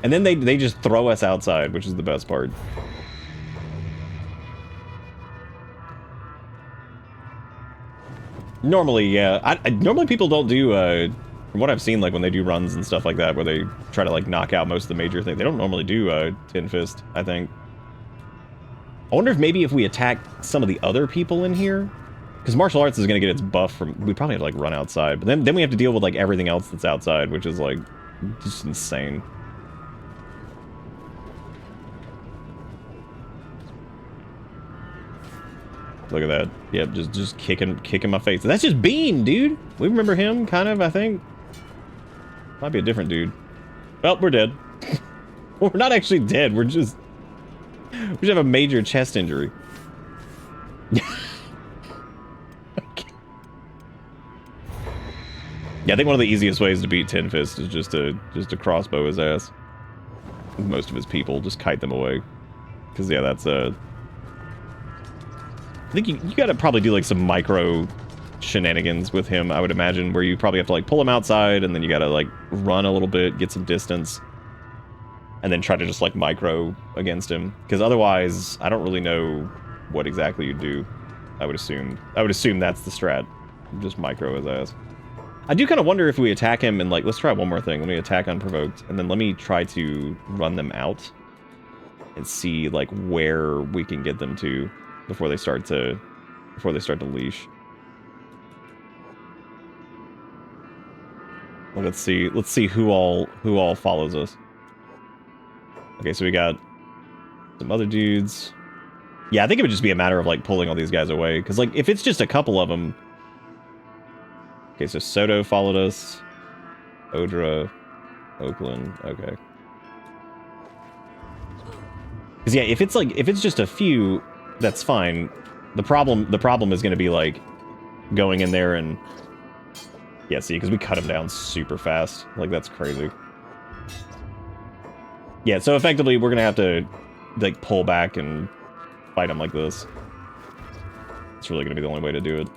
And then they just throw us outside, which is the best part. Normally, yeah. Normally people don't do... from what I've seen, like when they do runs and stuff like that, where they try to like knock out most of the major things, they don't normally do Tin Fist, I think. I wonder if maybe if we attack some of the other people in here, because martial arts is going to get its buff from, we probably have to like run outside, but then we have to deal with like everything else that's outside, which is like just insane. Look at that. Yep, just kicking my face. That's just Bean, dude. We remember him, kind of, I think. Might be a different dude. Well, we're dead. We're not actually dead. We just have a major chest injury. Okay. Yeah, I think one of the easiest ways to beat Tin Fist is just to crossbow his ass. Most of his people, just kite them away. Because yeah, that's I think you gotta probably do like some micro shenanigans with him, I would imagine, where you probably have to like pull him outside and then you gotta like run a little bit, get some distance, and then try to just like micro against him. Because otherwise, I don't really know what exactly you do. I would assume that's the strat. Just micro his ass. I do kind of wonder if we attack him and like, let's try one more thing. Let me attack unprovoked, and then let me try to run them out and see like where we can get them to before they start to leash. Well, let's see who all follows us. Okay, so we got some other dudes. Yeah, I think it would just be a matter of like pulling all these guys away, because like if it's just a couple of them. Okay, so Soto followed us. Odra, Oakland. Okay. Because yeah, if it's just a few, that's fine. The problem is going to be like going in there and yeah, see, because we cut him down super fast. Like that's crazy. Yeah, so effectively we're going to have to like pull back and fight him like this. It's really going to be the only way to do it.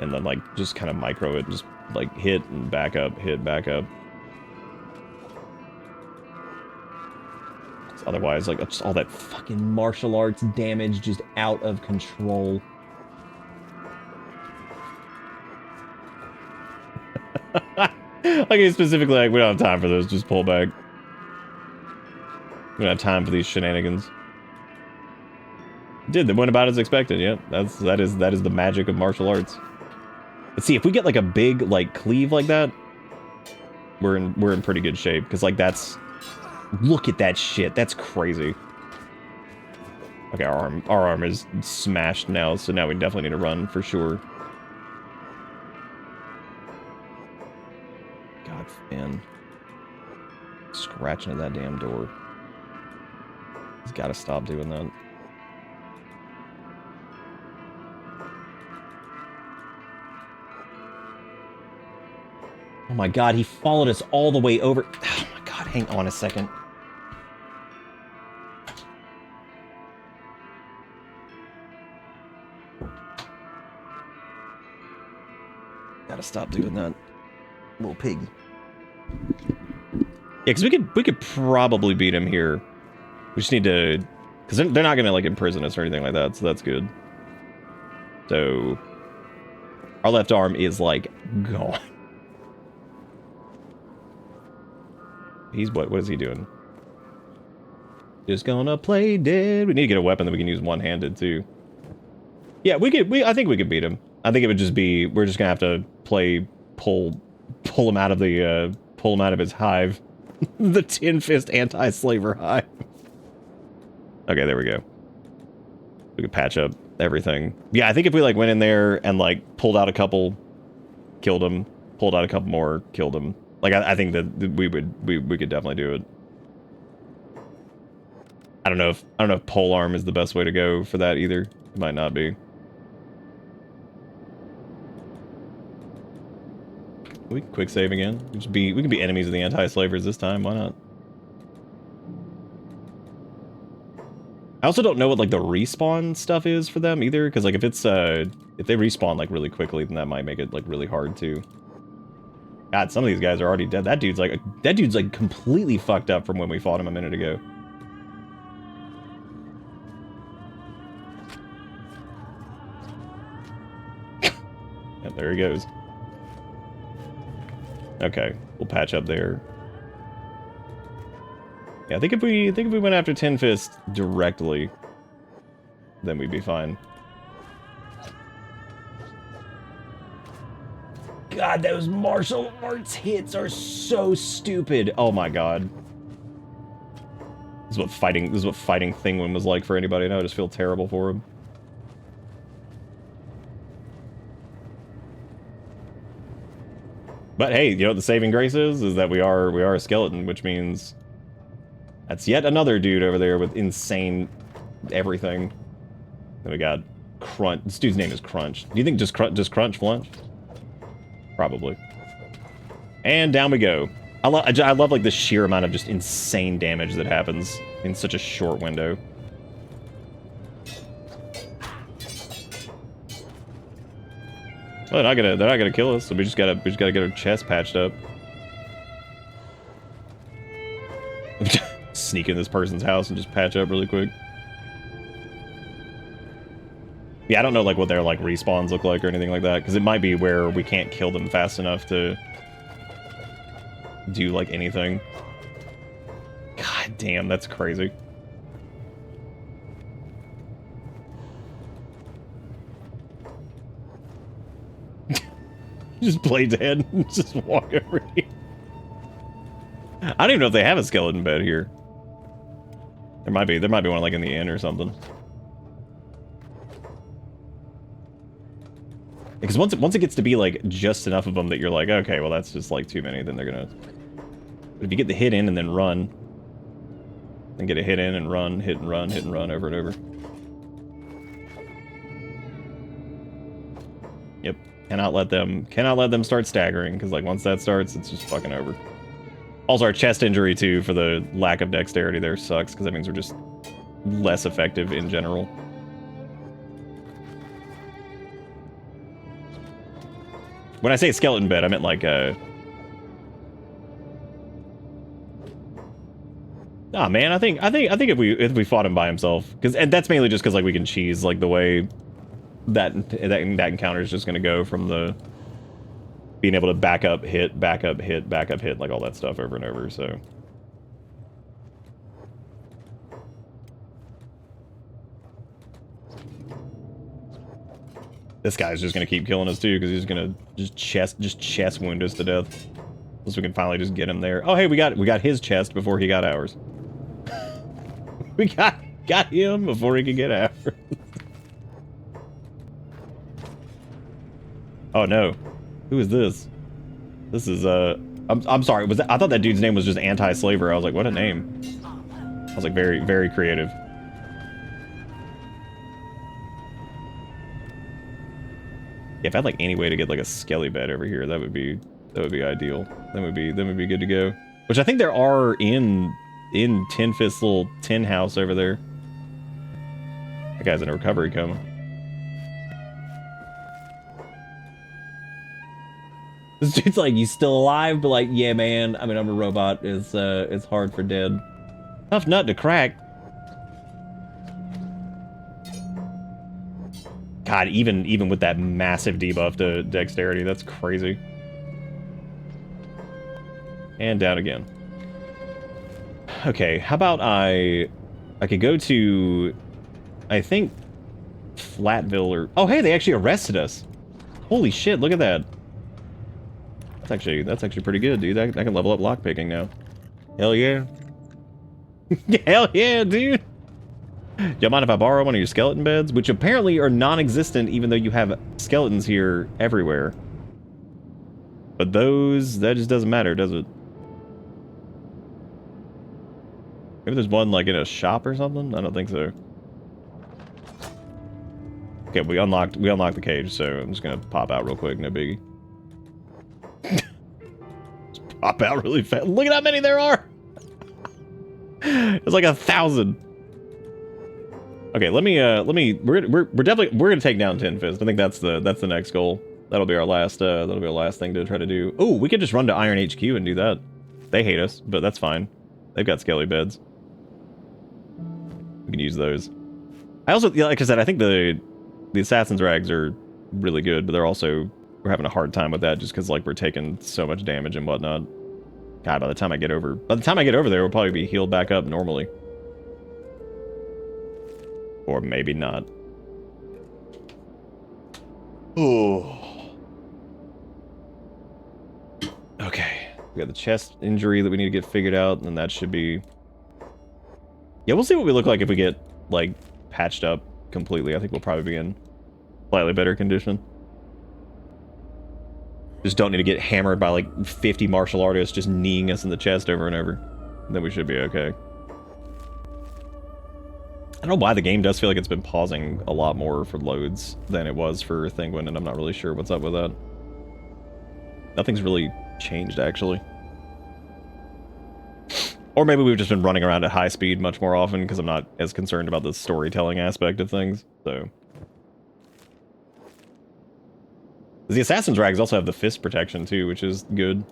And then like just kind of micro it, just like hit and back up, hit, back up. Otherwise, like, just all that fucking martial arts damage just out of control. Like, specifically, like, we don't have time for those. Just pull back. We don't have time for these shenanigans. They went about as expected. Yeah, that is the magic of martial arts. Let's see if we get like a big like cleave like that. We're in pretty good shape, because like that's. Look at that shit. That's crazy. Okay, our arm is smashed now, so now we definitely need to run for sure. God, man. Scratching at that damn door. He's got to stop doing that. Oh my god, he followed us all the way over. Oh my god, hang on a second. Gotta stop doing that. Little pig. Yeah, because we could probably beat him here. We just need to... Because they're not going to, like, imprison us or anything like that, so that's good. So... Our left arm is, like, gone. He's what is he doing? Just gonna play dead. We need to get a weapon that we can use one-handed, too. Yeah, I think we could beat him. I think it would just be... We're just going to have to pull him out of the... pull him out of his hive. The Tin Fist anti-slaver hive. Okay, there we go. We could patch up everything. Yeah, I think if we like went in there and like pulled out a couple, killed them, pulled out a couple more, killed them. Like I think that we could definitely do it. I don't know if polearm is the best way to go for that either. It might not be. We can quick save again. We can be enemies of the anti-slavers this time. Why not? I also don't know what like the respawn stuff is for them either, because like if it's if they respawn like really quickly, then that might make it like really hard too. God, some of these guys are already dead. That dude's like completely fucked up from when we fought him a minute ago. And there he goes. Okay, we'll patch up there. Yeah, I think if we went after Tin Fist directly, then we'd be fine. God, those martial arts hits are so stupid. Oh my god. This is what fighting Thingwin was like for anybody. Now I just feel terrible for him. But hey, you know what the saving grace is that we are a skeleton, which means that's yet another dude over there with insane everything. Then we got Crunch. This dude's name is Crunch. Do you think just Crunch flinch? Probably. And down we go. I love like the sheer amount of just insane damage that happens in such a short window. Well, they're not gonna kill us, so we just gotta get our chest patched up. Sneak in this person's house and just patch up really quick. Yeah, I don't know like what their like respawns look like or anything like that, because it might be where we can't kill them fast enough to do like anything. God damn, that's crazy. Just play dead and just walk over here. I don't even know if they have a skeleton bed here. There might be one like in the inn or something. Because once it gets to be like just enough of them that you're like, okay, well that's just like too many, then they're gonna. But if you get the hit in and then run, and get a hit in and run, hit and run over and over. Yep. Cannot let them start staggering, because like once that starts, it's just fucking over. Also, our chest injury too, for the lack of dexterity there, sucks, because that means we're just less effective in general. When I say skeleton bed, I meant like ah man, I think if we fought him by himself, and that's mainly just because like we can cheese like the way that encounter is just gonna go from the being able to back up, hit, like all that stuff over and over, so. This guy's just gonna keep killing us too, because he's gonna just chest wound us to death. Unless we can finally just get him there. Oh hey, we got his chest before he got ours. We got him before he could get ours. Oh no. Who is this? This is I'm sorry, I thought that dude's name was just anti-slaver. I was like, what a name. I was like very, very creative. Yeah, if I had like any way to get like a skelly bed over here, that would be ideal. Then would be good to go. Which I think there are in Tin Fist's little tin house over there. That guy's in a recovery coma. This dude's like, you still alive? But like, yeah, man. I mean, I'm a robot. It's hard for dead. Tough nut to crack. God, even with that massive debuff to dexterity, that's crazy. And down again. Okay, how about I could go to, I think, Flatville or... Oh, hey, they actually arrested us. Holy shit, look at that. That's actually pretty good, dude. I can level up lockpicking now. Hell yeah. Hell yeah, dude. Y'all mind if I borrow one of your skeleton beds? Which apparently are non-existent, even though you have skeletons here everywhere. But those, that just doesn't matter, does it? Maybe there's one like in a shop or something? I don't think so. Okay, we unlocked the cage, so I'm just gonna pop out real quick, no biggie. Just pop out really fast. Look at how many there are! It's like 1,000. Okay, we're gonna take down Tin Fist. I think that's the next goal. That'll be our last thing to try to do. Oh, we could just run to Iron HQ and do that. They hate us, but that's fine. They've got skelly beds. We can use those. I also, like I said, I think the assassin's rags are really good, but we're having a hard time with that just because like we're taking so much damage and whatnot. God, by the time I get over there, we'll probably be healed back up normally. Or maybe not. Oh. Okay. We got the chest injury that we need to get figured out, and that should be Yeah, we'll see what we look like if we get, like, patched up completely. I think we'll probably be in slightly better condition. Just don't need to get hammered by, like, 50 martial artists just kneeing us in the chest over and over. And then we should be okay. I don't know why the game does feel like it's been pausing a lot more for loads than it was for Thingwin, and I'm not really sure what's up with that. Nothing's really changed, actually. Or maybe we've just been running around at high speed much more often because I'm not as concerned about the storytelling aspect of things, so. The Assassin's Rags also have the fist protection too, which is good.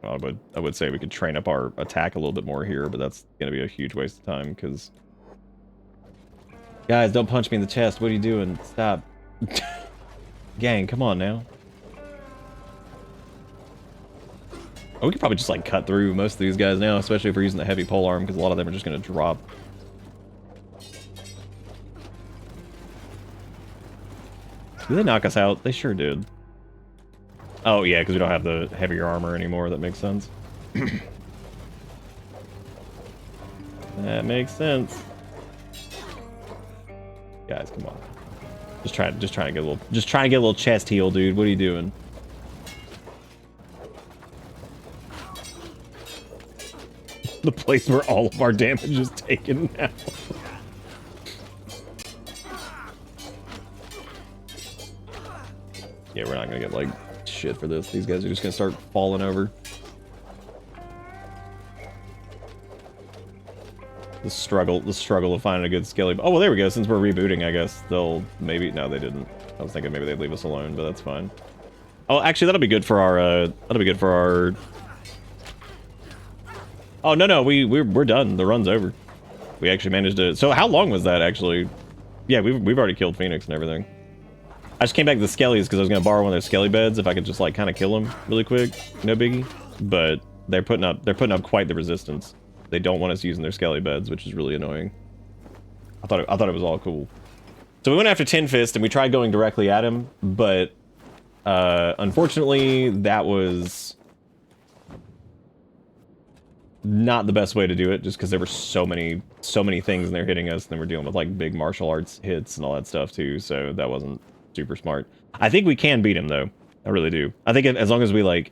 I would say we could train up our attack a little bit more here, but that's going to be a huge waste of time because... Guys, don't punch me in the chest. What are you doing? Stop. Gang, come on now. Oh, we could probably just, like, cut through most of these guys now, especially if we're using the heavy polearm, because a lot of them are just going to drop. Did they knock us out? They sure did. Oh, yeah, because we don't have the heavier armor anymore. That makes sense. That makes sense. Guys, come on. Just trying to get a little chest heal, dude. What are you doing? The place where all of our damage is taken now. Yeah, we're not gonna get, like, shit for this. These guys are just gonna start falling over. The struggle of finding a good skelly. Oh, well, there we go. Since we're rebooting, I guess they'll maybe... No, they didn't. I was thinking maybe they'd leave us alone, but that's fine. Oh, actually, that'll be good for our... Oh, no, we're done. The run's over. We actually managed to... So how long was that, actually? Yeah, we've already killed Phoenix and everything. I just came back to the Skellies because I was going to borrow one of their Skelly beds if I could just, like, kind of kill them really quick. No biggie. But they're putting up quite the resistance. They don't want us using their Skelly beds, which is really annoying. I thought it was all cool. So we went after Tin Fist and we tried going directly at him, but unfortunately that was not the best way to do it, just because there were so many things and they're hitting us, and then we're dealing with, like, big martial arts hits and all that stuff too, so that wasn't super smart. I think we can beat him though. I really do. I think as long as we, like,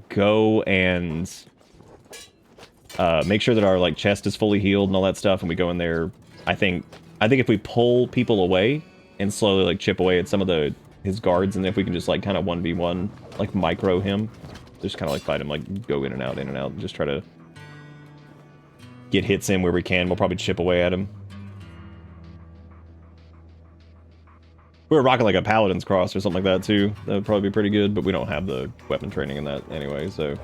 go and make sure that our, like, chest is fully healed and all that stuff, and we go in there, I think if we pull people away and slowly, like, chip away at some of his guards, and if we can just, like, kind of 1v1, like, micro him, just kind of, like, fight him, like, go in and out, and just try to get hits in where we can. We'll probably chip away at him. We were rocking, like, a Paladin's Cross or something like that, too. That would probably be pretty good, but we don't have the weapon training in that anyway, so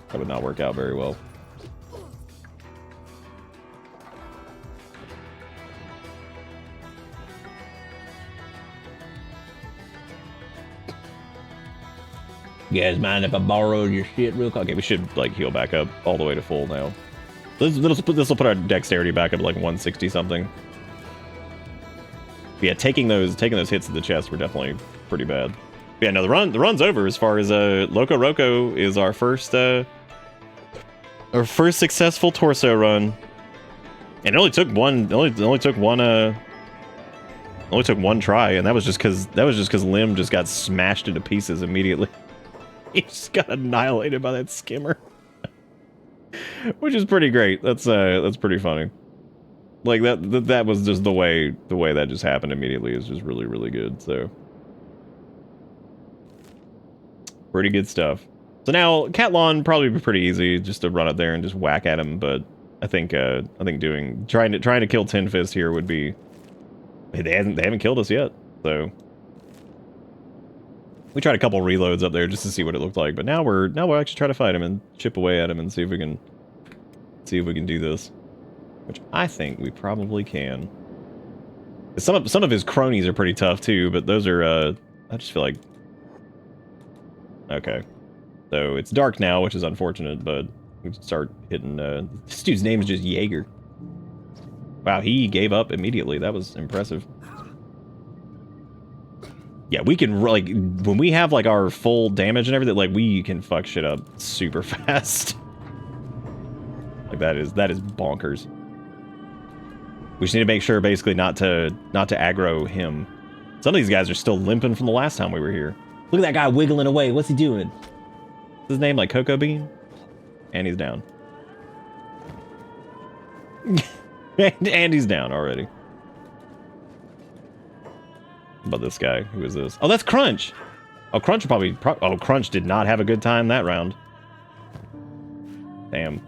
that would not work out very well. You guys mind if I borrow your shit real quick? Okay, we should, like, heal back up all the way to full now. This will put our dexterity back up to, like, 160 something. But yeah, taking those hits to the chest were definitely pretty bad. But yeah, no, the run's over as far as Loco Roco is our first successful torso run. And it only took one try, and that was just because Lim just got smashed into pieces immediately. He just got annihilated by that skimmer. Which is pretty great. That's pretty funny. Like, that was just the way that just happened immediately is just really, really good, so. Pretty good stuff. So now, Catlon probably be pretty easy just to run up there and just whack at him, but I think trying to kill Tin Fist here would be... They haven't killed us yet, so. We tried a couple reloads up there just to see what it looked like, but now we'll actually try to fight him and chip away at him and see if we can do this, which I think we probably can. Some of his cronies are pretty tough too, but those are I just feel like, okay, so it's dark now, which is unfortunate, but we can start hitting. This dude's name is just Jaeger. Wow, he gave up immediately. That was impressive. Yeah, we can, like, when we have, like, our full damage and everything, like, we can fuck shit up super fast. Like that is bonkers. We just need to make sure basically not to aggro him. Some of these guys are still limping from the last time we were here. Look at that guy wiggling away. What's he doing? What's his name, like Cocoa Bean? And he's down. and he's down already. How about this guy? Who is this? Oh, that's Crunch. Oh, Crunch probably. Oh, Crunch did not have a good time that round. Damn.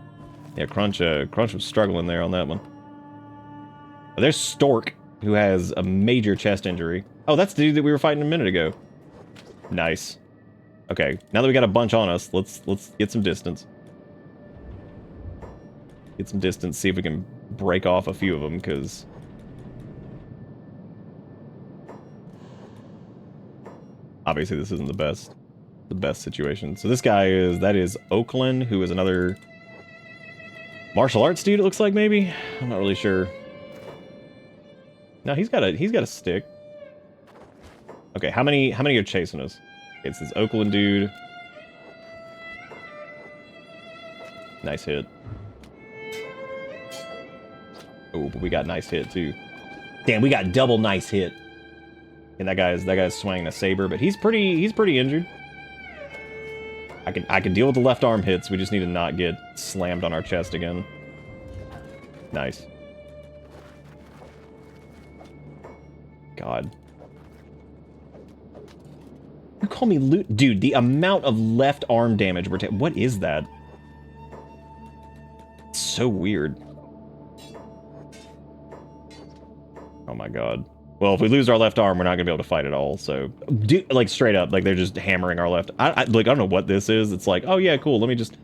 Yeah, Crunch was struggling there on that one. Oh, there's Stork, who has a major chest injury. Oh, that's the dude that we were fighting a minute ago. Nice. Okay, now that we got a bunch on us, let's get some distance. Get some distance, see if we can break off a few of them, because... obviously this isn't the best situation. So this guy that is Oakland, who is another martial arts dude, it looks like, maybe? I'm not really sure. No, he's got a stick. Okay, how many are chasing us? It's this Oakland dude. Nice hit. Oh, but we got nice hit too. Damn, we got double nice hit. And that guy's swinging a saber, but he's pretty injured. I can deal with the left arm hits. We just need to not get slammed on our chest again. Nice. God. You call me loot? Dude, the amount of left arm damage we're taking. What is that? It's so weird. Oh my god. Well, if we lose our left arm, we're not gonna be able to fight at all. So, like straight up, like they're just hammering our left. I don't know what this is. It's like, oh yeah, cool. Let me just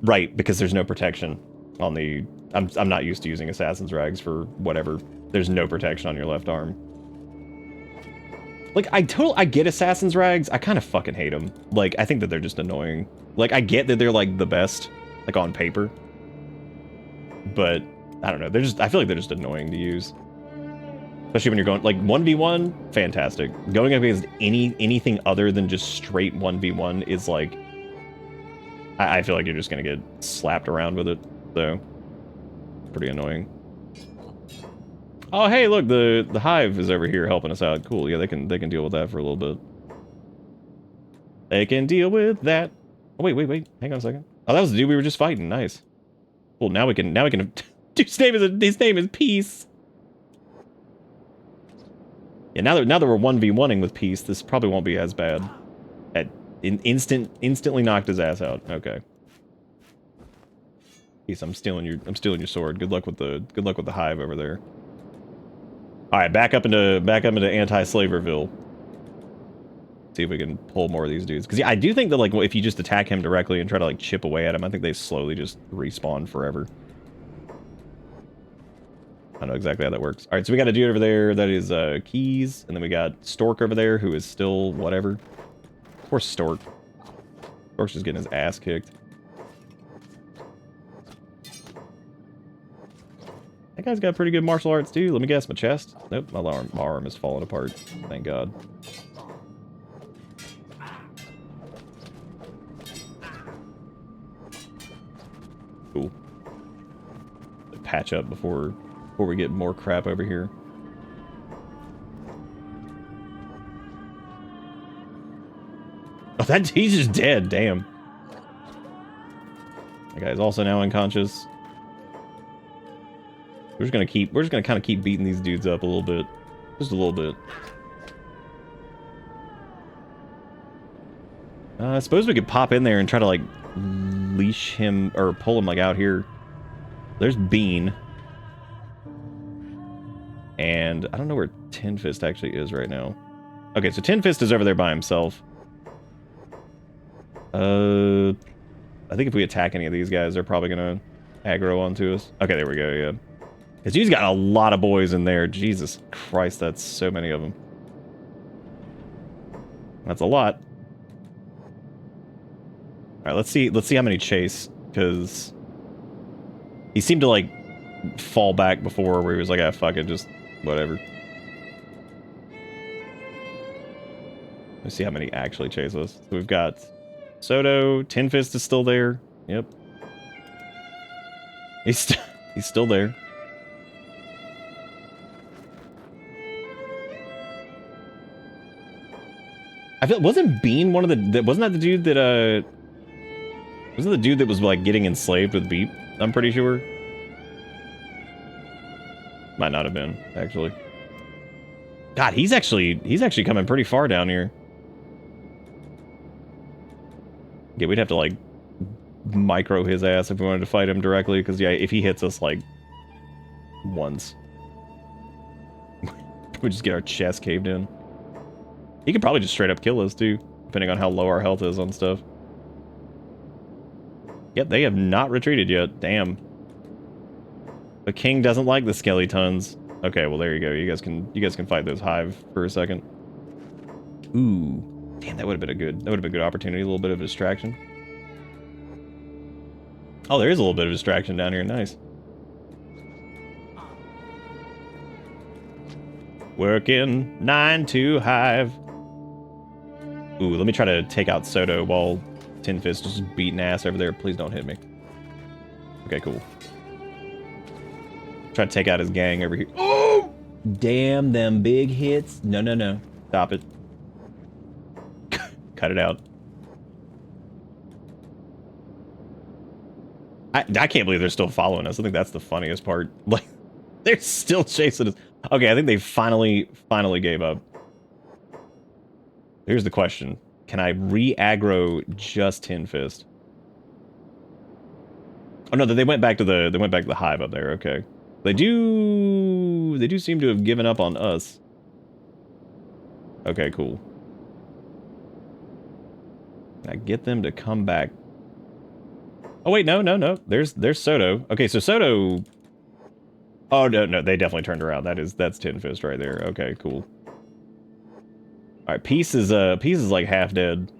right because there's no protection on the. I'm not used to using assassin's rags for whatever. There's no protection on your left arm. Like I get assassin's rags. I kind of fucking hate them. Like I think that they're just annoying. Like I get that they're like the best, like on paper. But I don't know. I feel like they're just annoying to use. Especially when you're going, like, 1v1, fantastic. Going up against anything other than just straight 1v1 is, like... I feel like you're just gonna get slapped around with it, so... pretty annoying. Oh, hey, look, the Hive is over here helping us out. Cool, yeah, they can deal with that for a little bit. They can deal with that. Oh, wait, hang on a second. Oh, that was the dude we were just fighting, nice. Cool, now we can... Dude's name is Peace. Yeah, now that we're 1v1ing with Peace, this probably won't be as bad. Instantly knocked his ass out. Okay. Peace, I'm stealing your sword. Good luck with the Hive over there. All right, back up into anti-Slaverville. See if we can pull more of these dudes. Because yeah, I do think that like if you just attack him directly and try to like chip away at him, I think they slowly just respawn forever. I don't know exactly how that works. All right, so we got a dude over there that is Keys, and then we got Stork over there who is still whatever. Poor Stork. Stork's just getting his ass kicked. That guy's got pretty good martial arts too. Let me guess, my chest? Nope, my arm is falling apart. Thank God. Cool. Patch up before we get more crap over here. Oh, he's just dead. Damn. That guy's also now unconscious. We're just gonna kind of keep beating these dudes up a little bit, just a little bit. I suppose we could pop in there and try to like leash him or pull him like out here. There's Bean. And I don't know where Tin Fist actually is right now. Okay, so Tin Fist is over there by himself. I think if we attack any of these guys, they're probably gonna aggro onto us. Okay, there we go, yeah. Because he's got a lot of boys in there. Jesus Christ, that's so many of them. That's a lot. Alright, let's see how many chase, because he seemed to like fall back before where he was like, ah, fuck it, just whatever. Let's see how many actually chase us. So we've got Soto, Tin Fist is still there. Yep. He's he's still there. I feel wasn't Bean one of the wasn't that the dude that wasn't the dude that was like getting enslaved with Beep? I'm pretty sure. Might not have been, actually. God, he's actually coming pretty far down here. Yeah, we'd have to like micro his ass if we wanted to fight him directly, because yeah, if he hits us like once, we just get our chest caved in. He could probably just straight up kill us too, depending on how low our health is on stuff. Yep, they have not retreated yet. Damn. The king doesn't like the skeletons. Okay, well there you go. You guys can fight those hive for a second. Ooh, damn, that would have been a good opportunity. A little bit of a distraction. Oh, there is a little bit of distraction down here. Nice. Working 9 to hive. Ooh, let me try to take out Soto while Tin Fist is just beating ass over there. Please don't hit me. Okay, cool. Try to take out his gang over here. Oh! Damn, them big hits. No, no, no. Stop it. Cut it out. I can't believe they're still following us. I think that's the funniest part. Like, they're still chasing us. Okay, I think they finally gave up. Here's the question. Can I re-aggro just Tin Fist? Oh no, they went back to the hive up there, okay. They do seem to have given up on us. Okay, cool. Can I get them to come back? Oh wait, no. There's Soto. Okay, so Soto. Oh no, they definitely turned around. That's Tin Fist right there. Okay, cool. All right, Peace is like half dead.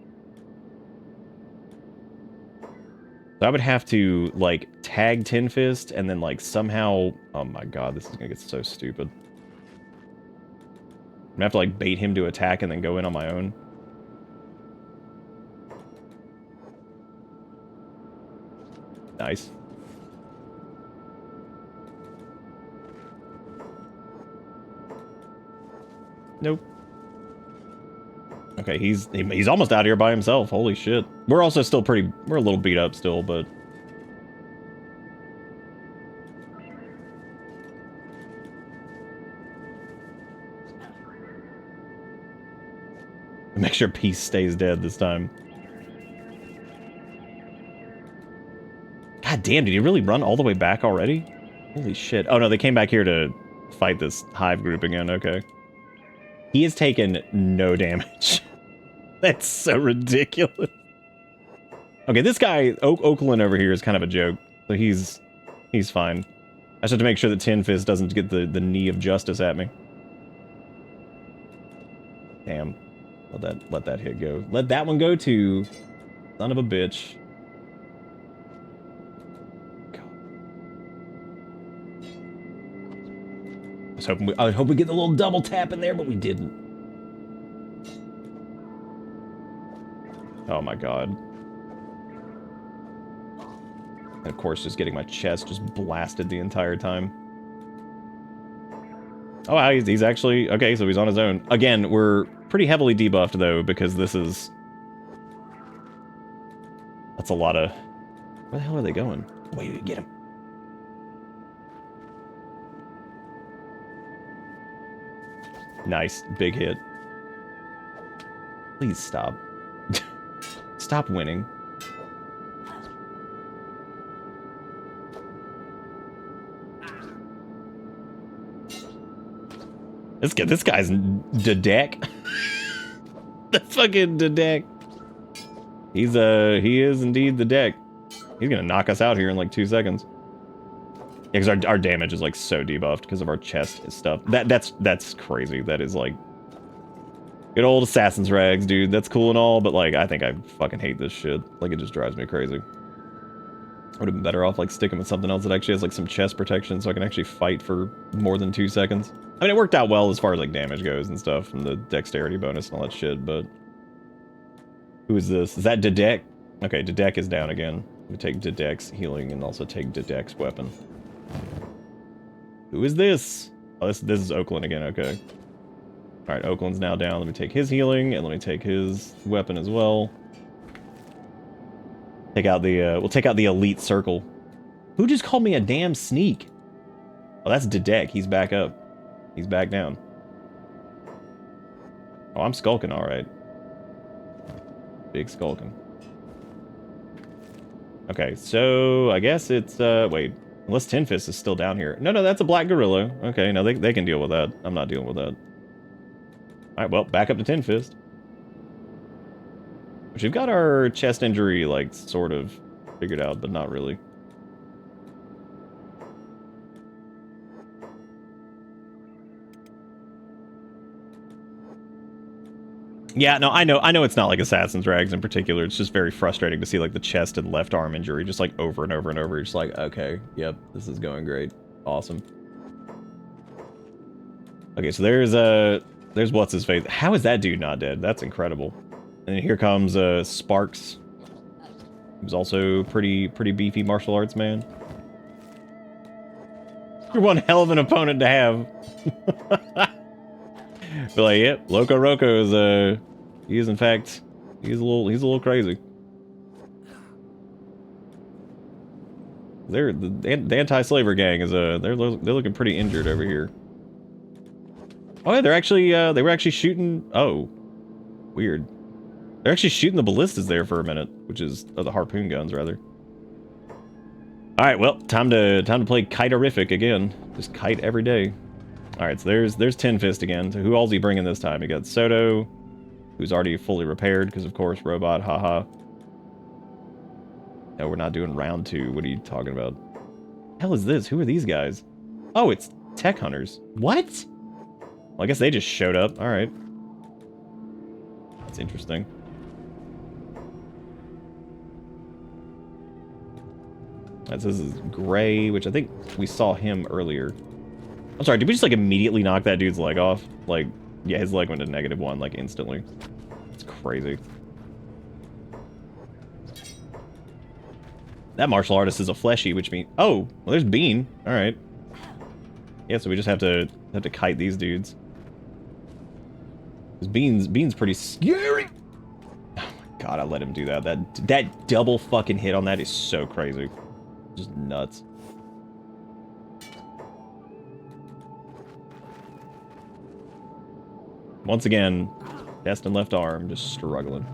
So I would have to like tag Tin Fist and then like somehow. Oh my god, this is gonna get so stupid. I'm gonna have to like bait him to attack and then go in on my own. Nice. Nope. Okay, he's almost out here by himself. Holy shit. We're also still we're a little beat up still, but make sure Peace stays dead this time. God damn, did he really run all the way back already? Holy shit. Oh no, they came back here to fight this hive group again. Okay. He has taken no damage. That's so ridiculous. Okay, this guy, Oakland over here is kind of a joke. So he's fine. I just have to make sure that Tin Fist doesn't get the knee of justice at me. Damn. Let that hit go. Let that one go too. Son of a bitch. I hope we get the little double tap in there, but we didn't. Oh my god. And of course, just getting my chest just blasted the entire time. Oh wow, he's actually... Okay, so he's on his own. Again, we're pretty heavily debuffed, though, because this is... That's a lot of... Where the hell are they going? Wait, get him. Nice. Big hit. Please stop. Stop winning. This guy's Dedek. The fucking Dedek. He is indeed the deck. He's gonna knock us out here in like 2 seconds. Yeah, because our damage is like so debuffed because of our chest and stuff. That's crazy. That is like good old assassin's rags, dude. That's cool and all, but like I think I fucking hate this shit. Like it just drives me crazy. Would have been better off like sticking with something else that actually has like some chest protection so I can actually fight for more than 2 seconds. I mean, it worked out well as far as like damage goes and stuff, and the dexterity bonus and all that shit, but... Who is this? Is that Dedek? Okay, Dedek is down again. Let me take Dedek's healing and also take Dedek's weapon. Who is this? Oh, this is Oakland again, okay. Alright, Oakland's now down. Let me take his healing, and let me take his weapon as well. Take out the, we'll take out the elite circle. Who just called me a damn sneak? Oh, that's Dedek. He's back up. He's back down. Oh, I'm skulking, alright. Big skulking. Okay, so I guess it's, wait. Unless Tin Fist is still down here. No, that's a black gorilla. Okay, no, they can deal with that. I'm not dealing with that. Alright, well, back up to Tin Fist. Which we've got our chest injury, like, sort of figured out, but not really. Yeah, no, I know it's not like Assassin's Rags in particular. It's just very frustrating to see, like, the chest and left arm injury just, like, over and over and over. You're just like, okay, yep, this is going great. Awesome. Okay, so there's what's-his-face. How is that dude not dead? That's incredible. And then here comes, Sparks. Who's also pretty beefy martial arts man. You're one hell of an opponent to have. But like, yep, Loco Roco is he is in fact he's a little crazy. The anti-slaver gang is they're looking pretty injured over here. Oh yeah, they were actually shooting. Oh, weird. They're actually shooting the ballistas there for a minute, which is the harpoon guns rather. All right, well, time to play Kite-orific again. Just kite every day. All right, so there's Tin Fist again. So who all's he bringing this time? We got Soto, who's already fully repaired because of course robot. Haha. No, we're not doing round 2. What are you talking about? Hell is this? Who are these guys? Oh, it's tech hunters. What? Well, I guess they just showed up. All right. That's interesting. This is Gray, which I think we saw him earlier. I'm sorry, did we just, like, immediately knock that dude's leg off? Like, yeah, his leg went to -1, like, instantly. It's crazy. That martial artist is a fleshy, which means... Oh, well, there's Bean. Alright. Yeah, so we just have to kite these dudes. Because Bean's pretty scary! Oh my god, I let him do that. That double fucking hit on that is so crazy. Just nuts. Once again, chest and left arm just struggling.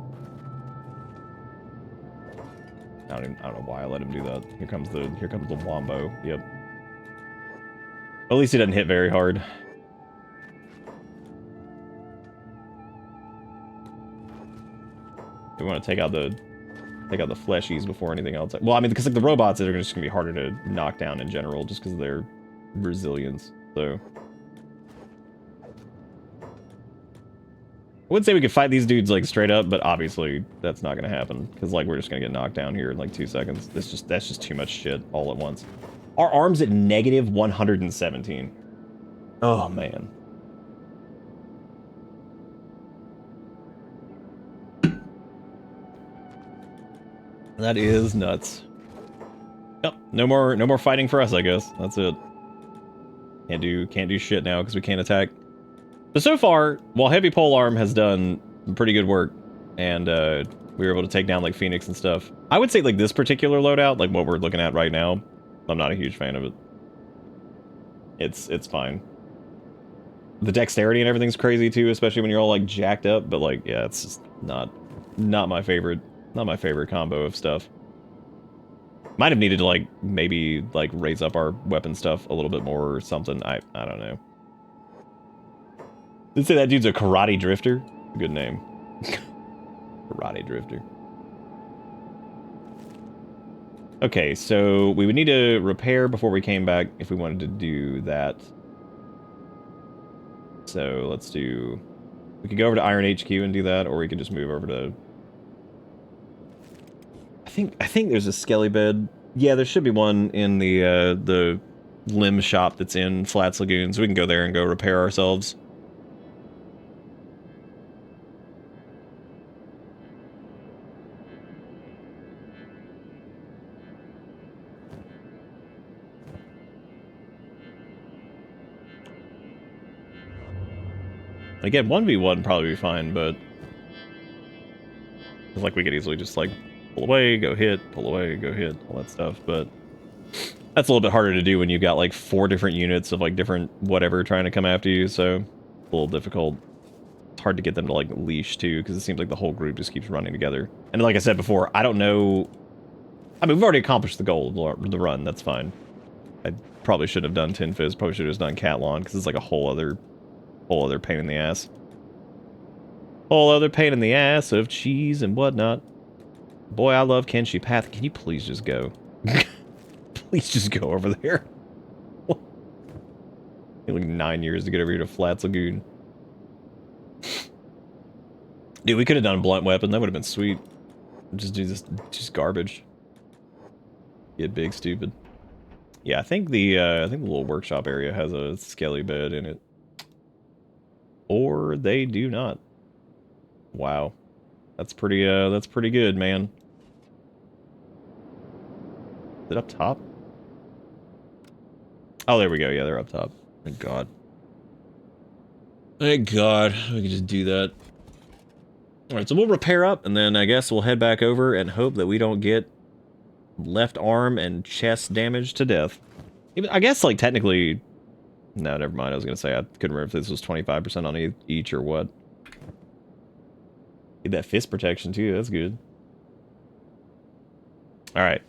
I don't know why I let him do that. Here comes the Wombo. Yep. At least he doesn't hit very hard. We want to take out the fleshies before anything else. Well, I mean, because like the robots are just gonna be harder to knock down in general, just because of their resilience. So I would say we could fight these dudes like straight up, but obviously that's not gonna happen because like we're just gonna get knocked down here in like 2 seconds. That's just too much shit all at once. Our arm's at -117. Oh man. That is nuts. Yep, no more fighting for us, I guess. That's it. Can't do shit now because we can't attack. But so far, while Heavy Polearm has done pretty good work, and we were able to take down like Phoenix and stuff, I would say like this particular loadout, like what we're looking at right now, I'm not a huge fan of it. It's fine. The dexterity and everything's crazy too, especially when you're all like jacked up. But like, yeah, it's just not my favorite. Not my favorite combo of stuff. Might have needed to like maybe like raise up our weapon stuff a little bit more or something. I don't know. Let's say that dude's a karate drifter. Good name. Karate drifter. Okay, so we would need to repair before we came back if we wanted to do that. So let's do... We could go over to Iron HQ and do that, or we could just move over to... I think there's a skelly bed. Yeah, there should be one in the limb shop that's in Flats Lagoon, so we can go there and go repair ourselves. Again, 1v1 probably be fine, but it's like we could easily just like pull away, go hit, pull away, go hit, all that stuff, but that's a little bit harder to do when you've got like 4 different units of like different whatever trying to come after you, so it's a little difficult. It's hard to get them to like leash too, because it seems like the whole group just keeps running together. And like I said before, I don't know. I mean, we've already accomplished the goal of the run, that's fine. I probably shouldn't have done Tin Fizz, probably should have just done Catlon, because it's like a whole other pain in the ass. Whole other pain in the ass of cheese and whatnot. Boy, I love Kenshi Path. Can you please just go? Please just go over there. Like 9 years to get over here to Flats Lagoon. Dude, we could have done Blunt Weapon. That would have been sweet. Just do this, just garbage. Get big, stupid. Yeah, I think the little workshop area has a skelly bed in it. Or they do not. Wow. That's pretty good, man. Is it up top? Oh, there we go. Yeah, they're up top. Thank God. Thank God. We can just do that. Alright, so we'll repair up, and then I guess we'll head back over and hope that we don't get left arm and chest damage to death. Even, I guess, like, technically... No, never mind. I was going to say I couldn't remember if this was 25% on each or what. Get that fist protection, too. That's good. Alright.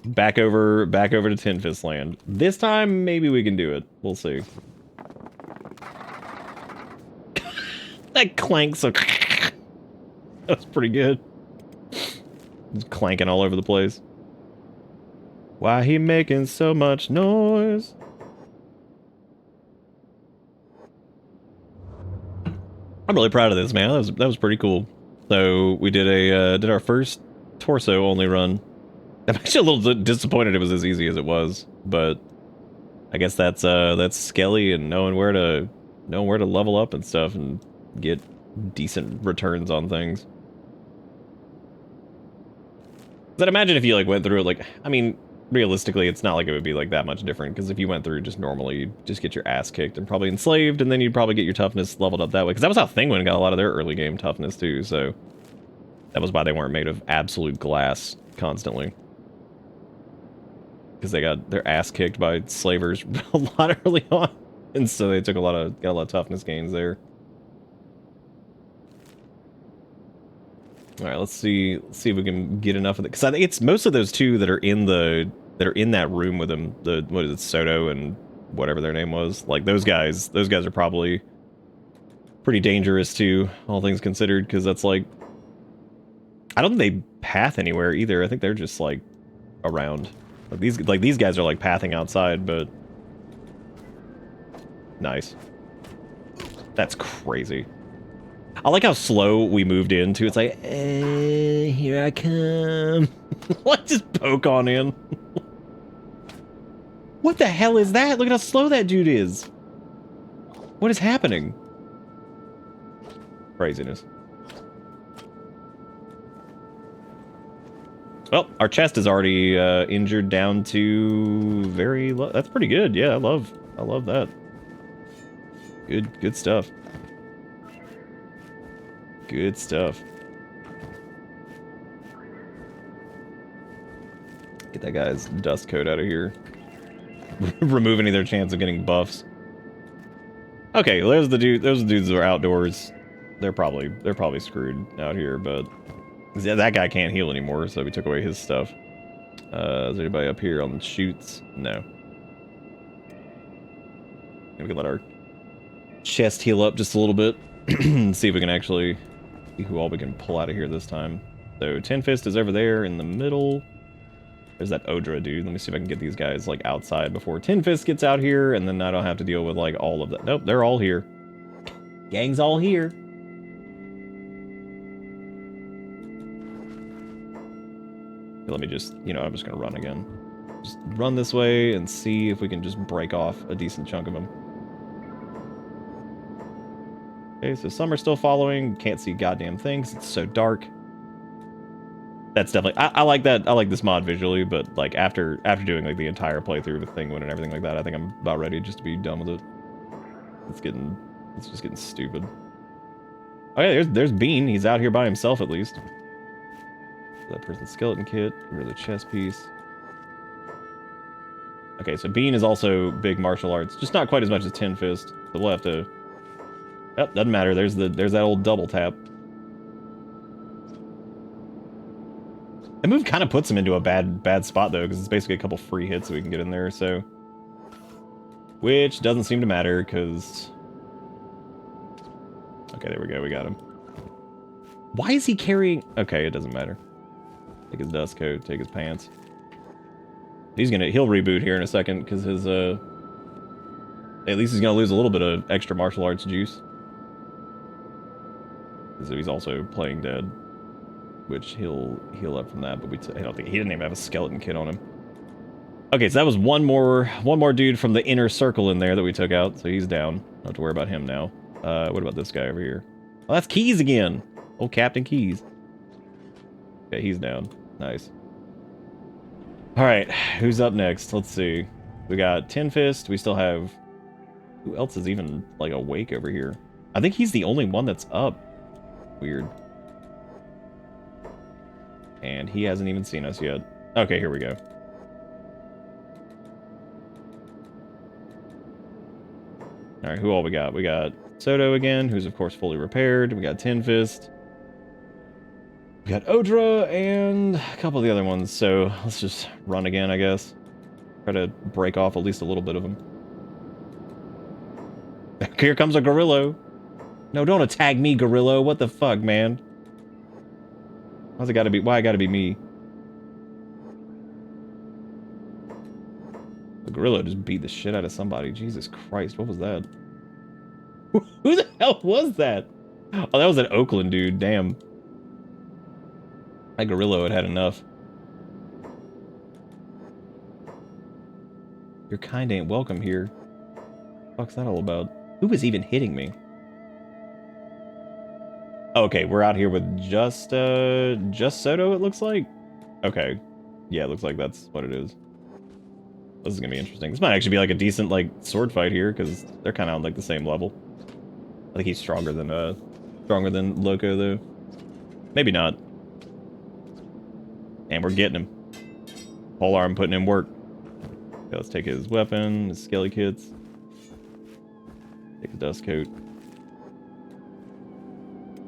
Back over to Tin Fist Land. This time, maybe we can do it. We'll see. That clank, so... That's pretty good. Just clanking all over the place. Why he making so much noise? I'm really proud of this, man. That was pretty cool. So we did our first torso only run. I'm actually a little disappointed it was as easy as it was, but I guess that's Skelly and knowing where to level up and stuff and get decent returns on things. I'd imagine if you like went through it, like, I mean, realistically, it's not like it would be like that much different, because if you went through just normally, you'd just get your ass kicked and probably enslaved, and then you'd probably get your toughness leveled up that way, because that was how Thingwin got a lot of their early game toughness too, so that was why they weren't made of absolute glass constantly. Because they got their ass kicked by slavers a lot early on, and so they took got a lot of toughness gains there. All right, let's see if we can get enough of it, because I think it's most of those two that are in that room with him. What is it, Soto and whatever their name was? Like those guys are probably pretty dangerous too, all things considered, because that's like, I don't think they path anywhere either. I think they're just like around. Like these guys are like pathing outside, but nice. That's crazy. I like how slow we moved into. It's like, here I come. Let's just poke on in. What the hell is that? Look at how slow that dude is. What is happening? Craziness. Well, our chest is already injured down to very low. That's pretty good. Yeah, I love that. Good stuff. Good stuff. Get that guy's dust coat out of here. Remove any of their chance of getting buffs. Okay, well, there's the dudes that are outdoors. They're probably screwed out here, but that guy can't heal anymore, so we took away his stuff. Is there anybody up here on the chutes? No. We can let our chest heal up just a little bit. See if we can actually see who all we can pull out of here this time. So Tin Fist is over there in the middle. There's that Odra dude. Let me see if I can get these guys like outside before Tin Fist gets out here, and then I don't have to deal with like all of that. Nope, they're all here. Gang's all here. Let me just, I'm just gonna run again. Just run this way and see if we can just break off a decent chunk of them. Okay, so some are still following. Can't see goddamn things. It's so dark. That's definitely... I like that. I like this mod visually, but like after doing like the entire playthrough with Thingwin and everything like that, I think I'm about ready just to be done with it. It's just getting stupid. Oh yeah, there's Bean. He's out here by himself at least. That person's skeleton kit. Get rid of the chest piece. Okay, so Bean is also big martial arts, just not quite as much as Tin Fist. So we'll have to. Yep, doesn't matter. There's that old double tap. That move kind of puts him into a bad spot though, because it's basically a couple free hits so we can get in there. So, which doesn't seem to matter because. Okay, there we go. We got him. Why is he carrying? Okay, it doesn't matter. Take his dust coat. Take his pants. He'll reboot here in a second because his at least he's gonna lose a little bit of extra martial arts juice. So he's also playing dead, which he'll heal up from that. But I don't think he didn't even have a skeleton kit on him. Okay, so that was one more dude from the inner circle in there that we took out. So he's down. Don't have to worry about him now. What about this guy over here? Oh, that's Keys again. Old Captain Keys. Okay, he's down. Nice. All right, who's up next? Let's see. We got Tin Fist. We still have... Who else is even, like, awake over here? I think he's the only one that's up. Weird. And he hasn't even seen us yet. Okay, here we go. All right, who all we got? We got Soto again, who's, of course, fully repaired. We got Tin Fist. We got Odra and a couple of the other ones, so let's just run again, I guess. Try to break off at least a little bit of them. Here comes a Gorillo. No, don't attack me, Gorillo. What the fuck, man? Why's it gotta be? Why it gotta be me? The Gorillo just beat the shit out of somebody. Jesus Christ, what was that? Who the hell was that? Oh, that was an Oakland dude. Damn. That Gorillo had had enough. Your kind ain't welcome here. What's that all about? Who was even hitting me? Okay, we're out here with just Soto, it looks like? Okay. Yeah, it looks like that's what it is. This is gonna be interesting. This might actually be like a decent, like, sword fight here, because they're kind of on, like, the same level. I think he's stronger than Loco, though. Maybe not. And we're getting him. Whole arm putting in work. Okay, let's take his weapon, his skelly kits. Take the dust coat.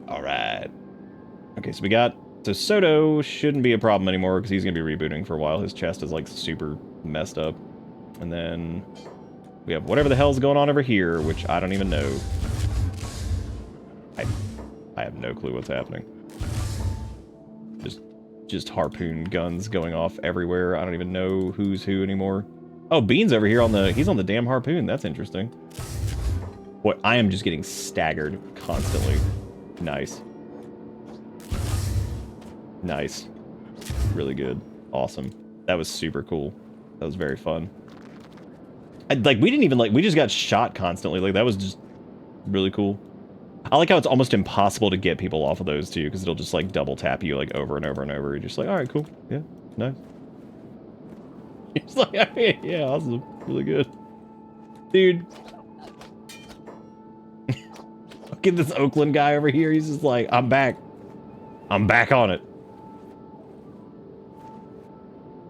Alright. Okay, so we got... So Soto shouldn't be a problem anymore because he's going to be rebooting for a while. His chest is like super messed up. And then we have whatever the hell's going on over here, which I don't even know. I have no clue what's happening. Just harpoon guns going off everywhere. I don't even know who's who anymore. Oh, Bean's over here he's on the damn harpoon. That's interesting. Boy, I am just getting staggered constantly. Nice. Nice. Really good. Awesome. That was super cool. That was very fun. We didn't even, we just got shot constantly. Like, that was just really cool. I like how it's almost impossible to get people off of those, too, because it'll just, like, double tap you, like, over and over and over. You're just like, alright, cool. Yeah, nice. It's like, yeah, awesome. Really good. Dude. Look at this Oakland guy over here. He's just like, I'm back. I'm back on it.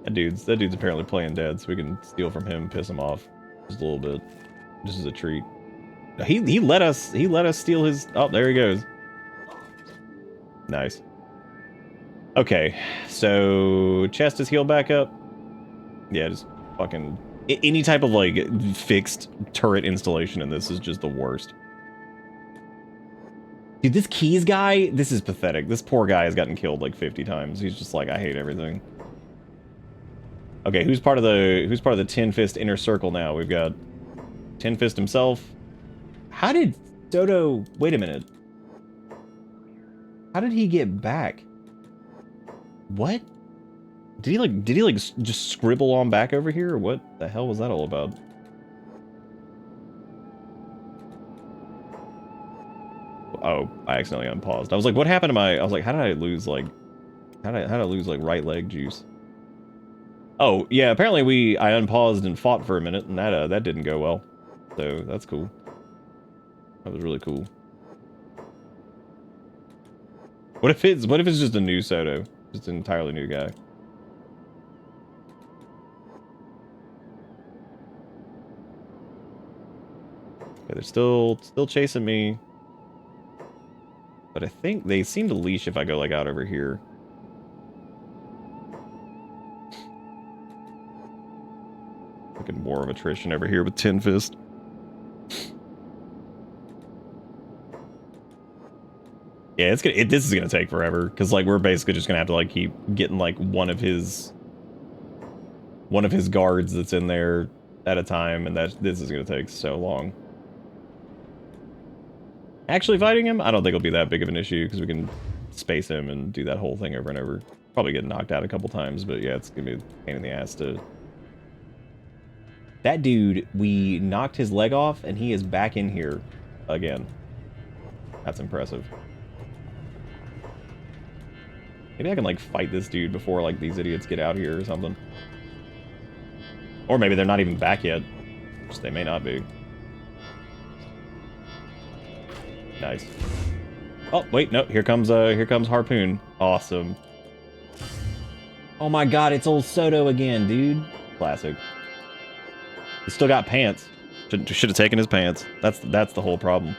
That dude's apparently playing dead, so we can steal from him, piss him off just a little bit. Just as a treat. He let us steal his. Oh, there he goes. Nice. Okay, so chest is healed back up. Yeah, just fucking any type of like fixed turret installation in this is just the worst. Dude, this Keys guy, this is pathetic. This poor guy has gotten killed like 50 times. He's just like, I hate everything. Okay, who's part of the Tin Fist inner circle now? We've got Tin Fist himself. How did Soto... Wait a minute. How did he get back? What? Did he just scribble on back over here, or what the hell was that all about? Oh, I accidentally unpaused. I was like, what happened to my... I was like, how did I lose, like... How did I lose, like, right leg juice? Oh, yeah, apparently I unpaused and fought for a minute, and that didn't go well. So, that's cool. That was really cool. What if it's just a new Soto? Just an entirely new guy. Okay, they're still chasing me. But I think they seem to leash if I go like out over here. Looking more of attrition over here with Tin Fist. Yeah, this is gonna take forever because like we're basically just gonna have to like keep getting like one of his guards that's in there at a time, and this is gonna take so long. Actually fighting him, I don't think it'll be that big of an issue because we can space him and do that whole thing over and over. Probably get knocked out a couple times, but yeah, it's gonna be a pain in the ass to. That dude, we knocked his leg off, and he is back in here again. That's impressive. Maybe I can, like, fight this dude before, like, these idiots get out here or something. Or maybe they're not even back yet. Which they may not be. Nice. Oh, wait, no, here comes Harpoon. Awesome. Oh my god, it's old Soto again, dude. Classic. He's still got pants. Should have taken his pants. That's the whole problem.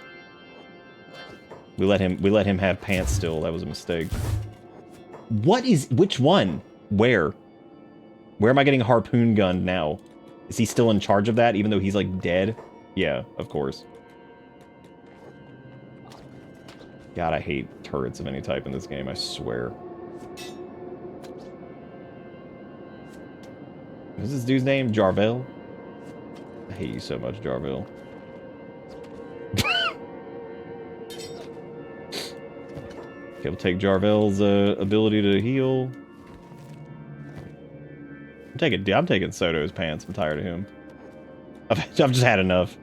We let him have pants still. That was a mistake. Which one? Where am I getting harpoon gunned now? Is he still in charge of that even though he's like dead? Yeah, of course. God, I hate turrets of any type in this game, I swear. What's this dude's name? Jarvel? I hate you so much, Jarvel. Okay, we'll take Jarvel's ability to heal. I'm taking Soto's pants. I'm tired of him. I've just had enough.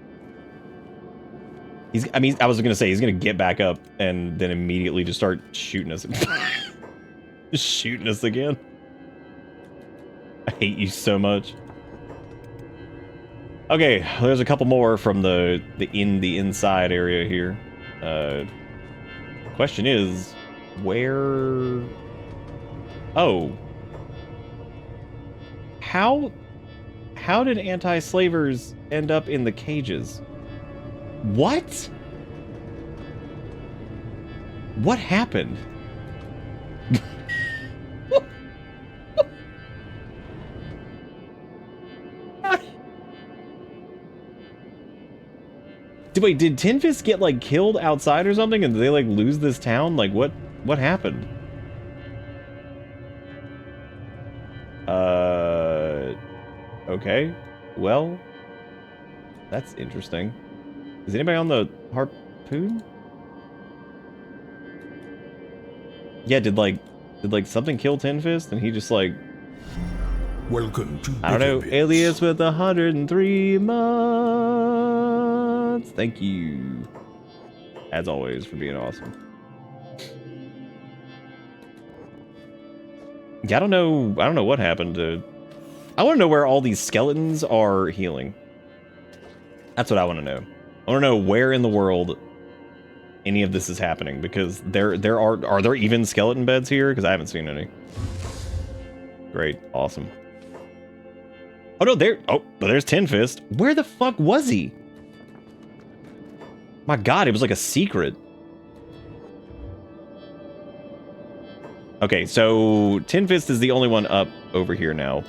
I was gonna say he's gonna get back up and then immediately just start shooting us. Just shooting us again. I hate you so much. Okay, there's a couple more from the inside area here. Question is, where? Oh, how did anti-slavers end up in the cages? What? What happened? Wait, did Tin Fist get like killed outside or something, and did they like lose this town? Like what happened? Okay. Well, that's interesting. Is anybody on the harpoon? Yeah, did like something kill Tin Fist and he just like, welcome to I don't know, alias with 103 months. Thank you, as always, for being awesome. Yeah, I don't know what happened to. I want to know where all these skeletons are healing. That's what I want to know. I want to know where in the world any of this is happening, because are there even skeleton beds here? Because I haven't seen any. Great, awesome. Oh no, but there's Tin Fist. Where the fuck was he? My god, it was like a secret. Okay, so Tin Fist is the only one up over here now.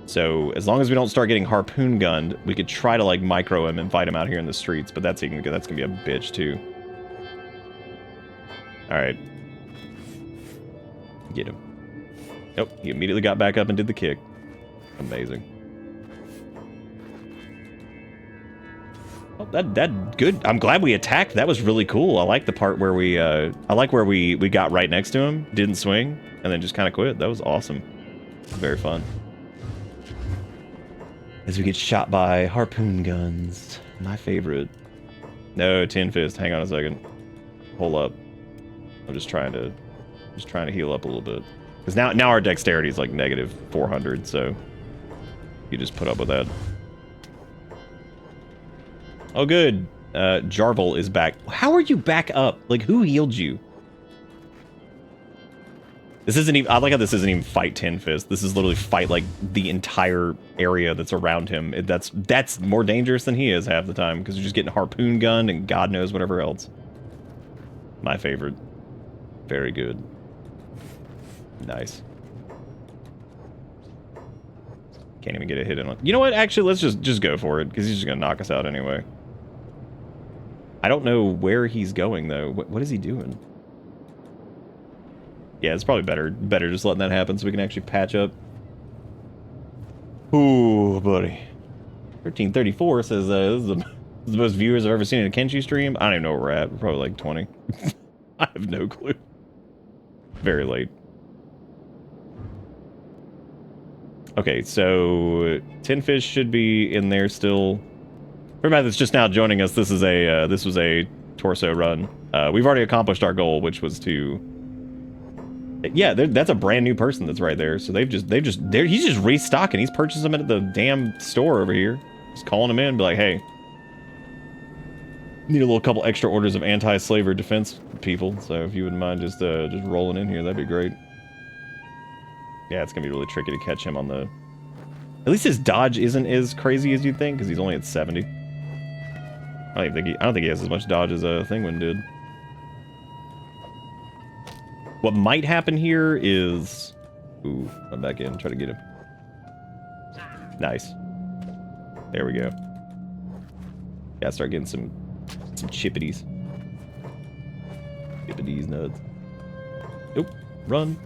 So as long as we don't start getting harpoon gunned, we could try to like micro him and fight him out here in the streets, but that's gonna be a bitch too. All right, get him. Nope, he immediately got back up and did the kick. Amazing. Oh, that good. I'm glad we attacked. That was really cool. I like the part where we we got right next to him, didn't swing, and then just kind of quit. That was awesome. Very fun. As we get shot by harpoon guns. My favorite. No, Tin Fist, hang on a second. Hold up. I'm just trying to heal up a little bit. Because now our dexterity is like negative 400, so you just put up with that. Oh good. Jarvel is back. How are you back up? Like, who healed you? This isn't even, I like how this isn't even fight Tin Fist. This is literally fight like the entire area that's around him. That's more dangerous than he is half the time because you're just getting harpoon gunned and God knows whatever else. My favorite. Very good. Nice. Can't even get a hit in on. You know what? Actually, let's just go for it because he's just gonna knock us out anyway. I don't know where he's going though. What is he doing? Yeah, it's probably better just letting that happen so we can actually patch up. Ooh, buddy. 1334 says this is the most viewers I've ever seen in a Kenshi stream. I don't even know where we're at. We're probably like 20. I have no clue. Very late. Okay, so Tin Fish should be in there still. For everybody that's just now joining us, this was a torso run. We've already accomplished our goal, which was to. Yeah, that's a brand new person that's right there. So he's just restocking. He's purchasing them at the damn store over here. Just calling them in, be like, hey, need a little couple extra orders of anti-slavery defense people. So if you wouldn't mind just rolling in here, that'd be great. Yeah, it's gonna be really tricky to catch him on the. At least his dodge isn't as crazy as you'd think, because he's only at 70. I don't think he has as much dodge as Thingwin did. What might happen here is... Ooh, I'm back in. Try to get him. Nice. There we go. Gotta start getting some chippities. Chippities nuts. Nope. Run.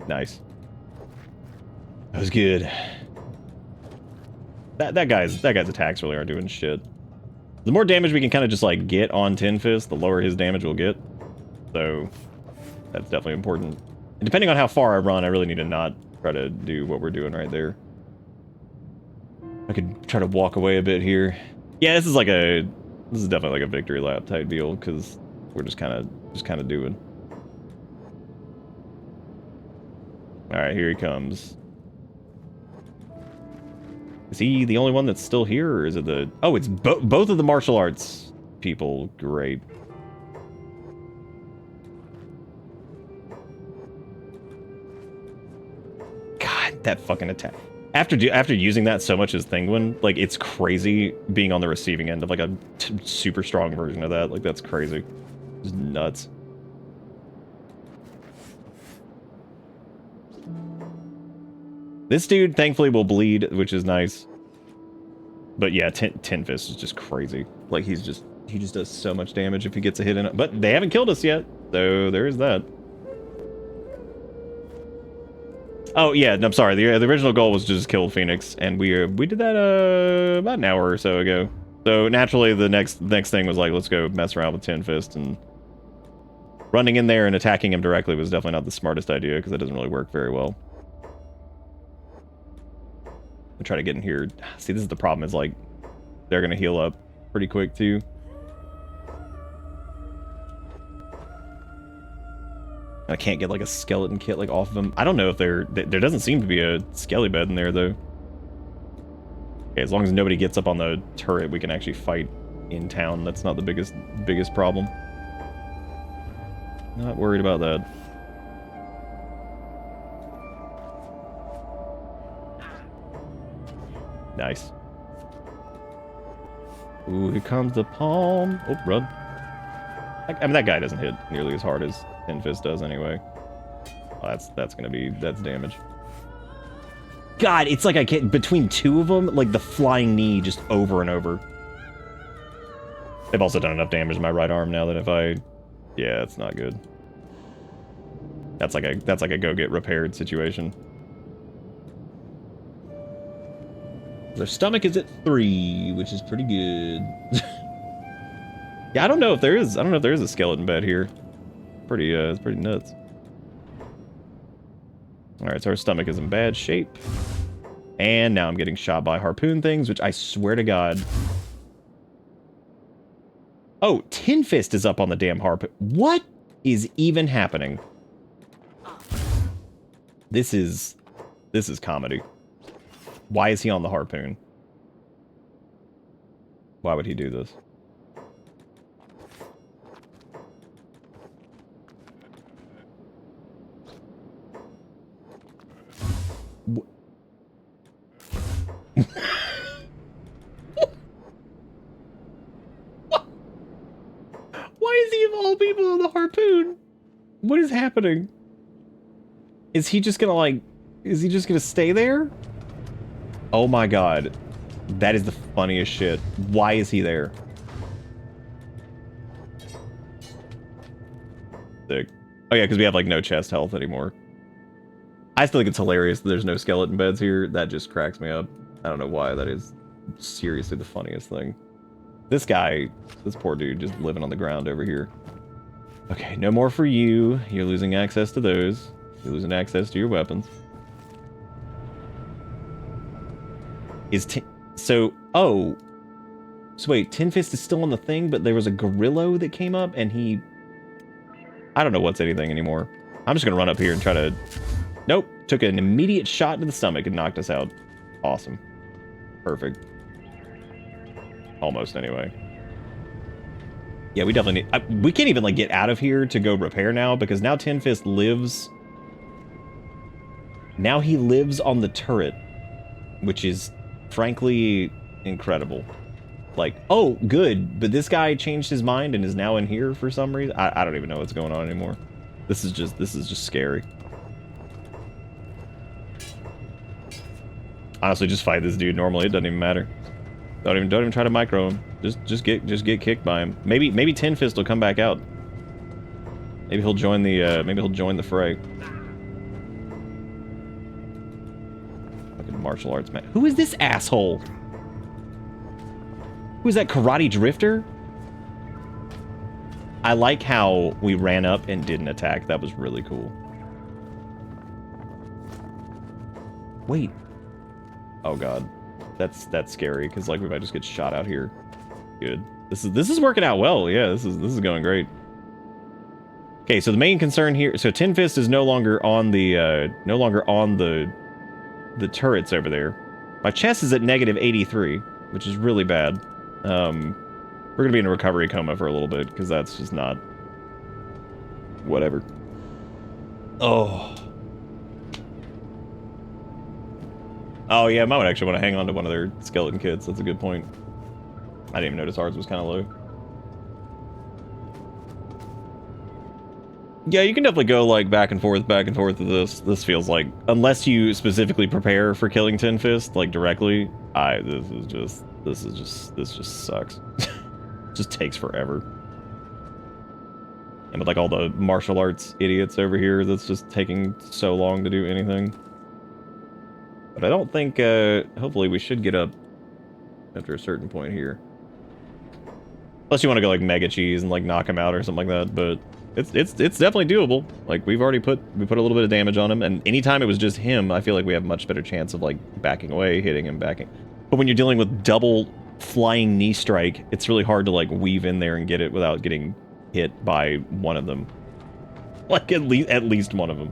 Nice. That was good. That guy's attacks really aren't doing shit. The more damage we can kind of just like get on Tin Fist, the lower his damage will get. So that's definitely important. And depending on how far I run, I really need to not try to do what we're doing right there. I could try to walk away a bit here. Yeah, this is definitely like a victory lap type deal because we're just kind of doing. All right, here he comes. Is he the only one that's still here, or is it the... Oh, it's both of the martial arts people. Great. God, that fucking attack. After using that so much as Thingwin, like, it's crazy being on the receiving end of, like, a super strong version of that. Like, that's crazy. It's nuts. This dude, thankfully, will bleed, which is nice. But yeah, Tin Fist is just crazy. Like, he just does so much damage if he gets a hit in it. But they haven't killed us yet, so there is that. Oh, yeah, I'm sorry. The original goal was to just kill Phoenix, and we did that about an hour or so ago. So naturally, the next thing was like, let's go mess around with Tin Fist, and running in there and attacking him directly was definitely not the smartest idea, because it doesn't really work very well. I'll try to get in here. See, this is the problem, is like they're gonna heal up pretty quick too. I can't get like a skeleton kit like off of them. I don't know if there doesn't seem to be a skelly bed in there though. Okay, as long as nobody gets up on the turret, we can actually fight in town. That's not the biggest problem. Not worried about that. Nice. Ooh, here comes the palm. Oh, run. I mean, that guy doesn't hit nearly as hard as Tin Fist does anyway. Oh, that's damage. God, it's like I can't, between two of them, like the flying knee just over and over. They've also done enough damage to my right arm now that if I, yeah, it's not good. That's like a go get repaired situation. Their stomach is at 3, which is pretty good. Yeah, I don't know if there is a skeleton bed here. It's pretty nuts. All right, so our stomach is in bad shape. And now I'm getting shot by harpoon things, which I swear to God. Oh, Tin Fist is up on the damn harpoon. What is even happening? This is comedy. Why is he on the harpoon? Why would he do this? Why is he of all people on the harpoon? What is happening? Is he just gonna like... Is he just gonna stay there? Oh my god. That is the funniest shit. Why is he there? Sick. Oh yeah, because we have like no chest health anymore. I still think it's hilarious that there's no skeleton beds here. That just cracks me up. I don't know why. That is seriously the funniest thing. This guy, this poor dude, just living on the ground over here. Okay, no more for you. You're losing access to those. You're losing access to your weapons. So wait, Tin Fist is still on the thing, but there was a Gorillo that came up, and he... I don't know what's anything anymore. I'm just gonna run up here and try to... Nope. Took an immediate shot to the stomach and knocked us out. Awesome. Perfect. Almost, anyway. Yeah, we definitely need... we can't even, like, get out of here to go repair now, because now Tin Fist lives... Now he lives on the turret, which is, frankly, incredible. Like, oh, good, but this guy changed his mind and is now in here for some reason. I don't even know what's going on anymore. This is just scary. Honestly, just fight this dude normally. It doesn't even matter. Don't even try to micro him. Just get kicked by him. Maybe Tin Fist will come back out. Maybe he'll join the fray. Fucking martial arts man. Who is this asshole? Who is that, Karate Drifter? I like how we ran up and didn't attack. That was really cool. Wait. Oh god. That's scary, because like we might just get shot out here. Good. This is working out well. Yeah, this is going great. Okay, so the main concern here, so Tin Fist is no longer on the turrets over there. My chest is at -83, which is really bad. We're gonna be in a recovery coma for a little bit, because that's just not... Whatever. Oh. Oh yeah, I might actually want to hang on to one of their skeleton kits. That's a good point. I didn't even notice ours was kind of low. Yeah, you can definitely go like back and forth with this. This feels like, unless you specifically prepare for killing Tin Fist like directly, this just sucks. Just takes forever. And with like all the martial arts idiots over here, that's just taking so long to do anything. But I don't think, hopefully we should get up after a certain point here. Unless you want to go like Mega Cheese and like knock him out or something like that, but it's definitely doable. Like we put a little bit of damage on him, and anytime it was just him, I feel like we have much better chance of like backing away, hitting him, backing. But when you're dealing with double flying knee strike, it's really hard to like weave in there and get it without getting hit by one of them. Like at least one of them.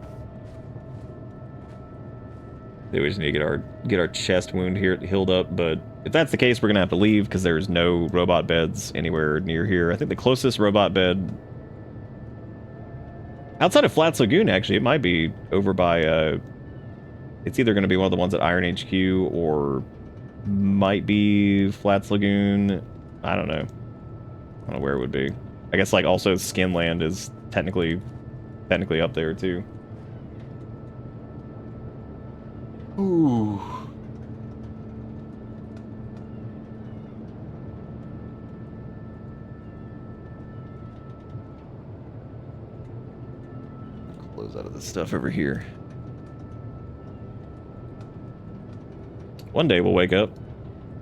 We just need to get our chest wound here healed up, but if that's the case, we're gonna have to leave because there's no robot beds anywhere near here. I think the closest robot bed outside of Flats Lagoon, actually, it might be over by it's either gonna be one of the ones at Iron HQ or might be Flats Lagoon. I don't know where it would be. I guess like also Skinland is technically up there too. Ooh. Close out of this stuff over here. One day we'll wake up.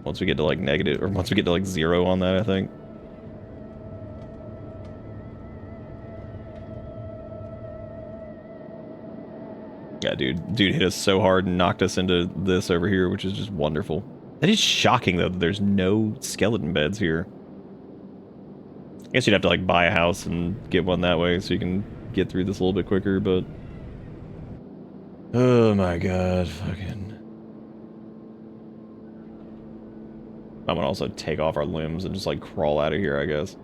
Once we get to like negative, or once we get to like 0 on that, I think. Yeah, dude hit us so hard and knocked us into this over here, which is just wonderful. That is shocking, though, that there's no skeleton beds here. I guess you'd have to, like, buy a house and get one that way so you can get through this a little bit quicker, but... Oh my god, fucking... I'm gonna also take off our limbs and just, like, crawl out of here, I guess.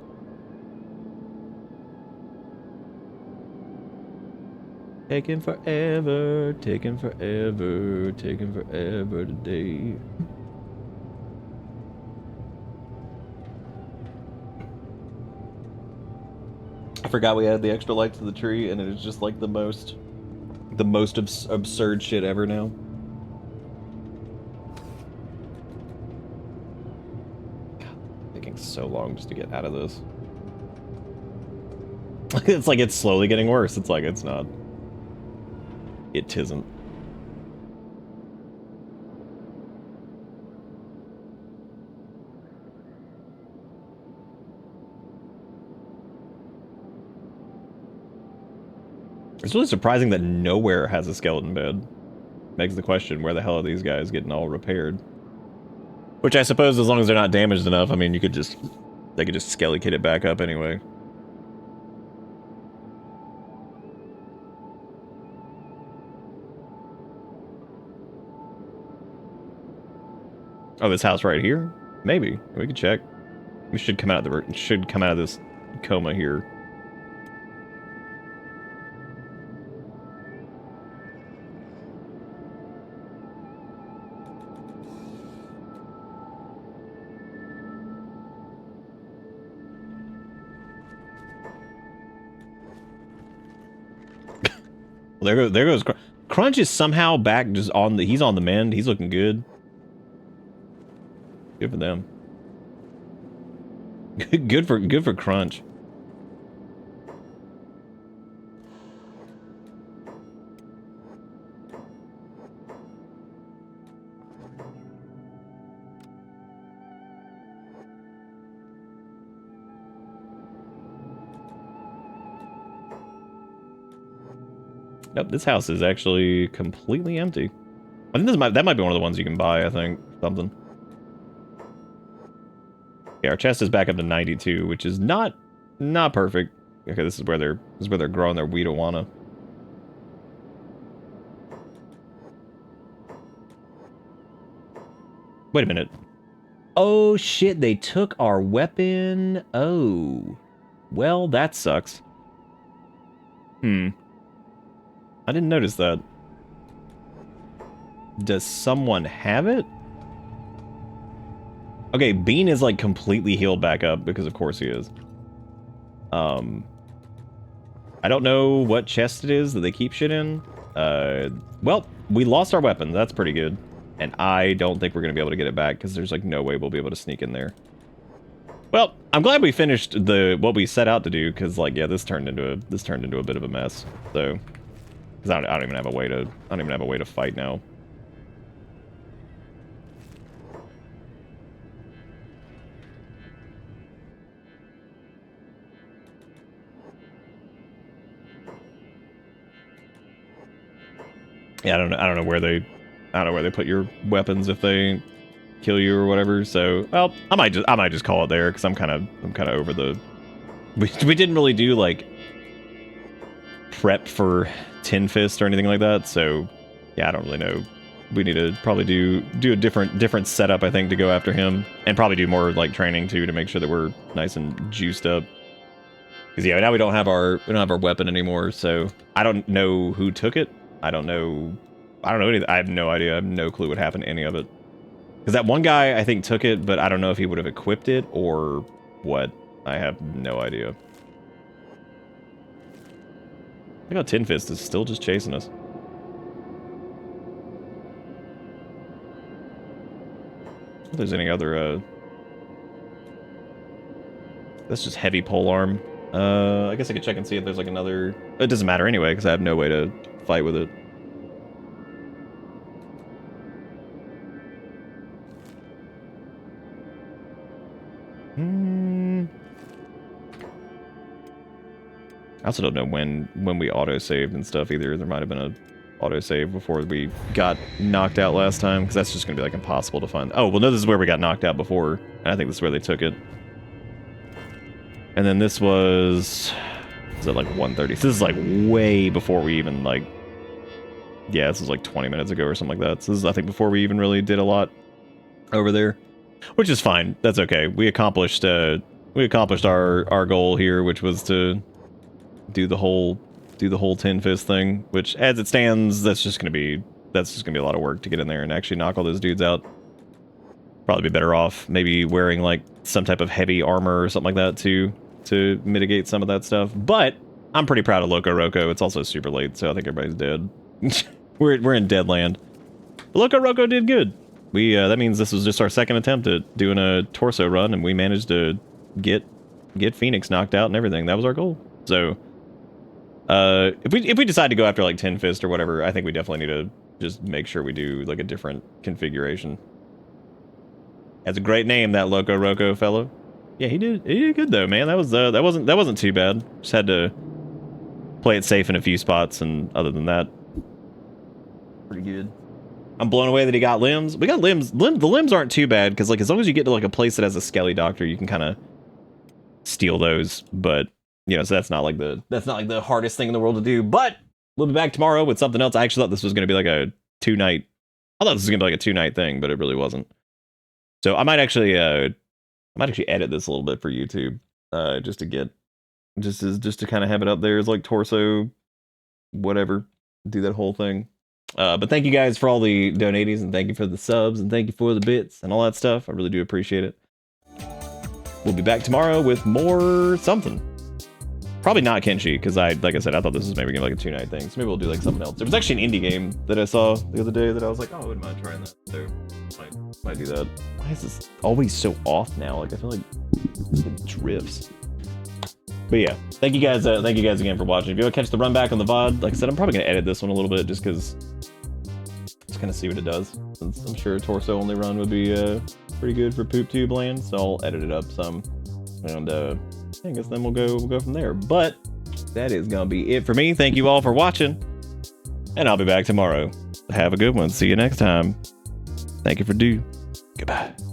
Taking forever, taking forever, taking forever today. I forgot we added the extra light to the tree, and it is just like the most absurd shit ever now. Taking so long just to get out of this. It's like it's slowly getting worse. It's like it's not. It tisn't. It's really surprising that nowhere has a skeleton bed. Begs the question, where the hell are these guys getting all repaired? Which I suppose, as long as they're not damaged enough, I mean, they could just skelly kit it back up anyway. Oh, this house right here? Maybe. We could check. We should come out of this coma here. Well, there goes Crunch is somehow back just on the, he's on the mend. He's looking good. Good for them. Good for Crunch. Nope, this house is actually completely empty. I think that might be one of the ones you can buy, I think. Something. Yeah, our chest is back up to 92, which is not perfect. Okay, this is where they're growing their weedawana. Wait a minute. Oh shit, they took our weapon. Oh. Well, that sucks. I didn't notice that. Does someone have it? Okay, Bean is like completely healed back up because of course he is. I don't know what chest it is that they keep shit in. Well, we lost our weapon. That's pretty good. And I don't think we're going to be able to get it back because there's like no way we'll be able to sneak in there. Well, I'm glad we finished what we set out to do because like yeah, this turned into a bit of a mess. So because I don't even have a way to fight now. Yeah, I don't know where they put your weapons if they kill you or whatever. So, well, I might just call it there because I'm kind of over the. We didn't really do like prep for Tin Fist or anything like that. So, yeah, I don't really know. We need to probably do a different setup, I think, to go after him, and probably do more like training too to make sure that we're nice and juiced up. Because yeah, now we don't have our weapon anymore. So I don't know who took it. I don't know anything. I have no idea. I have no clue what happened to any of it. Because that one guy, I think, took it, but I don't know if he would have equipped it or what. I have no idea. Look how Tin Fist is still just chasing us. If there's any other, that's just heavy polearm. I guess I could check and see if there's like another... It doesn't matter anyway, because I have no way to fight with it. I also don't know when we auto-saved and stuff either. There might have been a auto-save before we got knocked out last time, because that's just going to be like impossible to find. Oh, well no, this is where we got knocked out before, and I think this is where they took it. And then this was at like 1:30. So this is like way before we even like... Yeah, this was like 20 minutes ago or something like that. So this is, I think, before we even really did a lot over there. Which is fine. That's okay. We accomplished our goal here, which was to do the whole do the whole 10 fist thing, which as it stands, that's just gonna be a lot of work to get in there and actually knock all those dudes out. Probably be better off maybe wearing like some type of heavy armor or something like that to mitigate some of that stuff. But I'm pretty proud of Loco Roco. It's also super late, so I think everybody's dead. we're in dead land. But Loco Roco did good. We that means this was just our second attempt at doing a torso run, and we managed to get Phoenix knocked out and everything. That was our goal. So if we decide to go after like 10 fist or whatever, I think we definitely need to just make sure we do like a different configuration. That's a great name, that Loco Roco fellow. Yeah, he did good though, man. That wasn't too bad. Just had to play it safe in a few spots, and other than that, pretty good. I'm blown away that he got limbs. We got limbs. The limbs aren't too bad because like as long as you get to like a place that has a skelly doctor, you can kind of steal those. But you know, so that's not like the hardest thing in the world to do. But we'll be back tomorrow with something else. I actually thought this was going to be like a 2-night. I thought this was going to be like a 2-night thing, but it really wasn't. So I might actually edit this a little bit for YouTube, just to kind of have it up there as like torso, whatever, do that whole thing. But thank you guys for all the donaties, and thank you for the subs, and thank you for the bits and all that stuff. I really do appreciate it. We'll be back tomorrow with more something. Probably not Kenshi, because like I said, I thought this was maybe gonna be like a 2-night thing. So maybe we'll do like something else. There was actually an indie game that I saw the other day that I was like, oh, I wouldn't mind trying that. So might do that. Why is this always so off now? Like I feel like it drifts. But yeah, thank you guys again for watching. If you want to catch the run back on the VOD, like I said, I'm probably gonna edit this one a little bit just because just kind of see what it does. Since I'm sure a torso only run would be pretty good for Poop Tube land, so I'll edit it up some, and I guess then we'll go from there. But that is gonna be it for me. Thank you all for watching, and I'll be back tomorrow. Have a good one. See you next time. Thank you for Goodbye.